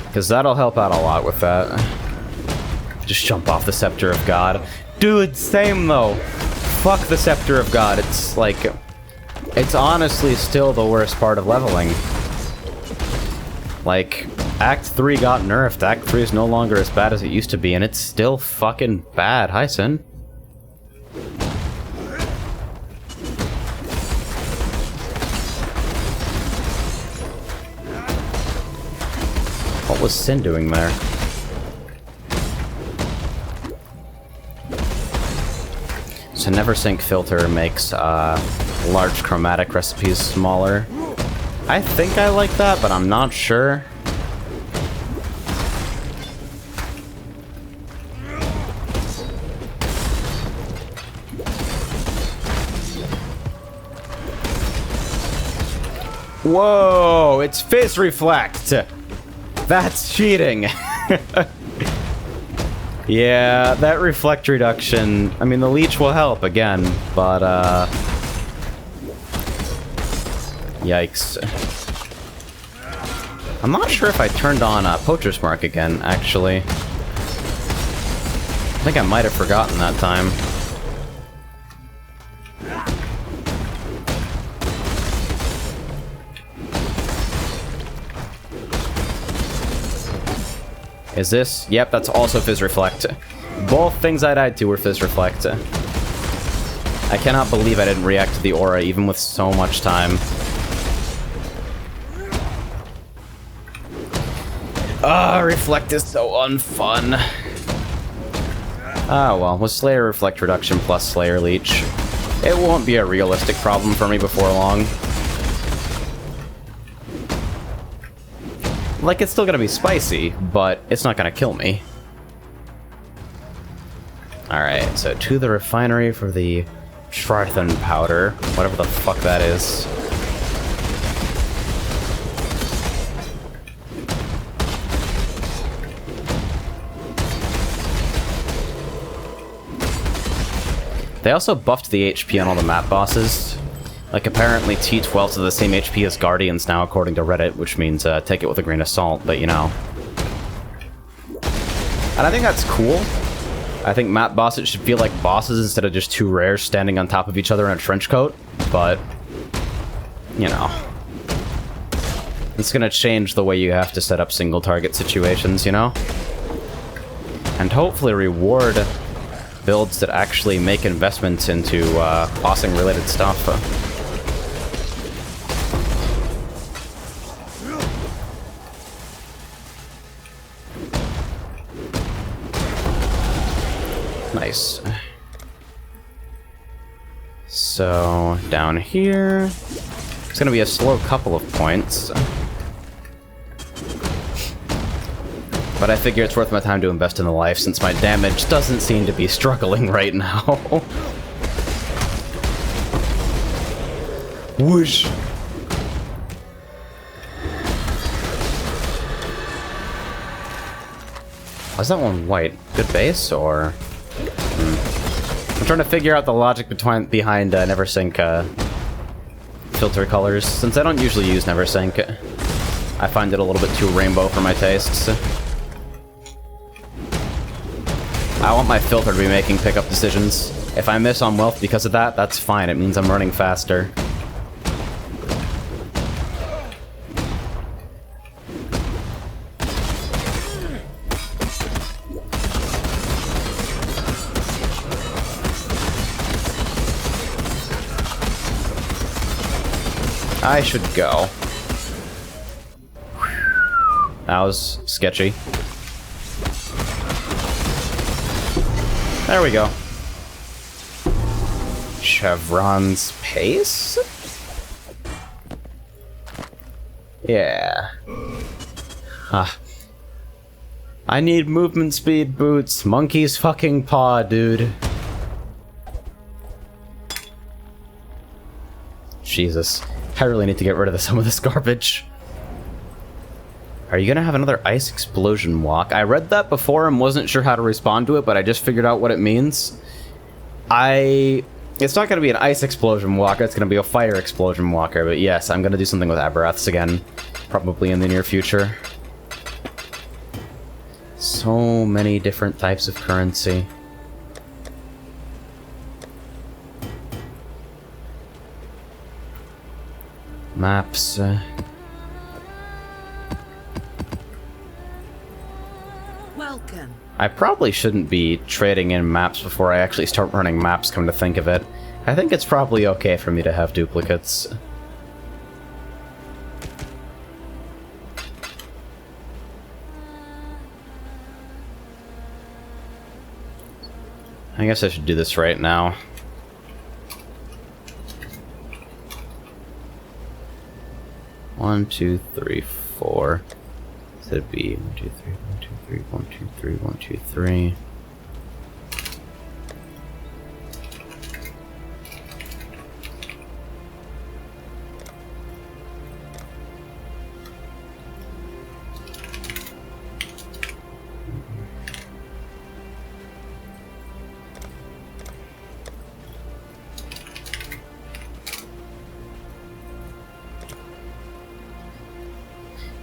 Because that'll help out a lot with that. Just jump off the Scepter of God. Dude, same though! Fuck the Scepter of God, it's like... It's honestly still the worst part of leveling. Like, Act 3 got nerfed, Act 3 is no longer as bad as it used to be, and it's still fucking bad. Hi, Sin. What was Sin doing there? So Neversink filter makes large chromatic recipes smaller. I think I like that, but I'm not sure. Whoa, it's Fizz Reflect! That's cheating! Yeah, that reflect reduction, I mean, the Leech will help again, but, yikes. I'm not sure if I turned on Poacher's Mark again, actually. I think I might have forgotten that time. Is this? Yep, that's also Fizz Reflect. Both things I died to were Fizz Reflect. I cannot believe I didn't react to the aura even with so much time. Ah, Reflect is so unfun. Ah, well, with Slayer Reflect Reduction plus Slayer Leech, it won't be a realistic problem for me before long. Like, it's still gonna be spicy, but it's not gonna kill me. Alright, so to the refinery for the Trithan powder, whatever the fuck that is. They also buffed the HP on all the map bosses. Like, apparently T12s are the same HP as Guardians now, according to Reddit, which means take it with a grain of salt, but you know. And I think that's cool. I think map bosses should feel like bosses instead of just two rares standing on top of each other in a trench coat, but, you know. It's gonna change the way you have to set up single target situations, you know? And hopefully reward builds that actually make investments into bossing related stuff. Nice. So, down here, it's gonna be a slow couple of points. But I figure it's worth my time to invest in the life since my damage doesn't seem to be struggling right now. Whoosh! Why's that one white? Good base, or...? I'm trying to figure out the logic behind Neversink filter colors, since I don't usually use Neversink. I find it a little bit too rainbow for my tastes. I want my filter to be making pickup decisions. If I miss on wealth because of that, that's fine. It means I'm running faster. I should go. That was sketchy. There we go. Chevron's pace? Yeah. I need movement speed boots. Monkey's fucking paw, dude. Jesus. I really need to get rid of some of this garbage. Are you gonna have another ice explosion walk? I read that before and wasn't sure how to respond to it, but I just figured out what it means. It's not gonna be an ice explosion walker, it's gonna be a fire explosion walker, but yes, I'm gonna do something with Aberraths again. Probably in the near future. So many different types of currency. Maps. Welcome. I probably shouldn't be trading in maps before I actually start running maps, come to think of it. I think it's probably okay for me to have duplicates. I guess I should do this right now. One, two, three, four. So it'd be 1, 2, 3, 1, 2, 3, 1, 2, 3, 1, 2, 3.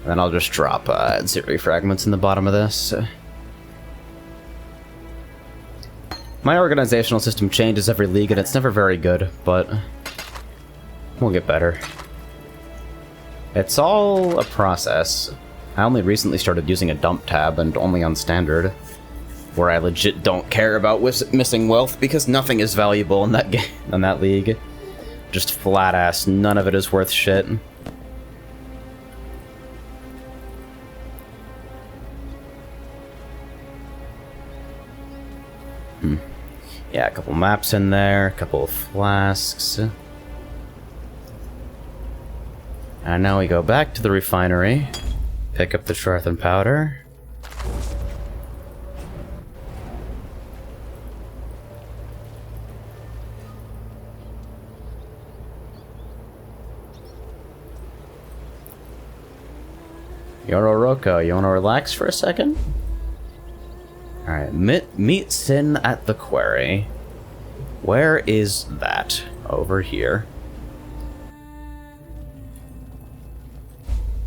And then I'll just drop zero fragments in the bottom of this. My organizational system changes every league and it's never very good, but we'll get better. It's all a process. I only recently started using a dump tab and only on standard, where I legit don't care about missing wealth because nothing is valuable in that game, in that league. Just flat ass, none of it is worth shit. Yeah, a couple maps in there, a couple of flasks. And now we go back to the refinery, pick up the Shrathan powder. Yororoko, you wanna relax for a second? Alright, meet Sin at the quarry. Where is that? Over here.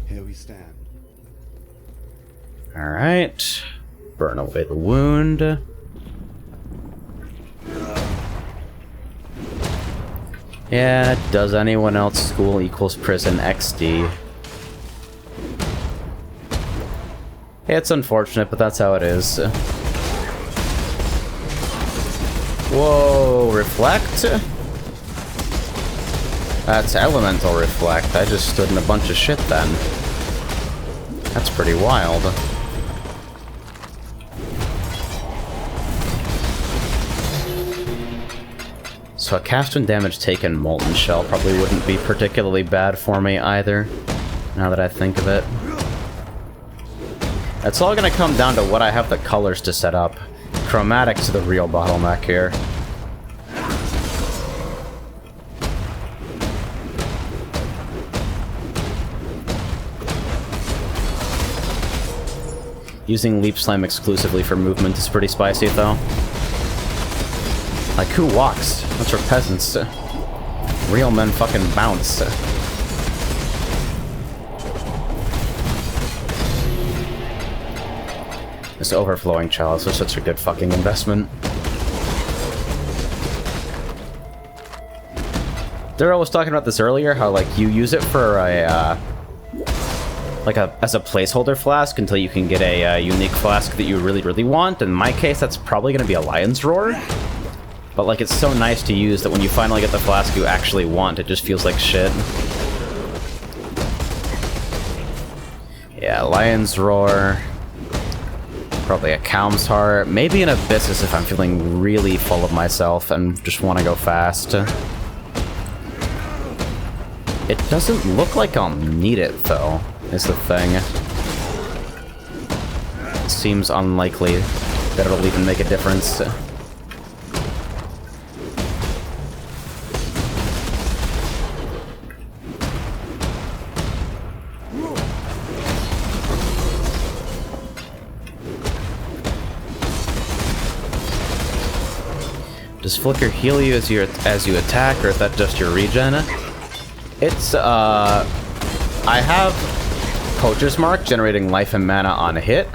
Here we stand. Alright. Burn away the wound. Yeah, does anyone else school equals prison XD? Yeah, it's unfortunate, but that's how it is. Whoa, reflect? That's elemental reflect. I just stood in a bunch of shit then. That's pretty wild. So a cast when damage taken Molten Shell probably wouldn't be particularly bad for me either, now that I think of it. It's all gonna come down to what I have the colors to set up. Chromatic's the real bottleneck here. Using Leap Slam exclusively for movement is pretty spicy, though. Like, who walks? That's for peasants. Real men fucking bounce. This overflowing chalice is such a good fucking investment. Daryl was talking about this earlier, how, like, you use it for a, as a placeholder flask until you can get a unique flask that you really, really want. In my case, that's probably gonna be a Lion's Roar. But, like, it's so nice to use that when you finally get the flask you actually want, it just feels like shit. Yeah, Lion's Roar. Probably a Calm's Heart. Maybe an Abyssus if I'm feeling really full of myself and just want to go fast. It doesn't look like I'll need it, though, is the thing. It seems unlikely that it'll even make a difference. Does Flicker heal you as you attack, or is that just your regen? It's, I have Poacher's Mark generating life and mana on a hit.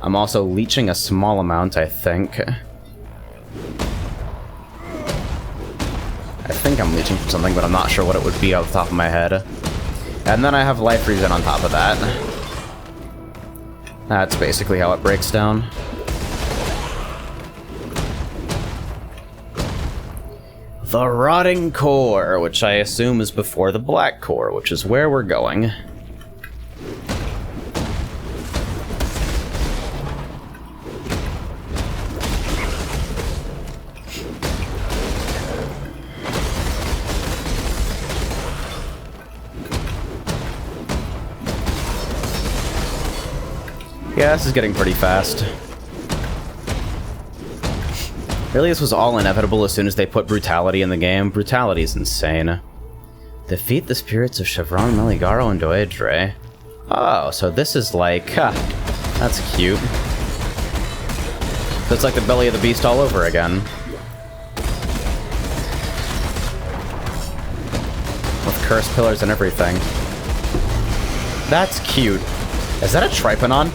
I'm also leeching a small amount, I think. I think I'm leeching from something, but I'm not sure what it would be off the top of my head. And then I have life regen on top of that. That's basically how it breaks down. The Rotting Core, which I assume is before the Black Core, which is where we're going. Yeah, this is getting pretty fast. Really, this was all inevitable as soon as they put Brutality in the game. Brutality is insane. Defeat the spirits of Chevron, Meligaro, and Doedre. Oh, so this is like... Huh, that's cute. So it's like the belly of the beast all over again. With cursed pillars and everything. That's cute. Is that a Triponon?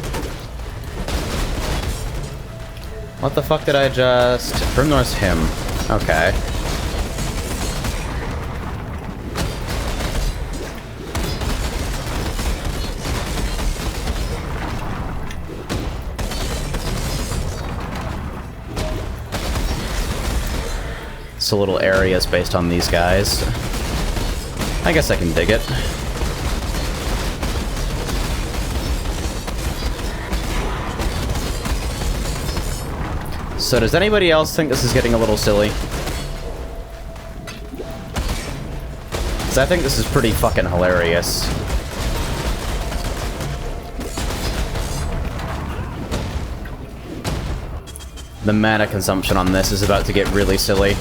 What the fuck did I just... Brimnor's Hymn. Okay. So little areas based on these guys. I guess I can dig it. So does anybody else think this is getting a little silly? Because I think this is pretty fucking hilarious. The mana consumption on this is about to get really silly.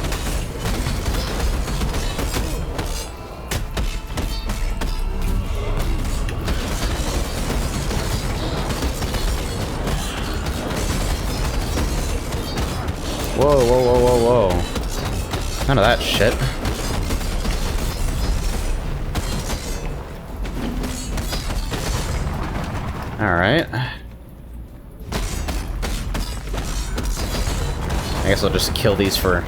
Whoa, whoa, whoa, whoa, whoa. None of that shit. Alright. I guess I'll just kill these for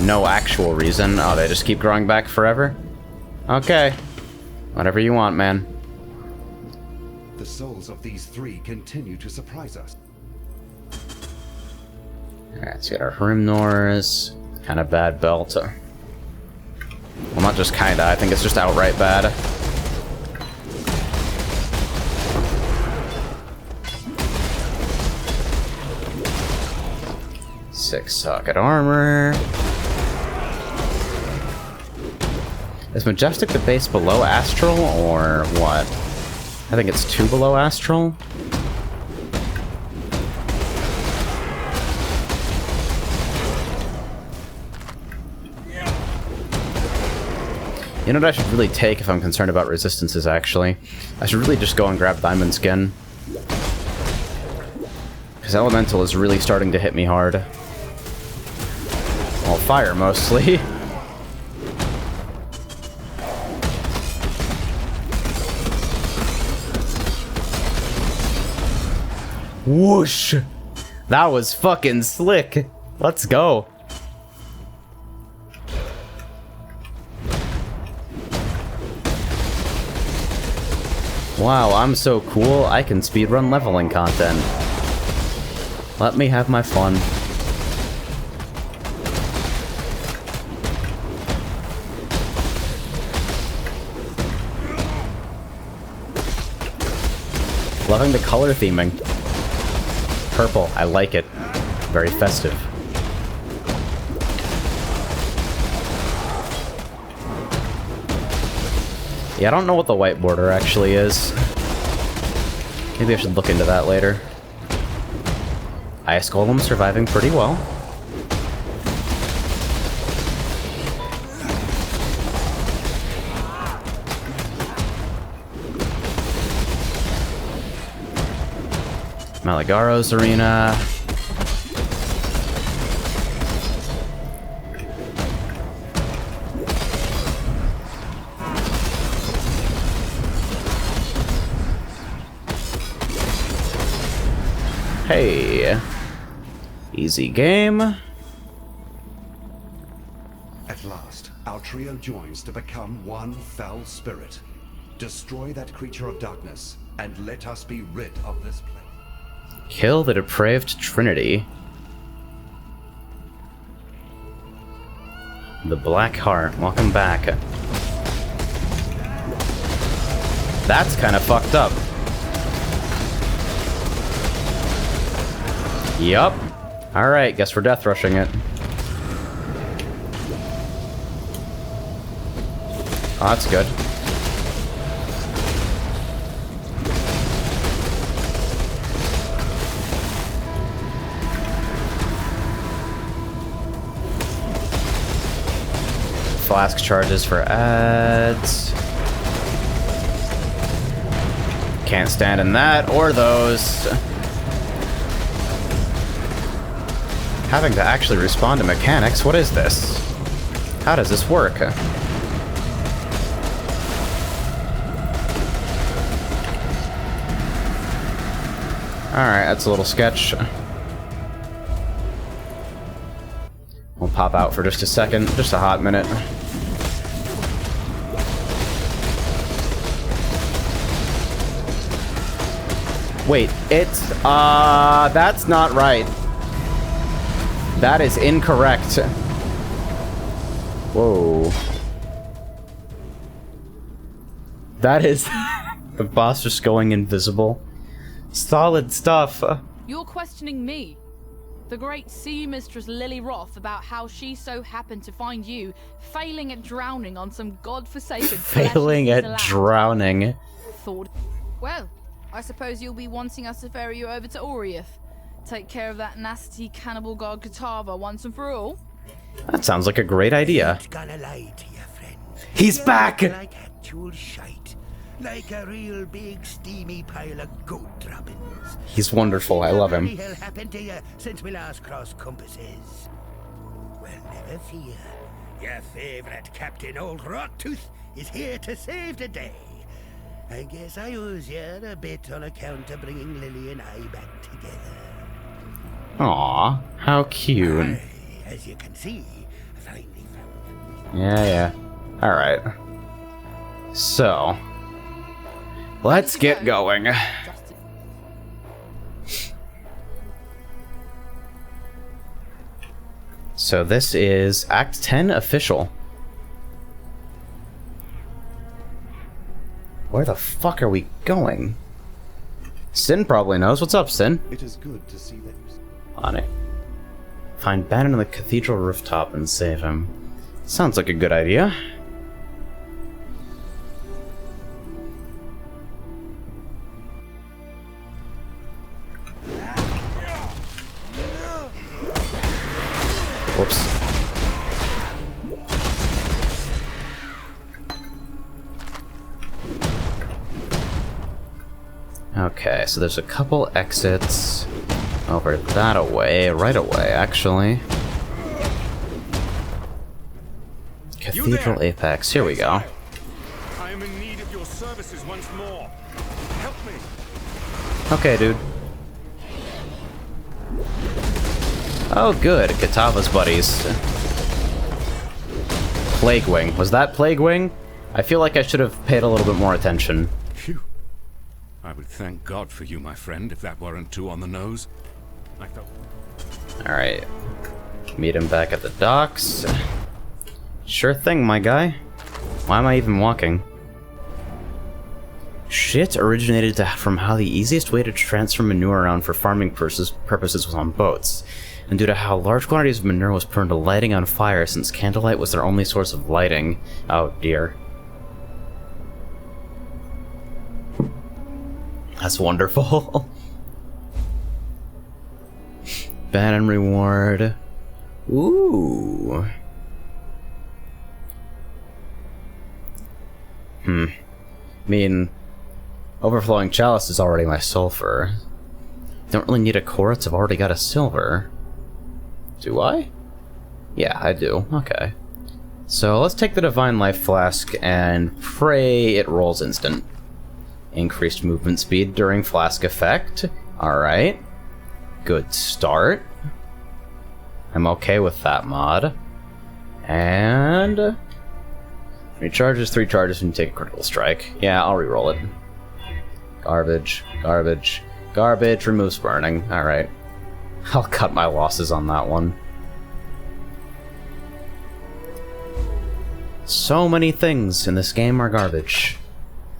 no actual reason. Oh, they just keep growing back forever? Okay. Whatever you want, man. The souls of these three continue to surprise us. Alright, let's get our Hrimnors. Kinda bad belt. Well, not just kinda, I think it's just outright bad. Six socket armor. Is Majestic the base below Astral, or what? I think it's 2 below Astral. You know what I should really take if I'm concerned about resistances, actually? I should really just go and grab Diamond Skin. Because Elemental is really starting to hit me hard. Well, fire mostly. Whoosh! That was fucking slick. Let's go. Wow, I'm so cool, I can speedrun leveling content. Let me have my fun. Loving the color theming. Purple, I like it. Very festive. Yeah, I don't know what the white border actually is. Maybe I should look into that later. Ice Golem surviving pretty well. Malagaro's Arena. Hey. Easy game. At last, our trio joins to become one foul spirit. Destroy that creature of darkness, and let us be rid of this place. Kill the depraved trinity. The Black Heart, welcome back. That's kind of fucked up. Yup. Alright, guess we're death rushing it. Oh, that's good. Flask charges for ads. Can't stand in that or those. Having to actually respond to mechanics, what is this? How does this work? Alright, that's a little sketch. We'll pop out for just a second, just a hot minute. Wait, it's, that's not right. That is incorrect. Whoa. That is the boss just going invisible. Solid stuff. You're questioning me, the great sea mistress Lily Roth, about how she so happened to find you failing at drowning on some godforsaken Failing at drowning. Thought. Well, I suppose you'll be wanting us to ferry you over to Oriath. Take care of that nasty cannibal god Katava once and for all. That sounds like a great idea. Gonna lie to you, friend. He's back! Like actual shite. Like a real big steamy pile of goat droppings. He's wonderful, I love him. What the hell happened to you since we last crossed compasses? Well, never fear. Your favorite Captain Old Rottooth is here to save the day. I guess I owes you a bit on account of bringing Lily and I back together. Aw, how cute. As you can see, I finally found Yeah. Alright. So, let's get going. So this is Act 10 official. Where the fuck are we going? Sin probably knows. What's up, Sin? It is good to see that. On it. Find Bannon on the cathedral rooftop and save him. Sounds like a good idea. Whoops. Okay, so there's a couple exits over that away, right away, actually. Cathedral Apex, here we go. I am in need of your services once more. Help me. Okay, dude. Oh, good. Katava's buddies. Plague Wing. Was that Plague Wing? I feel like I should have paid a little bit more attention. Phew. I would thank God for you, my friend, if that weren't too on the nose. I felt... Alright. Meet him back at the docks. Sure thing, my guy. Why am I even walking? Shit originated from how the easiest way to transfer manure around for farming purposes was on boats. And due to how large quantities of manure was prone to lighting on fire since candlelight was their only source of lighting. Oh dear. That's wonderful. Bannon reward. Ooh. I mean, overflowing chalice is already my sulfur. Don't really need a quartz, I've already got a silver. Do I? Yeah, I do. Okay. So let's take the Divine Life Flask and pray it rolls instant. Increased movement speed during flask effect. Alright. Good start. I'm okay with that mod. And... recharges 3 charges when you take a critical strike. Yeah, I'll reroll it. Garbage. Garbage. Garbage. Removes burning. Alright. I'll cut my losses on that one. So many things in this game are garbage.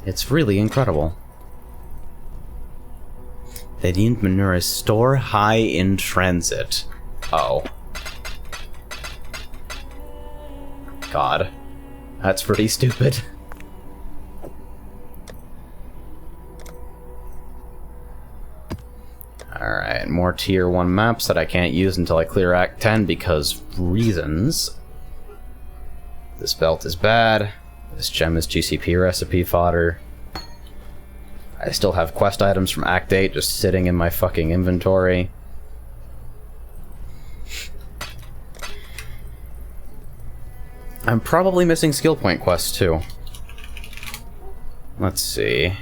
It's really incredible. They deemed manure as store high in transit. Oh. God. That's pretty stupid. Alright, more tier 1 maps that I can't use until I clear Act 10 because reasons. This belt is bad. This gem is GCP recipe fodder. I still have quest items from Act 8 just sitting in my fucking inventory. I'm probably missing skill point quests too. Let's see.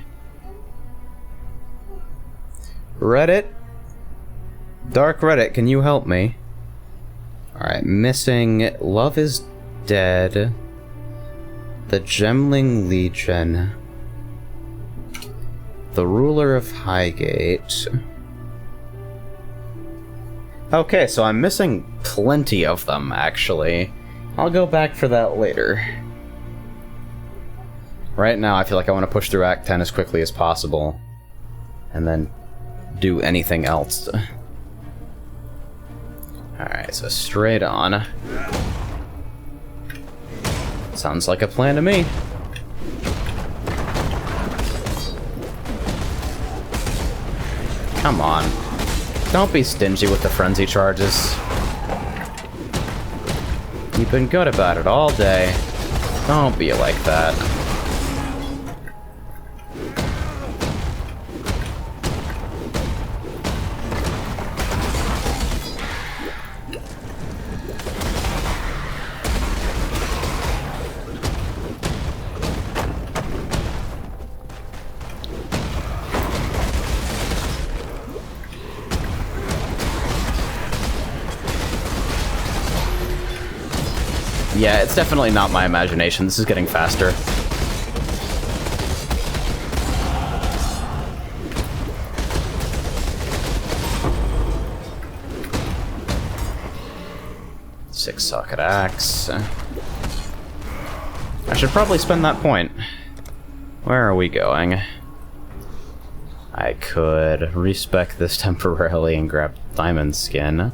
Reddit? Dark Reddit, can you help me? Alright, missing Love is Dead. The Gemling Legion. The Ruler of Highgate. Okay, so I'm missing plenty of them, actually. I'll go back for that later. Right now, I feel like I want to push through Act 10 as quickly as possible. And then do anything else. Alright, so straight on. Sounds like a plan to me. Come on. Don't be stingy with the frenzy charges. You've been good about it all day. Don't be like that. Yeah, it's definitely not my imagination. This is getting faster. Six-socket axe. I should probably spend that point. Where are we going? I could respec this temporarily and grab diamond skin.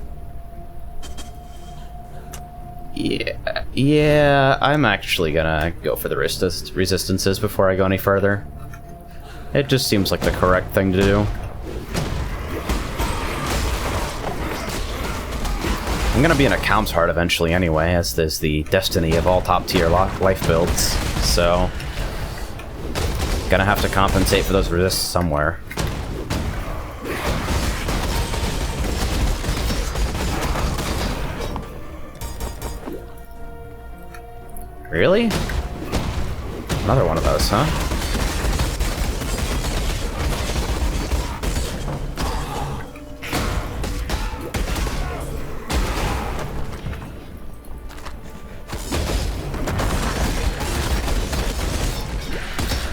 Yeah, I'm actually gonna go for the resistances before I go any further. It just seems like the correct thing to do. I'm gonna be in a Calm's Heart eventually anyway, as there's the destiny of all top-tier life builds, so... Gonna have to compensate for those resists somewhere. Really? Another one of those, huh?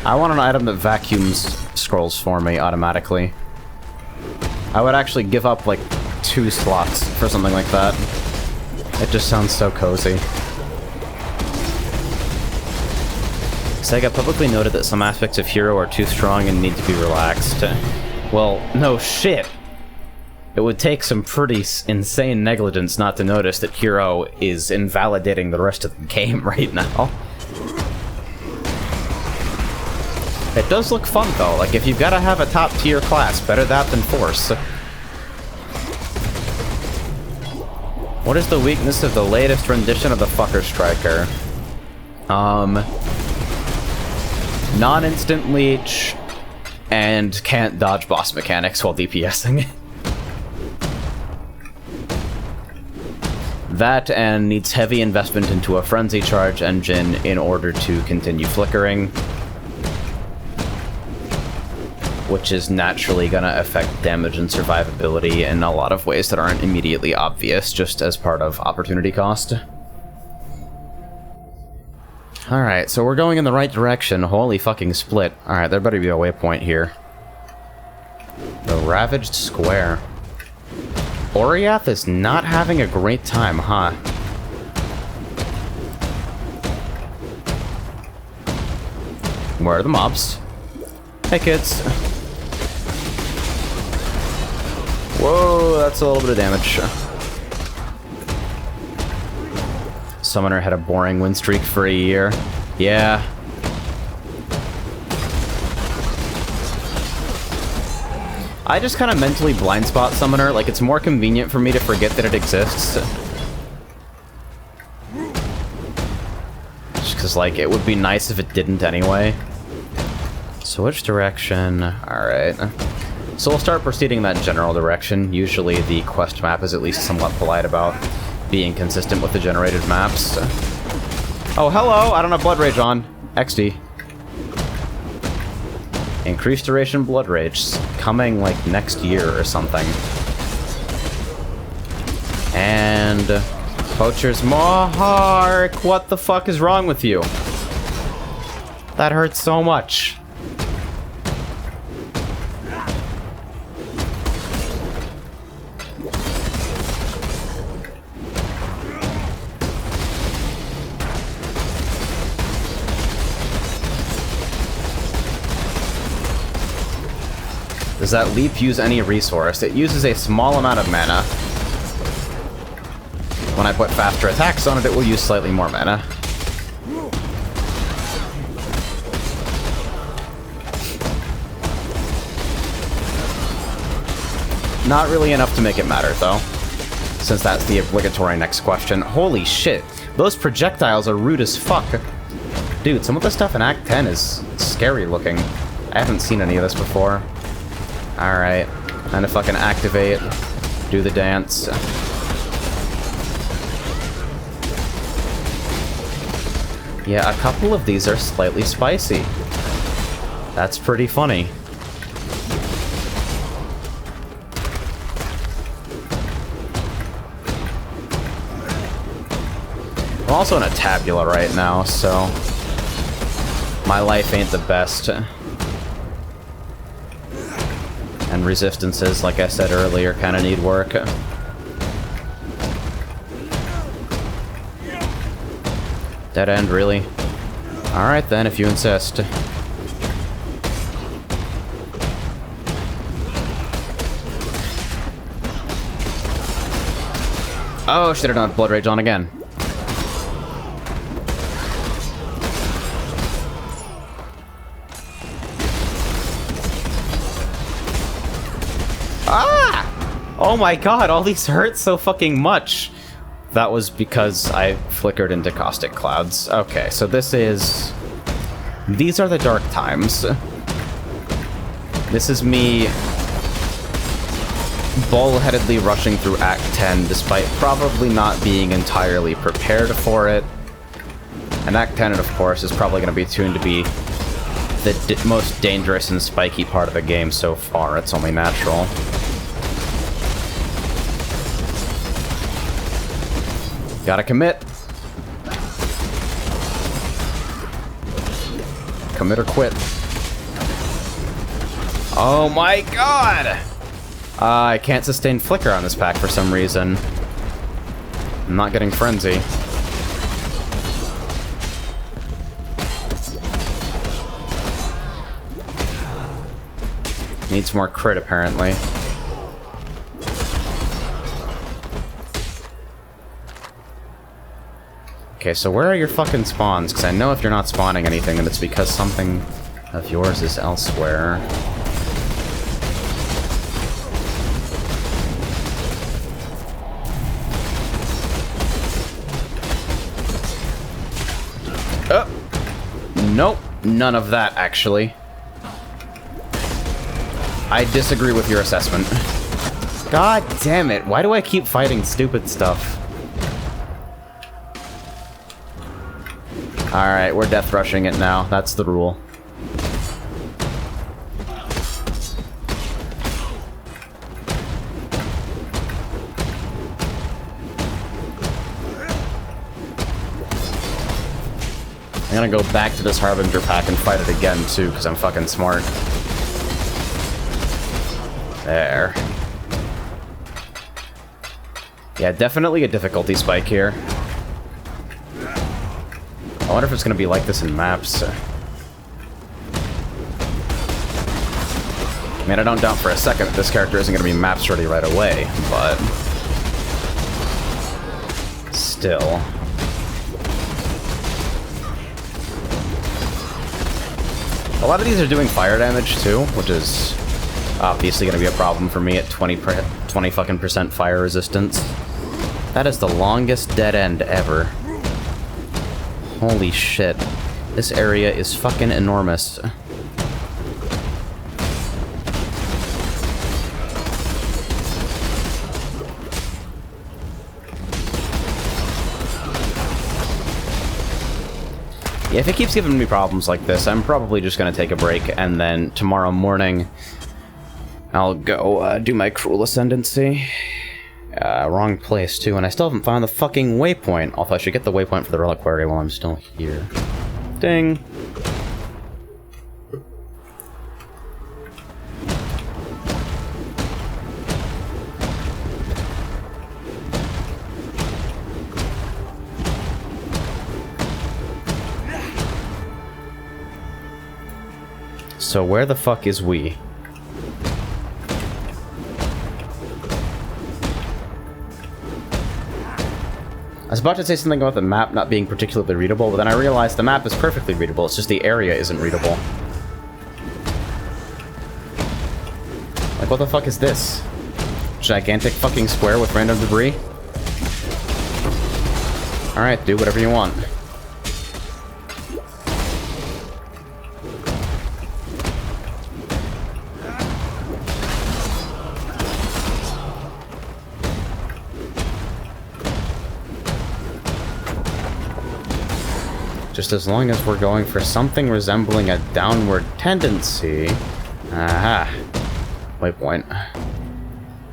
I want an item that vacuums scrolls for me automatically. I would actually give up like 2 slots for something like that. It just sounds so cozy. Sega publicly noted that some aspects of Hero are too strong and need to be relaxed. Well, no shit. It would take some pretty insane negligence not to notice that Hero is invalidating the rest of the game right now. It does look fun though, like if you've gotta have a top tier class, better that than Force. What is the weakness of the latest rendition of the Fucker Striker? Non-instant leech, and can't dodge boss mechanics while DPSing. That, and needs heavy investment into a frenzy charge engine in order to continue flickering. Which is naturally gonna affect damage and survivability in a lot of ways that aren't immediately obvious, just as part of opportunity cost. Alright, so we're going in the right direction. Holy fucking split. Alright, there better be a waypoint here. The Ravaged Square. Oriath is not having a great time, huh? Where are the mobs? Hey, kids. Whoa, that's a little bit of damage. Summoner had a boring win streak for a year. Yeah. I just kind of mentally blind spot Summoner, like it's more convenient for me to forget that it exists. Just because, like, it would be nice if it didn't anyway. So which direction? Alright. So we'll start proceeding in that general direction. Usually the quest map is at least somewhat polite about being consistent with the generated maps. Oh, hello! I don't have Blood Rage on. XD. Increased duration Blood Rage. Coming, like, next year or something. And... Poacher's Mohawk! What the fuck is wrong with you? That hurts so much. Does that leap use any resource? It uses a small amount of mana. When I put faster attacks on it, it will use slightly more mana. Not really enough to make it matter, though. Since that's the obligatory next question. Holy shit, those projectiles are rude as fuck. Dude, some of the stuff in Act 10 is scary looking. I haven't seen any of this before. Alright, time to fucking activate, do the dance. Yeah, a couple of these are slightly spicy. That's pretty funny. I'm also in a tabula right now, so my life ain't the best. And resistances, like I said earlier, kind of need work. Dead end, really? Alright then, if you insist. Oh, shit, I don't have Blood Rage on again. Ah! Oh my god, all these hurt so fucking much. That was because I flickered into Caustic Clouds. Okay, so this is... These are the dark times. This is me bullheadedly rushing through Act 10 despite probably not being entirely prepared for it. And Act 10, of course, is probably going to be tuned to be the most dangerous and spiky part of the game so far. It's only natural. Gotta commit. Commit or quit. Oh my god! I can't sustain Flicker on this pack for some reason. I'm not getting Frenzy. Needs more crit, apparently. Okay, so where are your fucking spawns? Because I know if you're not spawning anything, then it's because something of yours is elsewhere. Oh! Nope, none of that, actually. I disagree with your assessment. God damn it, why do I keep fighting stupid stuff? Alright, we're death rushing it now. That's the rule. I'm gonna go back to this Harbinger pack and fight it again, too, because I'm fucking smart. There. Yeah, definitely a difficulty spike here. I wonder if it's going to be like this in maps. I mean, I don't doubt for a second that this character isn't going to be maps ready right away, but... still. A lot of these are doing fire damage, too, which is obviously going to be a problem for me at 20 fucking percent fire resistance. That is the longest dead end ever. Holy shit. This area is fucking enormous. Yeah, if it keeps giving me problems like this, I'm probably just gonna take a break, and then tomorrow morning I'll go do my Cruel Ascendancy. Wrong place, too, and I still haven't found the fucking waypoint. Although I should get the waypoint for the reliquary while I'm still here. Ding! So where the fuck is we? I was about to say something about the map not being particularly readable, but then I realized the map is perfectly readable, it's just the area isn't readable. Like, what the fuck is this? Gigantic fucking square with random debris? Alright, do whatever you want. Just as long as we're going for something resembling a downward tendency. Aha. Waypoint.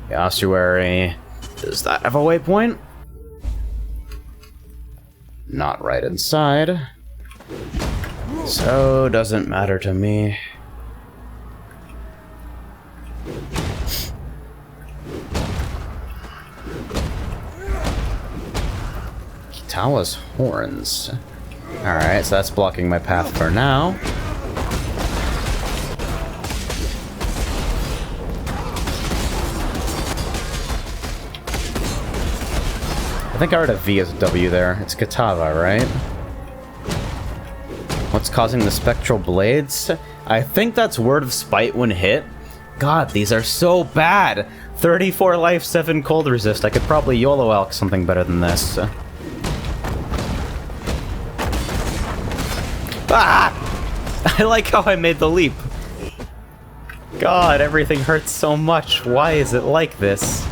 The ossuary. Does that have a waypoint? not right inside. So, doesn't matter to me. Kitawa's horns. Alright, so that's blocking my path for now. I think I heard a V as a W there. It's Kitava, right? What's causing the spectral blades? I think that's Word of Spite when hit. God, these are so bad! 34 life, 7 cold resist. I could probably YOLO Alch something better than this. Ah! I like how I made the leap. God, everything hurts so much. Why is it like this?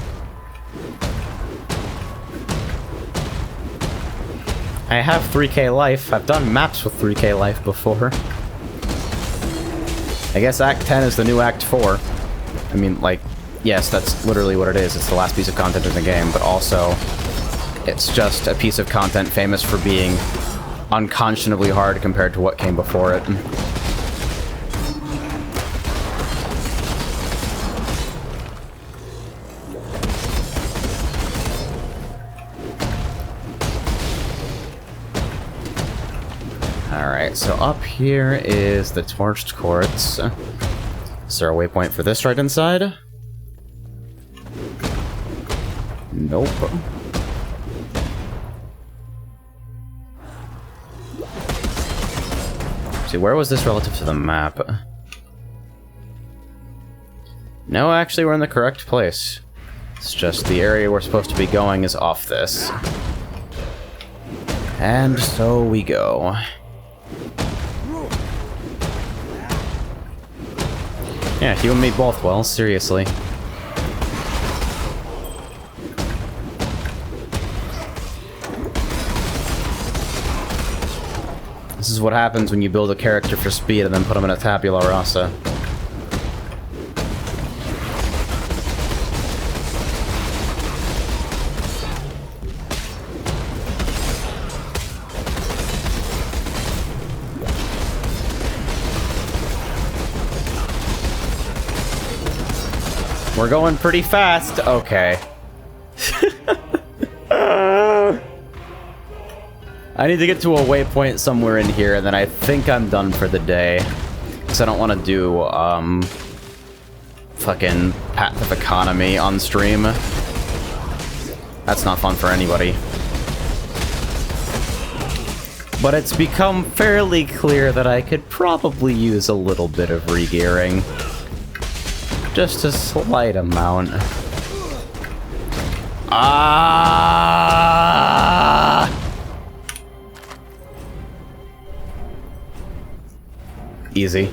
I have 3k life. I've done maps with 3k life before. I guess Act 10 is the new Act 4. I mean, like, yes, that's literally what it is. It's the last piece of content in the game, but also, it's just a piece of content famous for being unconscionably hard compared to what came before it. Alright, so up here is the Torched Courts. Is there a waypoint for this right inside? Nope. See, where was this relative to the map? No, actually, we're in the correct place. It's just the area we're supposed to be going is off this. And so we go. Yeah, you and me both, well, seriously. This is what happens when you build a character for speed and then put him in a tabula rasa. We're going pretty fast. Okay. I need to get to a waypoint somewhere in here, and then I think I'm done for the day. Because I don't want to do, fucking Path of Economy on stream. That's not fun for anybody. But it's become fairly clear that I could probably use a little bit of regearing. Just a slight amount. Ah! Easy.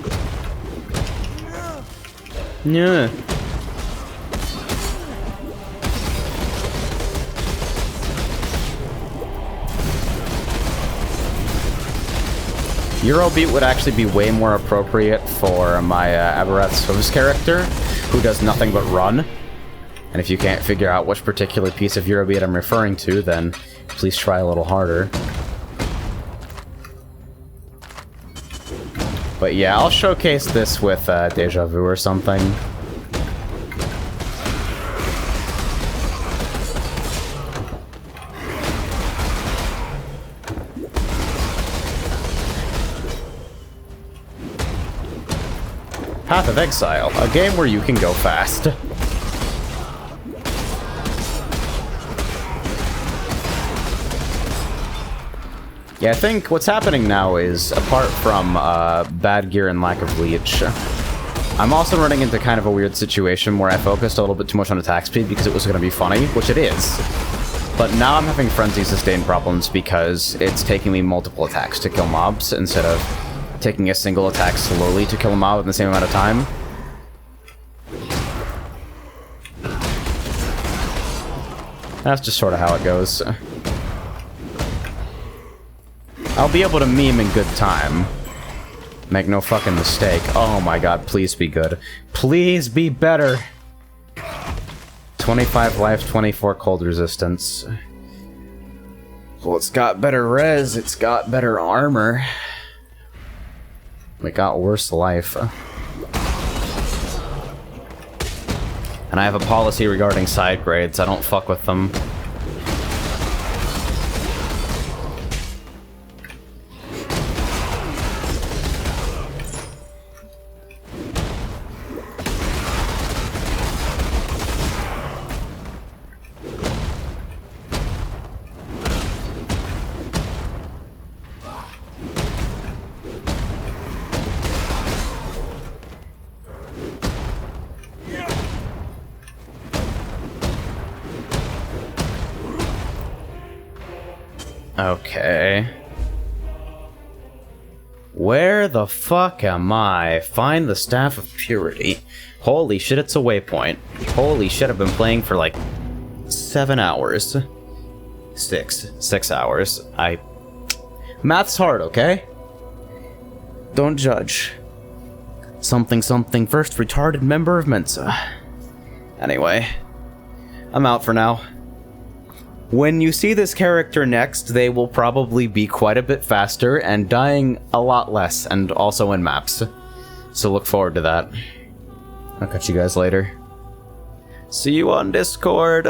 Yeah. Eurobeat would actually be way more appropriate for my Aberrath's Hooves character, who does nothing but run. And if you can't figure out which particular piece of Eurobeat I'm referring to, then please try a little harder. But yeah, I'll showcase this with Deja Vu or something. Path of Exile, a game where you can go fast. Yeah, I think what's happening now is, apart from bad gear and lack of leech, I'm also running into kind of a weird situation where I focused a little bit too much on attack speed because it was going to be funny, which it is. But now I'm having frenzy sustain problems because it's taking me multiple attacks to kill mobs instead of taking a single attack slowly to kill a mob in the same amount of time. That's just sort of how it goes. I'll be able to meme in good time. Make no fucking mistake. Oh my god, please be good. Please be better! 25 life, 24 cold resistance. Well, it's got better res, it's got better armor. It got worse life. And I have a policy regarding side grades. I don't fuck with them. Okay. Where the fuck am I? Find the Staff of Purity. Holy shit, it's a waypoint. Holy shit, I've been playing for like 7 hours. 6 hours. Math's hard, okay? Don't judge. Something something first retarded member of Mensa. Anyway, I'm out for now. When you see this character next, they will probably be quite a bit faster and dying a lot less, and also in maps. So look forward to that. I'll catch you guys later. See you on Discord.